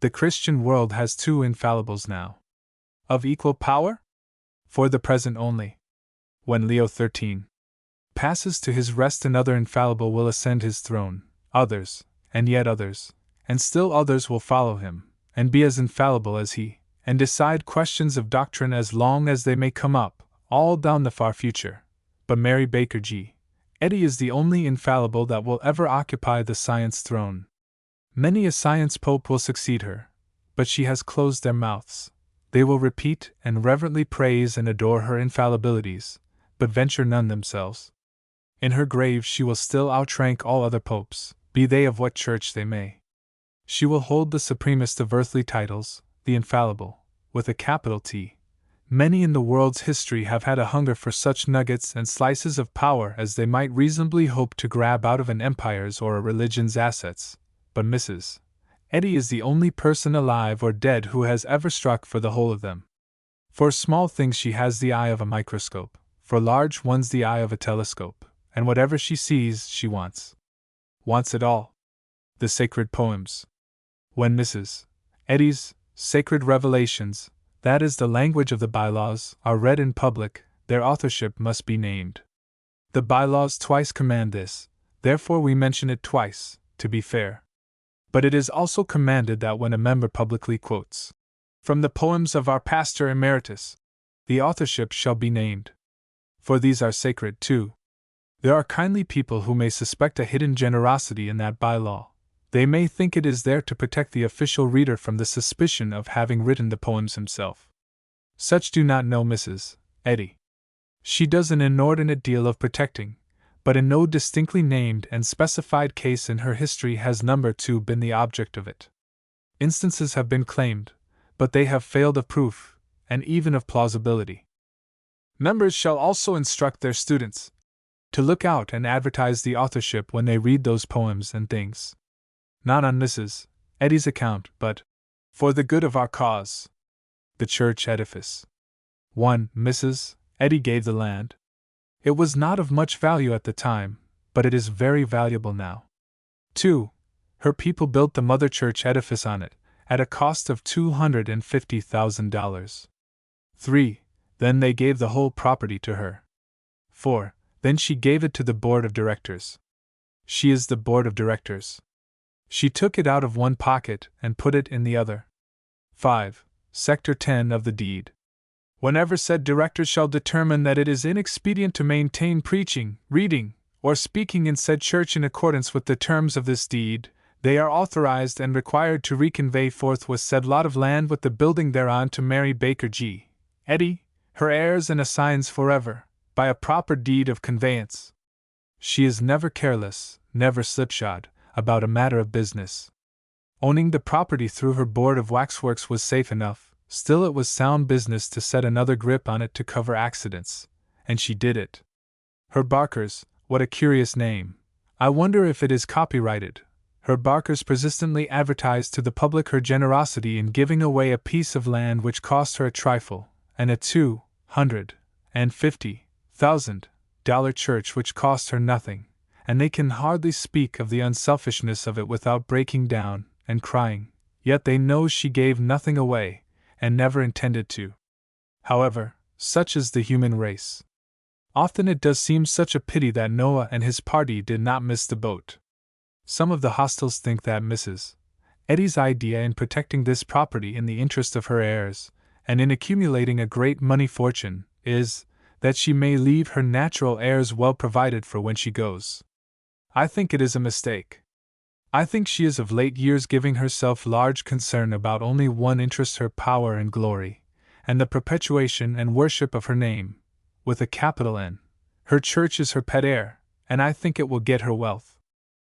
The Christian world has two infallibles now. Of equal power? For the present only. When Leo XIII passes to his rest, another infallible will ascend his throne, others, and yet others, and still others will follow him, and be as infallible as he, and decide questions of doctrine as long as they may come up, all down the far future. But Mary Baker G. Eddy is the only infallible that will ever occupy the science throne. Many a science pope will succeed her, but she has closed their mouths. They will repeat and reverently praise and adore her infallibilities, but venture none themselves. In her grave she will still outrank all other popes, be they of what church they may. She will hold the supremest of earthly titles, the infallible, with a capital T. Many in the world's history have had a hunger for such nuggets and slices of power as they might reasonably hope to grab out of an empire's or a religion's assets, but Mrs. Eddy is the only person alive or dead who has ever struck for the whole of them. For small things she has the eye of a microscope, for large ones the eye of a telescope, and whatever she sees she wants. Wants it all. The sacred poems. When Mrs. Eddy's sacred revelations, that is the language of the bylaws, are read in public, their authorship must be named. The bylaws twice command this, therefore we mention it twice, to be fair. But it is also commanded that when a member publicly quotes from the poems of our pastor emeritus, the authorship shall be named. For these are sacred too. There are kindly people who may suspect a hidden generosity in that bylaw. They may think it is there to protect the official reader from the suspicion of having written the poems himself. Such do not know Mrs. Eddy. She does an inordinate deal of protecting, but in no distinctly named and specified case in her history has number 2 been the object of it. Instances have been claimed, but they have failed of proof, and even of plausibility. Members shall also instruct their students to look out and advertise the authorship when they read those poems and things. Not on Mrs. Eddy's account, but for the good of our cause. The church edifice. 1. Mrs. Eddy gave the land. It was not of much value at the time, but it is very valuable now. 2. Her people built the mother church edifice on it, at a cost of $250,000. 3. Then they gave the whole property to her. 4. Then she gave it to the board of directors. She is the board of directors. She took it out of one pocket and put it in the other. 5. Sector 10 of the deed. Whenever said directors shall determine that it is inexpedient to maintain preaching, reading, or speaking in said church in accordance with the terms of this deed, they are authorized and required to reconvey forthwith said lot of land with the building thereon to Mary Baker G. Eddy, her heirs and assigns forever, by a proper deed of conveyance. She is never careless, never slipshod, about a matter of business. Owning the property through her board of waxworks was safe enough, still it was sound business to set another grip on it to cover accidents, and she did it. Her Barkers, what a curious name. I wonder if it is copyrighted. Her Barkers persistently advertised to the public her generosity in giving away a piece of land which cost her a trifle, and a $250,000 church which cost her nothing, and they can hardly speak of the unselfishness of it without breaking down and crying, yet they know she gave nothing away, and never intended to. However, such is the human race. Often it does seem such a pity that Noah and his party did not miss the boat. Some of the hostiles think that Mrs. Eddy's idea in protecting this property in the interest of her heirs, and in accumulating a great money fortune, is that she may leave her natural heirs well provided for when she goes. I think it is a mistake. I think she is of late years giving herself large concern about only one interest, her power and glory, and the perpetuation and worship of her name, with a capital N. Her church is her pet heir, and I think it will get her wealth.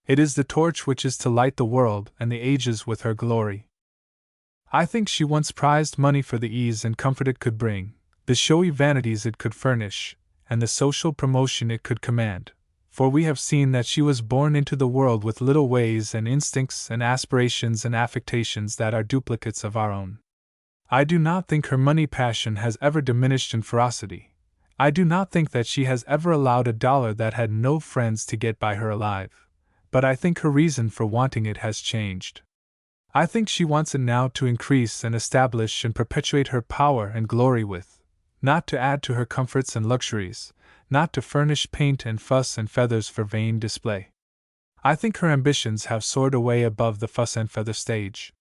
It is the torch which is to light the world and the ages with her glory. I think she once prized money for the ease and comfort it could bring, the showy vanities it could furnish, and the social promotion it could command, for we have seen that she was born into the world with little ways and instincts and aspirations and affectations that are duplicates of our own. I do not think her money passion has ever diminished in ferocity. I do not think that she has ever allowed a dollar that had no friends to get by her alive, but I think her reason for wanting it has changed. I think she wants it now to increase and establish and perpetuate her power and glory with, not to add to her comforts and luxuries, not to furnish paint and fuss and feathers for vain display. I think her ambitions have soared away above the fuss and feather stage.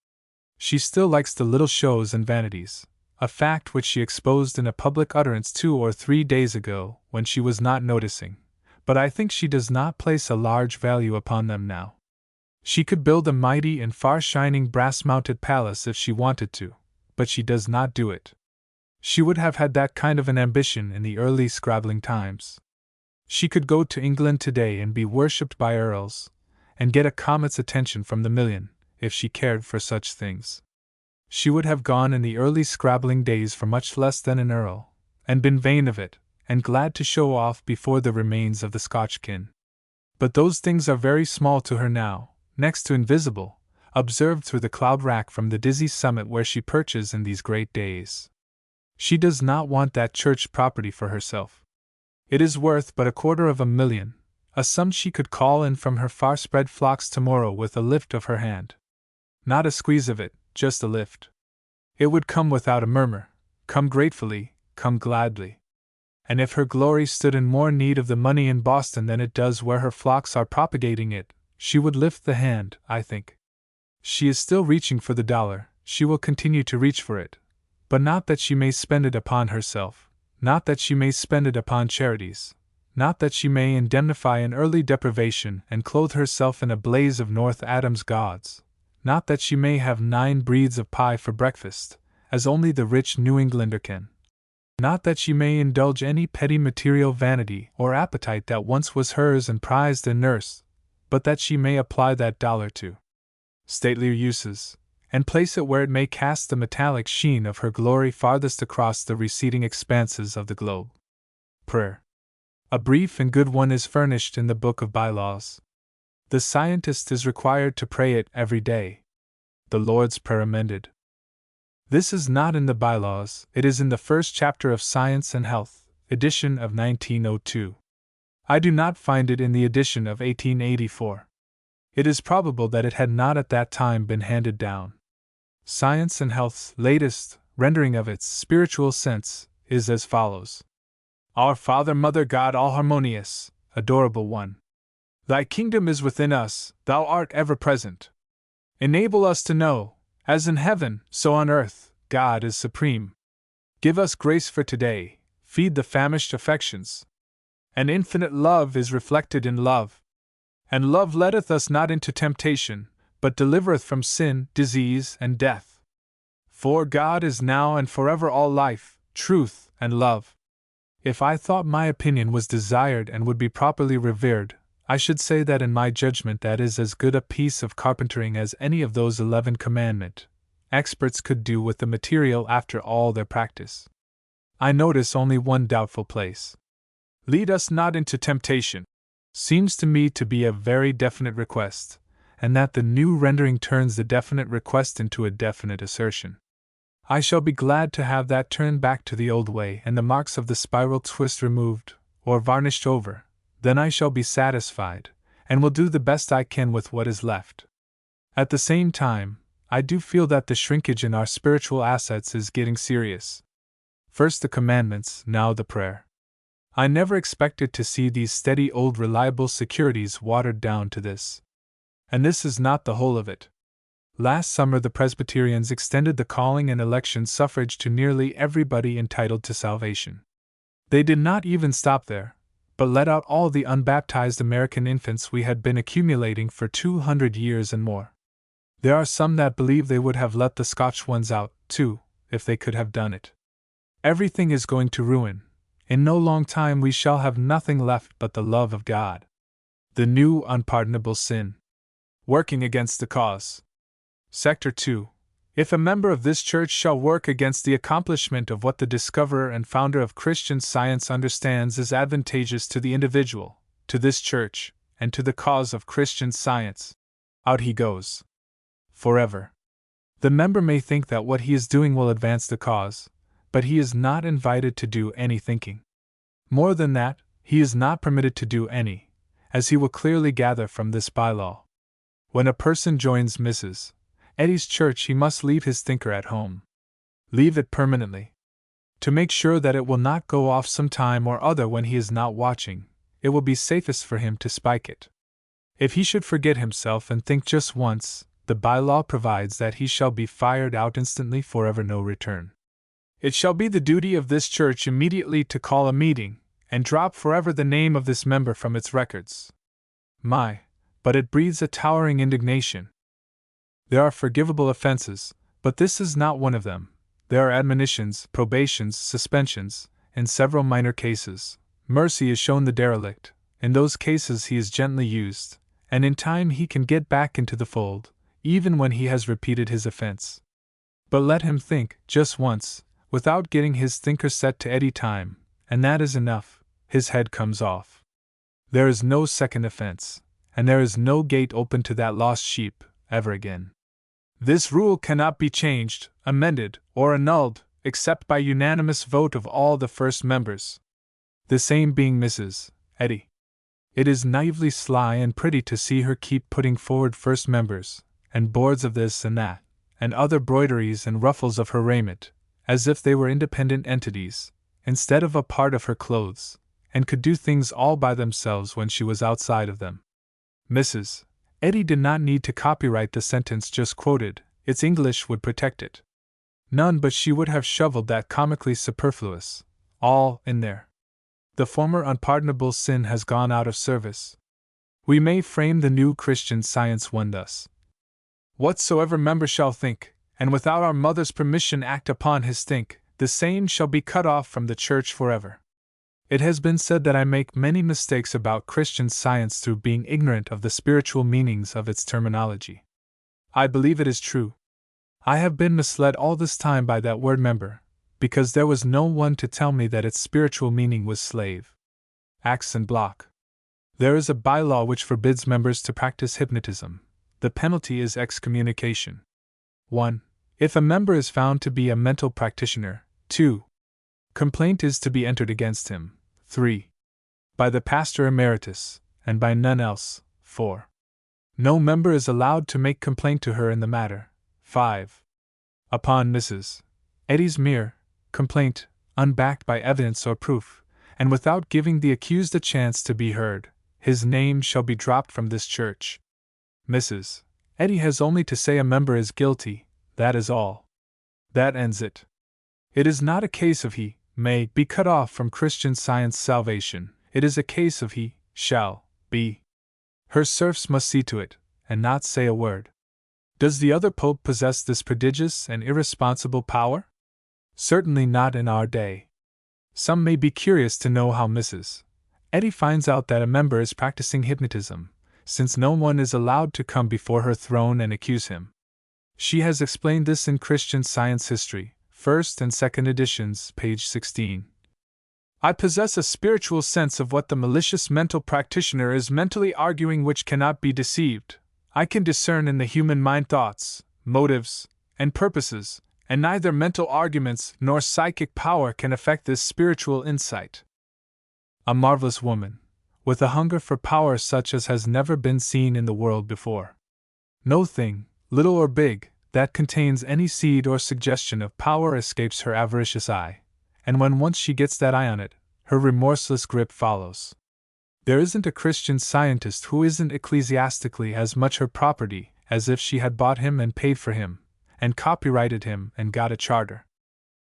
She still likes the little shows and vanities, a fact which she exposed in a public utterance 2 or 3 days ago when she was not noticing, but I think she does not place a large value upon them now. She could build a mighty and far-shining brass-mounted palace if she wanted to, but she does not do it. She would have had that kind of an ambition in the early scrabbling times. She could go to England today and be worshipped by earls, and get a comet's attention from the million, if she cared for such things. She would have gone in the early scrabbling days for much less than an earl, and been vain of it, and glad to show off before the remains of the Scotchkin. But those things are very small to her now, next to invisible, observed through the cloud rack from the dizzy summit where she perches in these great days. She does not want that church property for herself. It is worth but $250,000, a sum she could call in from her far-spread flocks tomorrow with a lift of her hand. Not a squeeze of it, just a lift. It would come without a murmur, come gratefully, come gladly. And if her glory stood in more need of the money in Boston than it does where her flocks are propagating it, she would lift the hand, I think. She is still reaching for the dollar, she will continue to reach for it, but not that she may spend it upon herself, not that she may spend it upon charities, not that she may indemnify an early deprivation and clothe herself in a blaze of North Adams gauds, not that she may have 9 breeds of pie for breakfast, as only the rich New Englander can. Not that she may indulge any petty material vanity or appetite that once was hers and prized and nursed, but that she may apply that dollar to statelier uses, and place it where it may cast the metallic sheen of her glory farthest across the receding expanses of the globe. Prayer. A brief and good one is furnished in the Book of Bylaws. The scientist is required to pray it every day. The Lord's Prayer amended. This is not in the Bylaws, it is in the first chapter of Science and Health, edition of 1902. I do not find it in the edition of 1884. It is probable that it had not at that time been handed down. Science and Health's latest rendering of its spiritual sense is as follows. Our Father, Mother God, all harmonious, adorable one. Thy kingdom is within us, thou art ever present. Enable us to know, as in heaven, so on earth, God is supreme. Give us grace for today, feed the famished affections. And infinite love is reflected in love. And love leadeth us not into temptation, but delivereth from sin, disease, and death. For God is now and forever all life, truth, and love. If I thought my opinion was desired and would be properly revered, I should say that in my judgment that is as good a piece of carpentering as any of those 11 commandment experts could do with the material after all their practice. I notice only one doubtful place. Lead us not into temptation seems to me to be a very definite request, and that the new rendering turns the definite request into a definite assertion. I shall be glad to have that turned back to the old way and the marks of the spiral twist removed, or varnished over. Then I shall be satisfied, and will do the best I can with what is left. At the same time, I do feel that the shrinkage in our spiritual assets is getting serious. First the commandments, now the prayer. I never expected to see these steady old reliable securities watered down to this. And this is not the whole of it. Last summer the Presbyterians extended the calling and election suffrage to nearly everybody entitled to salvation. They did not even stop there, but let out all the unbaptized American infants we had been accumulating for 200 years and more. There are some that believe they would have let the Scotch ones out, too, if they could have done it. Everything is going to ruin. In no long time we shall have nothing left but the love of God. The new unpardonable sin. Working against the cause. Sector 2. If a member of this church shall work against the accomplishment of what the discoverer and founder of Christian Science understands as advantageous to the individual, to this church, and to the cause of Christian Science, out he goes. Forever. The member may think that what he is doing will advance the cause, but he is not invited to do any thinking. More than that, he is not permitted to do any, as he will clearly gather from this bylaw. When a person joins Mrs. Eddy's church, he must leave his thinker at home. Leave it permanently. To make sure that it will not go off some time or other when he is not watching, it will be safest for him to spike it. If he should forget himself and think just once, the bylaw provides that he shall be fired out instantly, forever no return. It shall be the duty of this church immediately to call a meeting, and drop forever the name of this member from its records. But it breathes a towering indignation. There are forgivable offenses, but this is not one of them. There are admonitions, probations, suspensions. In several minor cases, mercy is shown the derelict. In those cases he is gently used, and in time he can get back into the fold, even when he has repeated his offense. But let him think, just once, without getting his thinker set to Eddy time, and that is enough, his head comes off. There is no second offense, and there is no gate open to that lost sheep, ever again. This rule cannot be changed, amended, or annulled, except by unanimous vote of all the first members. The same being Mrs. Eddy. It is naively sly and pretty to see her keep putting forward first members, and boards of this and that, and other broideries and ruffles of her raiment, as if they were independent entities, instead of a part of her clothes, and could do things all by themselves when she was outside of them. Mrs. Eddy did not need to copyright the sentence just quoted, its English would protect it. None but she would have shoveled that comically superfluous, all in there. The former unpardonable sin has gone out of service. We may frame the new Christian Science one thus: whatsoever member shall think, and without our mother's permission act upon his think, the same shall be cut off from the church forever. It has been said that I make many mistakes about Christian Science through being ignorant of the spiritual meanings of its terminology. I believe it is true. I have been misled all this time by that word member, because there was no one to tell me that its spiritual meaning was slave. Axe and block. There is a bylaw which forbids members to practice hypnotism. The penalty is excommunication. 1. If a member is found to be a mental practitioner. 2. Complaint is to be entered against him. 3. By the pastor emeritus, and by none else. 4. No member is allowed to make complaint to her in the matter. 5. Upon Mrs. Eddy's mere complaint, unbacked by evidence or proof, and without giving the accused a chance to be heard, his name shall be dropped from this church. Mrs. Eddy has only to say a member is guilty, that is all. That ends it. It is not a case of he may be cut off from Christian Science salvation, it is a case of he shall be. Her serfs must see to it, and not say a word. Does the other pope possess this prodigious and irresponsible power? Certainly not in our day. Some may be curious to know how Mrs. Eddy finds out that a member is practicing hypnotism, since no one is allowed to come before her throne and accuse him. She has explained this in Christian Science History, 1st and 2nd editions, page 16. I possess a spiritual sense of what the malicious mental practitioner is mentally arguing, which cannot be deceived. I can discern in the human mind thoughts, motives, and purposes, and neither mental arguments nor psychic power can affect this spiritual insight. A marvelous woman, with a hunger for power such as has never been seen in the world before. No thing, little or big, that contains any seed or suggestion of power escapes her avaricious eye, and when once she gets that eye on it, her remorseless grip follows. There isn't a Christian Scientist who isn't ecclesiastically as much her property as if she had bought him and paid for him, and copyrighted him and got a charter.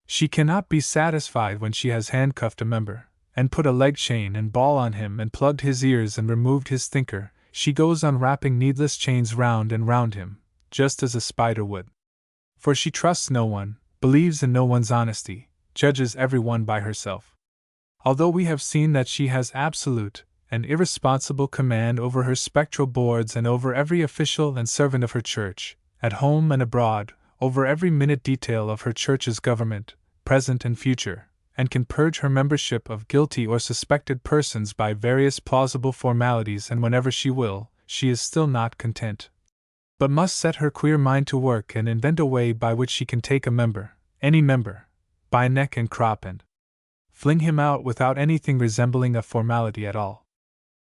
She cannot be satisfied when she has handcuffed a member, and put a leg chain and ball on him and plugged his ears and removed his thinker. She goes on wrapping needless chains round and round him, just as a spider would. For she trusts no one, believes in no one's honesty, judges everyone by herself. Although we have seen that she has absolute and irresponsible command over her spectral boards and over every official and servant of her church, at home and abroad, over every minute detail of her church's government, present and future, and can purge her membership of guilty or suspected persons by various plausible formalities, and whenever she will, she is still not content. but must set her queer mind to work and invent a way by which she can take a member, any member, by neck and crop and fling him out without anything resembling a formality at all.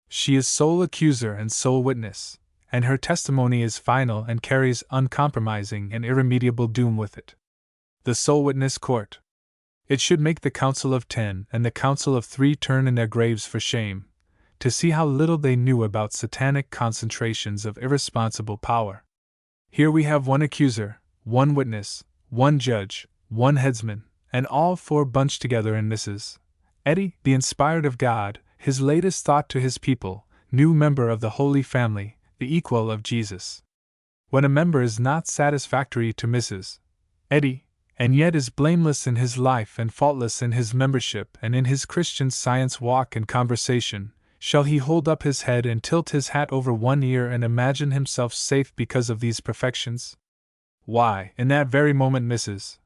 She is sole accuser and sole witness, and her testimony is final and carries uncompromising and irremediable doom with it. The sole witness court. It should make the Council of 10 and the Council of 3 turn in their graves for shame, to see how little they knew about satanic concentrations of irresponsible power. Here we have one accuser, one witness, one judge, one headsman, and all 4 bunched together in Mrs. Eddy, the inspired of God, his latest thought to his people, new member of the Holy Family, the equal of Jesus. When a member is not satisfactory to Mrs. Eddy, and yet is blameless in his life and faultless in his membership and in his Christian Science walk and conversation, shall he hold up his head and tilt his hat over one ear and imagine himself safe because of these perfections? Why, in that very moment Mrs.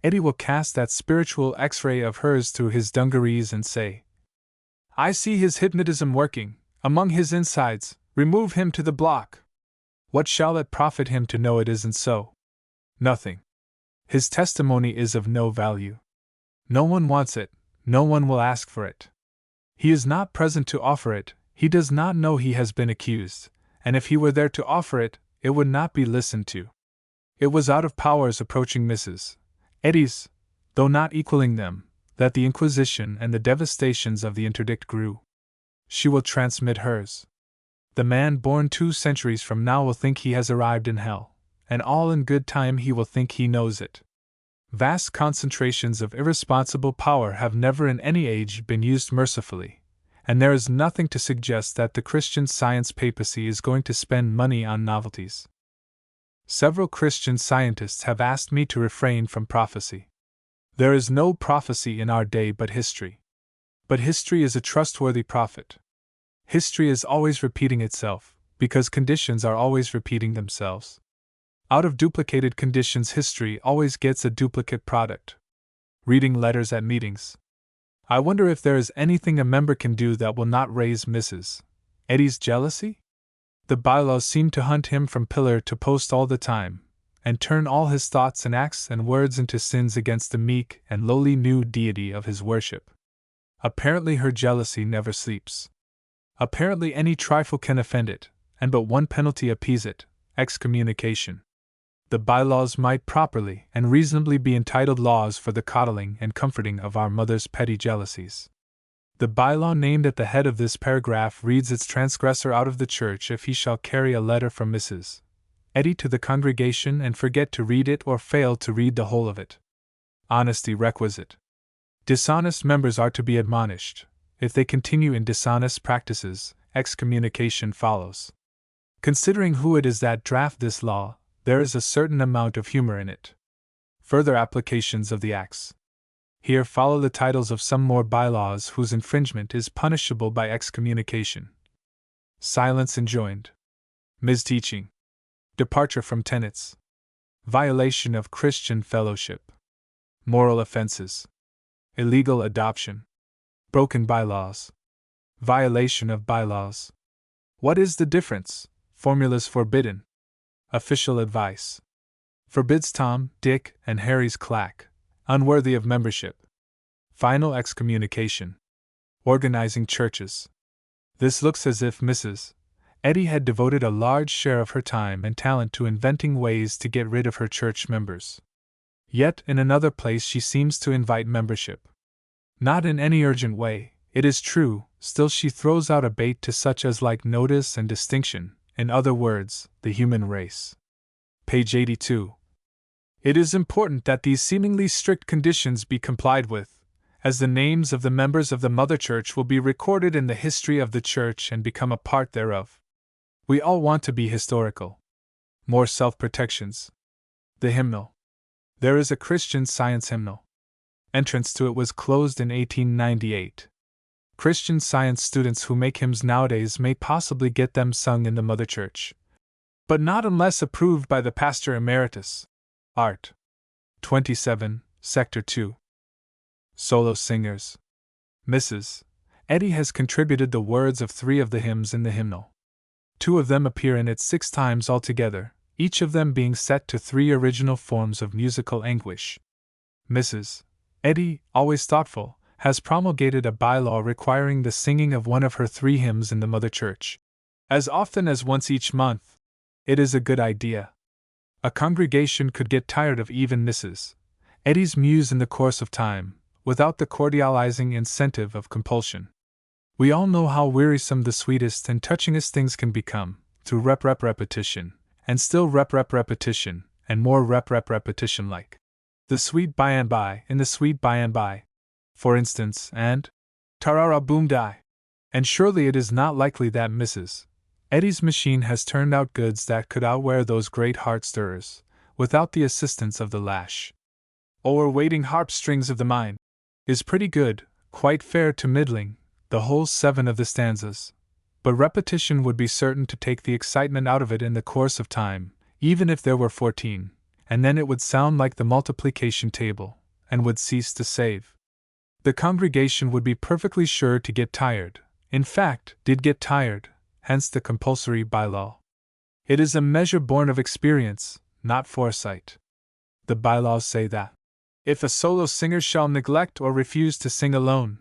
Eddy will cast that spiritual X-ray of hers through his dungarees and say, "I see his hypnotism working, among his insides, remove him to the block." What shall it profit him to know it isn't so? Nothing. His testimony is of no value. No one wants it, no one will ask for it. He is not present to offer it, he does not know he has been accused, and if he were there to offer it, it would not be listened to. It was out of powers approaching Mrs. Eddy's, though not equaling them, that the Inquisition and the devastations of the interdict grew. She will transmit hers. The man born 2 centuries from now will think he has arrived in hell, and all in good time he will think he knows it. Vast concentrations of irresponsible power have never in any age been used mercifully, and there is nothing to suggest that the Christian Science papacy is going to spend money on novelties. Several Christian scientists have asked me to refrain from prophecy. There is no prophecy in our day but history. But history is a trustworthy prophet. History is always repeating itself, because conditions are always repeating themselves. Out of duplicated conditions, history always gets a duplicate product. Reading letters at meetings. I wonder if there is anything a member can do that will not raise Mrs. Eddy's jealousy? The bylaws seem to hunt him from pillar to post all the time, and turn all his thoughts and acts and words into sins against the meek and lowly new deity of his worship. Apparently her jealousy never sleeps. Apparently any trifle can offend it, and but one penalty appease it: excommunication. The bylaws might properly and reasonably be entitled laws for the coddling and comforting of our mother's petty jealousies. The bylaw named at the head of this paragraph reads its transgressor out of the church if he shall carry a letter from Mrs. Eddy to the congregation and forget to read it or fail to read the whole of it. Honesty requisite. Dishonest members are to be admonished. If they continue in dishonest practices, excommunication follows. Considering who it is that draft this law, there is a certain amount of humor in it. Further applications of the acts. Here follow the titles of some more bylaws whose infringement is punishable by excommunication. Silence enjoined. Misteaching. Departure from tenets. Violation of Christian fellowship. Moral offenses. Illegal adoption. Broken bylaws. Violation of bylaws. What is the difference? Formulas forbidden. Official advice. Forbids Tom, Dick, and Harry's clack. Unworthy of membership. Final excommunication. Organizing churches. This looks as if Mrs. Eddy had devoted a large share of her time and talent to inventing ways to get rid of her church members. Yet in another place she seems to invite membership. Not in any urgent way, it is true, still she throws out a bait to such as like notice and distinction, in other words, the human race. Page 82. It is important that these seemingly strict conditions be complied with, as the names of the members of the Mother Church will be recorded in the history of the Church and become a part thereof. We all want to be historical. More self-protections. The hymnal. There is a Christian Science hymnal. Entrance to it was closed in 1898. Christian Science students who make hymns nowadays may possibly get them sung in the Mother Church, but not unless approved by the Pastor Emeritus. Art. 27, Sector 2. Solo singers. Mrs. Eddy has contributed the words of 3 of the hymns in the hymnal. 2 of them appear in it 6 times altogether, each of them being set to 3 original forms of musical anguish. Mrs. Eddy, always thoughtful, has promulgated a bylaw requiring the singing of one of her 3 hymns in the Mother Church. As often as once each month. It is a good idea. A congregation could get tired of even Mrs. Eddy's muse in the course of time, without the cordializing incentive of compulsion. We all know how wearisome the sweetest and touchingest things can become, through repetition, and still repetition, and more repetition like the sweet by and by in the sweet by and by, for instance, and tarara boom die. And surely it is not likely that Mrs. Eddy's machine has turned out goods that could outwear those great heart stirrers, without the assistance of the lash. Or waiting harp strings of the mind is pretty good, quite fair to middling, the whole 7 of the stanzas. But repetition would be certain to take the excitement out of it in the course of time, even if there were 14, and then it would sound like the multiplication table, and would cease to save. The congregation would be perfectly sure to get tired, in fact, did get tired, hence the compulsory bylaw. It is a measure born of experience, not foresight. The bylaws say that if a solo singer shall neglect or refuse to sing alone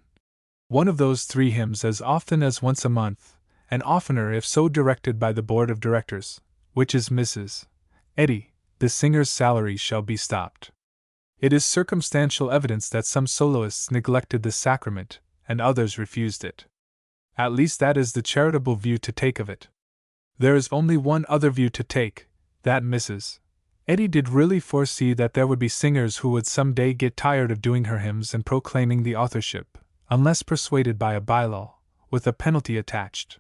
one of those 3 hymns as often as once a month, and oftener if so directed by the board of directors, which is Mrs. Eddy, the singer's salary shall be stopped. It is circumstantial evidence that some soloists neglected the sacrament, and others refused it. At least that is the charitable view to take of it. There is only one other view to take, that Mrs. Eddy did really foresee that there would be singers who would some day get tired of doing her hymns and proclaiming the authorship, unless persuaded by a bylaw, with a penalty attached.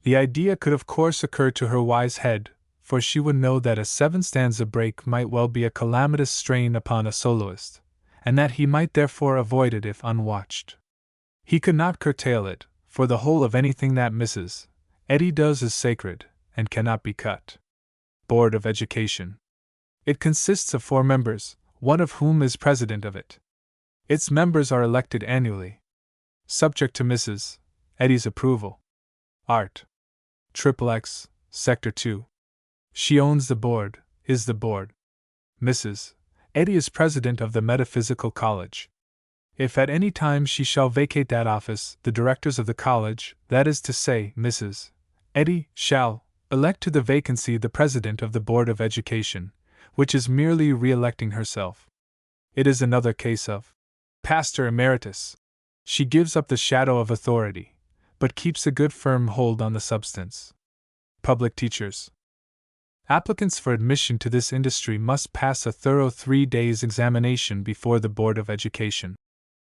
The idea could of course occur to her wise head, for she would know that a 7-stanza break might well be a calamitous strain upon a soloist, and that he might therefore avoid it if unwatched. He could not curtail it, for the whole of anything that Mrs. Eddy does is sacred, and cannot be cut. Board of Education. It consists of 4 members, one of whom is president of it. Its members are elected annually, subject to Mrs. Eddy's approval. Art. XXX, Sector 2. She owns the board, is the board. Mrs. Eddy is president of the Metaphysical College. If at any time she shall vacate that office, the directors of the college, that is to say, Mrs. Eddy, shall elect to the vacancy the president of the Board of Education, which is merely re-electing herself. It is another case of pastor emeritus. She gives up the shadow of authority, but keeps a good firm hold on the substance. Public teachers. Applicants for admission to this industry must pass a thorough 3 days examination before the Board of Education.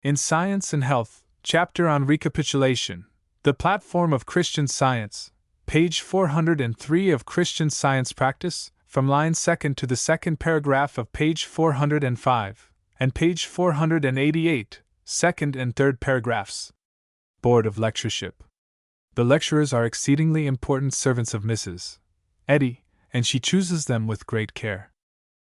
In Science and Health, chapter on Recapitulation, the platform of Christian Science, page 403 of Christian Science Practice, from line 2nd to the 2nd paragraph of page 405, and page 488, 2nd and 3rd paragraphs. Board of Lectureship. The lecturers are exceedingly important servants of Mrs. Eddy, and she chooses them with great care.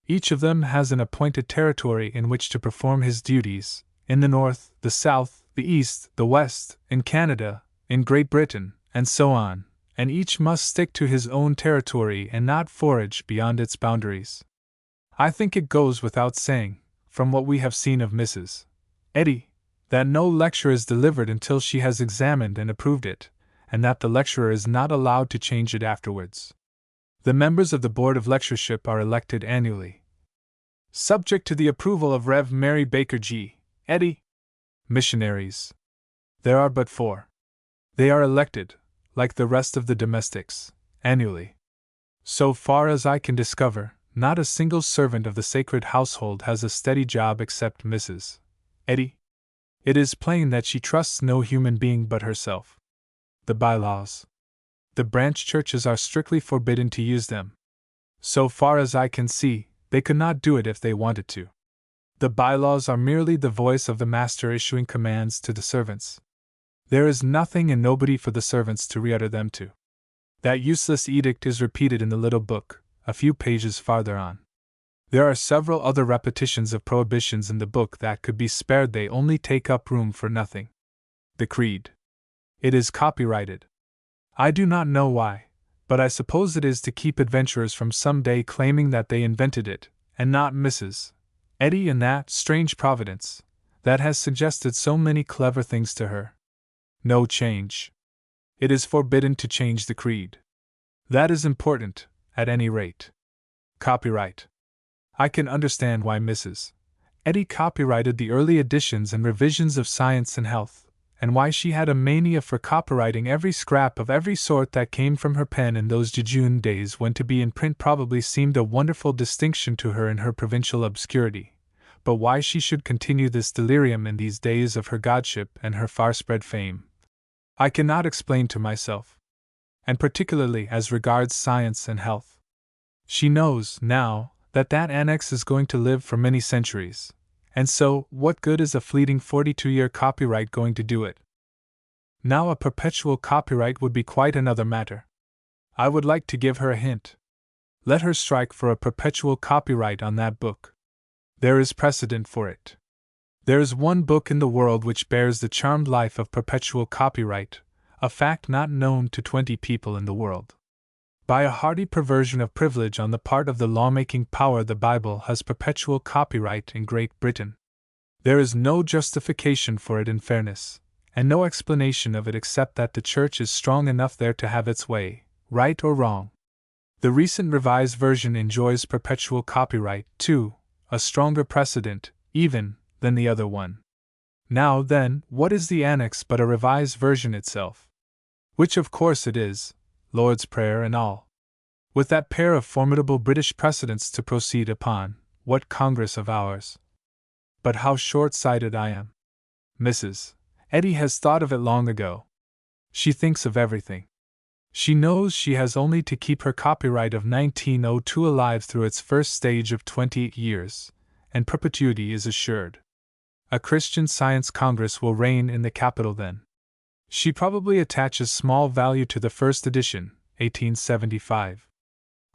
Each of them has an appointed territory in which to perform his duties, in the North, the South, the East, the West, in Canada, in Great Britain, and so on, and each must stick to his own territory and not forage beyond its boundaries. I think it goes without saying, from what we have seen of Mrs. Eddy, that no lecture is delivered until she has examined and approved it, and that the lecturer is not allowed to change it afterwards. The members of the Board of Lectureship are elected annually, subject to the approval of Rev. Mary Baker G. Eddy. Missionaries. There are but 4. They are elected, like the rest of the domestics, annually. So far as I can discover, not a single servant of the sacred household has a steady job except Mrs. Eddy. It is plain that she trusts no human being but herself. The bylaws. The branch churches are strictly forbidden to use them. So far as I can see, they could not do it if they wanted to. The bylaws are merely the voice of the master issuing commands to the servants. There is nothing and nobody for the servants to re-utter them to. That useless edict is repeated in the little book, a few pages farther on. There are several other repetitions of prohibitions in the book that could be spared, they only take up room for nothing. The Creed. It is copyrighted. I do not know why, But I suppose it is to keep adventurers from some day claiming that they invented it, and not Mrs. Eddy and that strange providence that has suggested so many clever things to her. No change. It is forbidden to change the creed. That is important, at any rate. Copyright. I can understand why Mrs. Eddy copyrighted the early editions and revisions of Science and Health, and why she had a mania for copyrighting every scrap of every sort that came from her pen in those jejune days when to be in print probably seemed a wonderful distinction to her in her provincial obscurity, but why she should continue this delirium in these days of her godship and her far-spread fame, I cannot explain to myself, and particularly as regards Science and Health. She knows, now, that annex is going to live for many centuries, and so, what good is a fleeting 42-year copyright going to do it? Now a perpetual copyright would be quite another matter. I would like to give her a hint. Let her strike for a perpetual copyright on that book. There is precedent for it. There is one book in the world which bears the charmed life of perpetual copyright, a fact not known to 20 people in the world. By a hardy perversion of privilege on the part of the lawmaking power, the Bible has perpetual copyright in Great Britain. There is no justification for it in fairness, and no explanation of it except that the Church is strong enough there to have its way, right or wrong. The recent Revised Version enjoys perpetual copyright, too, a stronger precedent, even, than the other one. Now then, what is the Annex but a Revised Version itself? Which of course it is, Lord's Prayer and all. With that pair of formidable British precedents to proceed upon, what Congress of ours? But how short-sighted I am. Mrs. Eddy has thought of it long ago. She thinks of everything. She knows she has only to keep her copyright of 1902 alive through its first stage of 28 years, and perpetuity is assured. A Christian Science Congress will reign in the capital then. She probably attaches small value to the first edition, 1875.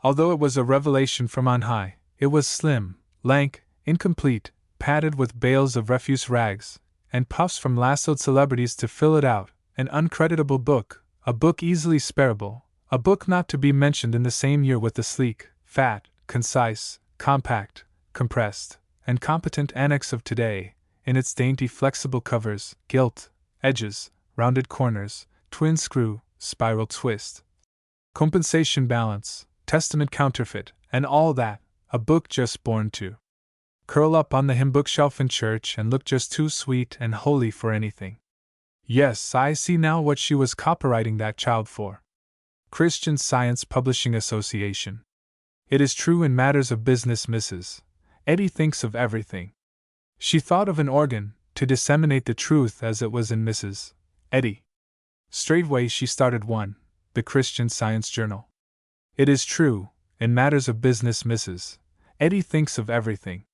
Although it was a revelation from on high, it was slim, lank, incomplete, padded with bales of refuse rags, and puffs from lassoed celebrities to fill it out, an uncreditable book, a book easily sparable, a book not to be mentioned in the same year with the sleek, fat, concise, compact, compressed, and competent Annex of today, in its dainty flexible covers, gilt edges, rounded corners, twin screw, spiral twist, compensation balance, testament counterfeit, and all that, a book just born to curl up on the hymn bookshelf in church and look just too sweet and holy for anything. Yes, I see now what she was copyrighting that child for. Christian Science Publishing Association. It is true in matters of business Mrs. Eddy thinks of everything. She thought of an organ, to disseminate the truth as it was in Mrs. Eddy. Straightway she started one, the Christian Science Journal. It is true, in matters of business Mrs. Eddy thinks of everything.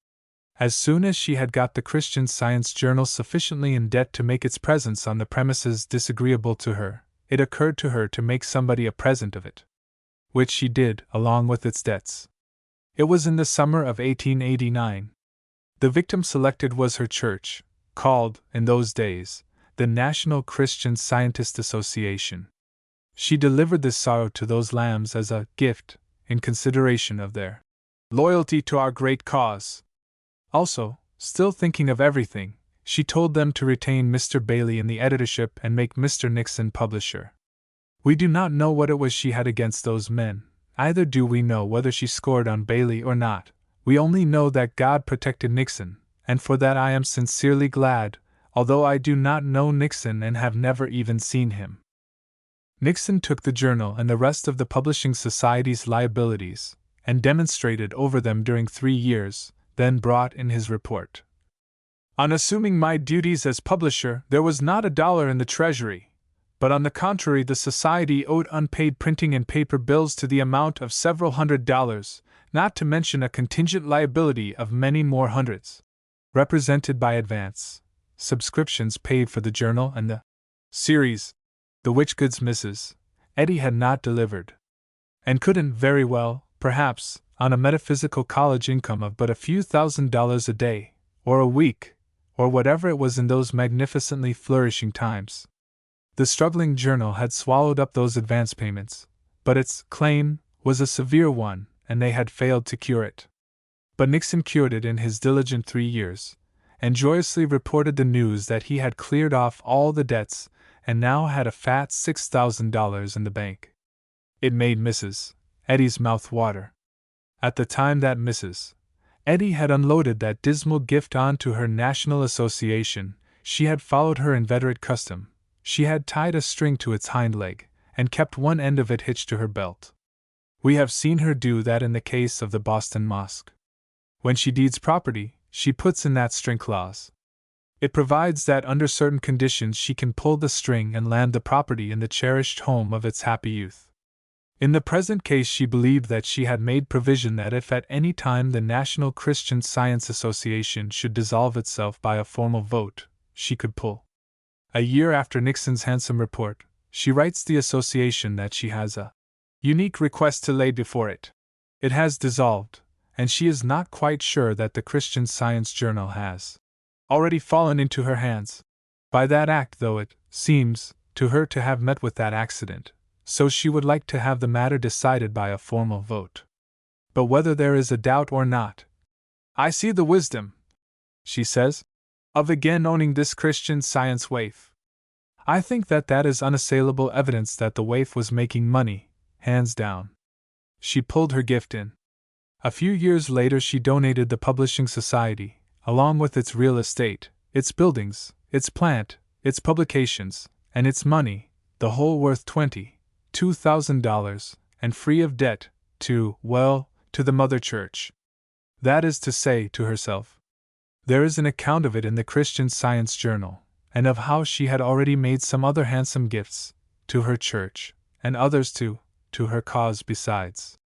As soon as she had got the Christian Science Journal sufficiently in debt to make its presence on the premises disagreeable to her, it occurred to her to make somebody a present of it. Which she did, along with its debts. It was in the summer of 1889. The victim selected was her church, called, in those days, the National Christian Scientist Association. She delivered this sorrow to those lambs as a gift, in consideration of their loyalty to our great cause. Also, still thinking of everything, she told them to retain Mr. Bailey in the editorship and make Mr. Nixon publisher. We do not know what it was she had against those men, either do we know whether she scored on Bailey or not. We only know that God protected Nixon, and for that I am sincerely glad, although I do not know Nixon and have never even seen him. Nixon took the journal and the rest of the Publishing Society's liabilities, and demonstrated over them during 3 years, then brought in his report. On assuming my duties as publisher, there was not $1 in the treasury, but on the contrary the Society owed unpaid printing and paper bills to the amount of several $100s, not to mention a contingent liability of many more hundreds, represented by advance subscriptions paid for the journal and the series, the which goods Mrs. Eddy had not delivered, and couldn't very well, perhaps, on a metaphysical college income of but a few $1,000s a day, or a week, or whatever it was in those magnificently flourishing times. The struggling journal had swallowed up those advance payments, but its claim was a severe one, and they had failed to cure it. But Nixon cured it in his diligent 3 years, and joyously reported the news that he had cleared off all the debts and now had a fat $6,000 in the bank. It made Mrs. Eddy's mouth water. At the time that Mrs. Eddy had unloaded that dismal gift onto her National Association, she had followed her inveterate custom. She had tied a string to its hind leg, and kept one end of it hitched to her belt. We have seen her do that in the case of the Boston Mosque. When she deeds property, she puts in that string clause. It provides that under certain conditions she can pull the string and land the property in the cherished home of its happy youth. In the present case, she believed that she had made provision that if at any time the National Christian Science Association should dissolve itself by a formal vote, she could pull. A year after Nixon's handsome report, she writes the association that she has a unique request to lay before it. It has dissolved, and she is not quite sure that the Christian Science Journal has already fallen into her hands. By that act, though it seems to her to have met with that accident, so she would like to have the matter decided by a formal vote. But whether there is a doubt or not, I see the wisdom, she says, of again owning this Christian Science waif. I think that is unassailable evidence that the waif was making money, hands down. She pulled her gift in. A few years later she donated the Publishing Society, along with its real estate, its buildings, its plant, its publications, and its money, the whole worth $22,000, and free of debt, to the Mother Church. That is to say, to herself. There is an account of it in the Christian Science Journal, and of how she had already made some other handsome gifts, to her church, and others to her cause besides.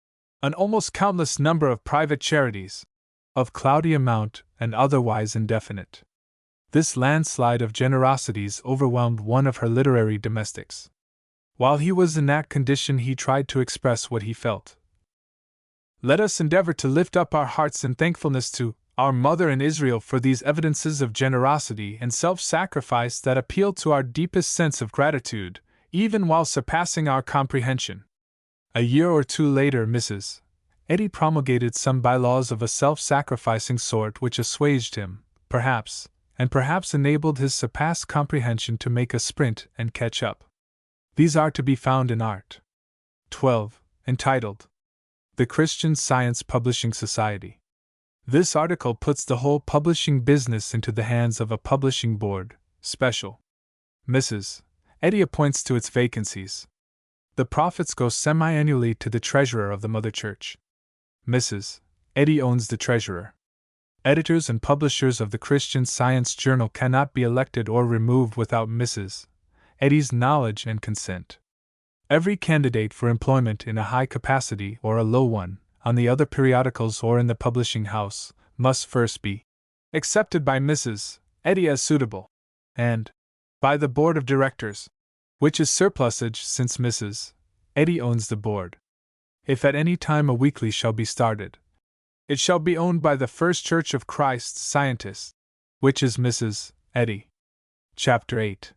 An almost countless number of private charities, of cloudy amount and otherwise indefinite. This landslide of generosities overwhelmed one of her literary domestics. While he was in that condition he tried to express what he felt. Let us endeavor to lift up our hearts in thankfulness to our Mother in Israel for these evidences of generosity and self-sacrifice that appeal to our deepest sense of gratitude, even while surpassing our comprehension. A year or two later Mrs. Eddy promulgated some bylaws of a self-sacrificing sort which assuaged him, perhaps, and perhaps enabled his surpassed comprehension to make a sprint and catch up. These are to be found in Art. 12, entitled The Christian Science Publishing Society. This article puts the whole publishing business into the hands of a publishing board, special. Mrs. Eddy appoints to its vacancies. The profits go semi-annually to the treasurer of the Mother Church. Mrs. Eddy owns the treasurer. Editors and publishers of the Christian Science Journal cannot be elected or removed without Mrs. Eddy's knowledge and consent. Every candidate for employment in a high capacity or a low one, on the other periodicals or in the publishing house, must first be accepted by Mrs. Eddy as suitable, and by the board of directors, which is surplusage since Mrs. Eddy owns the board. If at any time a weekly shall be started, it shall be owned by the First Church of Christ's Scientists, which is Mrs. Eddy. Chapter 8.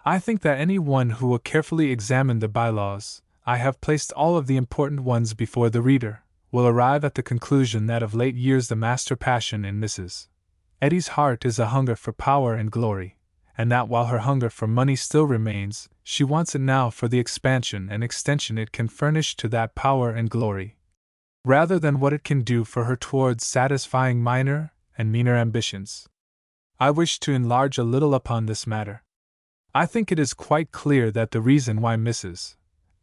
I think that any one who will carefully examine the bylaws, I have placed all of the important ones before the reader, will arrive at the conclusion that of late years the master passion in Mrs. Eddy's heart is a hunger for power and glory, and that while her hunger for money still remains, she wants it now for the expansion and extension it can furnish to that power and glory, rather than what it can do for her towards satisfying minor and meaner ambitions. I wish to enlarge a little upon this matter. I think it is quite clear that the reason why Mrs.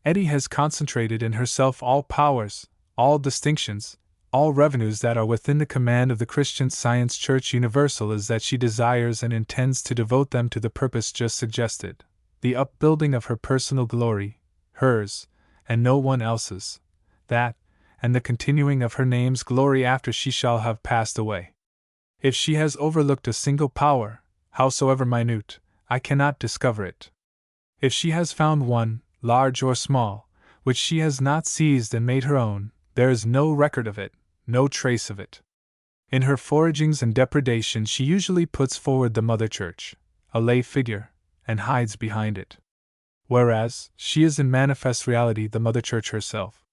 Eddy has concentrated in herself all powers, all distinctions, all revenues that are within the command of the Christian Science Church Universal is that she desires and intends to devote them to the purpose just suggested, the upbuilding of her personal glory, hers, and no one else's, that, and the continuing of her name's glory after she shall have passed away. If she has overlooked a single power, howsoever minute, I cannot discover it. If she has found one, large or small, which she has not seized and made her own, there is no record of it, no trace of it. In her foragings and depredations she usually puts forward the Mother Church, a lay figure, and hides behind it. whereas she is in manifest reality the Mother Church herself.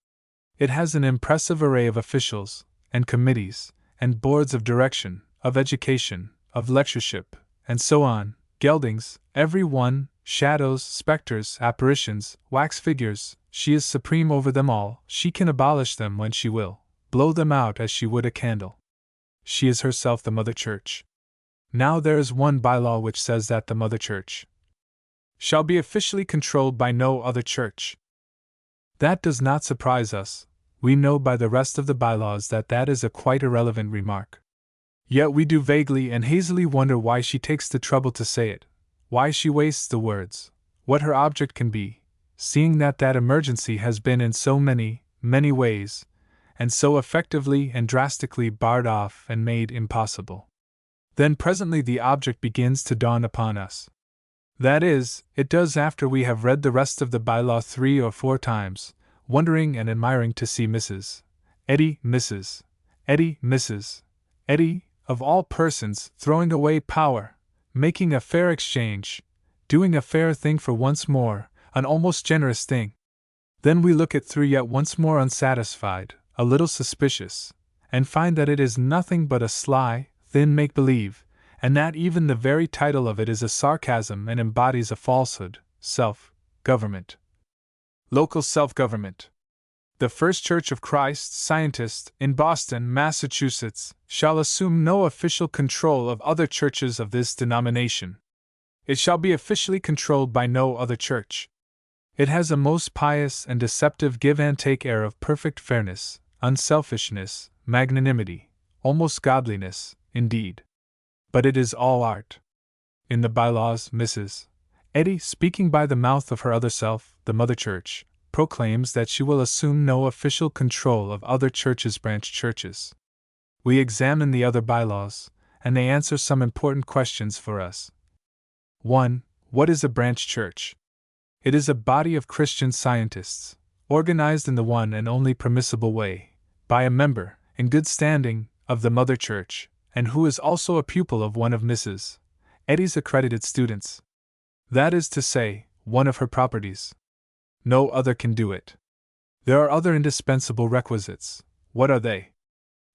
It has an impressive array of officials, and committees, and boards of direction, of education, of lectureship, and so on, geldings, every one, shadows, specters, apparitions, wax figures. She is supreme over them all. She can abolish them when she will, blow them out as she would a candle. She is herself the Mother Church. Now there is one bylaw which says that the Mother Church shall be officially controlled by no other church. That does not surprise us. We know by the rest of the bylaws that that is a quite irrelevant remark. Yet we do vaguely and hazily wonder why she takes the trouble to say it, why she wastes the words, what her object can be, seeing that that emergency has been in so many ways, and so effectively and drastically barred off and made impossible. Then presently the object begins to dawn upon us. That is, it does after we have read the rest of the bylaw 3 or 4 times, wondering and admiring to see Mrs. Mrs. Eddy, of all persons, throwing away power, making a fair exchange, doing a fair thing for once more, an almost generous thing. Then we look it through yet once more unsatisfied, a little suspicious, and find that it is nothing but a sly, thin make-believe, and that even the very title of it is a sarcasm and embodies a falsehood: self-government. Local self-government. The First Church of Christ Scientist in Boston, Massachusetts, shall assume no official control of other churches of this denomination. It shall be officially controlled by no other church. It has a most pious and deceptive give-and-take air of perfect fairness, unselfishness, magnanimity, almost godliness, indeed. But it is all art. In the bylaws, Mrs. Eddy, speaking by the mouth of her other self, the Mother Church, proclaims that she will assume no official control of other churches' branch churches. We examine the other bylaws, and they answer some important questions for us. 1. What is a branch church? It is a body of Christian Scientists, organized in the one and only permissible way, by a member, in good standing, of the Mother Church, and who is also a pupil of one of Mrs. Eddy's accredited students. That is to say, one of her properties. No other can do it. There are other indispensable requisites. What are they?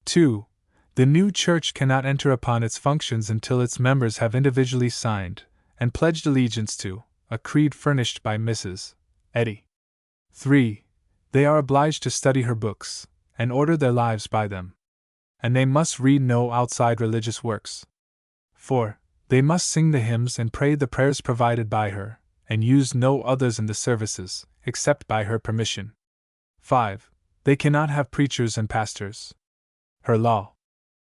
2. The new church cannot enter upon its functions until its members have individually signed and pledged allegiance to a creed furnished by Mrs. Eddy. 3. They are obliged to study her books and order their lives by them. And they must read no outside religious works. 4. They must sing the hymns and pray the prayers provided by her, and use no others in the services, except by her permission. 5. They cannot have preachers and pastors. Her law.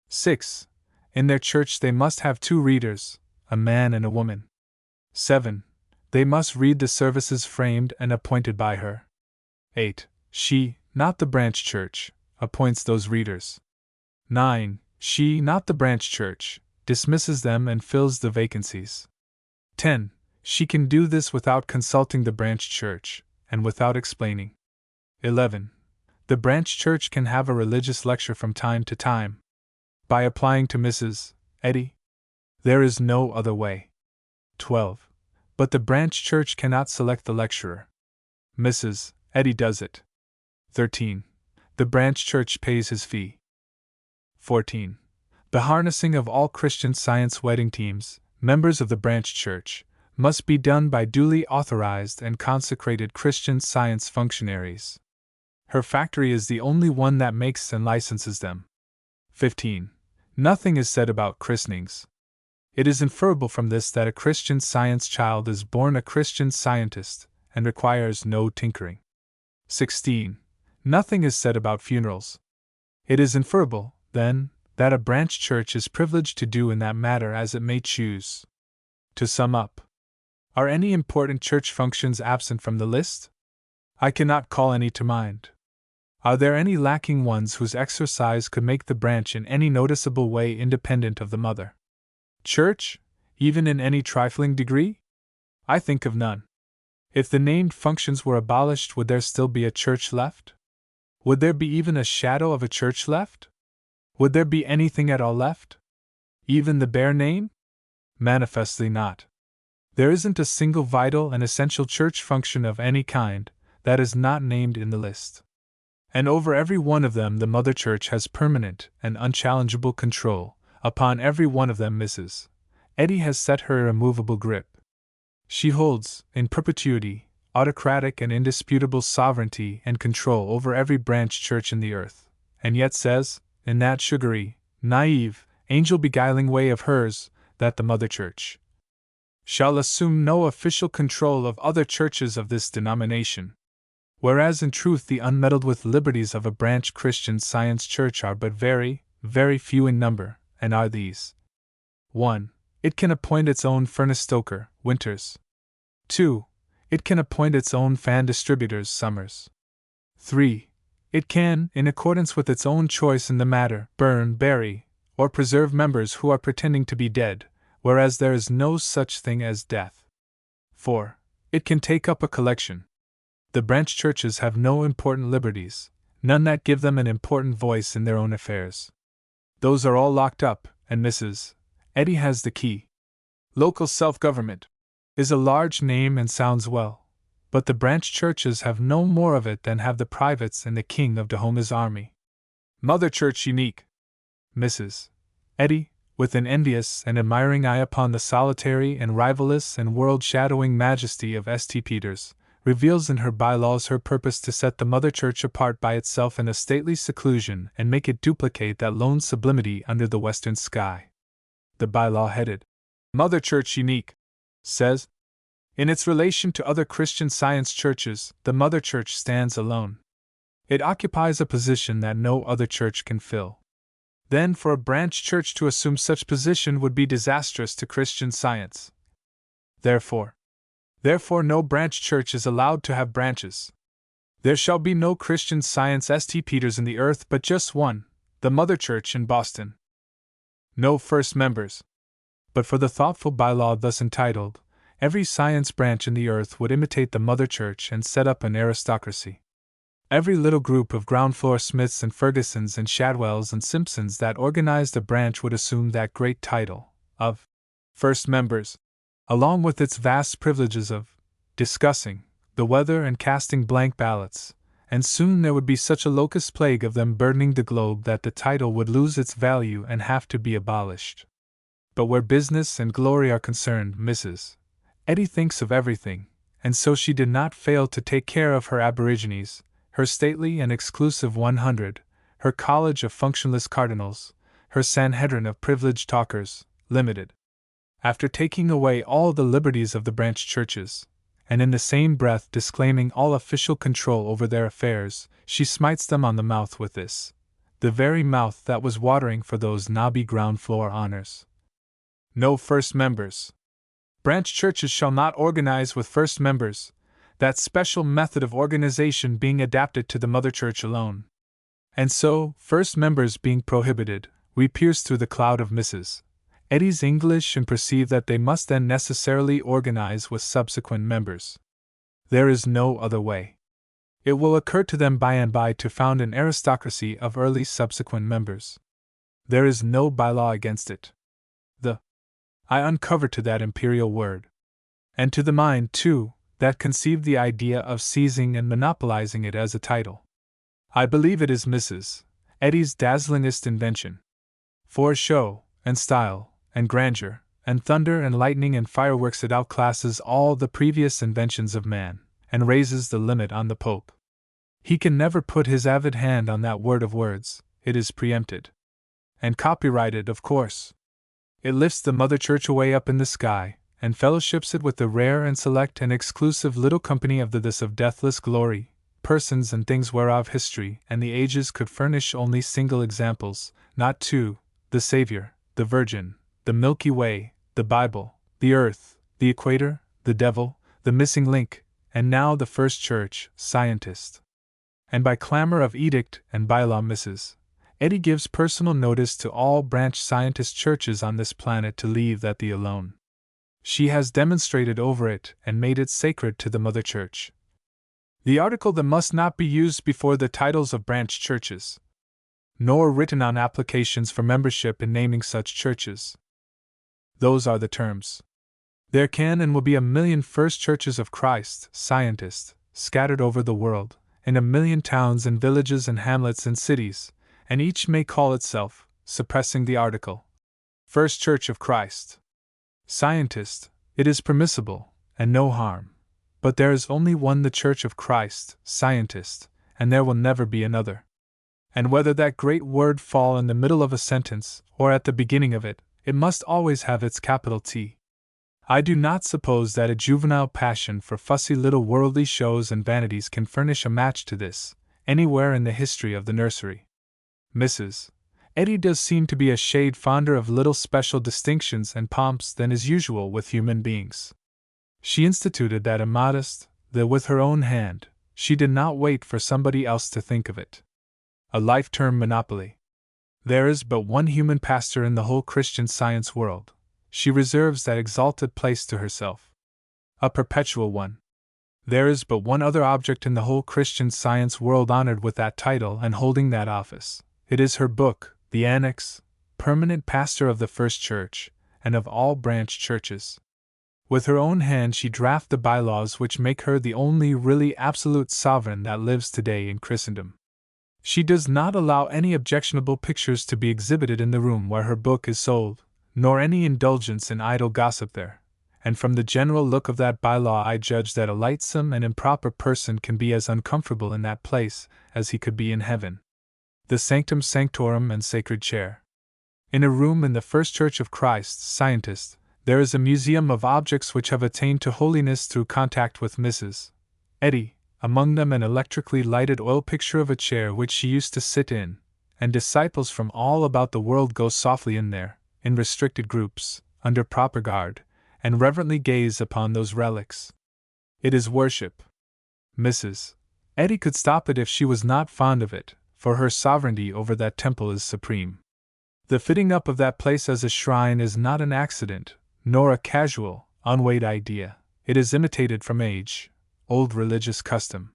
6. In their church they must have 2 readers, a man and a woman. 7. They must read the services framed and appointed by her. 8. She, not the branch church, appoints those readers. 9. She, not the branch church, dismisses them and fills the vacancies. 10. She can do this without consulting the branch church, and without explaining. 11. The branch church can have a religious lecture from time to time. By applying to Mrs. Eddy. There is no other way. 12. But the branch church cannot select the lecturer. Mrs. Eddy does it. 13. The branch church pays his fee. 14. The harnessing of all Christian Science wedding teams, members of the branch church, must be done by duly authorized and consecrated Christian Science functionaries. Her factory is the only one that makes and licenses them. 15. Nothing is said about christenings. It is inferable from this that a Christian Science child is born a Christian Scientist, and requires no tinkering. 16. Nothing is said about funerals. It is inferable, then, that a branch church is privileged to do in that matter as it may choose. To sum up, are any important church functions absent from the list? I cannot call any to mind. Are there any lacking ones whose exercise could make the branch in any noticeable way independent of the Mother Church, even in any trifling degree? I think of none. If the named functions were abolished, would there still be a church left? Would there be even a shadow of a church left? Would there be anything at all left? Even the bare name? Manifestly not. There isn't a single vital and essential church function of any kind that is not named in the list. And over every one of them the Mother Church has permanent and unchallengeable control. Upon every one of them Mrs. Eddy has set her immovable grip. She holds, in perpetuity, autocratic and indisputable sovereignty and control over every branch church in the earth, and yet says, in that sugary, naive, angel-beguiling way of hers, that the Mother Church shall assume no official control of other churches of this denomination, whereas in truth the unmeddled with liberties of a branch Christian Science church are but very, very few in number, and are these: 1. It can appoint its own furnace-stoker, winters. 2. It can appoint its own fan distributors, summers. 3. It can, in accordance with its own choice in the matter, burn, bury, or preserve members who are pretending to be dead, whereas there is no such thing as death. 4. It can take up a collection. The branch churches have no important liberties, none that give them an important voice in their own affairs. Those are all locked up, and Mrs. Eddy has the key. Local self-government is a large name and sounds well, but the branch churches have no more of it than have the privates and the king of Dahoma's army. Mother Church unique. Mrs. Eddy, with an envious and admiring eye upon the solitary and rivalous and world-shadowing majesty of St. Peter's, reveals in her bylaws her purpose to set the Mother Church apart by itself in a stately seclusion and make it duplicate that lone sublimity under the western sky. The bylaw headed, Mother Church Unique, says, in its relation to other Christian Science churches, the Mother Church stands alone. It occupies a position that no other church can fill. Then for a branch church to assume such position would be disastrous to Christian Science. Therefore no branch church is allowed to have branches. There shall be no Christian Science St. Peter's in the earth but just one, the Mother Church in Boston. No first members. But for the thoughtful bylaw thus entitled, every science branch in the earth would imitate the Mother Church and set up an aristocracy. Every little group of ground-floor Smiths and Fergusons and Shadwells and Simpsons that organized a branch would assume that great title of first members, along with its vast privileges of discussing the weather and casting blank ballots, and soon there would be such a locust plague of them burdening the globe that the title would lose its value and have to be abolished. But where business and glory are concerned, Mrs. Eddy thinks of everything, and so she did not fail to take care of her aborigines, her stately and exclusive 100, her college of functionless cardinals, her Sanhedrin of privileged talkers, limited. After taking away all the liberties of the branch churches, and in the same breath disclaiming all official control over their affairs, she smites them on the mouth with this, the very mouth that was watering for those knobby ground-floor honors. No first members. Branch churches shall not organize with first members, that special method of organization being adapted to the Mother Church alone. And so, first members being prohibited, we pierce through the cloud of Mrs. Eddy's English and perceive that they must then necessarily organize with subsequent members. There is no other way. It will occur to them by and by to found an aristocracy of early subsequent members. There is no bylaw against it. I uncover to that imperial word, and to the mind, too, that conceived the idea of seizing and monopolizing it as a title. I believe it is Mrs. Eddy's dazzlingest invention. For show, and style, and grandeur, and thunder and lightning and fireworks it outclasses all the previous inventions of man, and raises the limit on the Pope. He can never put his avid hand on that word of words, it is preempted. And copyrighted, of course. It lifts the Mother Church away up in the sky, and fellowships it with the rare and select and exclusive little company of this of deathless glory, persons and things whereof history and the ages could furnish only single examples, not two, the Savior, the Virgin, the Milky Way, the Bible, the Earth, the Equator, the Devil, the Missing Link, and now the First Church, Scientist. And by clamor of edict and bylaw Mrs. Eddy gives personal notice to all branch Scientist churches on this planet to leave that the alone. She has demonstrated over it and made it sacred to the Mother Church. The article that must not be used before the titles of branch churches, nor written on applications for membership in naming such churches. Those are the terms. There can and will be a million First Churches of Christ, scientists, scattered over the world, in a million towns and villages and hamlets and cities, and each may call itself, suppressing the article, First Church of Christ. Scientist, it is permissible, and no harm. But there is only one, the Church of Christ, scientist, and there will never be another. And whether that great word fall in the middle of a sentence, or at the beginning of it, it must always have its capital T. I do not suppose that a juvenile passion for fussy little worldly shows and vanities can furnish a match to this, anywhere in the history of the nursery. Mrs. Eddy does seem to be a shade fonder of little special distinctions and pomps than is usual with human beings. She instituted that immodest, though with her own hand, she did not wait for somebody else to think of it. A life-term monopoly. There is but one human pastor in the whole Christian Science world. She reserves that exalted place to herself. A perpetual one. There is but one other object in the whole Christian Science world honored with that title and holding that office. It is her book, the Annex, permanent pastor of the First Church, and of all branch churches. With her own hand she drafts the bylaws which make her the only really absolute sovereign that lives today in Christendom. She does not allow any objectionable pictures to be exhibited in the room where her book is sold, nor any indulgence in idle gossip there, and from the general look of that bylaw I judge that a lightsome and improper person can be as uncomfortable in that place as he could be in heaven. The sanctum sanctorum and sacred chair. In a room in the First Church of Christ, scientist, there is a museum of objects which have attained to holiness through contact with Mrs. Eddy, among them an electrically lighted oil picture of a chair which she used to sit in, and disciples from all about the world go softly in there, in restricted groups, under proper guard, and reverently gaze upon those relics. It is worship. Mrs. Eddy could stop it if she was not fond of it, for her sovereignty over that temple is supreme. The fitting up of that place as a shrine is not an accident, nor a casual, unweighed idea. It is imitated from old religious custom.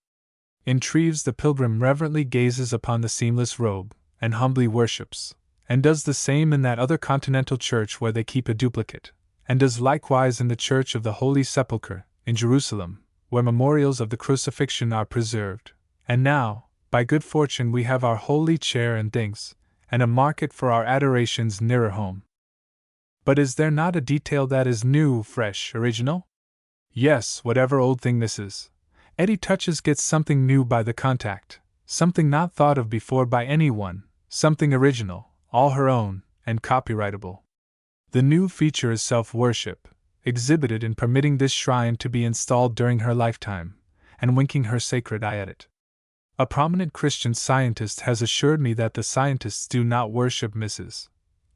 In Treves the pilgrim reverently gazes upon the seamless robe, and humbly worships, and does the same in that other continental church where they keep a duplicate, and does likewise in the Church of the Holy Sepulchre, in Jerusalem, where memorials of the crucifixion are preserved. And now, by good fortune, we have our holy chair and things, and a market for our adorations nearer home. But is there not a detail that is new, fresh, original? Yes, whatever old thing this is, Eddy touches gets something new by the contact, something not thought of before by anyone, something original, all her own, and copyrightable. The new feature is self-worship, exhibited in permitting this shrine to be installed during her lifetime, and winking her sacred eye at it. A prominent Christian scientist has assured me that the scientists do not worship Mrs.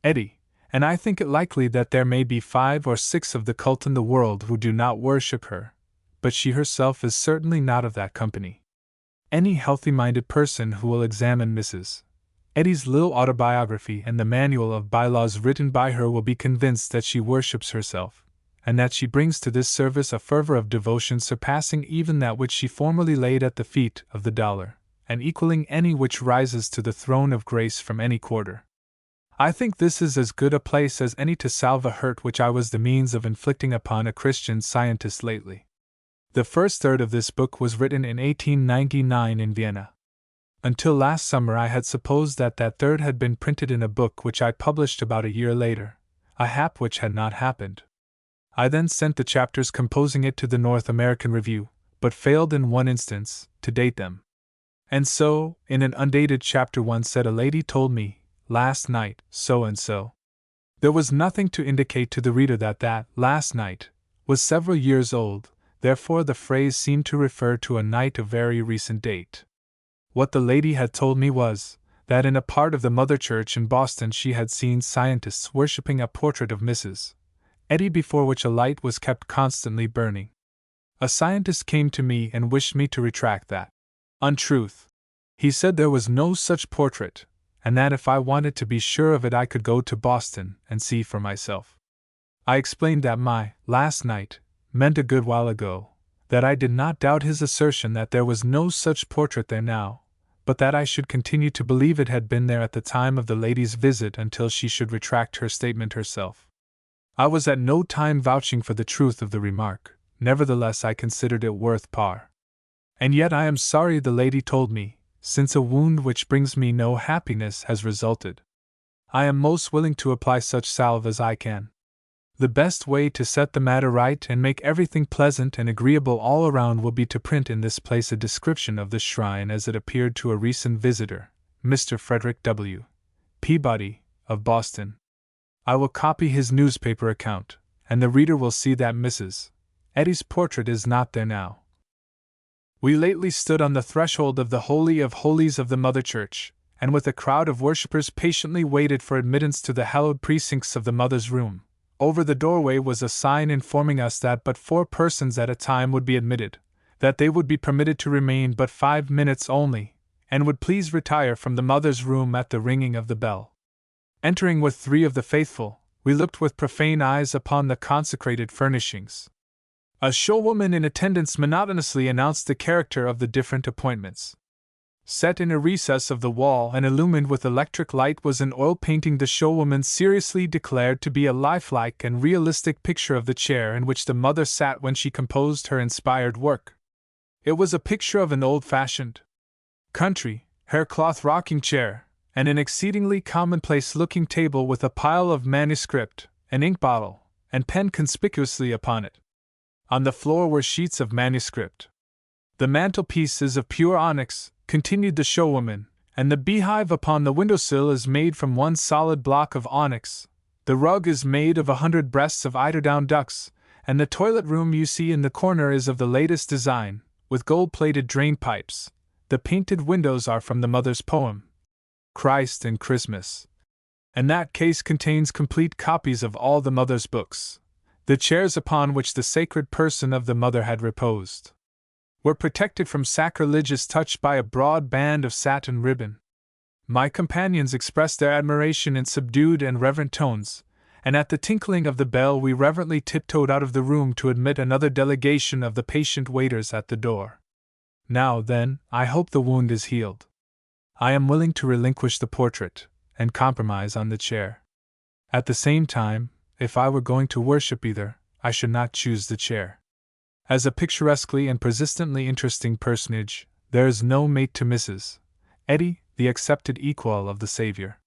Eddy, and I think it likely that there may be 5 or 6 of the cult in the world who do not worship her, but she herself is certainly not of that company. Any healthy-minded person who will examine Mrs. Eddy's little autobiography and the manual of bylaws written by her will be convinced that she worships herself, and that she brings to this service a fervor of devotion surpassing even that which she formerly laid at the feet of the dollar, and equaling any which rises to the throne of grace from any quarter. I think this is as good a place as any to salve a hurt which I was the means of inflicting upon a Christian scientist lately. The first third of this book was written in 1899 in Vienna. Until last summer I had supposed that third had been printed in a book which I published about a year later, a hap which had not happened. I then sent the chapters composing it to the North American Review, but failed in one instance to date them. And so, in an undated chapter one said a lady told me, last night, so and so. There was nothing to indicate to the reader that last night was several years old, therefore the phrase seemed to refer to a night of very recent date. What the lady had told me was, that in a part of the Mother Church in Boston she had seen scientists worshipping a portrait of Mrs. Eddy before which a light was kept constantly burning. A scientist came to me and wished me to retract that untruth. He said there was no such portrait, and that if I wanted to be sure of it I could go to Boston and see for myself. I explained that my last night meant a good while ago, that I did not doubt his assertion that there was no such portrait there now, but that I should continue to believe it had been there at the time of the lady's visit until she should retract her statement herself. I was at no time vouching for the truth of the remark, nevertheless I considered it worth par. And yet I am sorry the lady told me, since a wound which brings me no happiness has resulted. I am most willing to apply such salve as I can. The best way to set the matter right and make everything pleasant and agreeable all around will be to print in this place a description of the shrine as it appeared to a recent visitor, Mr. Frederick W. Peabody, of Boston. I will copy his newspaper account, and the reader will see that Mrs. Eddy's portrait is not there now. We lately stood on the threshold of the Holy of Holies of the Mother Church, and with a crowd of worshippers patiently waited for admittance to the hallowed precincts of the Mother's room. Over the doorway was a sign informing us that but 4 persons at a time would be admitted, that they would be permitted to remain but 5 minutes only, and would please retire from the Mother's room at the ringing of the bell. Entering with 3 of the faithful, we looked with profane eyes upon the consecrated furnishings. A showwoman in attendance monotonously announced the character of the different appointments. Set in a recess of the wall and illumined with electric light was an oil painting the showwoman seriously declared to be a lifelike and realistic picture of the chair in which the Mother sat when she composed her inspired work. It was a picture of an old-fashioned, country, haircloth rocking chair, and an exceedingly commonplace-looking table with a pile of manuscript, an ink bottle, and pen conspicuously upon it. On the floor were sheets of manuscript. The mantelpiece is of pure onyx, continued the showwoman, and the beehive upon the windowsill is made from one solid block of onyx. The rug is made of 100 breasts of eiderdown ducks, and the toilet room you see in the corner is of the latest design, with gold-plated drain pipes. The painted windows are from the Mother's poem, Christ and Christmas. And that case contains complete copies of all the Mother's books. The chairs upon which the sacred person of the Mother had reposed were protected from sacrilegious touch by a broad band of satin ribbon. My companions expressed their admiration in subdued and reverent tones, and at the tinkling of the bell we reverently tiptoed out of the room to admit another delegation of the patient waiters at the door. Now, then, I hope the wound is healed. I am willing to relinquish the portrait, and compromise on the chair. At the same time, if I were going to worship either, I should not choose the chair. As a picturesquely and persistently interesting personage, there is no mate to Mrs. Eddy, the accepted equal of the Savior.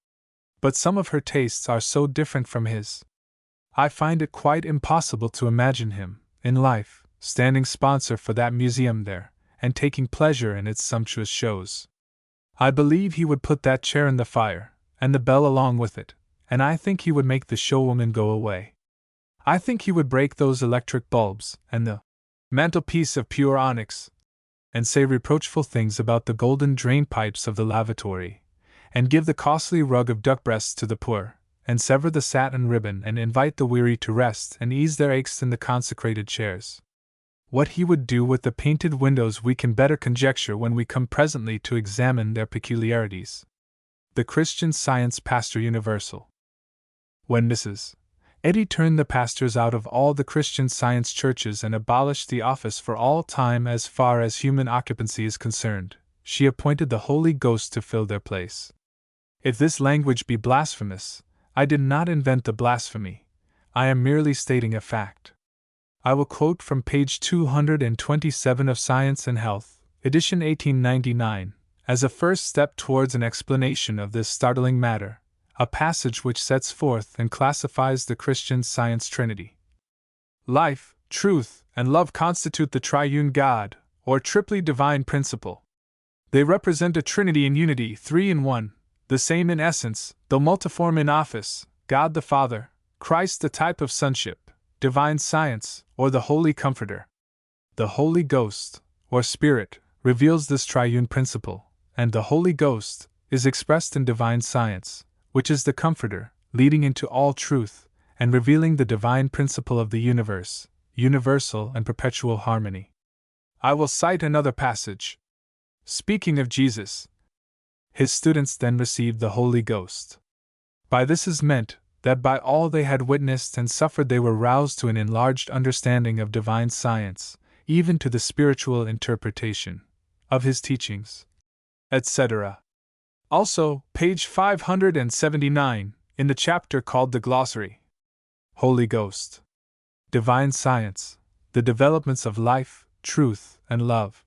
But some of her tastes are so different from his. I find it quite impossible to imagine him, in life, standing sponsor for that museum there, and taking pleasure in its sumptuous shows. I believe he would put that chair in the fire, and the bell along with it, and I think he would make the showwoman go away. I think he would break those electric bulbs, and the mantelpiece of pure onyx, and say reproachful things about the golden drain pipes of the lavatory, and give the costly rug of duck breasts to the poor, and sever the satin ribbon and invite the weary to rest and ease their aches in the consecrated chairs. What he would do with the painted windows we can better conjecture when we come presently to examine their peculiarities. The Christian Science Pastor Universal. When Mrs. Eddy turned the pastors out of all the Christian Science churches and abolished the office for all time as far as human occupancy is concerned, she appointed the Holy Ghost to fill their place. If this language be blasphemous, I did not invent the blasphemy. I am merely stating a fact. I will quote from page 227 of Science and Health, edition 1899, as a first step towards an explanation of this startling matter, a passage which sets forth and classifies the Christian Science Trinity. Life, truth, and love constitute the triune God, or triply divine principle. They represent a Trinity in unity, 3 in 1, the same in essence, though multiform in office, God the Father, Christ the type of sonship, divine science, or the Holy Comforter. The Holy Ghost, or Spirit, reveals this triune principle, and the Holy Ghost is expressed in divine science, which is the Comforter, leading into all truth, and revealing the divine principle of the universe, universal and perpetual harmony. I will cite another passage. Speaking of Jesus, his students then received the Holy Ghost. By this is meant, that by all they had witnessed and suffered they were roused to an enlarged understanding of divine science, even to the spiritual interpretation of his teachings, etc. Also, page 579, in the chapter called the Glossary. Holy Ghost. Divine Science, the developments of life, truth, and love.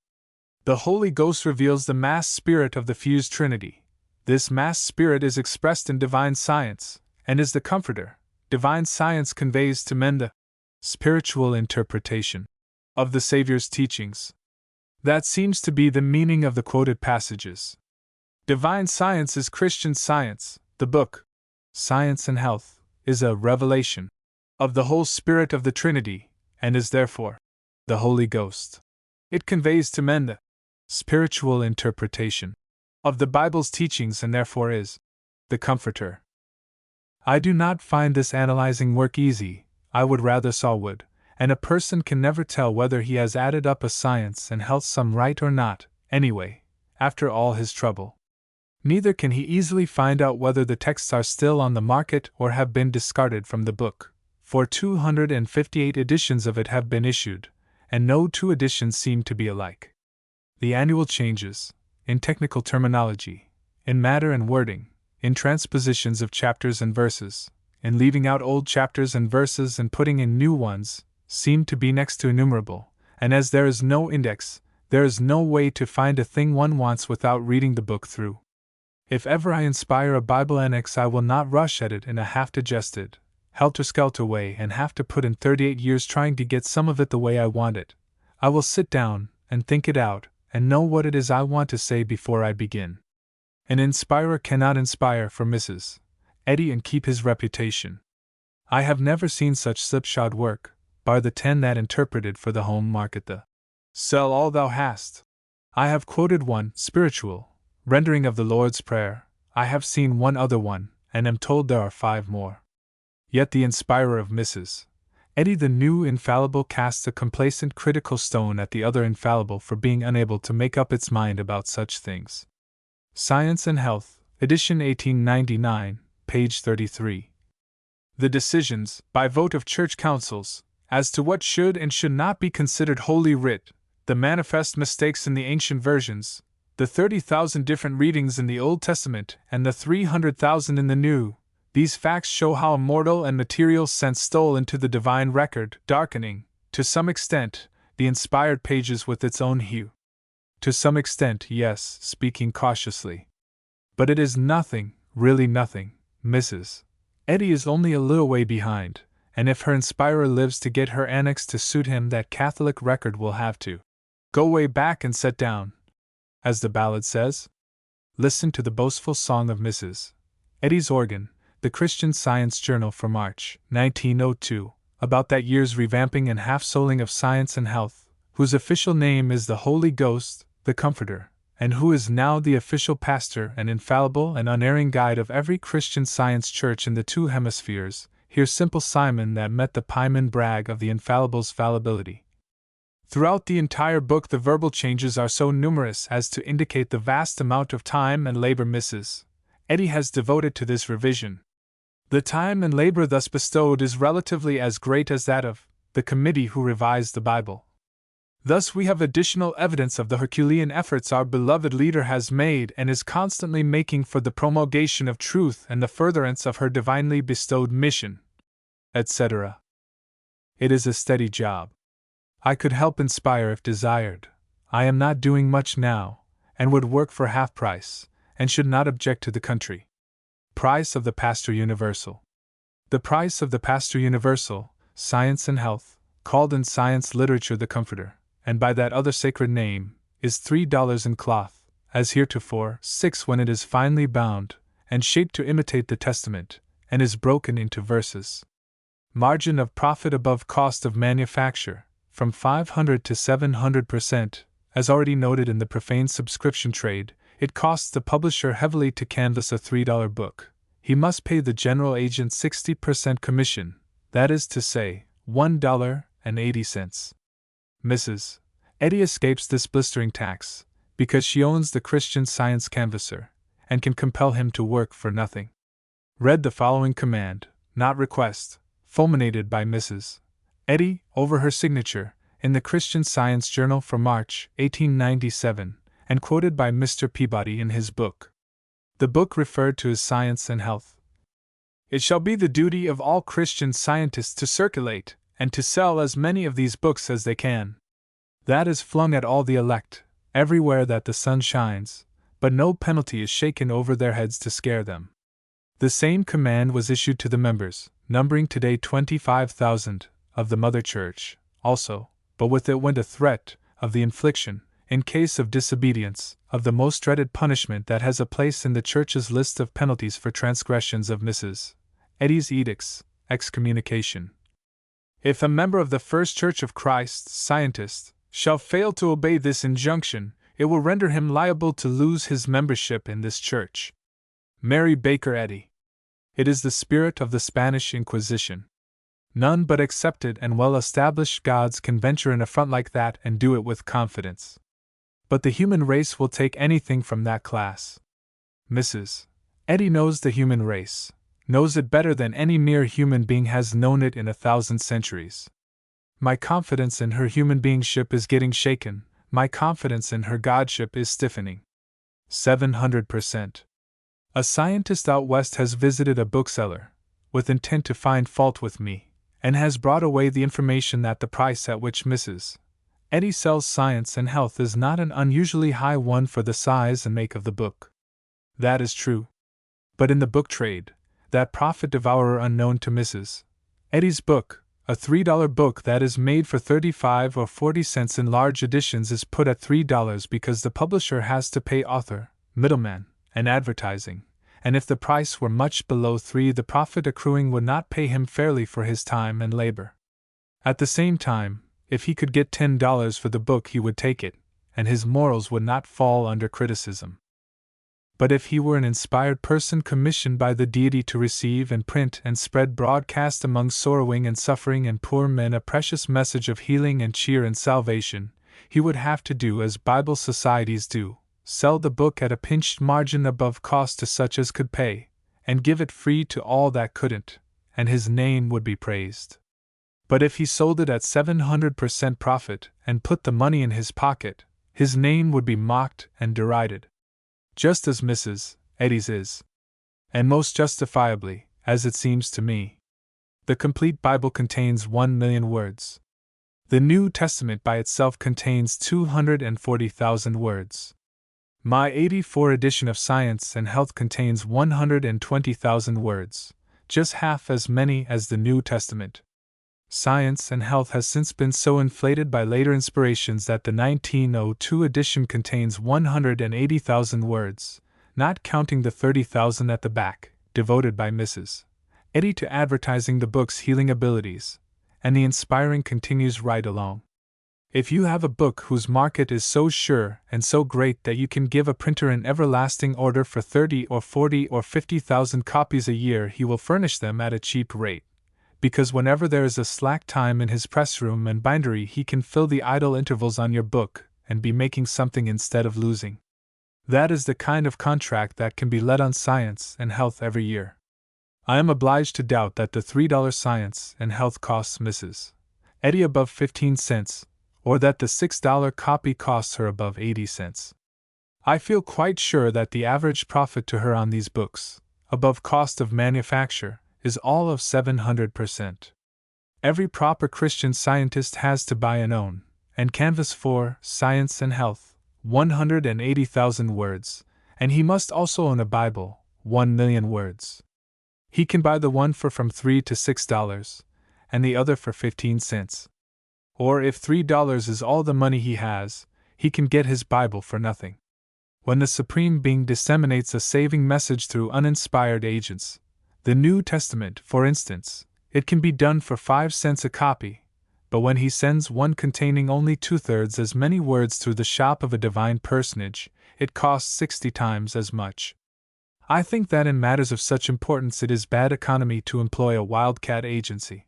The Holy Ghost reveals the mass spirit of the fused Trinity. This mass spirit is expressed in divine science, and is the Comforter. Divine science conveys to men the spiritual interpretation of the Savior's teachings. That seems to be the meaning of the quoted passages. Divine science is Christian science. The book, Science and Health, is a revelation of the whole spirit of the Trinity, and is therefore the Holy Ghost. It conveys to men the spiritual interpretation of the Bible's teachings and therefore is the Comforter. I do not find this analyzing work easy. I would rather saw wood, and a person can never tell whether he has added up a science and health sum right or not, anyway, after all his trouble. Neither can he easily find out whether the texts are still on the market or have been discarded from the book, for 258 editions of it have been issued, and no two editions seem to be alike. The annual changes, in technical terminology, in matter and wording, in transpositions of chapters and verses, in leaving out old chapters and verses and putting in new ones, seem to be next to innumerable, and as there is no index, there is no way to find a thing one wants without reading the book through. If ever I inspire a Bible annex, I will not rush at it in a half-digested, helter-skelter way and have to put in 38 years trying to get some of it the way I want it. I will sit down and think it out and know what it is I want to say before I begin. An inspirer cannot inspire for Mrs. Eddy and keep his reputation. I have never seen such slipshod work, bar the 10 that interpreted for the home market the "Sell all thou hast." I have quoted one spiritual rendering of the Lord's Prayer. I have seen one other one, and am told there are 5 more. Yet the inspirer of Mrs. Eddy the new infallible casts a complacent critical stone at the other infallible for being unable to make up its mind about such things. Science and Health, edition 1899, page 33. The decisions, by vote of church councils, as to what should and should not be considered Holy Writ, the manifest mistakes in the ancient versions, the 30,000 different readings in the Old Testament and the 300,000 in the New, these facts show how a mortal and material sense stole into the divine record, darkening, to some extent, the inspired pages with its own hue. To some extent, yes, speaking cautiously. But it is nothing, really nothing. Mrs. Eddy is only a little way behind, and if her inspirer lives to get her annex to suit him, that Catholic record will have to go way back and set down. As the ballad says, listen to the boastful song of Mrs. Eddy's organ, the Christian Science Journal for March, 1902, about that year's revamping and half-soling of Science and Health, whose official name is the Holy Ghost, the Comforter, and who is now the official pastor and infallible and unerring guide of every Christian Science church in the 2 hemispheres. Here's Simple Simon that met the pieman brag of the infallible's fallibility. Throughout the entire book the verbal changes are so numerous as to indicate the vast amount of time and labor Mrs. Eddy has devoted to this revision. The time and labor thus bestowed is relatively as great as that of the committee who revised the Bible. Thus we have additional evidence of the Herculean efforts our beloved leader has made and is constantly making for the promulgation of truth and the furtherance of her divinely bestowed mission, etc. It is a steady job. I could help inspire if desired. I am not doing much now, and would work for half price, and should not object to the country. Price of the Pastor Universal. The price of the Pastor Universal, Science and Health, called in science literature the Comforter, and by that other sacred name, is $3 in cloth, as heretofore, 6 when it is finely bound, and shaped to imitate the Testament, and is broken into verses. Margin of profit above cost of manufacture, from 500 to 700%, as already noted in the profane subscription trade. It costs the publisher heavily to canvass a $3 book. He must pay the general agent 60% commission, that is to say, $1.80. Mrs. Eddy escapes this blistering tax, because she owns the Christian Science canvasser, and can compel him to work for nothing. Read the following command, not request, fulminated by Mrs. Eddy, over her signature, in the Christian Science Journal for March, 1897, and quoted by Mr. Peabody in his book. The book referred to is Science and Health. It shall be the duty of all Christian Scientists to circulate and to sell as many of these books as they can. That is flung at all the elect, everywhere that the sun shines, but no penalty is shaken over their heads to scare them. The same command was issued to the members, numbering today 25,000, of the Mother Church, also, but with it went a threat of the infliction, in case of disobedience, of the most dreaded punishment that has a place in the Church's list of penalties for transgressions of Mrs. Eddy's edicts, excommunication. If a member of the First Church of Christ, Scientist, shall fail to obey this injunction, it will render him liable to lose his membership in this church. Mary Baker Eddy. It is the spirit of the Spanish Inquisition. None but accepted and well-established gods can venture an affront like that and do it with confidence. But the human race will take anything from that class. Mrs. Eddy knows the human race, knows it better than any mere human being has known it in 1,000 centuries. My confidence in her human beingship is getting shaken, my confidence in her godship is stiffening. 700%. A scientist out west has visited a bookseller, with intent to find fault with me, and has brought away the information that the price at which Mrs. Eddy sells Science and Health is not an unusually high one for the size and make of the book. That is true. But in the book trade, that profit devourer unknown to Mrs. Eddy's book, a $3 book that is made for 35 or 40 cents in large editions is put at $3 because the publisher has to pay author, middleman, and advertising, and if the price were much below $3 the profit accruing would not pay him fairly for his time and labor. At the same time, if he could get $10 for the book he would take it, and his morals would not fall under criticism. But if he were an inspired person commissioned by the deity to receive and print and spread broadcast among sorrowing and suffering and poor men a precious message of healing and cheer and salvation, he would have to do as Bible societies do, sell the book at a pinched margin above cost to such as could pay, and give it free to all that couldn't, and his name would be praised. But if he sold it at 700% profit and put the money in his pocket, his name would be mocked and derided. Just as Mrs. Eddy's is. And most justifiably, as it seems to me. The complete Bible contains 1,000,000 words. The New Testament by itself contains 240,000 words. My '84 edition of Science and Health contains 120,000 words, just half as many as the New Testament. Science and Health has since been so inflated by later inspirations that the 1902 edition contains 180,000 words, not counting the 30,000 at the back, devoted by Mrs. Eddy to advertising the book's healing abilities, and the inspiring continues right along. If you have a book whose market is so sure and so great that you can give a printer an everlasting order for 30 or 40 or 50,000 copies a year, he will furnish them at a cheap rate, because whenever there is a slack time in his pressroom and bindery he can fill the idle intervals on your book and be making something instead of losing. That is the kind of contract that can be let on Science and Health every year. I am obliged to doubt that the $3 Science and Health costs Mrs. Eddy above 15 cents, or that the $6 copy costs her above 80 cents. I feel quite sure that the average profit to her on these books, above cost of manufacture, is all of 700%. Every proper Christian Scientist has to buy and own, and canvass for Science and Health, 180,000 words, and he must also own a Bible, 1,000,000 words. He can buy the one for from $3 to $6, and the other for 15 cents. Or if $3 is all the money he has, he can get his Bible for nothing. When the Supreme Being disseminates a saving message through uninspired agents, the New Testament, for instance, it can be done for 5 cents a copy, but when he sends one containing only 2/3 as many words through the shop of a divine personage, it costs 60 times as much. I think that in matters of such importance it is bad economy to employ a wildcat agency.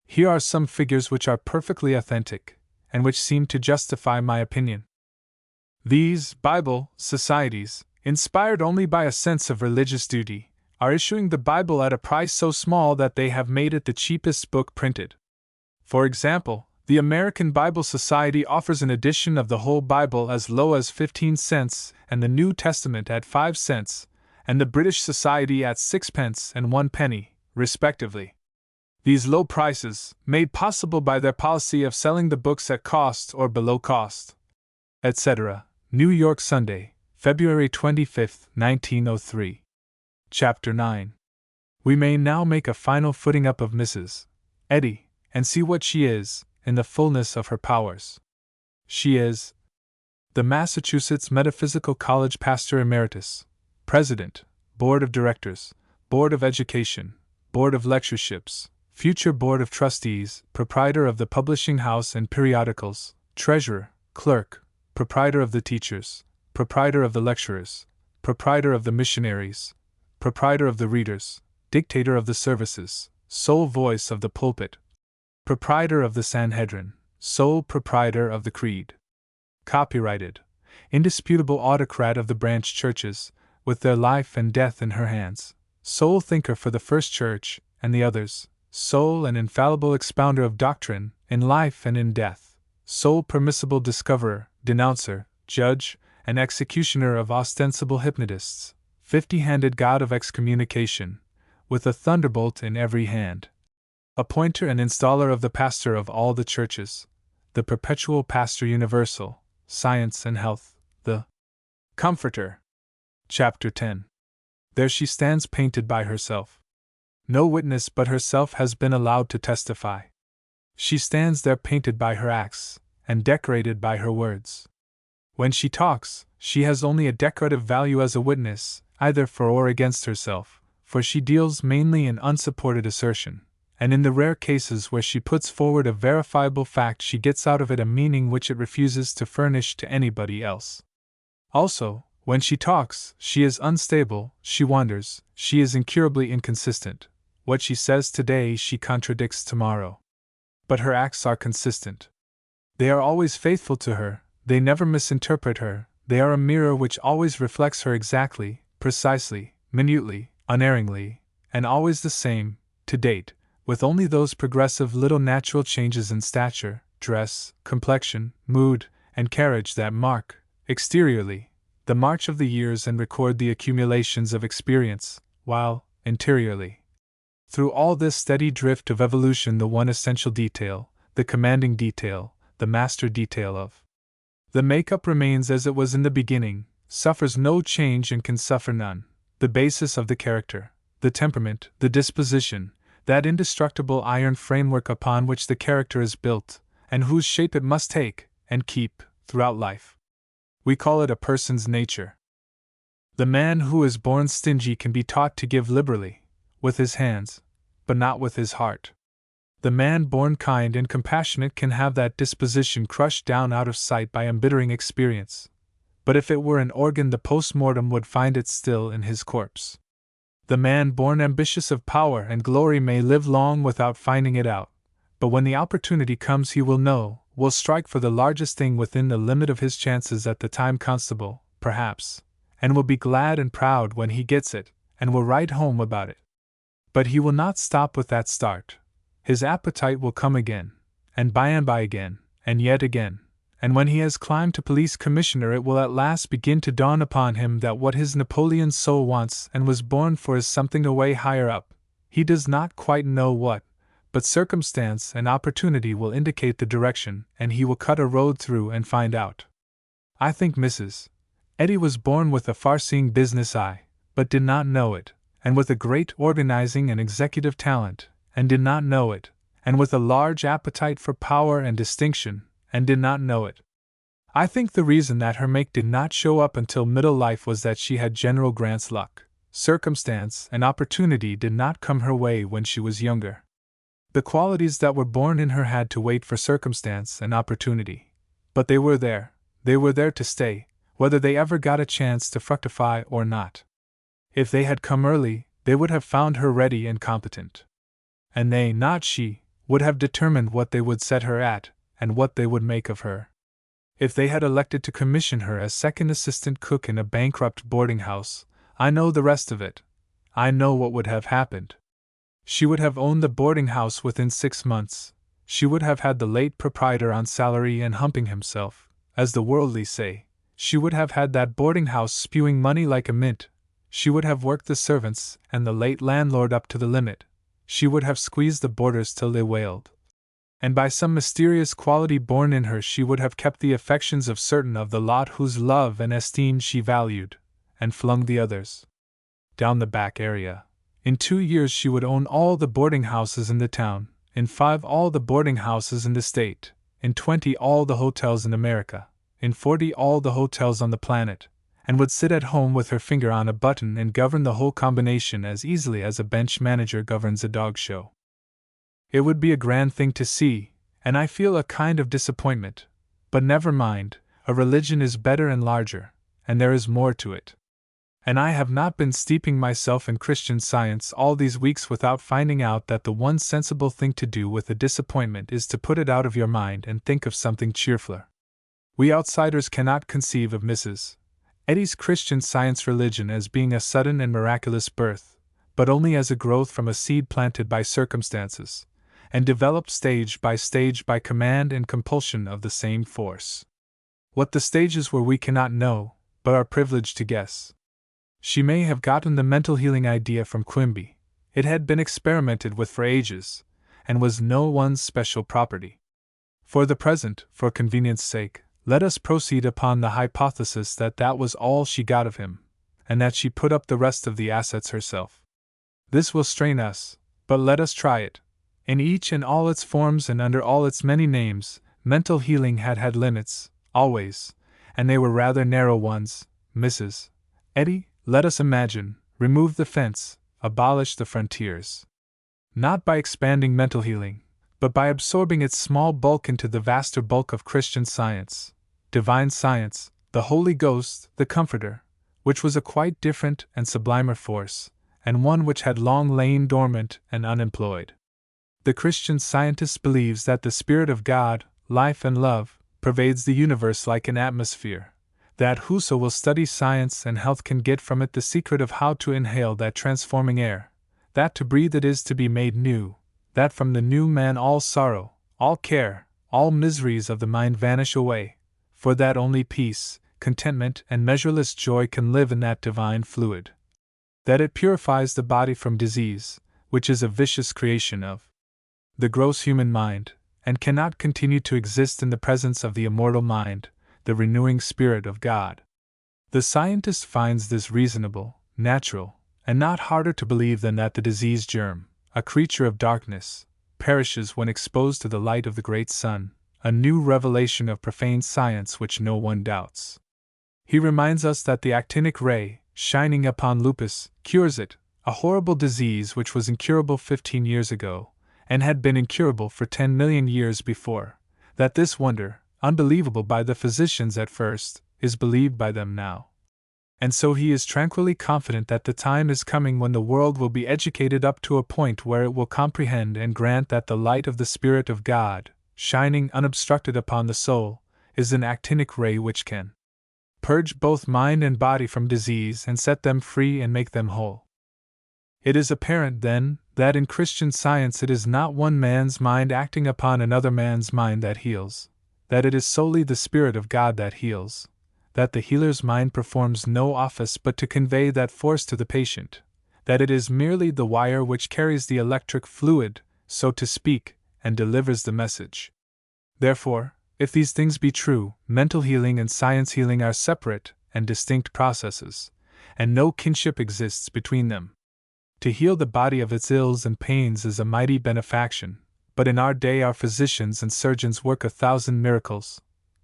Here are some figures which are perfectly authentic, and which seem to justify my opinion. These Bible societies, inspired only by a sense of religious duty, are issuing the Bible at a price so small that they have made it the cheapest book printed. For example, the American Bible Society offers an edition of the whole Bible as low as 15 cents and the New Testament at 5 cents, and the British Society at 6 pence and 1 penny, respectively. These low prices, made possible by their policy of selling the books at cost or below cost, etc. New York Sunday, February 25, 1903. Chapter 9. We may now make a final footing up of Mrs. Eddy, and see what she is, in the fullness of her powers. She is the Massachusetts Metaphysical College Pastor Emeritus, President, Board of Directors, Board of Education, Board of Lectureships, future Board of Trustees, Proprietor of the Publishing House and Periodicals, Treasurer, Clerk, Proprietor of the Teachers, Proprietor of the Lecturers, Proprietor of the Missionaries, Proprietor of the Readers, Dictator of the Services, Sole Voice of the Pulpit, Proprietor of the Sanhedrin, Sole Proprietor of the Creed. Copyrighted, indisputable autocrat of the branch churches, with their life and death in her hands, sole thinker for the first church and the others, sole and infallible expounder of doctrine, in life and in death, sole permissible discoverer, denouncer, judge, and executioner of ostensible hypnotists, 50-handed god of excommunication, with a thunderbolt in every hand. Appointer and installer of the pastor of all the churches, the perpetual pastor universal, science and health, the Comforter. Chapter 10. There she stands painted by herself. No witness but herself has been allowed to testify. She stands there painted by her acts, and decorated by her words. When she talks, she has only a decorative value as a witness, either for or against herself, for she deals mainly in unsupported assertion, and in the rare cases where she puts forward a verifiable fact she gets out of it a meaning which it refuses to furnish to anybody else. Also, when she talks, she is unstable, she wanders, she is incurably inconsistent. What she says today she contradicts tomorrow. But her acts are consistent. They are always faithful to her, they never misinterpret her, they are a mirror which always reflects her exactly, precisely, minutely, unerringly, and always the same, to date, with only those progressive little natural changes in stature, dress, complexion, mood, and carriage that mark, exteriorly, the march of the years and record the accumulations of experience, while, interiorly, through all this steady drift of evolution the one essential detail, the commanding detail, the master detail of the make-up remains as it was in the beginning, suffers no change and can suffer none, the basis of the character, the temperament, the disposition, that indestructible iron framework upon which the character is built, and whose shape it must take, and keep, throughout life. We call it a person's nature. The man who is born stingy can be taught to give liberally, with his hands, but not with his heart. The man born kind and compassionate can have that disposition crushed down out of sight by embittering experience, but if it were an organ the post-mortem would find it still in his corpse. The man born ambitious of power and glory may live long without finding it out, but when the opportunity comes he will know, will strike for the largest thing within the limit of his chances at the time constable, perhaps, and will be glad and proud when he gets it, and will write home about it. But he will not stop with that start. His appetite will come again, and by again, and yet again, and when he has climbed to police commissioner it will at last begin to dawn upon him that what his Napoleon soul wants and was born for is something away higher up, he does not quite know what, but circumstance and opportunity will indicate the direction, and he will cut a road through and find out. I think Mrs. Eddy was born with a far-seeing business eye, but did not know it, and with a great organizing and executive talent, and did not know it, and with a large appetite for power and distinction, and did not know it. I think the reason that her make did not show up until middle life was that she had General Grant's luck. Circumstance and opportunity did not come her way when she was younger. The qualities that were born in her had to wait for circumstance and opportunity. But they were there to stay, whether they ever got a chance to fructify or not. If they had come early, they would have found her ready and competent. And they, not she, would have determined what they would set her at, and what they would make of her. If they had elected to commission her as second assistant cook in a bankrupt boarding house, I know the rest of it. I know what would have happened. She would have owned the boarding house within 6 months. She would have had the late proprietor on salary and humping himself, as the worldly say. She would have had that boarding house spewing money like a mint. She would have worked the servants and the late landlord up to the limit. she would have squeezed the boarders till they wailed. And by some mysterious quality born in her she would have kept the affections of certain of the lot whose love and esteem she valued, and flung the others down the back area. In 2 years she would own all the boarding houses in the town, in 5 all the boarding houses in the state, in 20 all the hotels in America, in 40 all the hotels on the planet, and would sit at home with her finger on a button and govern the whole combination as easily as a bench manager governs a dog show. It would be a grand thing to see, and I feel a kind of disappointment, but never mind, a religion is better and larger, and there is more to it. And I have not been steeping myself in Christian Science all these weeks without finding out that the one sensible thing to do with a disappointment is to put it out of your mind and think of something cheerfuler. We outsiders cannot conceive of Mrs. Eddy's Christian Science religion as being a sudden and miraculous birth, but only as a growth from a seed planted by circumstances, and developed stage by command and compulsion of the same force. What the stages were we cannot know, but are privileged to guess. She may have gotten the mental healing idea from Quimby. It had been experimented with for ages, and was no one's special property. For the present, for convenience sake, let us proceed upon the hypothesis that that was all she got of him, and that she put up the rest of the assets herself. This will strain us, but let us try it. In each and all its forms and under all its many names, mental healing had had limits, always, and they were rather narrow ones. Mrs. Eddy, let us imagine, removed the fence, abolished the frontiers. Not by expanding mental healing, but by absorbing its small bulk into the vaster bulk of Christian Science, divine science, the Holy Ghost, the Comforter, which was a quite different and sublimer force, and one which had long lain dormant and unemployed. The Christian Scientist believes that the Spirit of God, life and love, pervades the universe like an atmosphere, that whoso will study science and health can get from it the secret of how to inhale that transforming air, that to breathe it is to be made new, that from the new man all sorrow, all care, all miseries of the mind vanish away, for that only peace, contentment, and measureless joy can live in that divine fluid, that it purifies the body from disease, which is a vicious creation of the gross human mind, and cannot continue to exist in the presence of the immortal mind, the renewing Spirit of God. The scientist finds this reasonable, natural, and not harder to believe than that the disease germ, a creature of darkness, perishes when exposed to the light of the great sun, a new revelation of profane science which no one doubts. He reminds us that the actinic ray, shining upon lupus, cures it, a horrible disease which was incurable 15 years ago, and had been incurable for 10 million years before, that this wonder, unbelievable by the physicians at first, is believed by them now. And so he is tranquilly confident that the time is coming when the world will be educated up to a point where it will comprehend and grant that the light of the Spirit of God, shining unobstructed upon the soul, is an actinic ray which can purge both mind and body from disease and set them free and make them whole. It is apparent, then, that in Christian Science it is not one man's mind acting upon another man's mind that heals, that it is solely the Spirit of God that heals, that the healer's mind performs no office but to convey that force to the patient, that it is merely the wire which carries the electric fluid, so to speak, and delivers the message. Therefore, if these things be true, mental healing and science healing are separate and distinct processes, and no kinship exists between them. To heal the body of its ills and pains is a mighty benefaction, but in our day our physicians and surgeons work 1,000 miracles,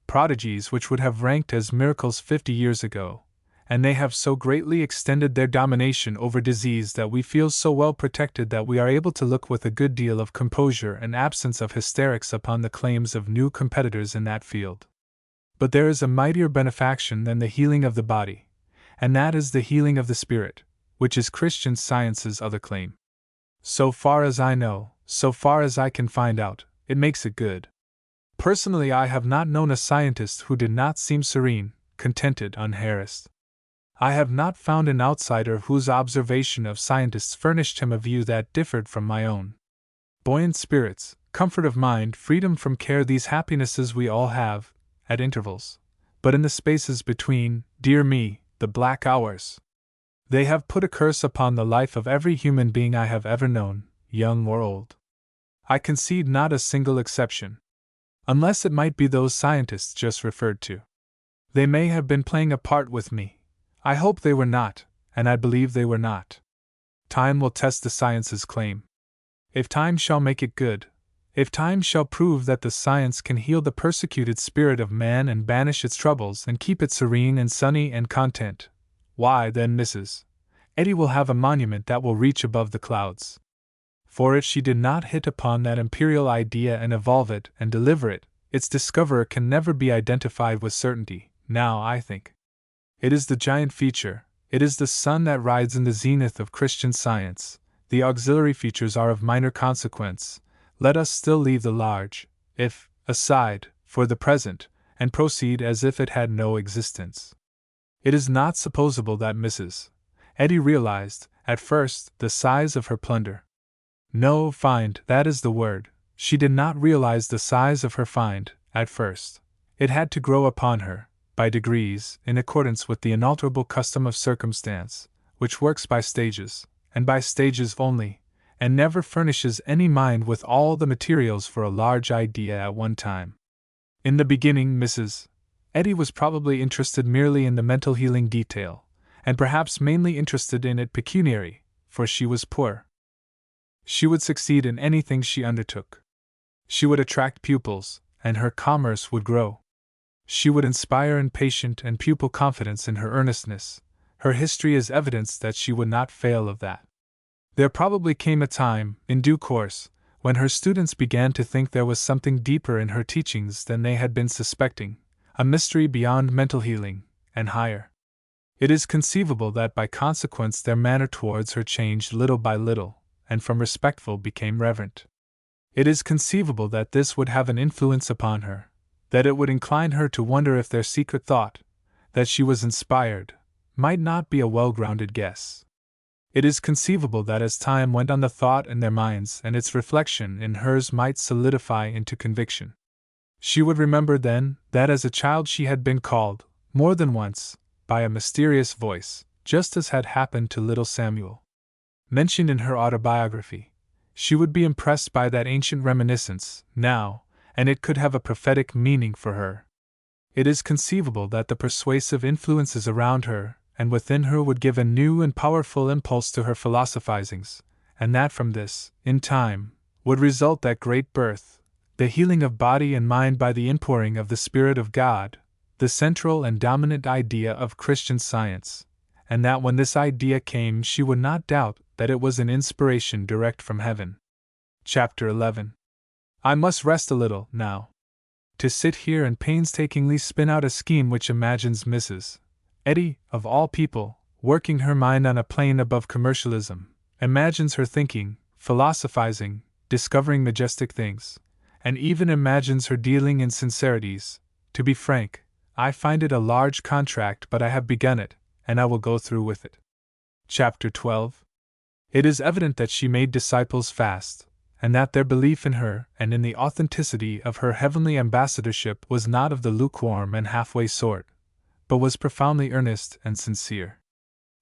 prodigies which would have ranked as miracles 50 years ago, and they have so greatly extended their domination over disease that we feel so well protected that we are able to look with a good deal of composure and absence of hysterics upon the claims of new competitors in that field. But there is a mightier benefaction than the healing of the body, and that is the healing of the spirit, which is Christian Science's other claim. So far as I know, so far as I can find out, it makes it good. Personally, I have not known a scientist who did not seem serene, contented, unharassed. I have not found an outsider whose observation of scientists furnished him a view that differed from my own. Buoyant spirits, comfort of mind, freedom from care, these happinesses we all have, at intervals, but in the spaces between, dear me, the black hours. They have put a curse upon the life of every human being I have ever known, young or old. I concede not a single exception. Unless it might be those scientists just referred to. They may have been playing a part with me. I hope they were not, and I believe they were not. Time will test the science's claim. If time shall make it good, if time shall prove that the science can heal the persecuted spirit of man and banish its troubles and keep it serene and sunny and content, why then Mrs. Eddy will have a monument that will reach above the clouds. For if she did not hit upon that imperial idea and evolve it and deliver it, its discoverer can never be identified with certainty. Now, I think, it is the giant feature, it is the sun that rides in the zenith of Christian science. The auxiliary features are of minor consequence. Let us still leave the large, if, aside, for the present, and proceed as if it had no existence. It is not supposable that Mrs. Eddy realized, at first, the size of her plunder. No, find, that is the word. She did not realize the size of her find, at first. It had to grow upon her, by degrees, in accordance with the inalterable custom of circumstance, which works by stages, and by stages only, and never furnishes any mind with all the materials for a large idea at one time. In the beginning, Mrs. Eddy was probably interested merely in the mental healing detail, and perhaps mainly interested in it pecuniary, for she was poor. She would succeed in anything she undertook. She would attract pupils, and her commerce would grow. She would inspire in patient and pupil confidence in her earnestness. Her history is evidence that she would not fail of that. There probably came a time, in due course, when her students began to think there was something deeper in her teachings than they had been suspecting, a mystery beyond mental healing, and higher. It is conceivable that by consequence their manner towards her changed little by little, and from respectful became reverent. It is conceivable that this would have an influence upon her, that it would incline her to wonder if their secret thought, that she was inspired, might not be a well-grounded guess. It is conceivable that as time went on the thought in their minds and its reflection in hers might solidify into conviction. She would remember then that as a child she had been called, more than once, by a mysterious voice, just as had happened to little Samuel. Mentioned in her autobiography, she would be impressed by that ancient reminiscence, now, and it could have a prophetic meaning for her. It is conceivable that the persuasive influences around her and within her would give a new and powerful impulse to her philosophizings, and that from this, in time, would result that great birth, the healing of body and mind by the inpouring of the Spirit of God, the central and dominant idea of Christian Science, and that when this idea came she would not doubt that it was an inspiration direct from heaven. Chapter 11. I must rest a little, now. To sit here and painstakingly spin out a scheme which imagines Mrs. Eddy, of all people, working her mind on a plane above commercialism, imagines her thinking, philosophizing, discovering majestic things, and even imagines her dealing in sincerities. To be frank, I find it a large contract, but I have begun it, and I will go through with it. Chapter 12. It is evident that she made disciples fast, and that their belief in her and in the authenticity of her heavenly ambassadorship was not of the lukewarm and halfway sort, but was profoundly earnest and sincere.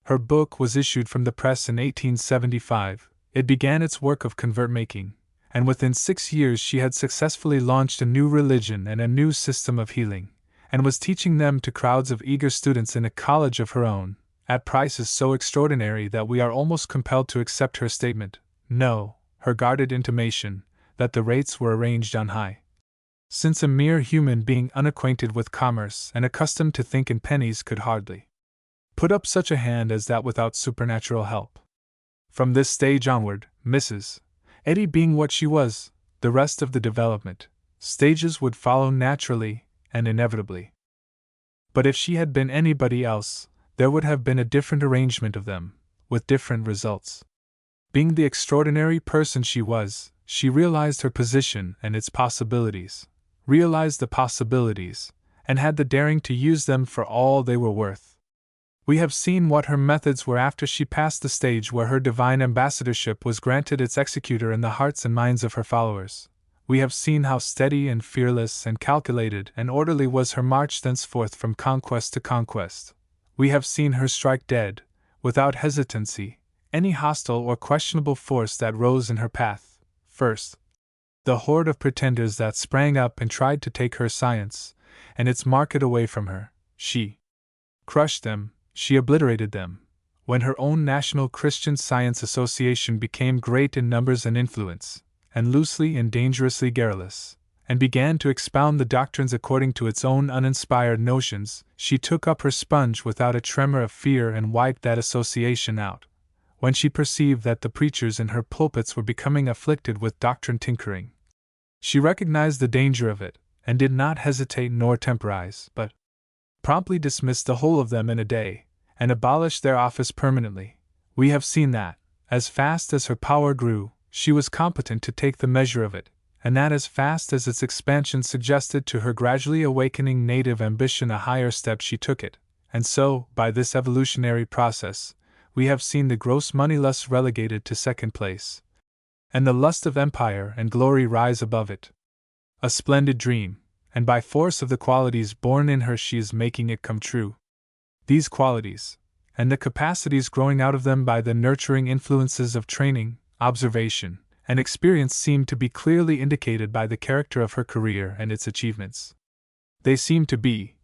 Her book was issued from the press in 1875. It began its work of convert-making, and within 6 years she had successfully launched a new religion and a new system of healing, and was teaching them to crowds of eager students in a college of her own, at prices so extraordinary that we are almost compelled to accept her statement, no, her guarded intimation, that the rates were arranged on high. Since a mere human being unacquainted with commerce and accustomed to think in pennies could hardly put up such a hand as that without supernatural help. From this stage onward, Mrs. Eddy being what she was, the rest of the development stages would follow naturally and inevitably. But if she had been anybody else, there would have been a different arrangement of them, with different results. Being the extraordinary person she was, she realized her position and its possibilities, realized the possibilities, and had the daring to use them for all they were worth. We have seen what her methods were after she passed the stage where her divine ambassadorship was granted its executor in the hearts and minds of her followers. We have seen how steady and fearless and calculated and orderly was her march thenceforth from conquest to conquest. We have seen her strike dead, without hesitancy, any hostile or questionable force that rose in her path. First, the horde of pretenders that sprang up and tried to take her science and its market away from her. She crushed them, she obliterated them. When her own National Christian Science Association became great in numbers and influence, and loosely and dangerously garrulous, and began to expound the doctrines according to its own uninspired notions, she took up her sponge without a tremor of fear and wiped that association out. When she perceived that the preachers in her pulpits were becoming afflicted with doctrine tinkering, she recognized the danger of it, and did not hesitate nor temporize, but promptly dismissed the whole of them in a day, and abolished their office permanently. We have seen that, as fast as her power grew, she was competent to take the measure of it, and that as fast as its expansion suggested to her gradually awakening native ambition a higher step she took it, and so, by this evolutionary process, we have seen the gross moneylust relegated to second place, and the lust of empire and glory rise above it. A splendid dream, and by force of the qualities born in her she is making it come true. These qualities, and the capacities growing out of them by the nurturing influences of training, observation, and experience seem to be clearly indicated by the character of her career and its achievements. They seem to be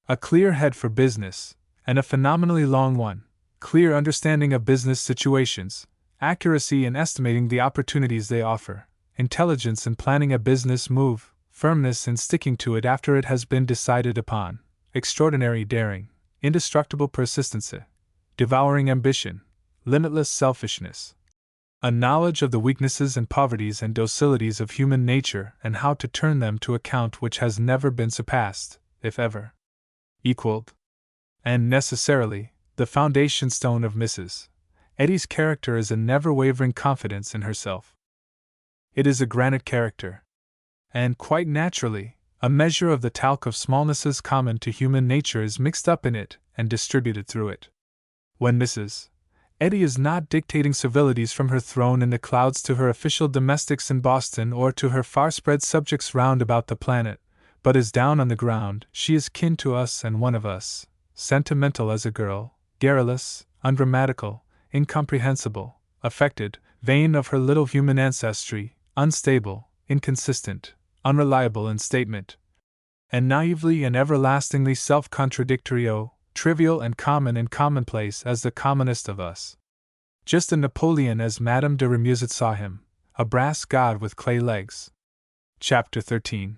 a clear head for business, and a phenomenally long one, clear understanding of business situations, accuracy in estimating the opportunities they offer, intelligence in planning a business move, firmness in sticking to it after it has been decided upon, extraordinary daring, indestructible persistency, devouring ambition, limitless selfishness, a knowledge of the weaknesses and poverties and docilities of human nature and how to turn them to account which has never been surpassed, if ever equaled, and necessarily, the foundation stone of Mrs. Eddy's character is a never-wavering confidence in herself. It is a granite character, and quite naturally, a measure of the talc of smallnesses common to human nature is mixed up in it and distributed through it. When Mrs. Eddy is not dictating civilities from her throne in the clouds to her official domestics in Boston or to her far-spread subjects round about the planet, but is down on the ground, she is kin to us and one of us, sentimental as a girl, garrulous, ungrammatical, incomprehensible, affected, vain of her little human ancestry, unstable, inconsistent, unreliable in statement, and naively and everlastingly self-contradictory, trivial and common and commonplace as the commonest of us. Just a Napoleon as Madame de Remusat saw him, a brass god with clay legs. Chapter 13.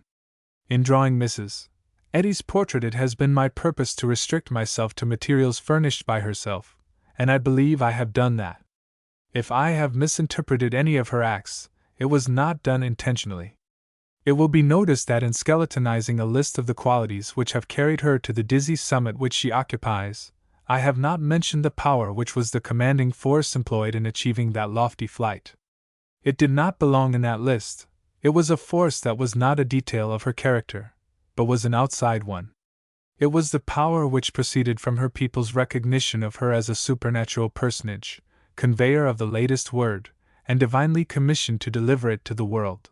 In drawing Mrs. Eddy's portrait it has been my purpose to restrict myself to materials furnished by herself, and I believe I have done that. If I have misinterpreted any of her acts, it was not done intentionally. It will be noticed that in skeletonizing a list of the qualities which have carried her to the dizzy summit which she occupies, I have not mentioned the power which was the commanding force employed in achieving that lofty flight. It did not belong in that list. It was a force that was not a detail of her character, but was an outside one. It was the power which proceeded from her people's recognition of her as a supernatural personage, conveyor of the latest word, and divinely commissioned to deliver it to the world.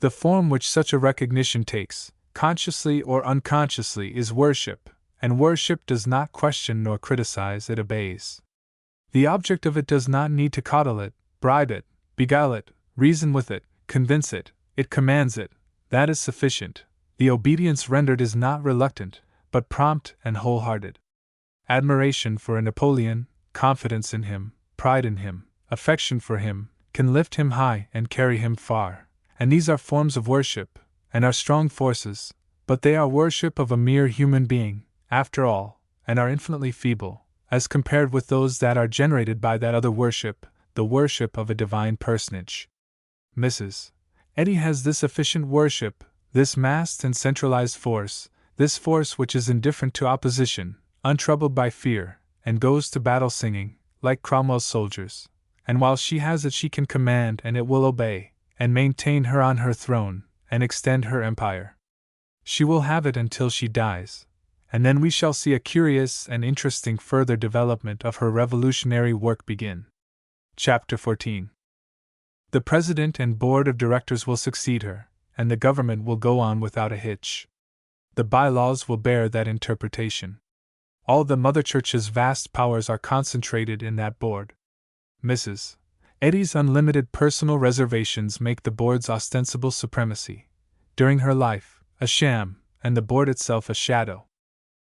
The form which such a recognition takes, consciously or unconsciously, is worship, and worship does not question nor criticize, it obeys. The object of it does not need to coddle it, bribe it, beguile it, reason with it, convince it, it commands it, that is sufficient. The obedience rendered is not reluctant, but prompt and wholehearted. Admiration for a Napoleon, confidence in him, pride in him, affection for him, can lift him high and carry him far, and these are forms of worship, and are strong forces, but they are worship of a mere human being, after all, and are infinitely feeble, as compared with those that are generated by that other worship, the worship of a divine personage. Mrs. Eddy has this efficient worship, this massed and centralized force, this force which is indifferent to opposition, untroubled by fear, and goes to battle singing, like Cromwell's soldiers, and while she has it she can command and it will obey, and maintain her on her throne, and extend her empire. She will have it until she dies, and then we shall see a curious and interesting further development of her revolutionary work begin. Chapter 14. The President and Board of Directors will succeed her, and the government will go on without a hitch. The bylaws will bear that interpretation. All the Mother Church's vast powers are concentrated in that board. Mrs. Eddy's unlimited personal reservations make the board's ostensible supremacy, during her life, a sham, and the board itself a shadow.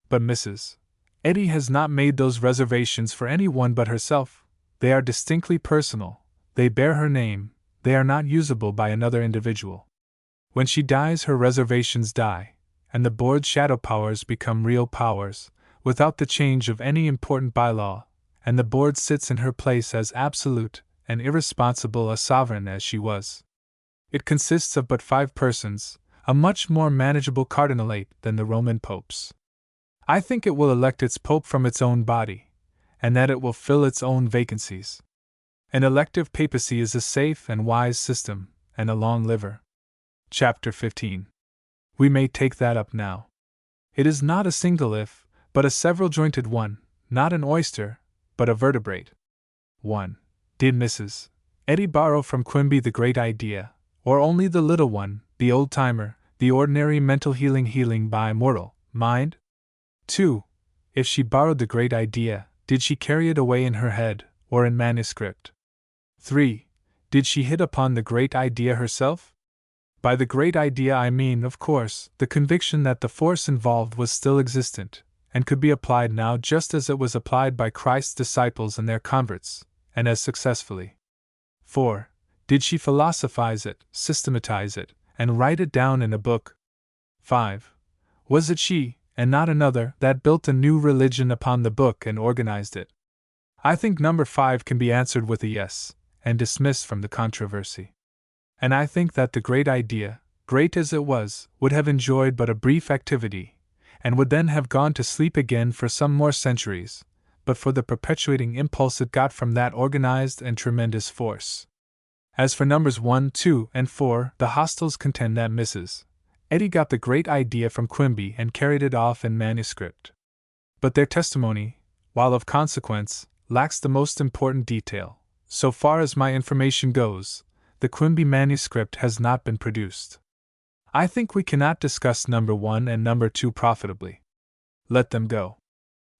But Mrs. Eddy has not made those reservations for any one but herself. They are distinctly personal, they bear her name, they are not usable by another individual. When she dies, her reservations die, and the board's shadow powers become real powers, without the change of any important bylaw, and the board sits in her place as absolute and irresponsible a sovereign as she was. It consists of but 5 persons, a much more manageable cardinalate than the Roman popes. I think it will elect its pope from its own body, and that it will fill its own vacancies. An elective papacy is a safe and wise system, and a long liver. Chapter 15. We may take that up now. It is not a single if, but a several-jointed one, not an oyster, but a vertebrate. 1. Did Mrs. Eddy borrow from Quimby the great idea, or only the little one, the old-timer, the ordinary mental healing by mortal mind? 2. If she borrowed the great idea, did she carry it away in her head, or in manuscript? 3. Did she hit upon the great idea herself? By the great idea I mean, of course, the conviction that the force involved was still existent, and could be applied now just as it was applied by Christ's disciples and their converts, and as successfully. 4. Did she philosophize it, systematize it, and write it down in a book? 5. Was it she, and not another, that built a new religion upon the book and organized it? I think number 5 can be answered with a yes, and dismissed from the controversy. And I think that the great idea, great as it was, would have enjoyed but a brief activity, and would then have gone to sleep again for some more centuries, but for the perpetuating impulse it got from that organized and tremendous force. As for numbers 1, 2, and 4, the hostels contend that Mrs. Eddy got the great idea from Quimby and carried it off in manuscript. But their testimony, while of consequence, lacks the most important detail. So far as my information goes, the Quimby manuscript has not been produced. I think we cannot discuss number 1 and number 2 profitably. Let them go.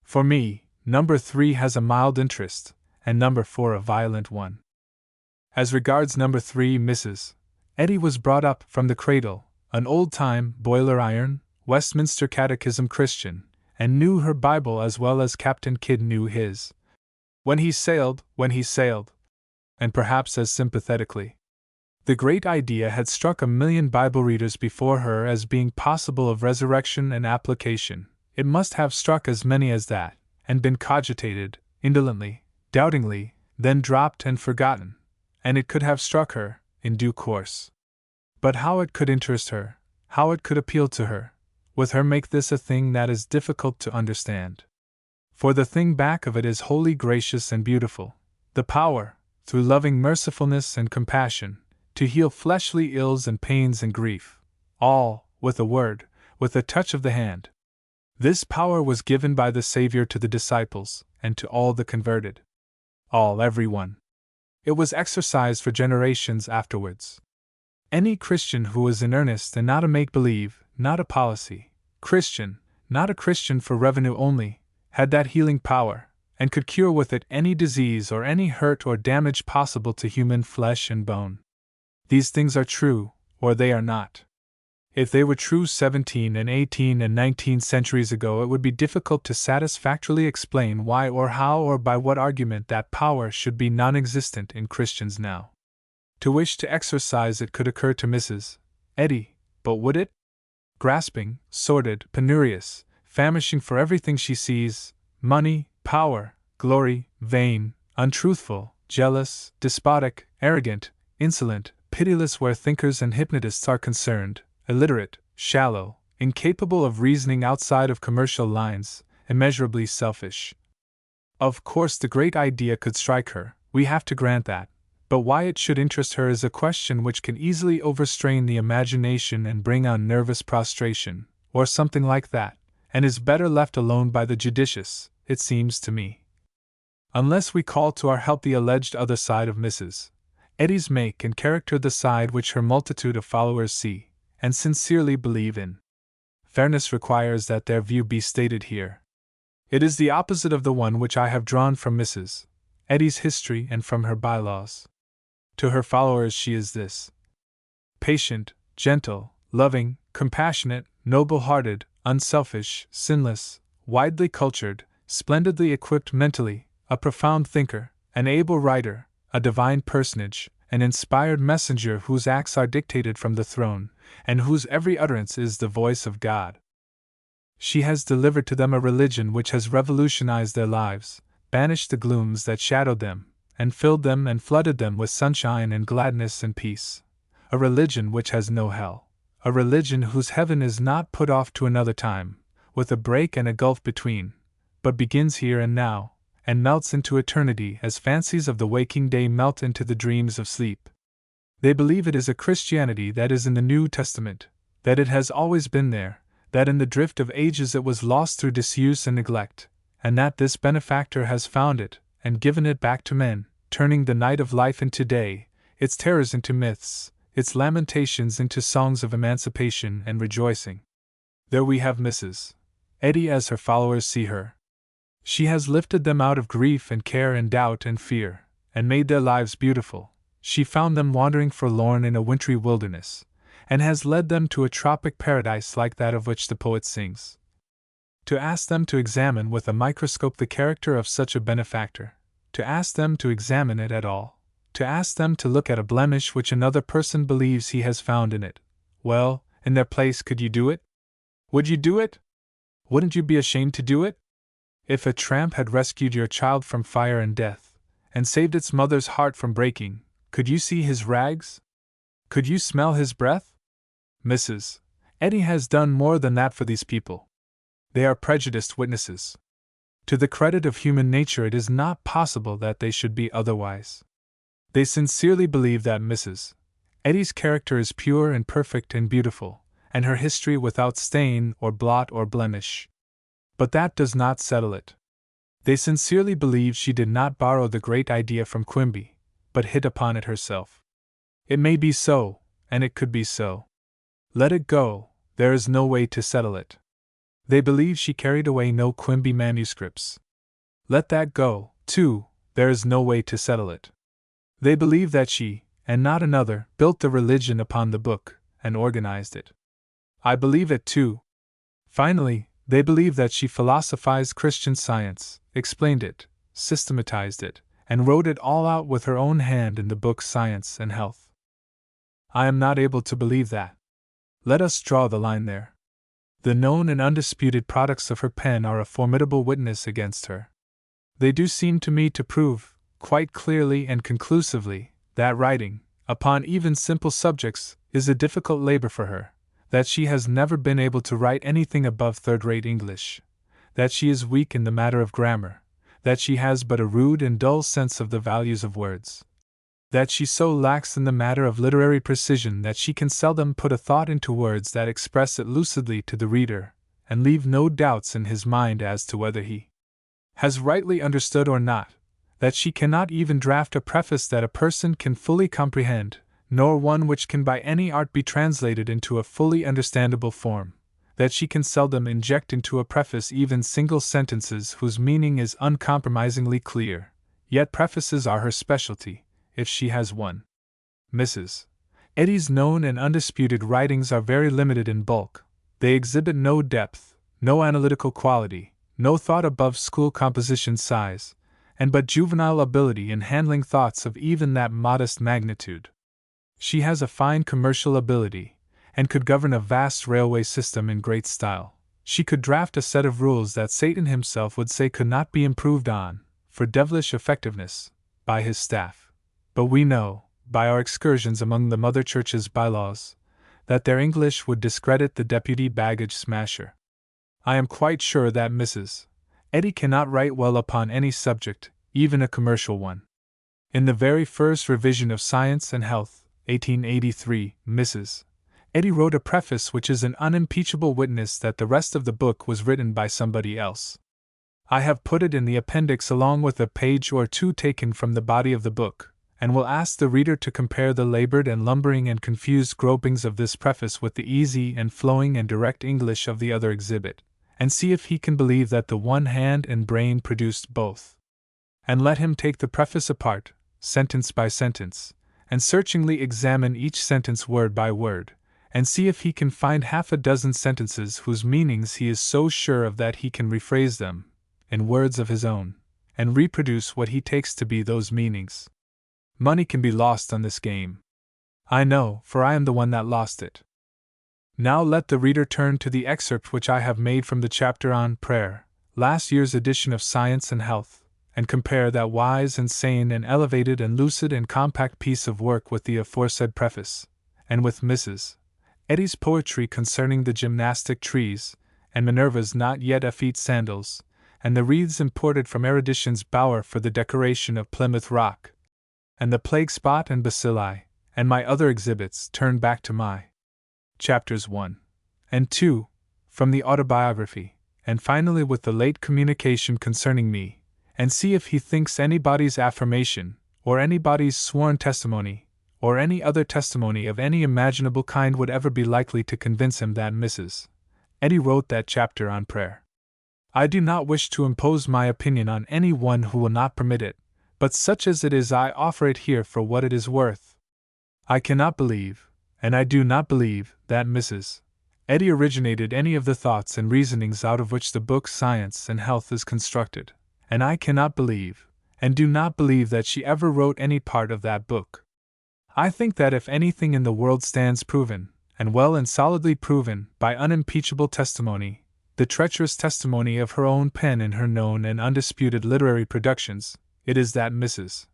For me, number 3 has a mild interest, and number 4 a violent one. As regards number 3, Mrs. Eddy was brought up from the cradle, an old-time, boiler-iron, Westminster Catechism Christian, and knew her Bible as well as Captain Kidd knew his. When he sailed, and perhaps as sympathetically. The great idea had struck 1,000,000 Bible readers before her as being possible of resurrection and application. It must have struck as many as that, and been cogitated, indolently, doubtingly, then dropped and forgotten, and it could have struck her, in due course. But how it could interest her, how it could appeal to her, with her make this a thing that is difficult to understand. For the thing back of it is wholly gracious and beautiful, the power, through loving mercifulness and compassion, to heal fleshly ills and pains and grief, all, with a word, with a touch of the hand. This power was given by the Savior to the disciples, and to all the converted. Every one. It was exercised for generations afterwards. Any Christian who was in earnest and not a make-believe, not a policy, Christian, not a Christian for revenue only, had that healing power, and could cure with it any disease or any hurt or damage possible to human flesh and bone. These things are true, or they are not. If they were true 17 and 18 and 19 centuries ago, it would be difficult to satisfactorily explain why or how or by what argument that power should be non-existent in Christians now. To wish to exercise it could occur to Mrs. Eddy, but would it? Grasping, sordid, penurious, famishing for everything she sees, money, power, glory, vain, untruthful, jealous, despotic, arrogant, insolent, pitiless where thinkers and hypnotists are concerned, illiterate, shallow, incapable of reasoning outside of commercial lines, immeasurably selfish. Of course, the great idea could strike her, we have to grant that, but why it should interest her is a question which can easily overstrain the imagination and bring on nervous prostration, or something like that, and is better left alone by the judicious, it seems to me. Unless we call to our help the alleged other side of Mrs. Eddy's make and character, the side which her multitude of followers see, and sincerely believe in. Fairness requires that their view be stated here. It is the opposite of the one which I have drawn from Mrs. Eddie's history and from her bylaws. To her followers she is this: patient, gentle, loving, compassionate, noble-hearted, unselfish, sinless, widely cultured, splendidly equipped mentally, a profound thinker, an able writer, a divine personage, an inspired messenger whose acts are dictated from the throne, and whose every utterance is the voice of God. She has delivered to them a religion which has revolutionized their lives, banished the glooms that shadowed them, and filled them and flooded them with sunshine and gladness and peace. A religion which has no hell. A religion whose heaven is not put off to another time, with a break and a gulf between, but begins here and now, and melts into eternity as fancies of the waking day melt into the dreams of sleep. They believe it is a Christianity that is in the New Testament, that it has always been there, that in the drift of ages it was lost through disuse and neglect, and that this benefactor has found it, and given it back to men, turning the night of life into day, its terrors into myths, its lamentations into songs of emancipation and rejoicing. There we have Mrs. Eddy as her followers see her. She has lifted them out of grief and care and doubt and fear, and made their lives beautiful. She found them wandering forlorn in a wintry wilderness, and has led them to a tropic paradise like that of which the poet sings. To ask them to examine with a microscope the character of such a benefactor, to ask them to examine it at all, to ask them to look at a blemish which another person believes he has found in it, well, in their place, could you do it? Would you do it? Wouldn't you be ashamed to do it? If a tramp had rescued your child from fire and death, and saved its mother's heart from breaking, could you see his rags? Could you smell his breath? Mrs. Eddy has done more than that for these people. They are prejudiced witnesses. To the credit of human nature, it is not possible that they should be otherwise. They sincerely believe that Mrs. Eddy's character is pure and perfect and beautiful, and her history without stain or blot or blemish. But that does not settle it. They sincerely believe she did not borrow the great idea from Quimby, but hit upon it herself. It may be so, and it could be so. Let it go, there is no way to settle it. They believe she carried away no Quimby manuscripts. Let that go, too, there is no way to settle it. They believe that she, and not another, built the religion upon the book, and organized it. I believe it too. Finally, they believe that she philosophized Christian Science, explained it, systematized it, and wrote it all out with her own hand in the book Science and Health. I am not able to believe that. Let us draw the line there. The known and undisputed products of her pen are a formidable witness against her. They do seem to me to prove, quite clearly and conclusively, that writing, upon even simple subjects, is a difficult labor for her, that she has never been able to write anything above third-rate English, that she is weak in the matter of grammar, that she has but a rude and dull sense of the values of words, that she so lacks in the matter of literary precision that she can seldom put a thought into words that express it lucidly to the reader, and leave no doubts in his mind as to whether he has rightly understood or not, that she cannot even draft a preface that a person can fully comprehend, nor one which can by any art be translated into a fully understandable form, that she can seldom inject into a preface even single sentences whose meaning is uncompromisingly clear, yet prefaces are her specialty, if she has one. Mrs. Eddy's known and undisputed writings are very limited in bulk. They exhibit no depth, no analytical quality, no thought above school composition size, and but juvenile ability in handling thoughts of even that modest magnitude. She has a fine commercial ability, and could govern a vast railway system in great style. She could draft a set of rules that Satan himself would say could not be improved on, for devilish effectiveness, by his staff. But we know, by our excursions among the Mother Church's bylaws, that their English would discredit the deputy baggage smasher. I am quite sure that Mrs. Eddy cannot write well upon any subject, even a commercial one. In the very first revision of Science and Health, 1883, Mrs. Eddy wrote a preface which is an unimpeachable witness that the rest of the book was written by somebody else. I have put it in the appendix along with a page or two taken from the body of the book, and will ask the reader to compare the labored and lumbering and confused gropings of this preface with the easy and flowing and direct English of the other exhibit, and see if he can believe that the one hand and brain produced both. and let him take the preface apart, sentence by sentence, and searchingly examine each sentence word by word, and see if he can find half a dozen sentences whose meanings he is so sure of that he can rephrase them, in words of his own, and reproduce what he takes to be those meanings. Money can be lost on this game. I know, for I am the one that lost it. Now let the reader turn to the excerpt which I have made from the chapter on Prayer, last year's edition of Science and Health, and compare that wise and sane and elevated and lucid and compact piece of work with the aforesaid preface, and with Mrs. Eddy's poetry concerning the gymnastic trees, and Minerva's not yet effete sandals, and the wreaths imported from Erudition's bower for the decoration of Plymouth Rock, and the plague spot and bacilli, and my other exhibits turned back to my chapters 1 and 2 from the autobiography, and finally with the late communication concerning me, and see if he thinks anybody's affirmation, or anybody's sworn testimony, or any other testimony of any imaginable kind would ever be likely to convince him that Mrs. Eddy wrote that chapter on prayer. I do not wish to impose my opinion on any one who will not permit it, but such as it is I offer it here for what it is worth. I cannot believe, and I do not believe, that Mrs. Eddy originated any of the thoughts and reasonings out of which the book Science and Health is constructed, and I cannot believe, and do not believe that she ever wrote any part of that book. I think that if anything in the world stands proven, and well and solidly proven, by unimpeachable testimony, the treacherous testimony of her own pen in her known and undisputed literary productions, it is that Mrs.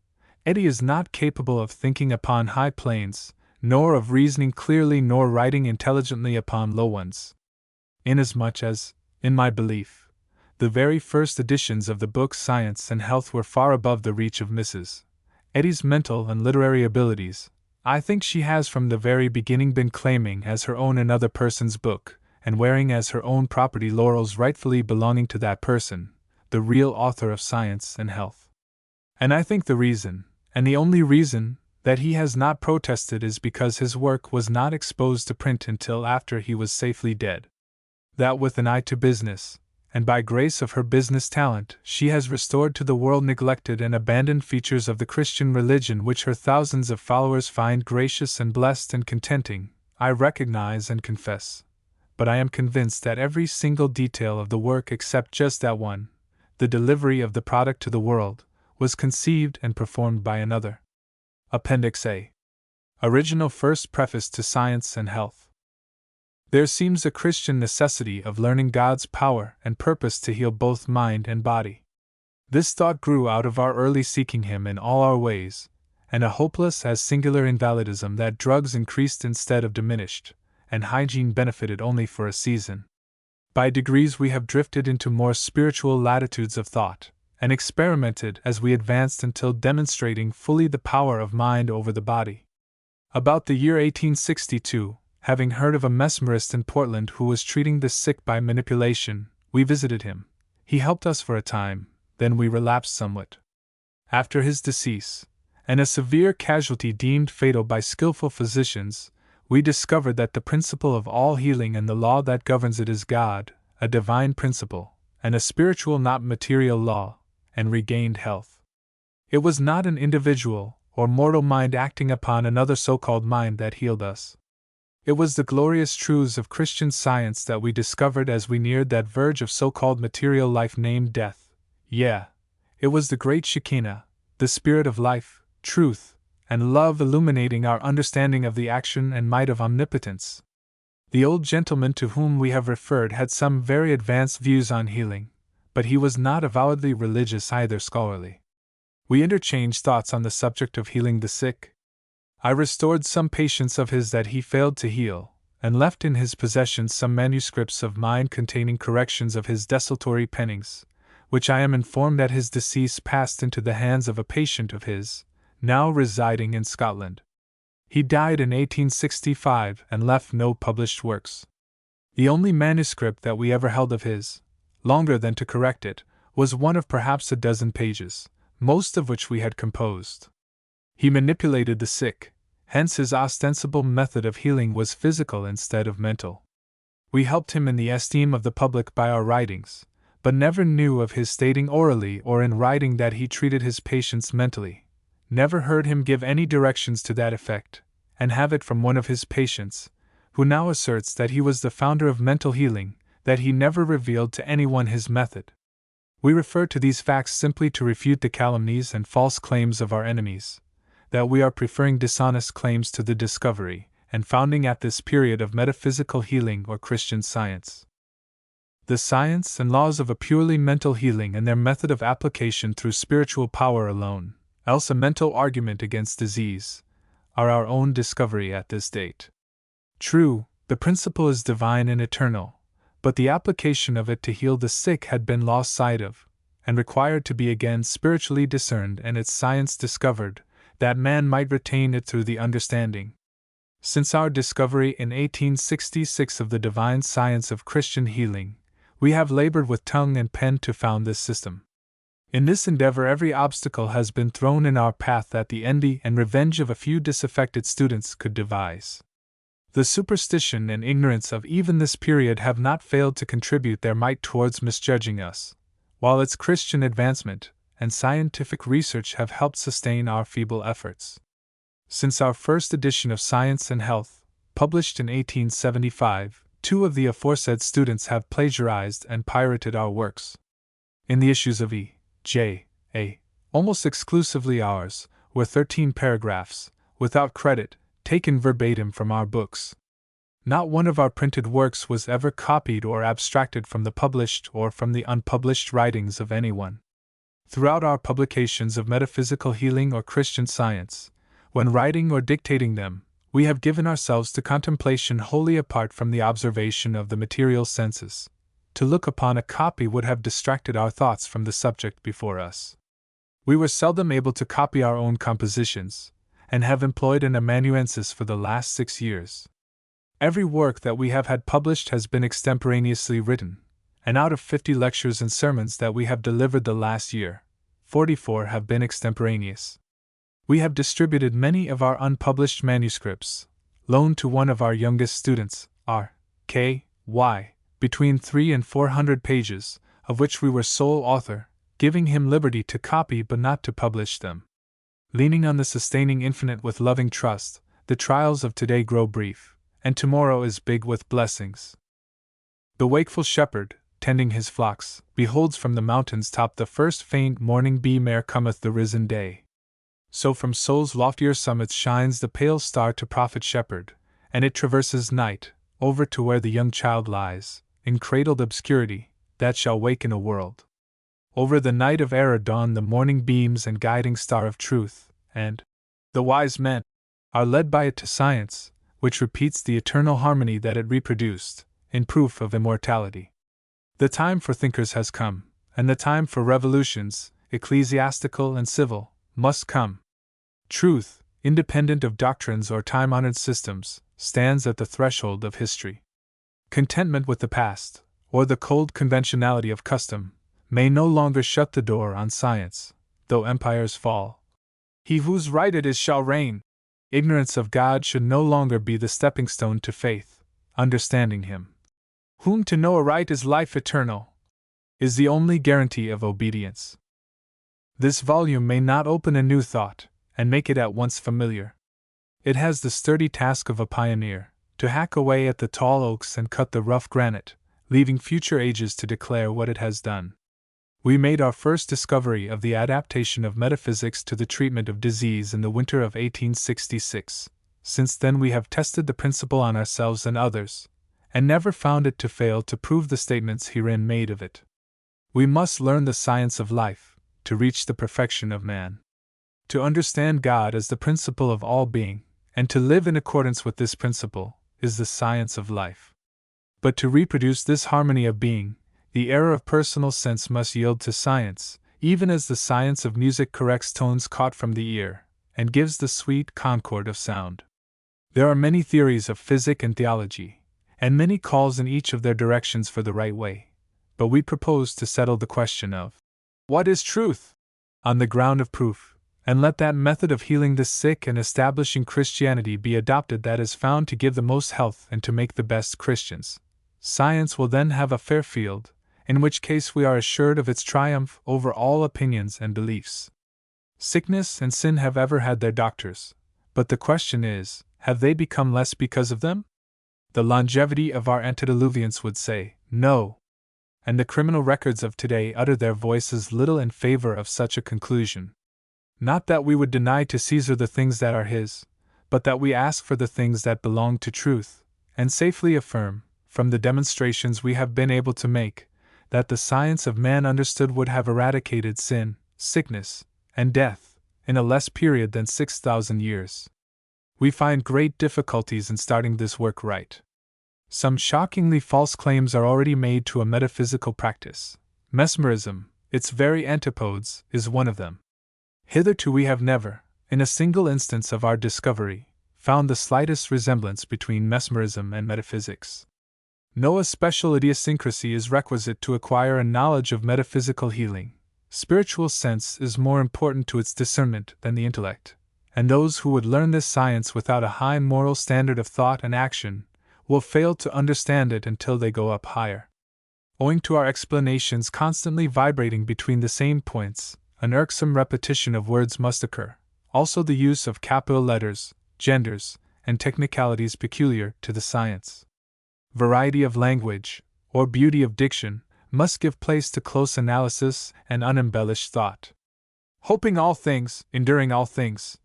Eddy is not capable of thinking upon high planes, nor of reasoning clearly nor writing intelligently upon low ones. Inasmuch as, in my belief, the very first editions of the book Science and Health were far above the reach of Mrs. Eddy's mental and literary abilities, I think she has from the very beginning been claiming as her own another person's book, and wearing as her own property laurels rightfully belonging to that person, the real author of Science and Health. And I think the reason, and the only reason, that he has not protested is because his work was not exposed to print until after he was safely dead. That with an eye to business, and by grace of her business talent, she has restored to the world neglected and abandoned features of the Christian religion which her thousands of followers find gracious and blessed and contenting, I recognize and confess. But I am convinced that every single detail of the work except just that one, the delivery of the product to the world, was conceived and performed by another. Appendix A. Original First Preface to Science and Health. There seems a Christian necessity of learning God's power and purpose to heal both mind and body. This thought grew out of our early seeking Him in all our ways, and a hopeless as singular invalidism that drugs increased instead of diminished, and hygiene benefited only for a season. By degrees we have drifted into more spiritual latitudes of thought, and experimented as we advanced until demonstrating fully the power of mind over the body. About the year 1862, having heard of a mesmerist in Portland who was treating the sick by manipulation, we visited him. He helped us for a time, then we relapsed somewhat. After his decease, and a severe casualty deemed fatal by skillful physicians, we discovered that the principle of all healing and the law that governs it is God, a divine principle, and a spiritual not material law, and regained health. It was not an individual or mortal mind acting upon another so-called mind that healed us. It was the glorious truths of Christian Science that we discovered as we neared that verge of so-called material life named death. It was the great Shekinah, the Spirit of life, truth, and love illuminating our understanding of the action and might of omnipotence. The old gentleman to whom we have referred had some very advanced views on healing, but he was not avowedly religious either scholarly. We interchanged thoughts on the subject of healing the sick. I restored some patients of his that he failed to heal, and left in his possession some manuscripts of mine containing corrections of his desultory pennings, which I am informed at his decease passed into the hands of a patient of his, now residing in Scotland. He died in 1865 and left no published works. The only manuscript that we ever held of his, longer than to correct it, was one of perhaps a dozen pages, most of which we had composed. He manipulated the sick, hence his ostensible method of healing was physical instead of mental. We helped him in the esteem of the public by our writings, but never knew of his stating orally or in writing that he treated his patients mentally, never heard him give any directions to that effect, and have it from one of his patients, who now asserts that he was the founder of mental healing, that he never revealed to anyone his method. We refer to these facts simply to refute the calumnies and false claims of our enemies, that we are preferring dishonest claims to the discovery and founding at this period of metaphysical healing or Christian Science. The science and laws of a purely mental healing and their method of application through spiritual power alone, else a mental argument against disease, are our own discovery at this date. True, the principle is divine and eternal, but the application of it to heal the sick had been lost sight of, and required to be again spiritually discerned and its science discovered, that man might retain it through the understanding. Since our discovery in 1866 of the divine science of Christian healing, we have labored with tongue and pen to found this system. In this endeavor, every obstacle has been thrown in our path that the envy and revenge of a few disaffected students could devise. The superstition and ignorance of even this period have not failed to contribute their mite towards misjudging us, while its Christian advancement and scientific research have helped sustain our feeble efforts. Since our first edition of Science and Health, published in 1875, 2 of the aforesaid students have plagiarized and pirated our works. In the issues of E. J. A., almost exclusively ours, were 13 paragraphs, without credit, taken verbatim from our books. Not one of our printed works was ever copied or abstracted from the published or from the unpublished writings of anyone. Throughout our publications of metaphysical healing or Christian Science, when writing or dictating them, we have given ourselves to contemplation wholly apart from the observation of the material senses. To look upon a copy would have distracted our thoughts from the subject before us. We were seldom able to copy our own compositions, and have employed an amanuensis for the last 6 years. Every work that we have had published has been extemporaneously written, and out of 50 lectures and sermons that we have delivered the last year, 44 have been extemporaneous. We have distributed many of our unpublished manuscripts, loaned to one of our youngest students, R. K. Y., between 300 and 400 pages, of which we were sole author, giving him liberty to copy but not to publish them. Leaning on the sustaining Infinite with loving trust, the trials of today grow brief, and tomorrow is big with blessings. The wakeful shepherd, tending his flocks, beholds from the mountain's top the first faint morning beam ere cometh the risen day. So from soul's loftier summits shines the pale star to prophet shepherd, and it traverses night, over to where the young child lies, in cradled obscurity, that shall waken a world. Over the night of error dawn the morning beams and guiding star of truth, and the wise men are led by it to science, which repeats the eternal harmony that it reproduced, in proof of immortality. The time for thinkers has come, and the time for revolutions, ecclesiastical and civil, must come. Truth, independent of doctrines or time-honored systems, stands at the threshold of history. Contentment with the past, or the cold conventionality of custom, may no longer shut the door on science, though empires fall. He whose right it is shall reign. Ignorance of God should no longer be the stepping stone to faith, understanding Him, whom to know aright is life eternal, is the only guarantee of obedience. This volume may not open a new thought, and make it at once familiar. It has the sturdy task of a pioneer, to hack away at the tall oaks and cut the rough granite, leaving future ages to declare what it has done. We made our first discovery of the adaptation of metaphysics to the treatment of disease in the winter of 1866. Since then we have tested the principle on ourselves and others, and never found it to fail to prove the statements herein made of it. We must learn the science of life, to reach the perfection of man. To understand God as the principle of all being, and to live in accordance with this principle, is the science of life. But to reproduce this harmony of being, the error of personal sense must yield to science, even as the science of music corrects tones caught from the ear, and gives the sweet concord of sound. There are many theories of physic and theology, and many calls in each of their directions for the right way, but we propose to settle the question of what is truth? On the ground of proof, and let that method of healing the sick and establishing Christianity be adopted that is found to give the most health and to make the best Christians. Science will then have a fair field, in which case we are assured of its triumph over all opinions and beliefs. Sickness and sin have ever had their doctors, but the question is, have they become less because of them? The longevity of our antediluvians would say, no. And the criminal records of today utter their voices little in favor of such a conclusion. Not that we would deny to Caesar the things that are his, but that we ask for the things that belong to truth, and safely affirm, from the demonstrations we have been able to make, that the science of man understood would have eradicated sin, sickness, and death, in a less period than 6,000 years. We find great difficulties in starting this work right. Some shockingly false claims are already made to a metaphysical practice. Mesmerism, its very antipodes, is one of them. Hitherto we have never, in a single instance of our discovery, found the slightest resemblance between mesmerism and metaphysics. No especial idiosyncrasy is requisite to acquire a knowledge of metaphysical healing. Spiritual sense is more important to its discernment than the intellect, and those who would learn this science without a high moral standard of thought and action will fail to understand it until they go up higher. Owing to our explanations constantly vibrating between the same points, an irksome repetition of words must occur, also the use of capital letters, genders, and technicalities peculiar to the science. Variety of language, or beauty of diction, must give place to close analysis and unembellished thought. Hoping all things, enduring all things,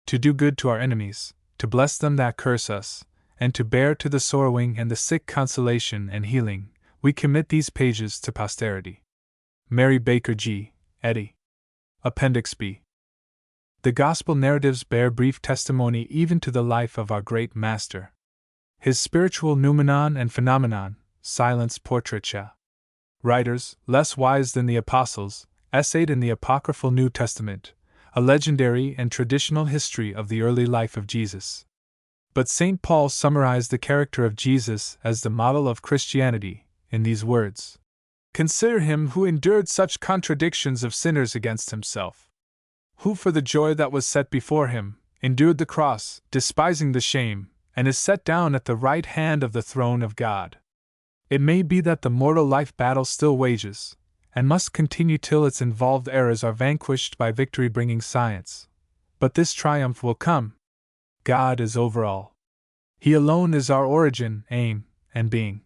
to do good to our enemies, to bless them that curse us, and to bear to the sorrowing and the sick consolation and healing, we commit these pages to posterity. Mary Baker G. Eddy. Appendix B. The Gospel narratives bear brief testimony even to the life of our great Master. His spiritual noumenon and phenomenon, silence portraiture. Writers, less wise than the apostles, essayed in the apocryphal New Testament, a legendary and traditional history of the early life of Jesus. But St. Paul summarized the character of Jesus as the model of Christianity, in these words: "Consider him who endured such contradictions of sinners against himself, who for the joy that was set before him, endured the cross, despising the shame, and is set down at the right hand of the throne of God." It may be that the mortal life battle still wages, and must continue till its involved errors are vanquished by victory-bringing science. But this triumph will come. God is over all. He alone is our origin, aim, and being.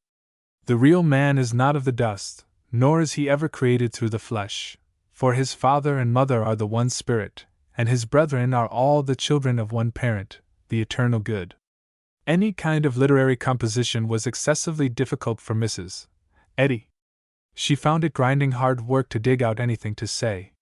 The real man is not of the dust, nor is he ever created through the flesh, for his father and mother are the one spirit, and his brethren are all the children of one parent, the eternal good. Any kind of literary composition was excessively difficult for Mrs. Eddy. She found it grinding hard work to dig out anything to say.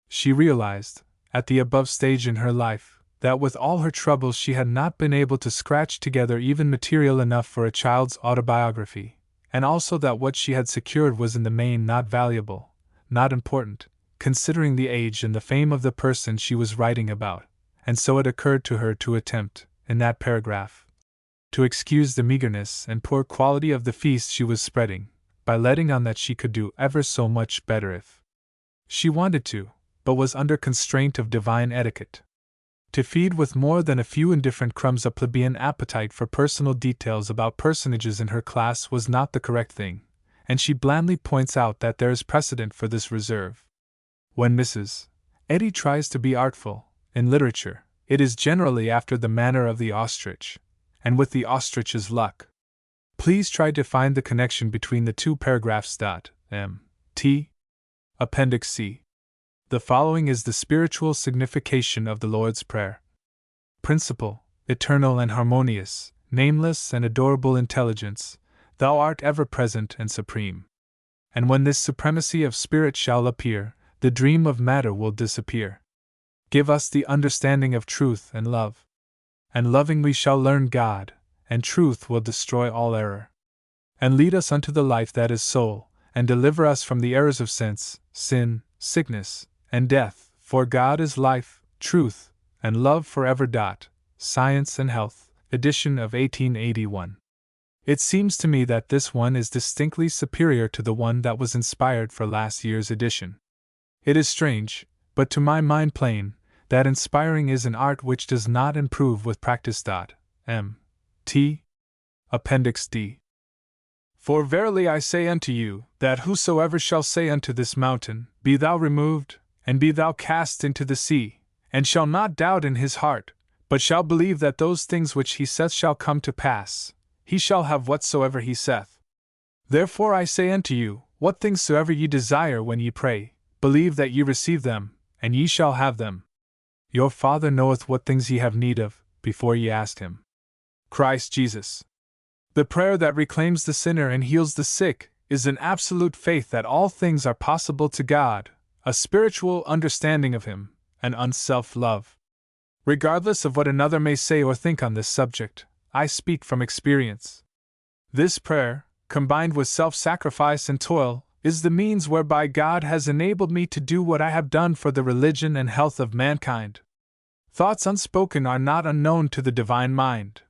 She realized, at the above stage in her life, that with all her troubles she had not been able to scratch together even material enough for a child's autobiography, and also that what she had secured was in the main not valuable, not important, considering the age and the fame of the person she was writing about, and so it occurred to her to attempt, in that paragraph, to excuse the meagerness and poor quality of the feast she was spreading, by letting on that she could do ever so much better if she wanted to, but was under constraint of divine etiquette. To feed with more than a few indifferent crumbs a plebeian appetite for personal details about personages in her class was not the correct thing, and she blandly points out that there is precedent for this reserve. When Mrs. Eddy tries to be artful, in literature, it is generally after the manner of the ostrich, and with the ostrich's luck. Please try to find the connection between the two paragraphs. M.T. Appendix C. The following is the spiritual signification of the Lord's Prayer. Principal, eternal and harmonious, nameless and adorable intelligence, thou art ever present and supreme. And when this supremacy of spirit shall appear, the dream of matter will disappear. Give us the understanding of truth and love. And loving we shall learn God, and truth will destroy all error. And lead us unto the life that is soul, and deliver us from the errors of sense, sin, sickness, and death, for God is life, truth, and love forever. Science and Health, edition of 1881. It seems to me that this one is distinctly superior to the one that was inspired for last year's edition. It is strange, but to my mind plain, that inspiring is an art which does not improve with practice. M.T. Appendix D. For verily I say unto you, that whosoever shall say unto this mountain, Be thou removed, and be thou cast into the sea, and shall not doubt in his heart, but shall believe that those things which he saith shall come to pass, he shall have whatsoever he saith. Therefore I say unto you, what things soever ye desire when ye pray, believe that ye receive them, and ye shall have them. Your Father knoweth what things ye have need of, before ye ask him. Christ Jesus. The prayer that reclaims the sinner and heals the sick is an absolute faith that all things are possible to God, a spiritual understanding of him, and unself-love. Regardless of what another may say or think on this subject, I speak from experience. This prayer, combined with self-sacrifice and toil, is the means whereby God has enabled me to do what I have done for the religion and health of mankind. Thoughts unspoken are not unknown to the divine mind.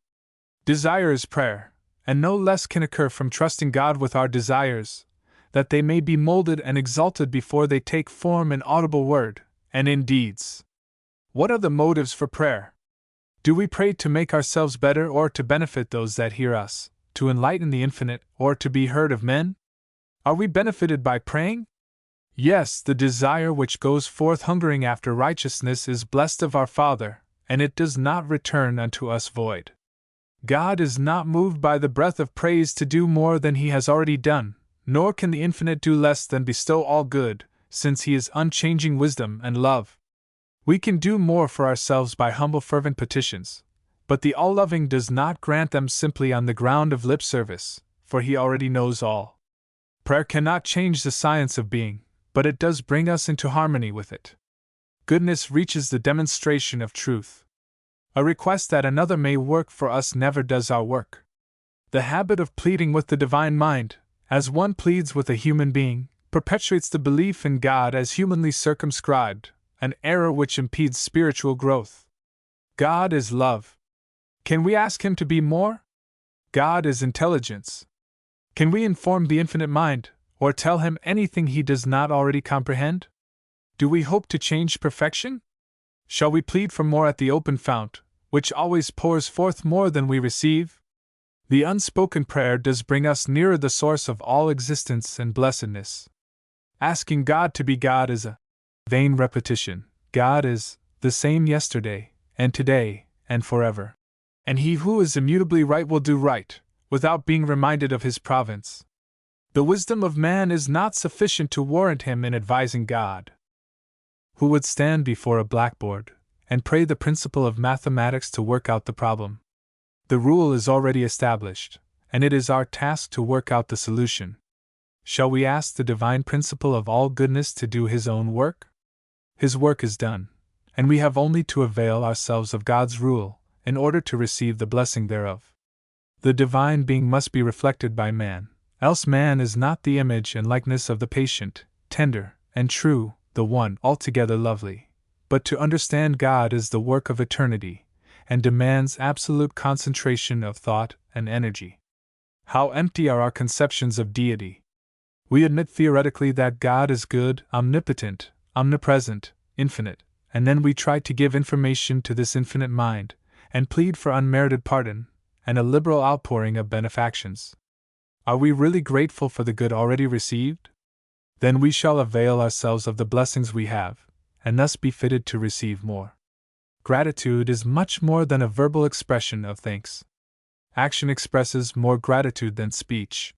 Desire is prayer, and no less can occur from trusting God with our desires, that they may be molded and exalted before they take form in audible word, and in deeds. What are the motives for prayer? Do we pray to make ourselves better or to benefit those that hear us, to enlighten the infinite, or to be heard of men? Are we benefited by praying? Yes, the desire which goes forth hungering after righteousness is blessed of our Father, and it does not return unto us void. God is not moved by the breath of praise to do more than he has already done, nor can the infinite do less than bestow all good, since he is unchanging wisdom and love. We can do more for ourselves by humble fervent petitions, but the all-loving does not grant them simply on the ground of lip service, for he already knows all. Prayer cannot change the science of being, but it does bring us into harmony with it. Goodness reaches the demonstration of truth. A request that another may work for us never does our work. The habit of pleading with the divine mind, as one pleads with a human being, perpetuates the belief in God as humanly circumscribed, an error which impedes spiritual growth. God is love. Can we ask him to be more? God is intelligence. Can we inform the infinite mind, or tell him anything he does not already comprehend? Do we hope to change perfection? Shall we plead for more at the open fount, which always pours forth more than we receive? The unspoken prayer does bring us nearer the source of all existence and blessedness. Asking God to be God is a vain repetition. God is the same yesterday, and today, and forever. And he who is immutably right will do right, without being reminded of his province. The wisdom of man is not sufficient to warrant him in advising God. Who would stand before a blackboard and pray the principle of mathematics to work out the problem? The rule is already established, and it is our task to work out the solution. Shall we ask the divine principle of all goodness to do his own work? His work is done, and we have only to avail ourselves of God's rule in order to receive the blessing thereof. The divine being must be reflected by man, else man is not the image and likeness of the patient, tender, and true, the one altogether lovely. But to understand God is the work of eternity, and demands absolute concentration of thought and energy. How empty are our conceptions of deity! We admit theoretically that God is good, omnipotent, omnipresent, infinite, and then we try to give information to this infinite mind, and plead for unmerited pardon, and a liberal outpouring of benefactions. Are we really grateful for the good already received? Then we shall avail ourselves of the blessings we have, and thus be fitted to receive more. Gratitude is much more than a verbal expression of thanks. Action expresses more gratitude than speech.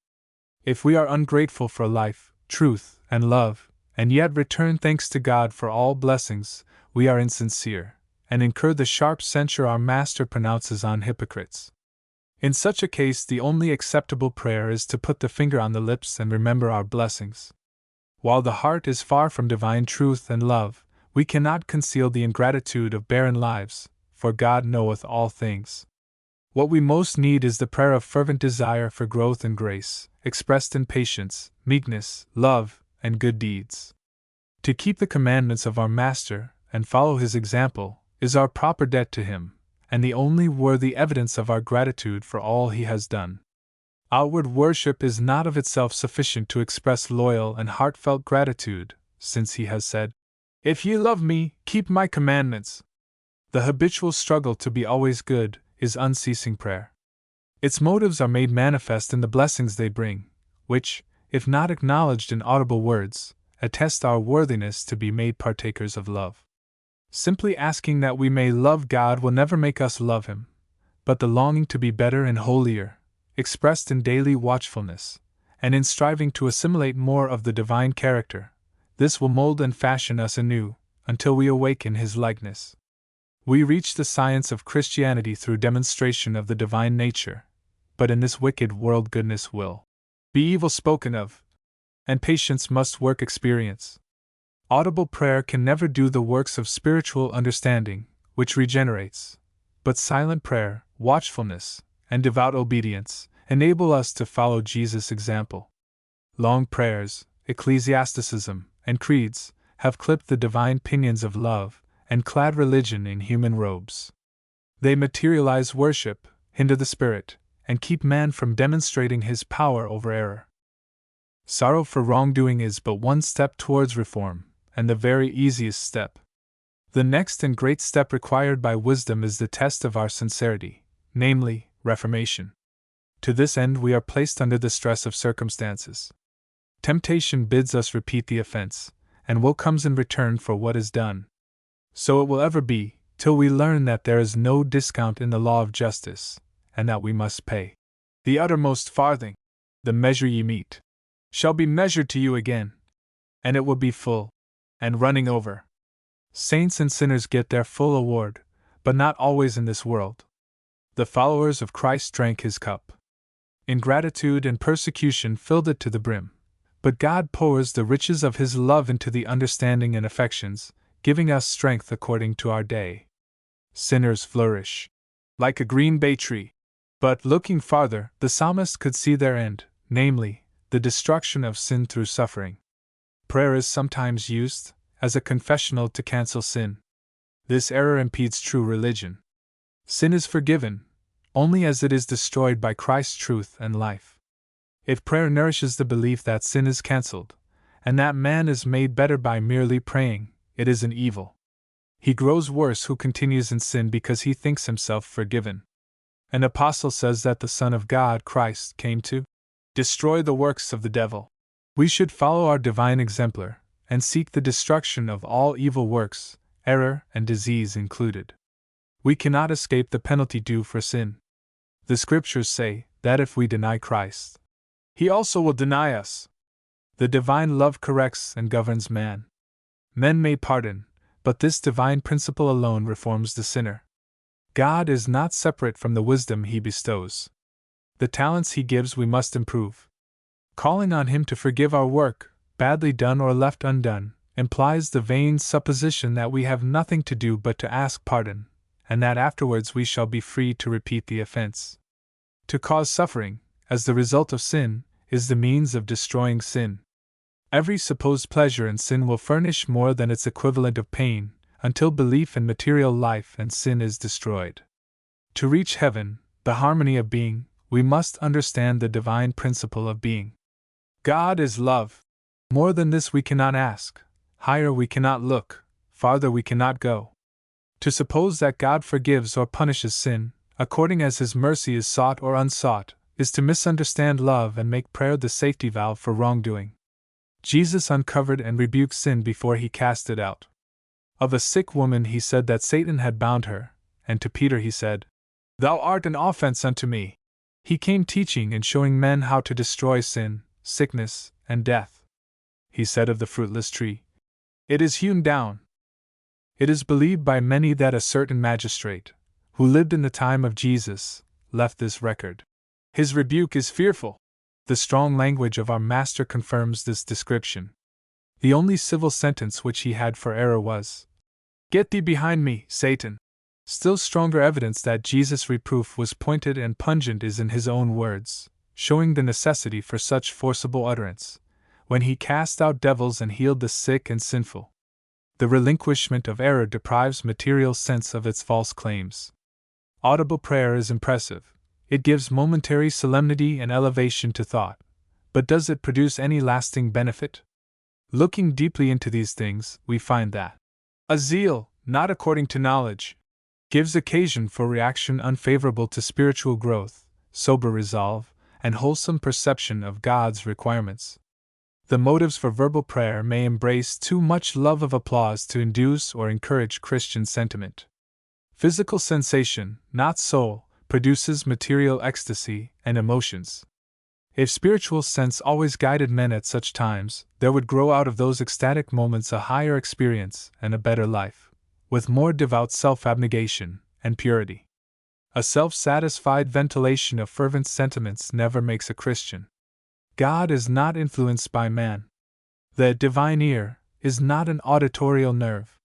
If we are ungrateful for life, truth, and love, and yet return thanks to God for all blessings, we are insincere, and incur the sharp censure our Master pronounces on hypocrites. In such a case, the only acceptable prayer is to put the finger on the lips and remember our blessings. While the heart is far from divine truth and love, we cannot conceal the ingratitude of barren lives, for God knoweth all things. What we most need is the prayer of fervent desire for growth and grace, expressed in patience, meekness, love, and good deeds. To keep the commandments of our Master, and follow his example, is our proper debt to him, and the only worthy evidence of our gratitude for all he has done. Outward worship is not of itself sufficient to express loyal and heartfelt gratitude, since he has said, "If ye love me, keep my commandments." The habitual struggle to be always good is unceasing prayer. Its motives are made manifest in the blessings they bring, which, if not acknowledged in audible words, attest our worthiness to be made partakers of love. Simply asking that we may love God will never make us love Him, but the longing to be better and holier, expressed in daily watchfulness, and in striving to assimilate more of the divine character, this will mold and fashion us anew, until we awake in His likeness. We reach the science of Christianity through demonstration of the divine nature, but in this wicked world goodness will be evil spoken of, and patience must work experience. Audible prayer can never do the works of spiritual understanding, which regenerates, but silent prayer, watchfulness, and devout obedience enable us to follow Jesus' example. Long prayers, ecclesiasticism, and creeds have clipped the divine pinions of love and clad religion in human robes. They materialize worship, hinder the spirit, and keep man from demonstrating his power over error. Sorrow for wrongdoing is but one step towards reform, and the very easiest step. The next and great step required by wisdom is the test of our sincerity, namely, reformation. To this end we are placed under the stress of circumstances. Temptation bids us repeat the offense, and woe comes in return for what is done. So it will ever be, till we learn that there is no discount in the law of justice, and that we must pay the uttermost farthing. The measure ye mete shall be measured to you again, and it will be full, and running over. Saints and sinners get their full award, but not always in this world. The followers of Christ drank His cup. Ingratitude and persecution filled it to the brim, but God pours the riches of His love into the understanding and affections, giving us strength according to our day. Sinners flourish like a green bay tree. But looking farther, the psalmist could see their end, namely, the destruction of sin through suffering. Prayer is sometimes used as a confessional to cancel sin. This error impedes true religion. Sin is forgiven only as it is destroyed by Christ's truth and life. If prayer nourishes the belief that sin is cancelled, and that man is made better by merely praying, it is an evil. He grows worse who continues in sin because he thinks himself forgiven. An apostle says that the Son of God, Christ, came to destroy the works of the devil. We should follow our divine exemplar, and seek the destruction of all evil works, error and disease included. We cannot escape the penalty due for sin. The Scriptures say that if we deny Christ, He also will deny us. The divine love corrects and governs man. Men may pardon, but this divine principle alone reforms the sinner. God is not separate from the wisdom He bestows. The talents He gives we must improve. Calling on Him to forgive our work, badly done or left undone, implies the vain supposition that we have nothing to do but to ask pardon, and that afterwards we shall be free to repeat the offense. To cause suffering, as the result of sin, is the means of destroying sin. Every supposed pleasure in sin will furnish more than its equivalent of pain, until belief in material life and sin is destroyed. To reach heaven, the harmony of being, we must understand the divine principle of being. God is love. More than this we cannot ask, higher we cannot look, farther we cannot go. To suppose that God forgives or punishes sin, according as His mercy is sought or unsought, is to misunderstand love and make prayer the safety valve for wrongdoing. Jesus uncovered and rebuked sin before He cast it out. Of a sick woman He said that Satan had bound her, and to Peter He said, "Thou art an offense unto me." He came teaching and showing men how to destroy sin, sickness, and death. He said of the fruitless tree, "It is hewn down." It is believed by many that a certain magistrate, who lived in the time of Jesus, left this record. His rebuke is fearful. The strong language of our Master confirms this description. The only civil sentence which he had for error was, "Get thee behind me, Satan." Still stronger evidence that Jesus' reproof was pointed and pungent is in His own words, showing the necessity for such forcible utterance, when He cast out devils and healed the sick and sinful. The relinquishment of error deprives material sense of its false claims. Audible prayer is impressive. It gives momentary solemnity and elevation to thought, but does it produce any lasting benefit? Looking deeply into these things, we find that a zeal, not according to knowledge, gives occasion for reaction unfavorable to spiritual growth, sober resolve, and wholesome perception of God's requirements. The motives for verbal prayer may embrace too much love of applause to induce or encourage Christian sentiment. Physical sensation, not soul, produces material ecstasy and emotions. If spiritual sense always guided men at such times, there would grow out of those ecstatic moments a higher experience and a better life, with more devout self-abnegation and purity. A self-satisfied ventilation of fervent sentiments never makes a Christian. God is not influenced by man. The divine ear is not an auditorial nerve.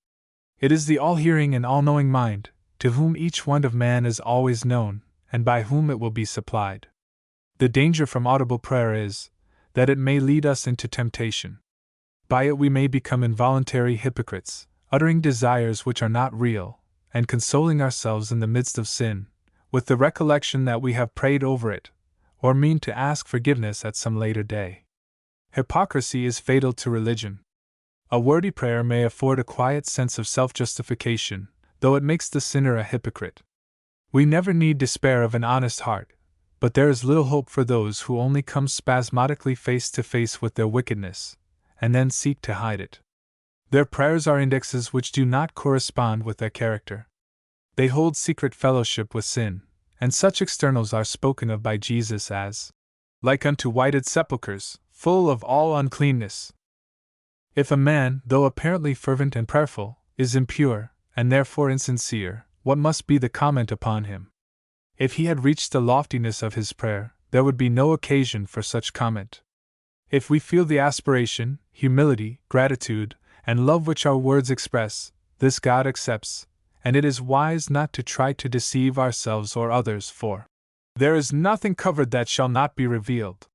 It is the all-hearing and all-knowing mind, to whom each want of man is always known, and by whom it will be supplied. The danger from audible prayer is that it may lead us into temptation. By it we may become involuntary hypocrites, uttering desires which are not real, and consoling ourselves in the midst of sin, with the recollection that we have prayed over it, or mean to ask forgiveness at some later day. Hypocrisy is fatal to religion. A wordy prayer may afford a quiet sense of self-justification, though it makes the sinner a hypocrite. We never need despair of an honest heart, but there is little hope for those who only come spasmodically face to face with their wickedness, and then seek to hide it. Their prayers are indexes which do not correspond with their character. They hold secret fellowship with sin, and such externals are spoken of by Jesus as like unto whited sepulchres, full of all uncleanness. If a man, though apparently fervent and prayerful, is impure, and therefore insincere, what must be the comment upon him? If he had reached the loftiness of his prayer, there would be no occasion for such comment. If we feel the aspiration, humility, gratitude, and love which our words express, this God accepts, and it is wise not to try to deceive ourselves or others, for there is nothing covered that shall not be revealed.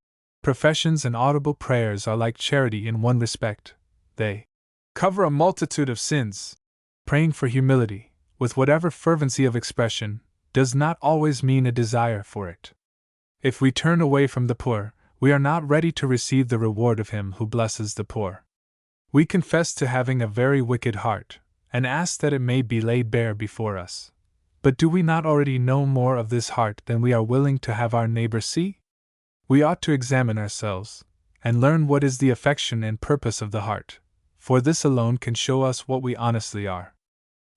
Professions and audible prayers are like charity in one respect: they cover a multitude of sins. Praying for humility, with whatever fervency of expression, does not always mean a desire for it. If we turn away from the poor, we are not ready to receive the reward of him who blesses the poor. We confess to having a very wicked heart, and ask that it may be laid bare before us. But do we not already know more of this heart than we are willing to have our neighbor see? We ought to examine ourselves, and learn what is the affection and purpose of the heart, for this alone can show us what we honestly are.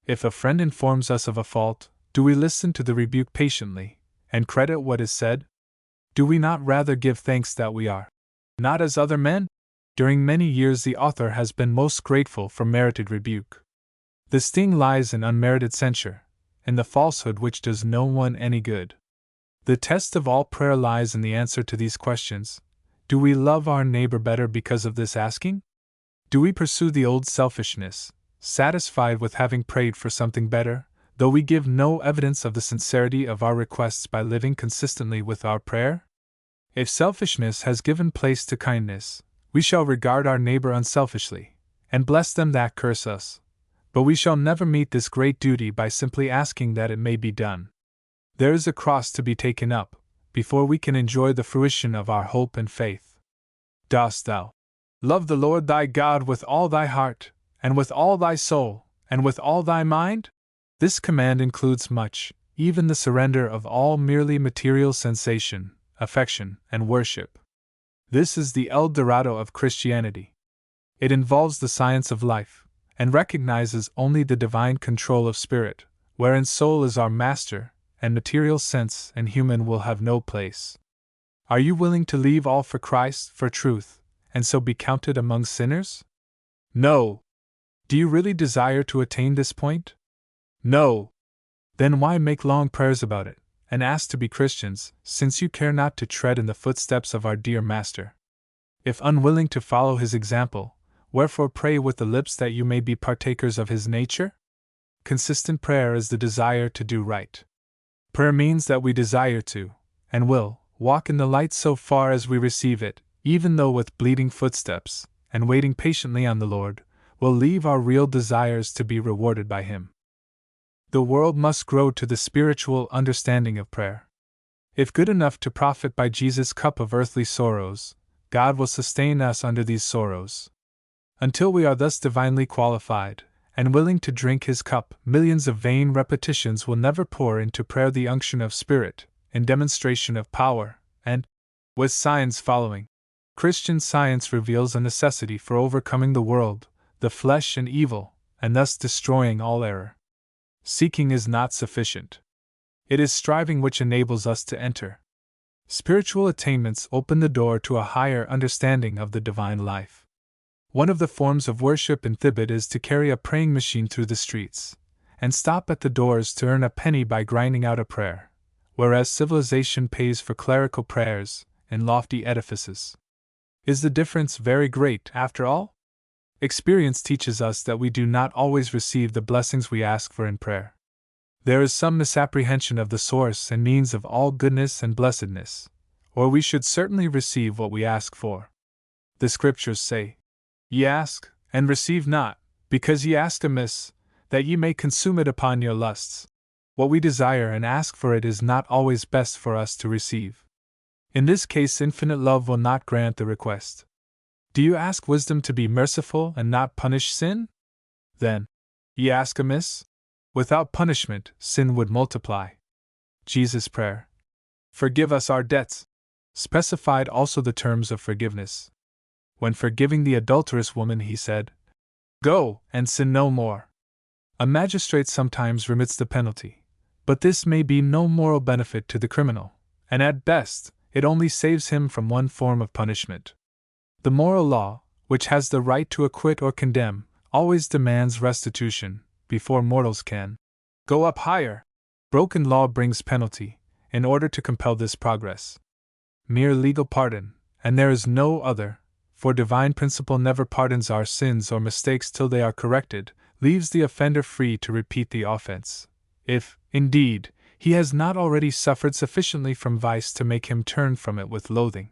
If a friend informs us of a fault, do we listen to the rebuke patiently, and credit what is said? Do we not rather give thanks that we are not as other men? During many years the author has been most grateful for merited rebuke. The sting lies in unmerited censure, in the falsehood which does no one any good. The test of all prayer lies in the answer to these questions. Do we love our neighbor better because of this asking? Do we pursue the old selfishness, satisfied with having prayed for something better, though we give no evidence of the sincerity of our requests by living consistently with our prayer? If selfishness has given place to kindness, we shall regard our neighbor unselfishly, and bless them that curse us. But we shall never meet this great duty by simply asking that it may be done. There is a cross to be taken up, before we can enjoy the fruition of our hope and faith. Dost thou love the Lord thy God with all thy heart, and with all thy soul, and with all thy mind? This command includes much, even the surrender of all merely material sensation, affection, and worship. This is the El Dorado of Christianity. It involves the science of life, and recognizes only the divine control of spirit, wherein soul is our master, and material sense and human will have no place. Are you willing to leave all for Christ, for truth, and so be counted among sinners? No. Do you really desire to attain this point? No. Then why make long prayers about it, and ask to be Christians, since you care not to tread in the footsteps of our dear Master? If unwilling to follow his example, wherefore pray with the lips that you may be partakers of his nature? Consistent prayer is the desire to do right. Prayer means that we desire to, and will, walk in the light so far as we receive it, even though with bleeding footsteps, and waiting patiently on the Lord, will leave our real desires to be rewarded by him. The world must grow to the spiritual understanding of prayer. If good enough to profit by Jesus' cup of earthly sorrows, God will sustain us under these sorrows. Until we are thus divinely qualified, and willing to drink his cup, millions of vain repetitions will never pour into prayer the unction of spirit, in demonstration of power, and, with signs following. Christian Science reveals a necessity for overcoming the world, the flesh and evil, and thus destroying all error. Seeking is not sufficient. It is striving which enables us to enter. Spiritual attainments open the door to a higher understanding of the divine life. One of the forms of worship in Tibet is to carry a praying machine through the streets, and stop at the doors to earn a penny by grinding out a prayer, whereas civilization pays for clerical prayers in lofty edifices. Is the difference very great, after all? Experience teaches us that we do not always receive the blessings we ask for in prayer. There is some misapprehension of the source and means of all goodness and blessedness, or we should certainly receive what we ask for. The Scriptures say, "Ye ask, and receive not, because ye ask amiss, that ye may consume it upon your lusts." What we desire and ask for it is not always best for us to receive. In this case, infinite love will not grant the request. Do you ask wisdom to be merciful and not punish sin? Then, ye ask amiss? Without punishment, sin would multiply. Jesus' prayer, "Forgive us our debts," specified also the terms of forgiveness. When forgiving the adulterous woman, he said, "Go, and sin no more." A magistrate sometimes remits the penalty, but this may be no moral benefit to the criminal, and at best, it only saves him from one form of punishment. The moral law, which has the right to acquit or condemn, always demands restitution, before mortals can go up higher. Broken law brings penalty, in order to compel this progress. Mere legal pardon, and there is no other, for divine principle never pardons our sins or mistakes till they are corrected, leaves the offender free to repeat the offense, if, indeed, he has not already suffered sufficiently from vice to make him turn from it with loathing.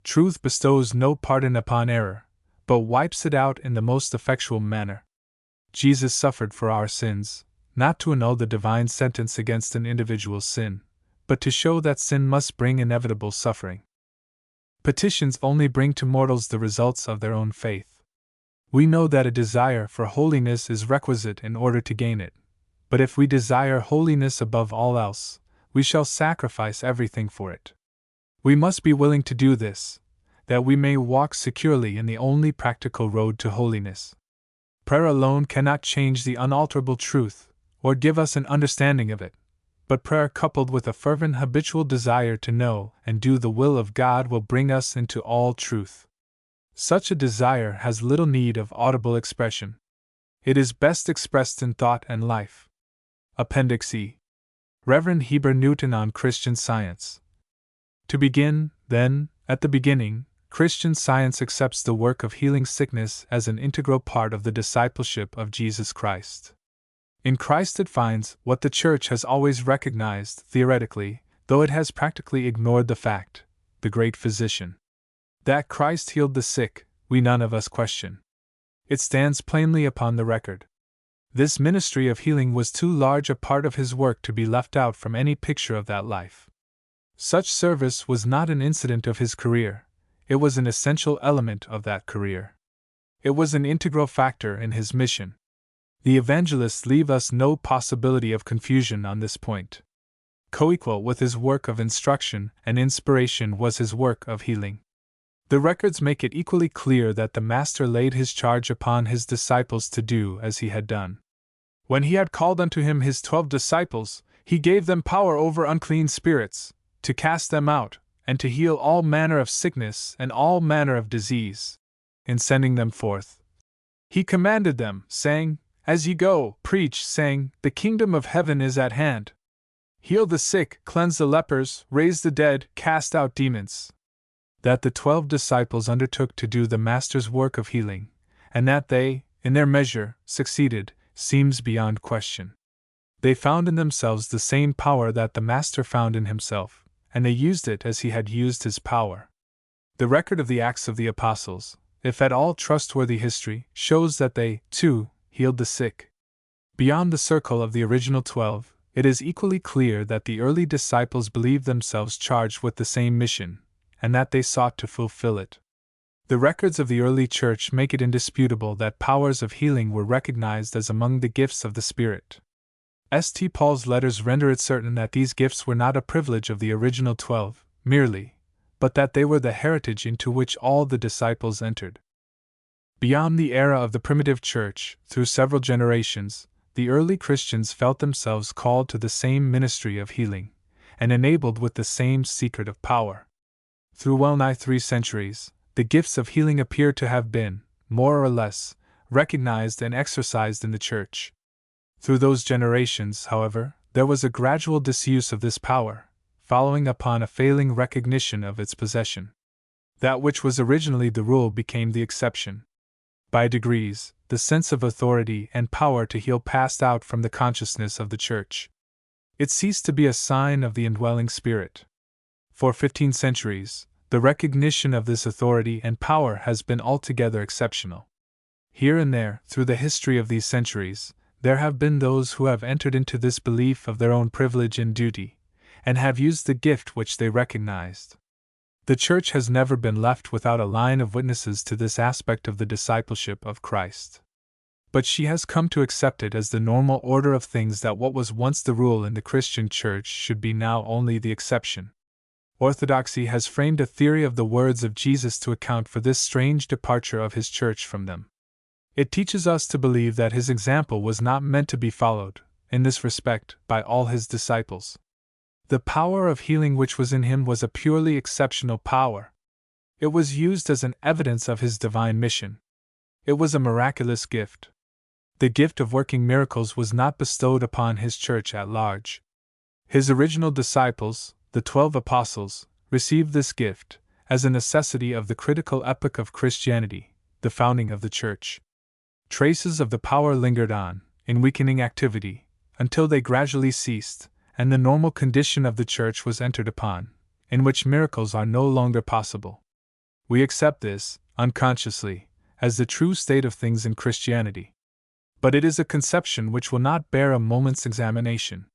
Truth bestows no pardon upon error, but wipes it out in the most effectual manner. Jesus suffered for our sins, not to annul the divine sentence against an individual's sin, but to show that sin must bring inevitable suffering. Petitions only bring to mortals the results of their own faith. We know that a desire for holiness is requisite in order to gain it, but if we desire holiness above all else, we shall sacrifice everything for it. We must be willing to do this, that we may walk securely in the only practical road to holiness. Prayer alone cannot change the unalterable truth, or give us an understanding of it, but prayer coupled with a fervent habitual desire to know and do the will of God will bring us into all truth. Such a desire has little need of audible expression. It is best expressed in thought and life. Appendix E. Reverend Heber Newton on Christian Science. To begin, then, at the beginning, Christian Science accepts the work of healing sickness as an integral part of the discipleship of Jesus Christ. In Christ it finds what the Church has always recognized theoretically, though it has practically ignored the fact, the great physician. That Christ healed the sick, we none of us question. It stands plainly upon the record. This ministry of healing was too large a part of his work to be left out from any picture of that life. Such service was not an incident of his career, it was an essential element of that career. It was an integral factor in his mission. The evangelists leave us no possibility of confusion on this point. Coequal with his work of instruction and inspiration was his work of healing. The records make it equally clear that the Master laid his charge upon his disciples to do as he had done. When he had called unto him his 12 disciples, he gave them power over unclean spirits, to cast them out, and to heal all manner of sickness and all manner of disease. In sending them forth, he commanded them, saying, As ye go, preach, saying, The kingdom of heaven is at hand. Heal the sick, cleanse the lepers, raise the dead, cast out demons. That the 12 disciples undertook to do the Master's work of healing, and that they, in their measure, succeeded, seems beyond question. They found in themselves the same power that the Master found in himself, and they used it as he had used his power. The record of the Acts of the Apostles, if at all trustworthy history, shows that they, too, healed the sick. Beyond the circle of the original 12, it is equally clear that the early disciples believed themselves charged with the same mission, and that they sought to fulfill it. The records of the early church make it indisputable that powers of healing were recognized as among the gifts of the Spirit. St. Paul's letters render it certain that these gifts were not a privilege of the original 12, merely, but that they were the heritage into which all the disciples entered. Beyond the era of the primitive church, through several generations, the early Christians felt themselves called to the same ministry of healing, and enabled with the same secret of power. Through well nigh 3 centuries, the gifts of healing appear to have been, more or less, recognized and exercised in the church. Through those generations, however, there was a gradual disuse of this power, following upon a failing recognition of its possession. That which was originally the rule became the exception. By degrees, the sense of authority and power to heal passed out from the consciousness of the Church. It ceased to be a sign of the indwelling Spirit. For 15 centuries, the recognition of this authority and power has been altogether exceptional. Here and there, through the history of these centuries, there have been those who have entered into this belief of their own privilege and duty, and have used the gift which they recognized. The Church has never been left without a line of witnesses to this aspect of the discipleship of Christ. But she has come to accept it as the normal order of things that what was once the rule in the Christian Church should be now only the exception. Orthodoxy has framed a theory of the words of Jesus to account for this strange departure of his Church from them. It teaches us to believe that his example was not meant to be followed, in this respect, by all his disciples. The power of healing which was in him was a purely exceptional power. It was used as an evidence of his divine mission. It was a miraculous gift. The gift of working miracles was not bestowed upon his church at large. His original disciples, the 12 apostles, received this gift as a necessity of the critical epoch of Christianity, the founding of the church. Traces of the power lingered on, in weakening activity, until they gradually ceased, and the normal condition of the Church was entered upon, in which miracles are no longer possible. We accept this, unconsciously, as the true state of things in Christianity. But it is a conception which will not bear a moment's examination.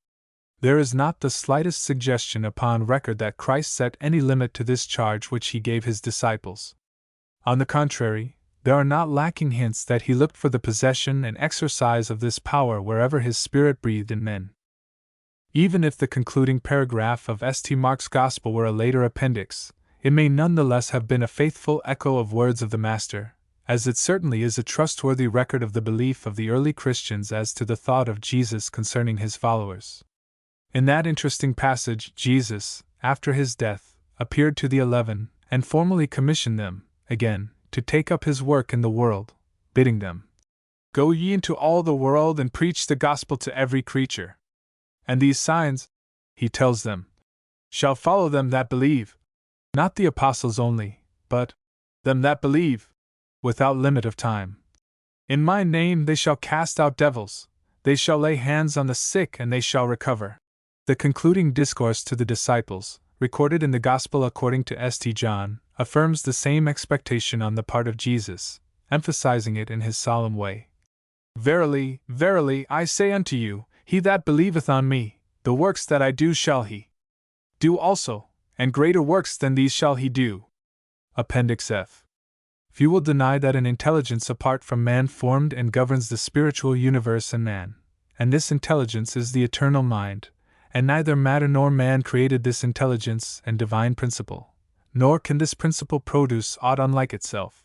There is not the slightest suggestion upon record that Christ set any limit to this charge which he gave his disciples. On the contrary, there are not lacking hints that he looked for the possession and exercise of this power wherever his Spirit breathed in men. Even if the concluding paragraph of St. Mark's Gospel were a later appendix, it may nonetheless have been a faithful echo of words of the Master, as it certainly is a trustworthy record of the belief of the early Christians as to the thought of Jesus concerning his followers. In that interesting passage, Jesus, after his death, appeared to the 11, and formally commissioned them, again, to take up his work in the world, bidding them, "Go ye into all the world and preach the gospel to every creature. And these signs," he tells them, "shall follow them that believe." Not the apostles only, but them that believe, without limit of time. "In my name they shall cast out devils, they shall lay hands on the sick and they shall recover." The concluding discourse to the disciples, recorded in the Gospel according to St. John, affirms the same expectation on the part of Jesus, emphasizing it in his solemn way. "Verily, verily, I say unto you, he that believeth on me, the works that I do shall he do also, and greater works than these shall he do." Appendix F. Few will deny that an intelligence apart from man formed and governs the spiritual universe and man, and this intelligence is the eternal mind, and neither matter nor man created this intelligence and divine principle, nor can this principle produce aught unlike itself.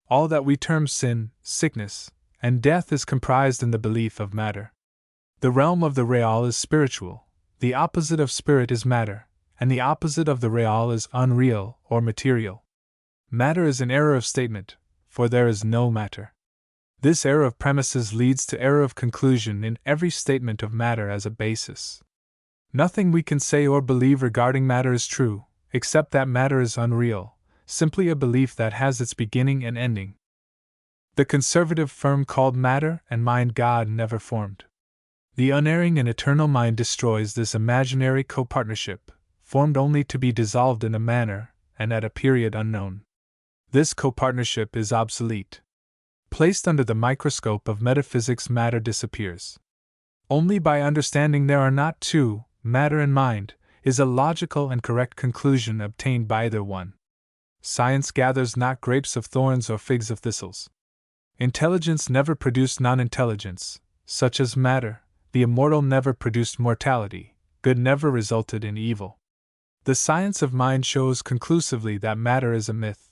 All that we term sin, sickness, and death is comprised in the belief of matter. The realm of the real is spiritual, the opposite of spirit is matter, and the opposite of the real is unreal or material. Matter is an error of statement, for there is no matter. This error of premises leads to error of conclusion in every statement of matter as a basis. Nothing we can say or believe regarding matter is true, except that matter is unreal, simply a belief that has its beginning and ending. The conservative firm called matter and mind God never formed. The unerring and eternal mind destroys this imaginary copartnership, formed only to be dissolved in a manner and at a period unknown. This copartnership is obsolete. Placed under the microscope of metaphysics, matter disappears. Only by understanding there are not two, matter and mind, is a logical and correct conclusion obtained by either one. Science gathers not grapes of thorns or figs of thistles. Intelligence never produced non-intelligence, such as matter, the immortal never produced mortality, good never resulted in evil. The science of mind shows conclusively that matter is a myth.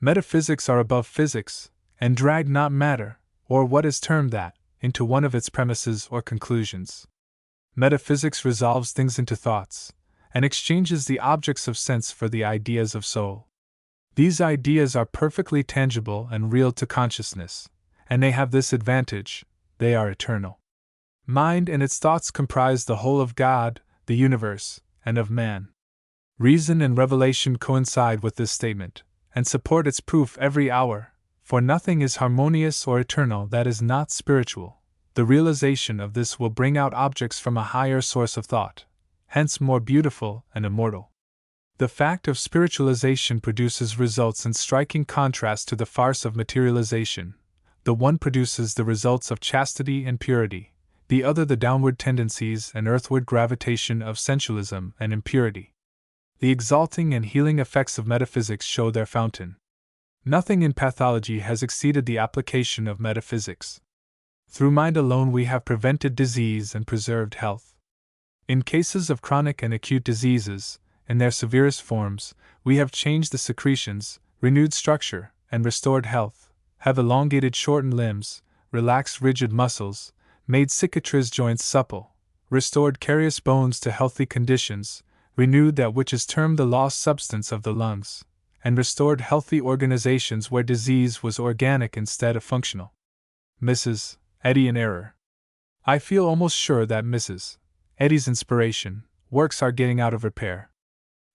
Metaphysics are above physics, and drag not matter, or what is termed that, into one of its premises or conclusions. Metaphysics resolves things into thoughts, and exchanges the objects of sense for the ideas of soul. These ideas are perfectly tangible and real to consciousness, and they have this advantage: they are eternal. Mind and its thoughts comprise the whole of God, the universe, and of man. Reason and revelation coincide with this statement, and support its proof every hour, for nothing is harmonious or eternal that is not spiritual. The realization of this will bring out objects from a higher source of thought, hence more beautiful and immortal. The fact of spiritualization produces results in striking contrast to the farce of materialization. The one produces the results of chastity and purity, the other the downward tendencies and earthward gravitation of sensualism and impurity. The exalting and healing effects of metaphysics show their fountain. Nothing in pathology has exceeded the application of metaphysics. Through mind alone we have prevented disease and preserved health. In cases of chronic and acute diseases, in their severest forms, we have changed the secretions, renewed structure, and restored health, have elongated shortened limbs, relaxed rigid muscles, made cicatrice joints supple, restored carious bones to healthy conditions, renewed that which is termed the lost substance of the lungs, and restored healthy organizations where disease was organic instead of functional. Mrs. Eddy in error. I feel almost sure that Mrs. Eddy's inspiration works are getting out of repair.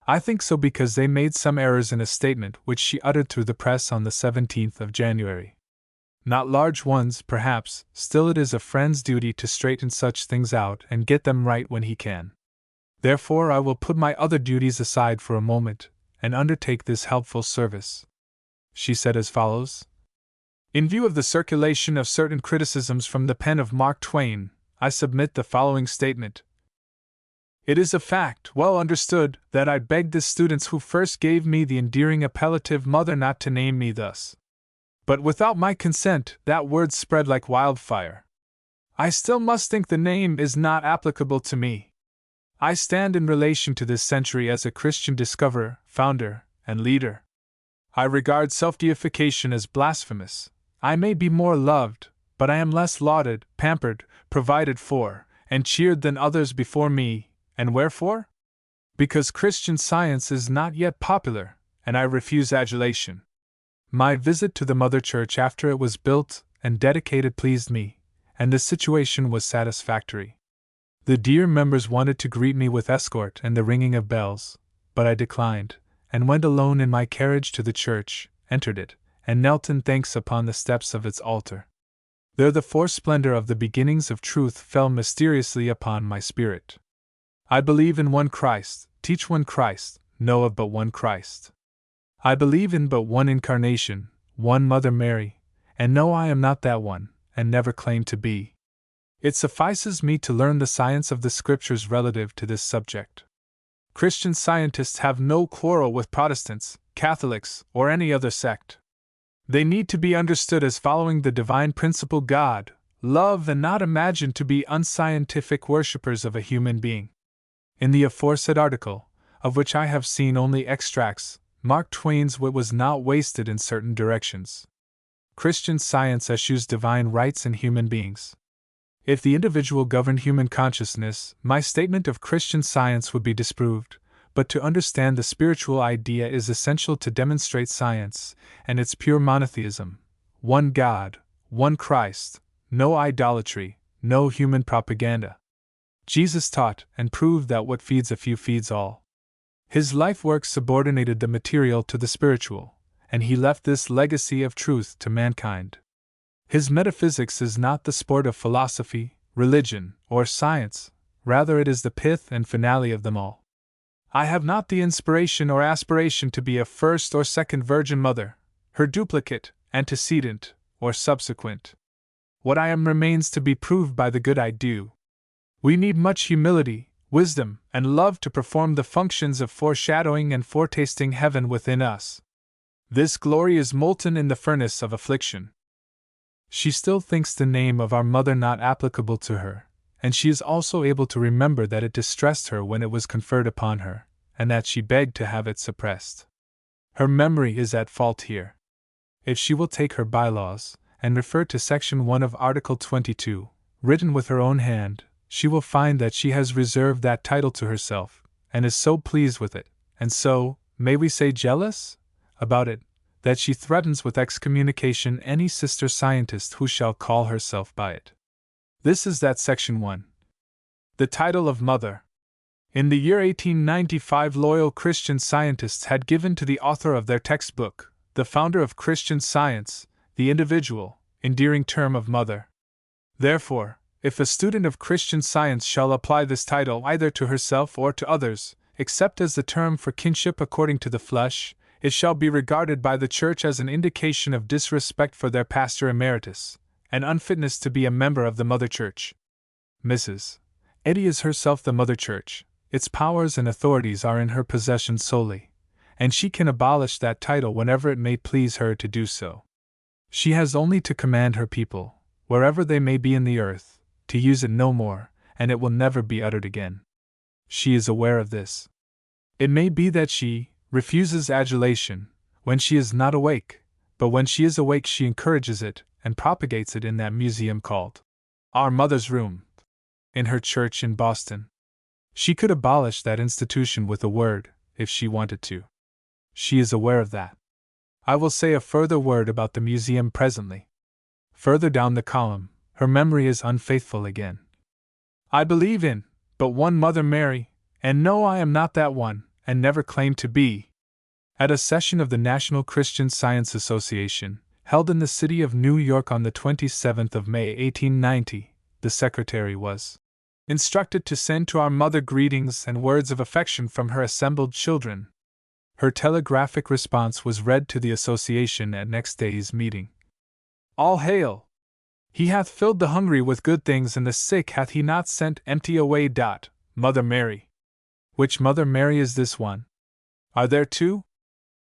I think so because they made some errors in a statement which she uttered through the press on the 17th of January. Not large ones, perhaps, still it is a friend's duty to straighten such things out and get them right when he can. Therefore I will put my other duties aside for a moment, and undertake this helpful service. She said as follows: In view of the circulation of certain criticisms from the pen of Mark Twain, I submit the following statement. It is a fact, well understood, that I begged the students who first gave me the endearing appellative mother not to name me thus. But without my consent, that word spread like wildfire. I still must think the name is not applicable to me. I stand in relation to this century as a Christian discoverer, founder, and leader. I regard self-deification as blasphemous. I may be more loved, but I am less lauded, pampered, provided for, and cheered than others before me, and wherefore? Because Christian Science is not yet popular, and I refuse adulation. My visit to the Mother Church after it was built and dedicated pleased me, and the situation was satisfactory. The dear members wanted to greet me with escort and the ringing of bells, but I declined, and went alone in my carriage to the church, entered it, and knelt in thanks upon the steps of its altar. There the foresplendor of the beginnings of truth fell mysteriously upon my spirit. I believe in one Christ, teach one Christ, know of but one Christ. I believe in but one incarnation, one Mother Mary, and know I am not that one, and never claim to be. It suffices me to learn the science of the Scriptures relative to this subject. Christian Scientists have no quarrel with Protestants, Catholics, or any other sect. They need to be understood as following the divine principle God, love, and not imagined to be unscientific worshippers of a human being. In the aforesaid article, of which I have seen only extracts, Mark Twain's wit was not wasted in certain directions. Christian Science eschews divine rights in human beings. If the individual governed human consciousness, my statement of Christian Science would be disproved, but to understand the spiritual idea is essential to demonstrate science and its pure monotheism: one God, one Christ, no idolatry, no human propaganda. Jesus taught and proved that what feeds a few feeds all. His life work subordinated the material to the spiritual, and he left this legacy of truth to mankind. His metaphysics is not the sport of philosophy, religion, or science, rather it is the pith and finale of them all. I have not the inspiration or aspiration to be a first or second Virgin Mother, her duplicate, antecedent, or subsequent. What I am remains to be proved by the good I do. We need much humility, wisdom, and love to perform the functions of foreshadowing and foretasting heaven within us. This glory is molten in the furnace of affliction. She still thinks the name of our mother not applicable to her, and she is also able to remember that it distressed her when it was conferred upon her, and that she begged to have it suppressed. Her memory is at fault here. If she will take her bylaws, and refer to Section 1 of Article 22, written with her own hand, she will find that she has reserved that title to herself, and is so pleased with it, and so, may we say jealous? About it, that she threatens with excommunication any sister scientist who shall call herself by it. This is that Section 1. The title of Mother. In the year 1895, loyal Christian scientists had given to the author of their textbook, the founder of Christian Science, the individual, endearing term of Mother. Therefore, if a student of Christian Science shall apply this title either to herself or to others, except as the term for kinship according to the flesh, it shall be regarded by the Church as an indication of disrespect for their pastor emeritus, and unfitness to be a member of the Mother Church. Mrs. Eddy is herself the Mother Church, its powers and authorities are in her possession solely, and she can abolish that title whenever it may please her to do so. She has only to command her people, wherever they may be in the earth, to use it no more, and it will never be uttered again. She is aware of this. It may be that she refuses adulation when she is not awake, but when she is awake she encourages it and propagates it in that museum called Our Mother's Room, in her church in Boston. She could abolish that institution with a word, if she wanted to. She is aware of that. I will say a further word about the museum presently. Further down the column, her memory is unfaithful again. I believe in but one Mother Mary, and know I am not that one, and never claim to be. At a session of the National Christian Science Association, held in the city of New York on the 27th of May 1890, the secretary was instructed to send to our mother greetings and words of affection from her assembled children. Her telegraphic response was read to the association at next day's meeting. All hail! He hath filled the hungry with good things, and the sick hath he not sent empty away. Mother Mary. Which Mother Mary is this one? Are there two?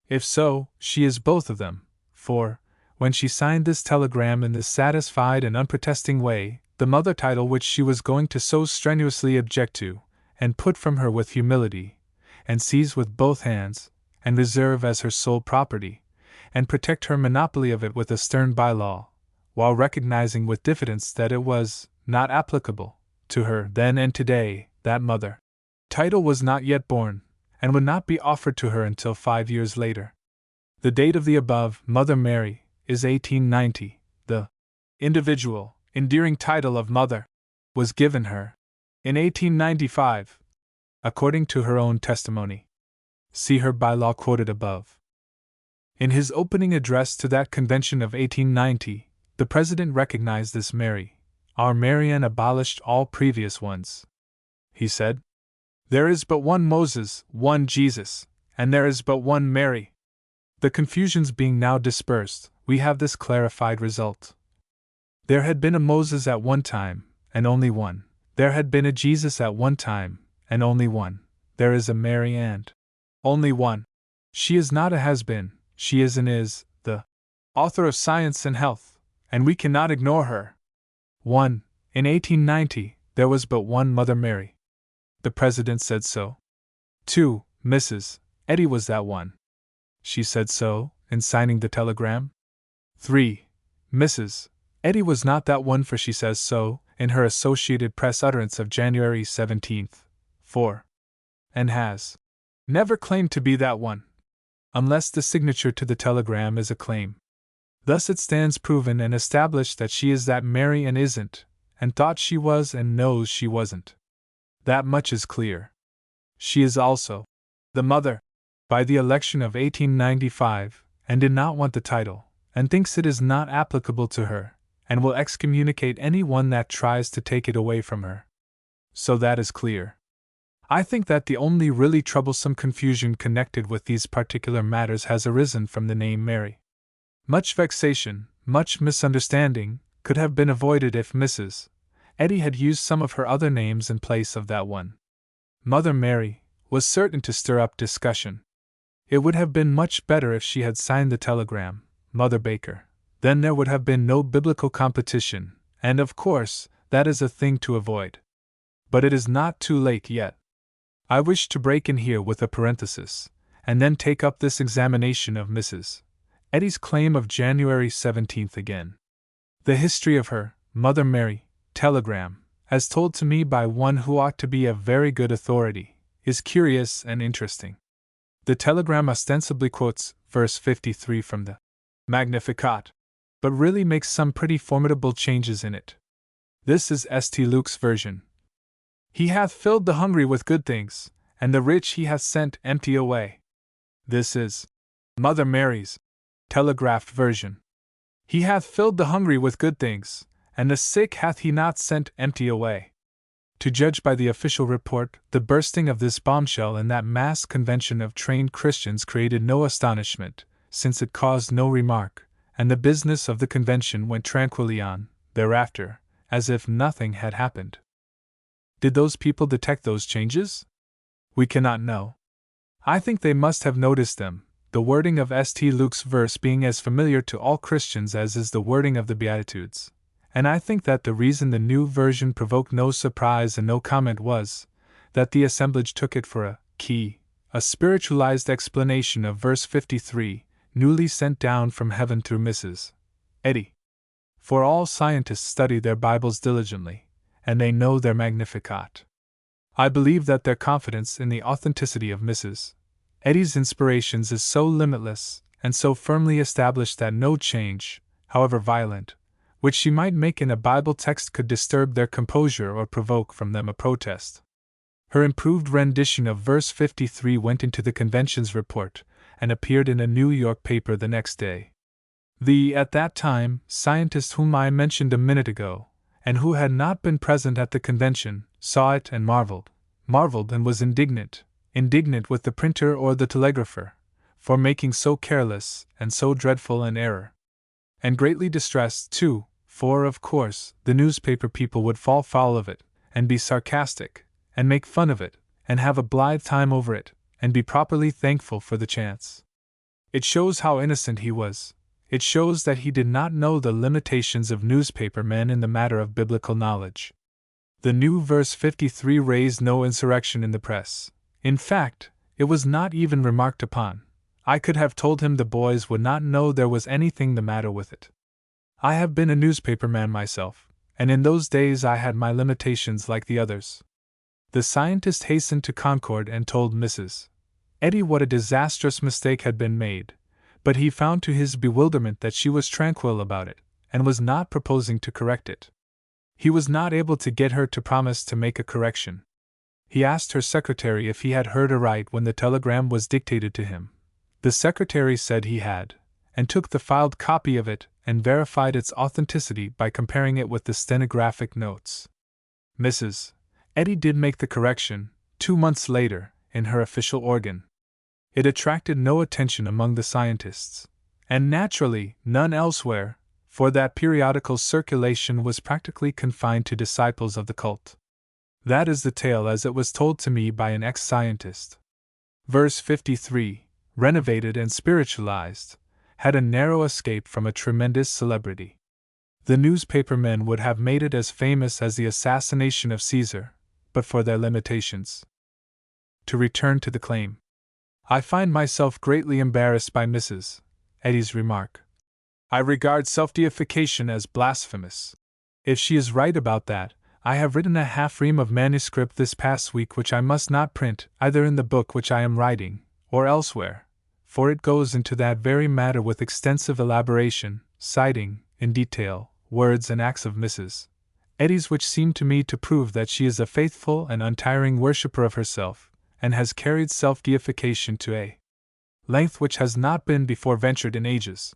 If so, she is both of them, for, when she signed this telegram in this satisfied and unprotesting way, the mother title which she was going to so strenuously object to, and put from her with humility, and seize with both hands, and reserve as her sole property, and protect her monopoly of it with a stern bylaw, while recognizing with diffidence that it was not applicable to her then and today, that mother title was not yet born, and would not be offered to her until 5 years later. The date of the above Mother Mary is 1890. The individual, endearing title of Mother was given her in 1895, according to her own testimony. See her bylaw quoted above. In his opening address to that convention of 1890, the President recognized this Mary, our Mary, and abolished all previous ones. He said, "There is but one Moses, one Jesus, and there is but one Mary." The confusions being now dispersed, we have this clarified result. There had been a Moses at one time, and only one. There had been a Jesus at one time, and only one. There is a Mary and only one. She is not a has-been, she is and is the author of science and health, and we cannot ignore her. 1. In 1890, there was but one Mother Mary. The President said so. 2. Mrs. Eddy was that one. She said so, in signing the telegram. 3. Mrs. Eddy was not that one, for she says so, in her Associated Press utterance of January 17, 4. And has never claimed to be that one, unless the signature to the telegram is a claim. Thus it stands proven and established that she is that Mary and isn't, and thought she was and knows she wasn't. That much is clear. She is also the mother, by the election of 1895, and did not want the title, and thinks it is not applicable to her, and will excommunicate any one that tries to take it away from her. So that is clear. I think that the only really troublesome confusion connected with these particular matters has arisen from the name Mary. Much vexation, much misunderstanding, could have been avoided if Mrs. Eddy had used some of her other names in place of that one. Mother Mary was certain to stir up discussion. It would have been much better if she had signed the telegram, Mother Baker. Then there would have been no biblical competition, and of course, that is a thing to avoid. But it is not too late yet. I wish to break in here with a parenthesis, and then take up this examination of Mrs. Eddy's claim of January 17th again. The history of her Mother Mary telegram, as told to me by one who ought to be a very good authority, is curious and interesting. The telegram ostensibly quotes verse 53 from the Magnificat, but really makes some pretty formidable changes in it. This is St. Luke's version. He hath filled the hungry with good things, and the rich he hath sent empty away. This is Mother Mary's telegraphed version. He hath filled the hungry with good things, and the sick hath he not sent empty away. To judge by the official report, the bursting of this bombshell in that mass convention of trained Christians created no astonishment, since it caused no remark, and the business of the convention went tranquilly on, thereafter, as if nothing had happened. Did those people detect those changes? We cannot know. I think they must have noticed them, the wording of St. Luke's verse being as familiar to all Christians as is the wording of the Beatitudes, and I think that the reason the new version provoked no surprise and no comment was, that the assemblage took it for a spiritualized explanation of verse 53, newly sent down from heaven through Mrs. Eddy. For all scientists study their Bibles diligently, and they know their Magnificat. I believe that their confidence in the authenticity of Mrs. Eddy's inspirations is so limitless and so firmly established that no change, however violent, which she might make in a Bible text could disturb their composure or provoke from them a protest. Her improved rendition of verse 53 went into the convention's report and appeared in a New York paper the next day. The, at that time, scientist whom I mentioned a minute ago, and who had not been present at the convention, saw it and marveled and was indignant with the printer or the telegrapher, for making so careless and so dreadful an error. And greatly distressed, too, for, of course, the newspaper people would fall foul of it, and be sarcastic, and make fun of it, and have a blithe time over it, and be properly thankful for the chance. It shows how innocent he was. It shows that he did not know the limitations of newspaper men in the matter of biblical knowledge. The new verse 53 raised no insurrection in the press. In fact, it was not even remarked upon. I could have told him the boys would not know there was anything the matter with it. I have been a newspaper man myself, and in those days I had my limitations like the others. The scientist hastened to Concord and told Mrs. Eddy what a disastrous mistake had been made, but he found to his bewilderment that she was tranquil about it, and was not proposing to correct it. He was not able to get her to promise to make a correction. He asked her secretary if he had heard aright when the telegram was dictated to him. The secretary said he had, and took the filed copy of it and verified its authenticity by comparing it with the stenographic notes. Mrs. Eddy did make the correction, 2 months later, in her official organ. It attracted no attention among the scientists, and naturally none elsewhere, for that periodical's circulation was practically confined to disciples of the cult. That is the tale as it was told to me by an ex-scientist. Verse 53, renovated and spiritualized, had a narrow escape from a tremendous celebrity. The newspaper men would have made it as famous as the assassination of Caesar, but for their limitations. To return to the claim. I find myself greatly embarrassed by Mrs. Eddy's remark. I regard self-deification as blasphemous. If she is right about that, I have written a half-ream of manuscript this past week which I must not print either in the book which I am writing, or elsewhere, for it goes into that very matter with extensive elaboration, citing, in detail, words and acts of Mrs. Eddy's which seem to me to prove that she is a faithful and untiring worshipper of herself, and has carried self-deification to a length which has not been before ventured in ages,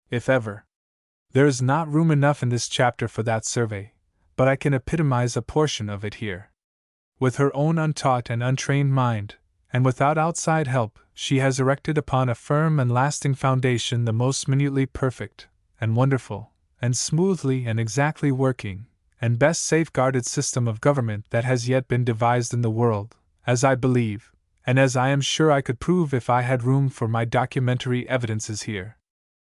if ever. There is not room enough in this chapter for that survey, but I can epitomize a portion of it here. With her own untaught and untrained mind, and without outside help, she has erected upon a firm and lasting foundation the most minutely perfect, and wonderful, and smoothly and exactly working, and best safeguarded system of government that has yet been devised in the world, as I believe, and as I am sure I could prove if I had room for my documentary evidences here.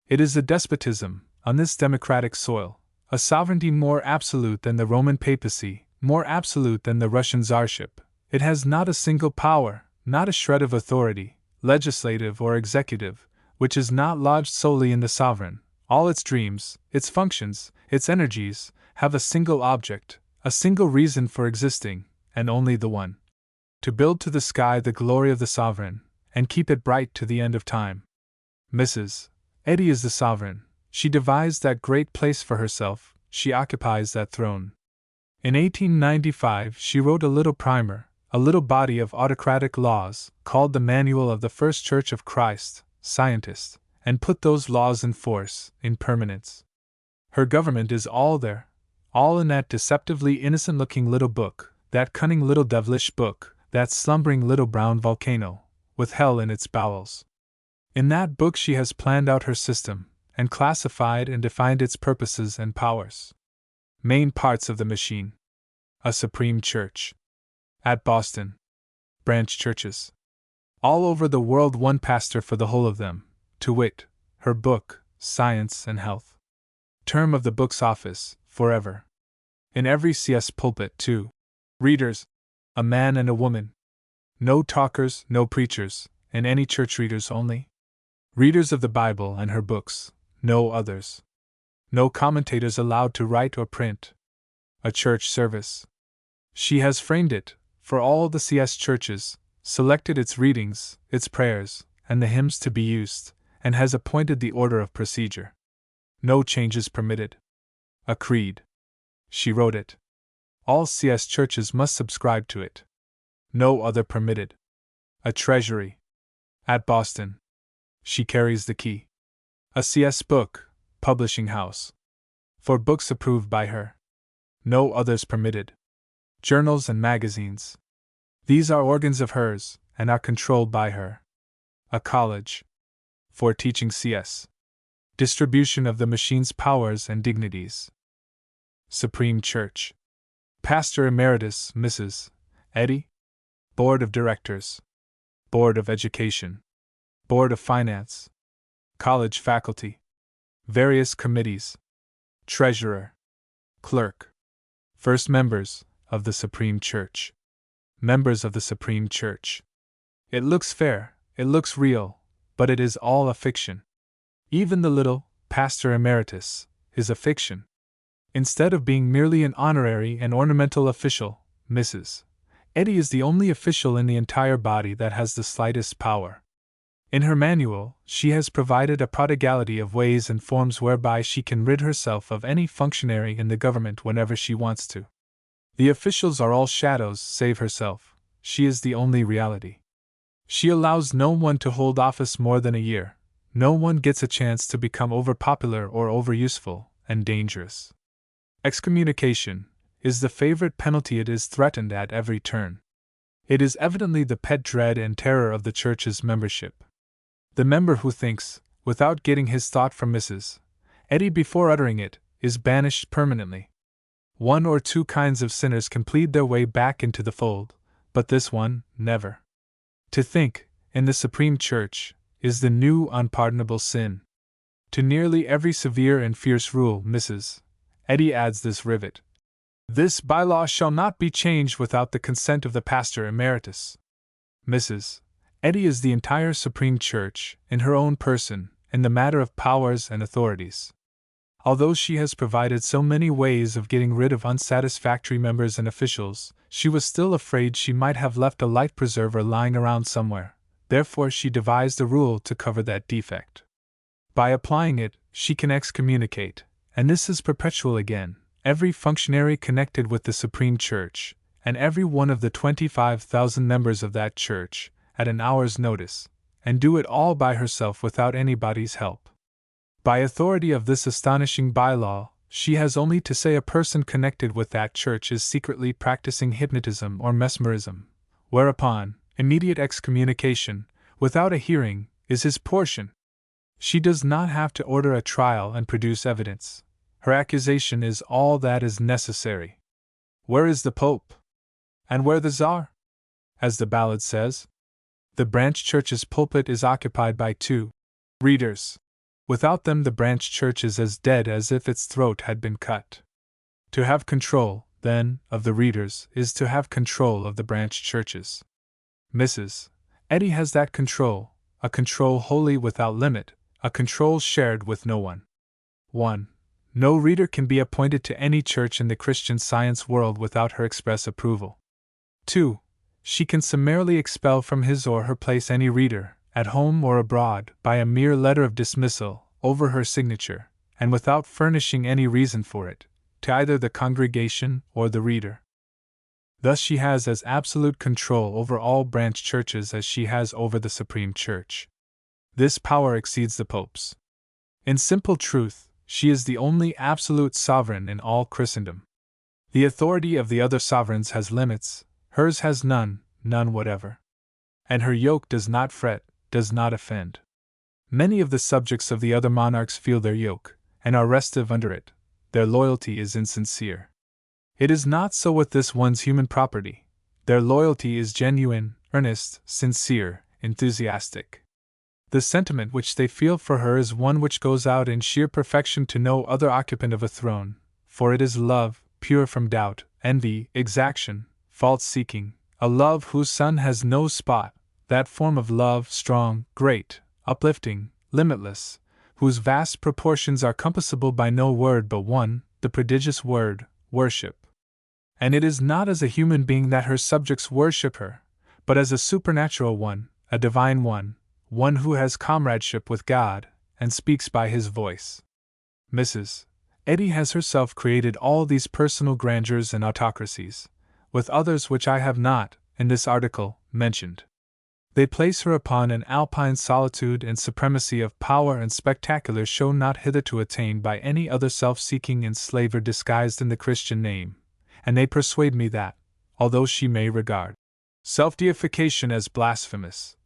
It is a despotism, on this democratic soil, a sovereignty more absolute than the Roman papacy, more absolute than the Russian Tsarship. It has not a single power, not a shred of authority, legislative or executive, which is not lodged solely in the sovereign. All its dreams, its functions, its energies, have a single object, a single reason for existing, and only the one: to build to the sky the glory of the sovereign, and keep it bright to the end of time. Mrs. Eddy is the sovereign. She devised that great place for herself, she occupies that throne. In 1895 she wrote a little primer, a little body of autocratic laws, called the Manual of the First Church of Christ, Scientist, and put those laws in force, in permanence. Her government is all there, all in that deceptively innocent-looking little book, that cunning little devilish book, that slumbering little brown volcano, with hell in its bowels. In that book she has planned out her system, and classified and defined its purposes and powers. Main parts of the machine: a supreme church. At Boston. Branch churches. All over the world one pastor for the whole of them, to wit, her book, Science and Health. Term of the book's office, forever. In every CS pulpit, too. Readers, a man and a woman. No talkers, no preachers, and any church readers only. Readers of the Bible and her books, no others. No commentators allowed to write or print. A church service. She has framed it, for all the CS churches, selected its readings, its prayers, and the hymns to be used, and has appointed the order of procedure. No changes permitted. A creed. She wrote it. All CS churches must subscribe to it. No other permitted. A treasury. At Boston. She carries the key. A CS book, publishing house. For books approved by her. No others permitted. Journals and magazines. These are organs of hers, and are controlled by her. A college. For teaching CS. Distribution of the machine's powers and dignities. Supreme Church. Pastor Emeritus, Mrs. Eddy. Board of Directors. Board of Education. Board of Finance. College faculty. Various committees. Treasurer. Clerk. First members of the Supreme Church. Members of the Supreme Church. It looks fair, it looks real, but it is all a fiction. Even the little Pastor Emeritus is a fiction. Instead of being merely an honorary and ornamental official, Mrs. Eddy is the only official in the entire body that has the slightest power. In her manual, she has provided a prodigality of ways and forms whereby she can rid herself of any functionary in the government whenever she wants to. The officials are all shadows save herself. She is the only reality. She allows no one to hold office more than a year. No one gets a chance to become overpopular or overuseful and dangerous. Excommunication is the favorite penalty. It is threatened at every turn. It is evidently the pet dread and terror of the church's membership. The member who thinks, without getting his thought from Mrs. Eddy before uttering it, is banished permanently. One or two kinds of sinners can plead their way back into the fold, but this one, never. To think, in the Supreme Church, is the new unpardonable sin. To nearly every severe and fierce rule, Mrs. Eddy adds this rivet: this bylaw shall not be changed without the consent of the Pastor Emeritus. Mrs. Eddy is the entire Supreme Church, in her own person, in the matter of powers and authorities. Although she has provided so many ways of getting rid of unsatisfactory members and officials, she was still afraid she might have left a life preserver lying around somewhere. Therefore she devised a rule to cover that defect. By applying it, she can excommunicate, and this is perpetual again, every functionary connected with the Supreme Church, and every one of the 25,000 members of that church, at an hour's notice, and do it all by herself without anybody's help. By authority of this astonishing bylaw, she has only to say a person connected with that church is secretly practicing hypnotism or mesmerism, whereupon immediate excommunication, without a hearing, is his portion. She does not have to order a trial and produce evidence. Her accusation is all that is necessary. Where is the Pope? And where the Tsar? As the ballad says, the branch church's pulpit is occupied by 2 readers. Without them the branch church is as dead as if its throat had been cut. To have control, then, of the readers, is to have control of the branch churches. Mrs. Eddy has that control, a control wholly without limit, a control shared with no one. 1. No reader can be appointed to any church in the Christian Science world without her express approval. 2. She can summarily expel from his or her place any reader, at home or abroad, by a mere letter of dismissal, over her signature, and without furnishing any reason for it, to either the congregation or the reader. Thus she has as absolute control over all branch churches as she has over the Supreme Church. This power exceeds the Pope's. In simple truth, she is the only absolute sovereign in all Christendom. The authority of the other sovereigns has limits, hers has none, none whatever. And her yoke does not fret, does not offend. Many of the subjects of the other monarchs feel their yoke, and are restive under it. Their loyalty is insincere. It is not so with this one's human property. Their loyalty is genuine, earnest, sincere, enthusiastic. The sentiment which they feel for her is one which goes out in sheer perfection to no other occupant of a throne, for it is love, pure from doubt, envy, exaction, fault-seeking, a love whose sun has no spot, that form of love strong, great, uplifting, limitless, whose vast proportions are compassable by no word but one, the prodigious word, worship. And it is not as a human being that her subjects worship her, but as a supernatural one, a divine one, one who has comradeship with God, and speaks by his voice. Mrs. Eddy has herself created all these personal grandeurs and autocracies, with others which I have not, in this article, mentioned. They place her upon an alpine solitude and supremacy of power and spectacular show not hitherto attained by any other self-seeking enslaver disguised in the Christian name, and they persuade me that, although she may regard self-deification as blasphemous,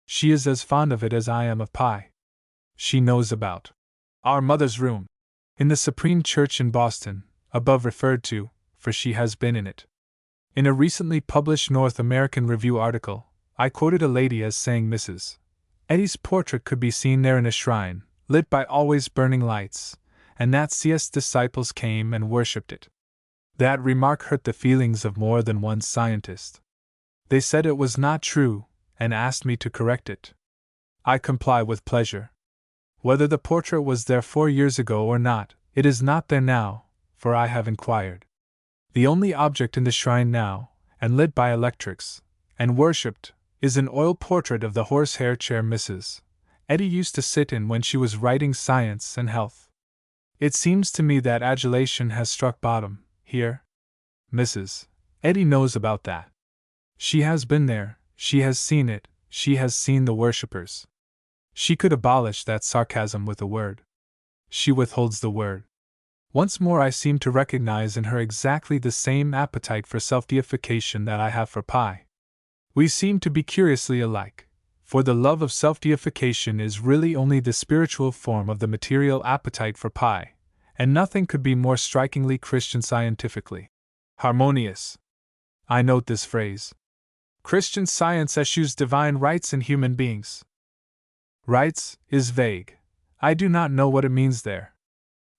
she is as fond of it as I am of pie. She knows about our mother's room in the Supreme Church in Boston, above referred to, for she has been in it. In a recently published North American Review article, I quoted a lady as saying Mrs. Eddy's portrait could be seen there in a shrine, lit by always burning lights, and that CS disciples came and worshipped it. That remark hurt the feelings of more than one scientist. They said it was not true, and asked me to correct it. I comply with pleasure. Whether the portrait was there 4 years ago or not, it is not there now, for I have inquired. The only object in the shrine now, and lit by electrics, and worshipped, is an oil portrait of the horsehair chair Mrs. Eddy used to sit in when she was writing Science and Health. It seems to me that adulation has struck bottom, here. Mrs. Eddy knows about that. She has been there, she has seen it, she has seen the worshippers. She could abolish that sarcasm with a word. She withholds the word. Once more I seem to recognize in her exactly the same appetite for self-deification that I have for pie. We seem to be curiously alike, for the love of self-deification is really only the spiritual form of the material appetite for pie, and nothing could be more strikingly Christian scientifically harmonious. I note this phrase. Christian Science eschews divine rights in human beings. Rights is vague. I do not know what it means there.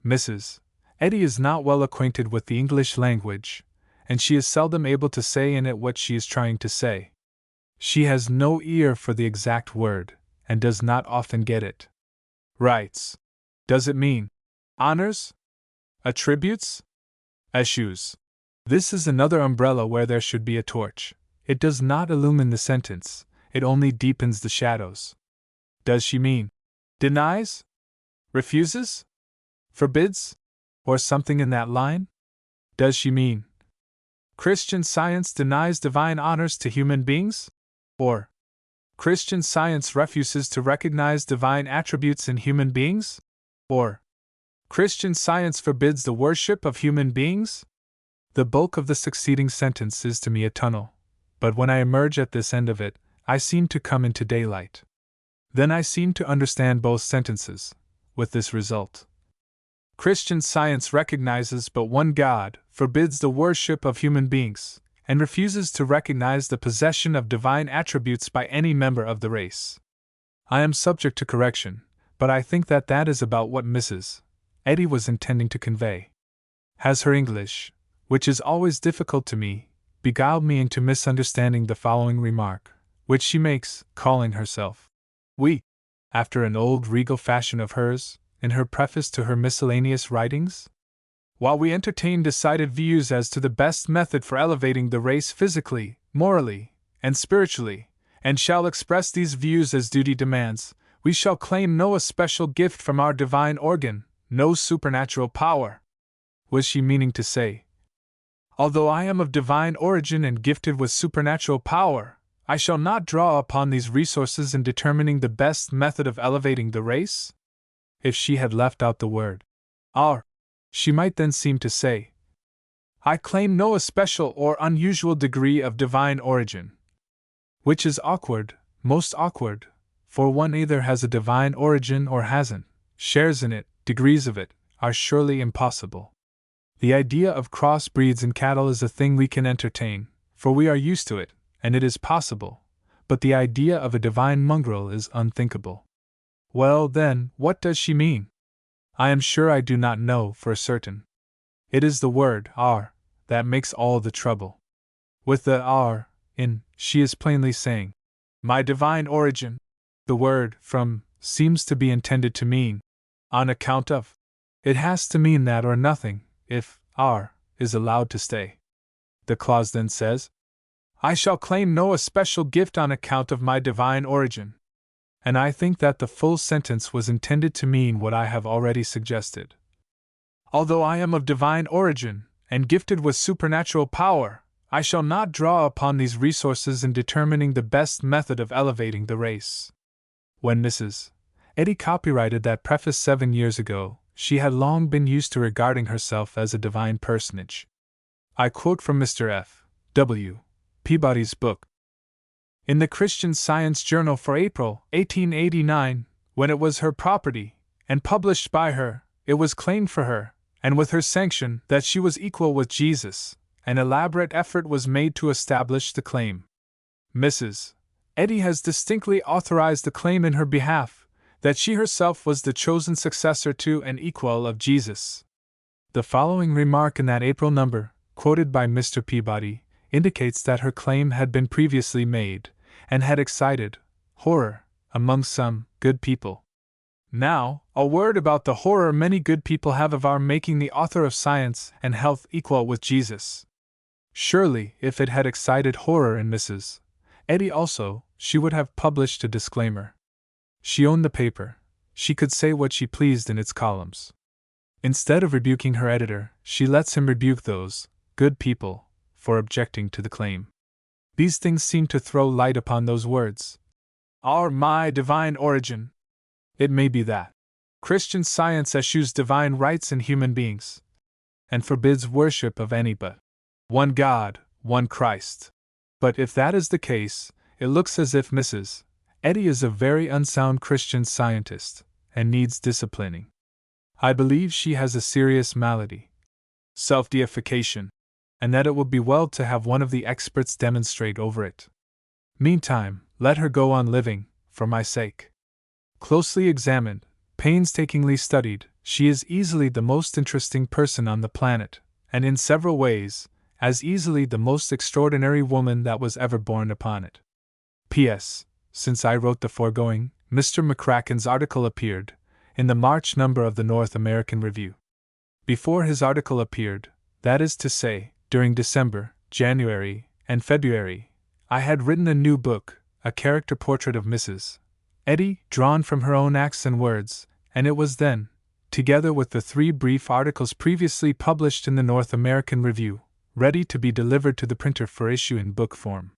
Mrs. Eddy is not well acquainted with the English language, and she is seldom able to say in it what she is trying to say. She has no ear for the exact word, and does not often get it. Rights. Does it mean honors? Attributes? Eschews. This is another umbrella where there should be a torch. It does not illumine the sentence, it only deepens the shadows. Does she mean denies? Refuses? Forbids? Or something in that line? Does she mean Christian Science denies divine honors to human beings? Or Christian Science refuses to recognize divine attributes in human beings? Or Christian Science forbids the worship of human beings? The bulk of the succeeding sentence is to me a tunnel, but when I emerge at this end of it, I seem to come into daylight. Then I seem to understand both sentences, with this result. Christian Science recognizes but one God, forbids the worship of human beings, and refuses to recognize the possession of divine attributes by any member of the race. I am subject to correction, but I think that is about what Mrs. Eddy was intending to convey. Has her English, which is always difficult to me, beguiled me into misunderstanding the following remark, which she makes, calling herself we, after an old regal fashion of hers, in her preface to her miscellaneous writings? While we entertain decided views as to the best method for elevating the race physically, morally, and spiritually, and shall express these views as duty demands, we shall claim no especial gift from our divine organ, no supernatural power. Was she meaning to say, although I am of divine origin and gifted with supernatural power, I shall not draw upon these resources in determining the best method of elevating the race? If she had left out the word our, she might then seem to say, I claim no especial or unusual degree of divine origin. Which is awkward, most awkward, for one either has a divine origin or hasn't, shares in it, degrees of it, are surely impossible. The idea of crossbreeds in cattle is a thing we can entertain, for we are used to it, and it is possible, but the idea of a divine mongrel is unthinkable. Well, then, what does she mean? I am sure I do not know for certain. It is the word our that makes all the trouble. With the our in, she is plainly saying, my divine origin. The word from seems to be intended to mean on account of. It has to mean that or nothing, if our is allowed to stay. The clause then says, I shall claim no especial gift on account of my divine origin. And I think that the full sentence was intended to mean what I have already suggested. Although I am of divine origin, and gifted with supernatural power, I shall not draw upon these resources in determining the best method of elevating the race. When Mrs. Eddy copyrighted that preface 7 years ago, she had long been used to regarding herself as a divine personage. I quote from Mr. F. W. Peabody's book. In the Christian Science Journal for April 1889, when it was her property, and published by her, it was claimed for her, and with her sanction, that she was equal with Jesus. An elaborate effort was made to establish the claim. Mrs. Eddy has distinctly authorized the claim in her behalf, that she herself was the chosen successor to and equal of Jesus. The following remark in that April number, quoted by Mr. Peabody, indicates that her claim had been previously made, and had excited horror among some good people. Now, a word about the horror many good people have of our making the author of science and health equal with Jesus. Surely, if it had excited horror in Mrs. Eddy also, she would have published a disclaimer. She owned the paper, she could say what she pleased in its columns. Instead of rebuking her editor, she lets him rebuke those good people for objecting to the claim. These things seem to throw light upon those words. Our my divine origin. It may be that Christian Science eschews divine rights in human beings, and forbids worship of any but one God, one Christ. But if that is the case, it looks as if Mrs. Eddy is a very unsound Christian Scientist, and needs disciplining. I believe she has a serious malady, self-deification, and that it will be well to have one of the experts demonstrate over it. Meantime, let her go on living, for my sake. Closely examined, painstakingly studied, she is easily the most interesting person on the planet, and in several ways, as easily the most extraordinary woman that was ever born upon it. P.S. Since I wrote the foregoing, Mr. McCracken's article appeared, in the March number of the North American Review. Before his article appeared, that is to say, during December, January, and February, I had written a new book, a character portrait of Mrs. Eddy, drawn from her own acts and words, and it was then, together with the 3 brief articles previously published in the North American Review, ready to be delivered to the printer for issue in book form.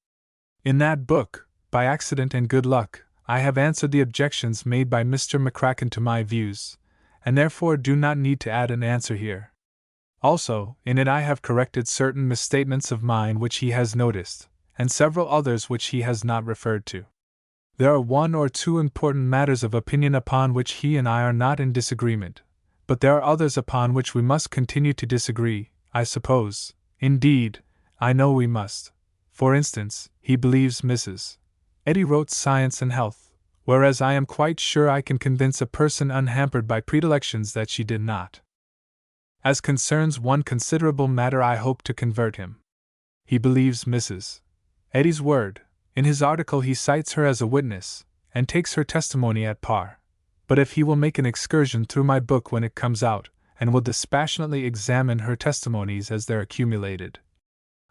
In that book, by accident and good luck, I have answered the objections made by Mr. McCracken to my views, and therefore do not need to add an answer here. Also, in it I have corrected certain misstatements of mine which he has noticed, and several others which he has not referred to. There are 1 or 2 important matters of opinion upon which he and I are not in disagreement, but there are others upon which we must continue to disagree, I suppose. Indeed, I know we must. For instance, he believes Mrs. Eddy wrote Science and Health, whereas I am quite sure I can convince a person unhampered by predilections that she did not. As concerns one considerable matter, I hope to convert him. He believes Mrs. Eddy's word. In his article he cites her as a witness, and takes her testimony at par. But if he will make an excursion through my book when it comes out, and will dispassionately examine her testimonies as they're accumulated,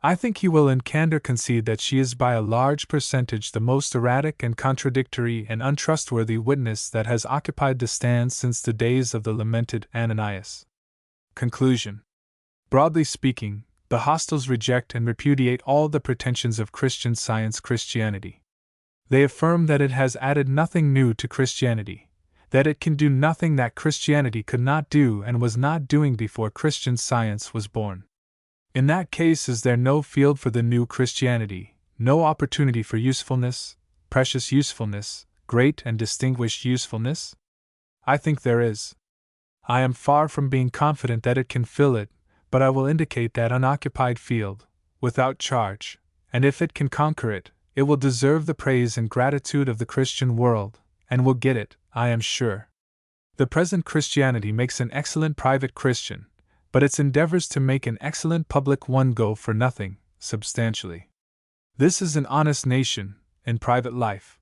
I think he will in candor concede that she is by a large percentage the most erratic and contradictory and untrustworthy witness that has occupied the stand since the days of the lamented Ananias. Conclusion. Broadly speaking, the hostiles reject and repudiate all the pretensions of Christian Science Christianity. They affirm that it has added nothing new to Christianity, that it can do nothing that Christianity could not do and was not doing before Christian Science was born. In that case, is there no field for the new Christianity, no opportunity for usefulness, precious usefulness, great and distinguished usefulness? I think there is. I am far from being confident that it can fill it, but I will indicate that unoccupied field, without charge, and if it can conquer it, it will deserve the praise and gratitude of the Christian world, and will get it, I am sure. The present Christianity makes an excellent private Christian, but its endeavors to make an excellent public one go for nothing, substantially. This is an honest nation, in private life.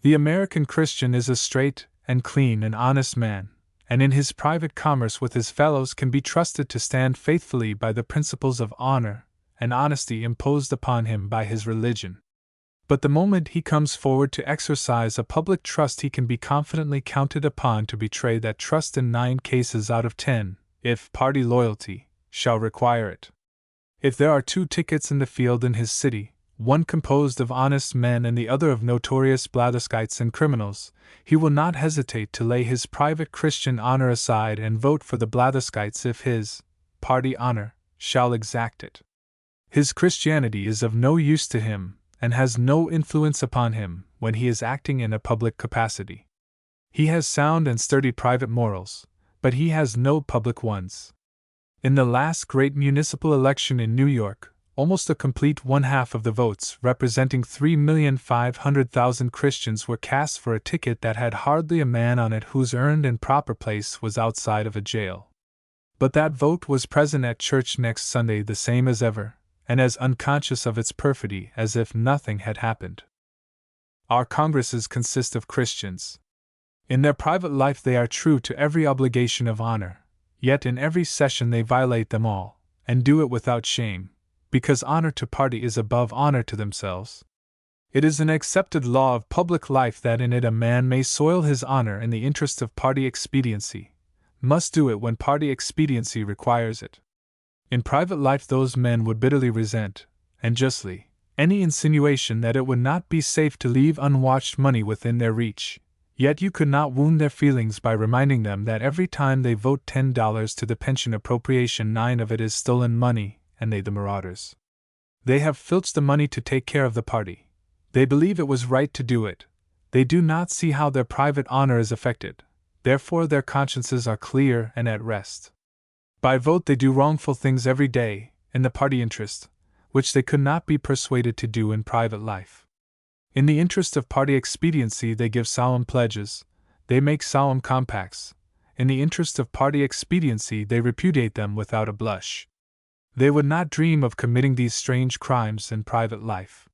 The American Christian is a straight and clean and honest man, and in his private commerce with his fellows can be trusted to stand faithfully by the principles of honor and honesty imposed upon him by his religion. But the moment he comes forward to exercise a public trust, he can be confidently counted upon to betray that trust in 9 cases out of 10, if party loyalty shall require it. If there are 2 tickets in the field in his city, one composed of honest men and the other of notorious blatherskites and criminals, he will not hesitate to lay his private Christian honor aside and vote for the blatherskites if his party honor shall exact it. His Christianity is of no use to him, and has no influence upon him when he is acting in a public capacity. He has sound and sturdy private morals, but he has no public ones. In the last great municipal election in New York, almost a complete 1/2 of the votes, representing 3,500,000 Christians, were cast for a ticket that had hardly a man on it whose earned and proper place was outside of a jail. But that vote was present at church next Sunday the same as ever, and as unconscious of its perfidy as if nothing had happened. Our congresses consist of Christians. In their private life they are true to every obligation of honor, yet in every session they violate them all, and do it without shame, because honor to party is above honor to themselves. It is an accepted law of public life that in it a man may soil his honor in the interest of party expediency, must do it when party expediency requires it. In private life those men would bitterly resent, and justly, any insinuation that it would not be safe to leave unwatched money within their reach, yet you could not wound their feelings by reminding them that every time they vote $10 to the pension appropriation 9 of it is stolen money, and they the marauders. They have filched the money to take care of the party. They believe it was right to do it. They do not see how their private honor is affected, therefore their consciences are clear and at rest. By vote they do wrongful things every day, in the party interest, which they could not be persuaded to do in private life. In the interest of party expediency they give solemn pledges, they make solemn compacts. In the interest of party expediency they repudiate them without a blush. They would not dream of committing these strange crimes in private life.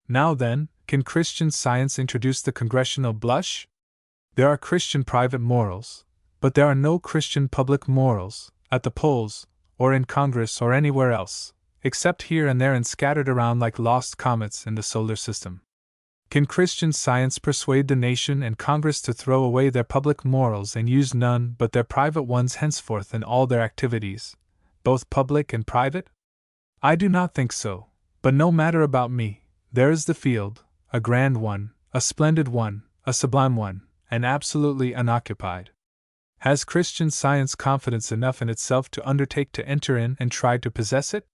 Now then, can Christian Science introduce the congressional blush? There are Christian private morals, but there are no Christian public morals, at the polls, or in Congress or anywhere else, except here and there and scattered around like lost comets in the solar system. Can Christian Science persuade the nation and Congress to throw away their public morals and use none but their private ones henceforth in all their activities, both public and private? I do not think so, but no matter about me, there is the field, a grand one, a splendid one, a sublime one, and absolutely unoccupied. Has Christian Science confidence enough in itself to undertake to enter in and try to possess it?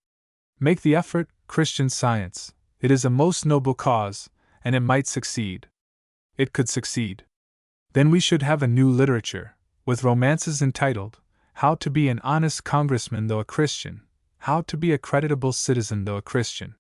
Make the effort, Christian Science. It is a most noble cause, and it might succeed. It could succeed. Then we should have a new literature, with romances entitled, How to be an honest congressman though a Christian, How to be a creditable citizen though a Christian.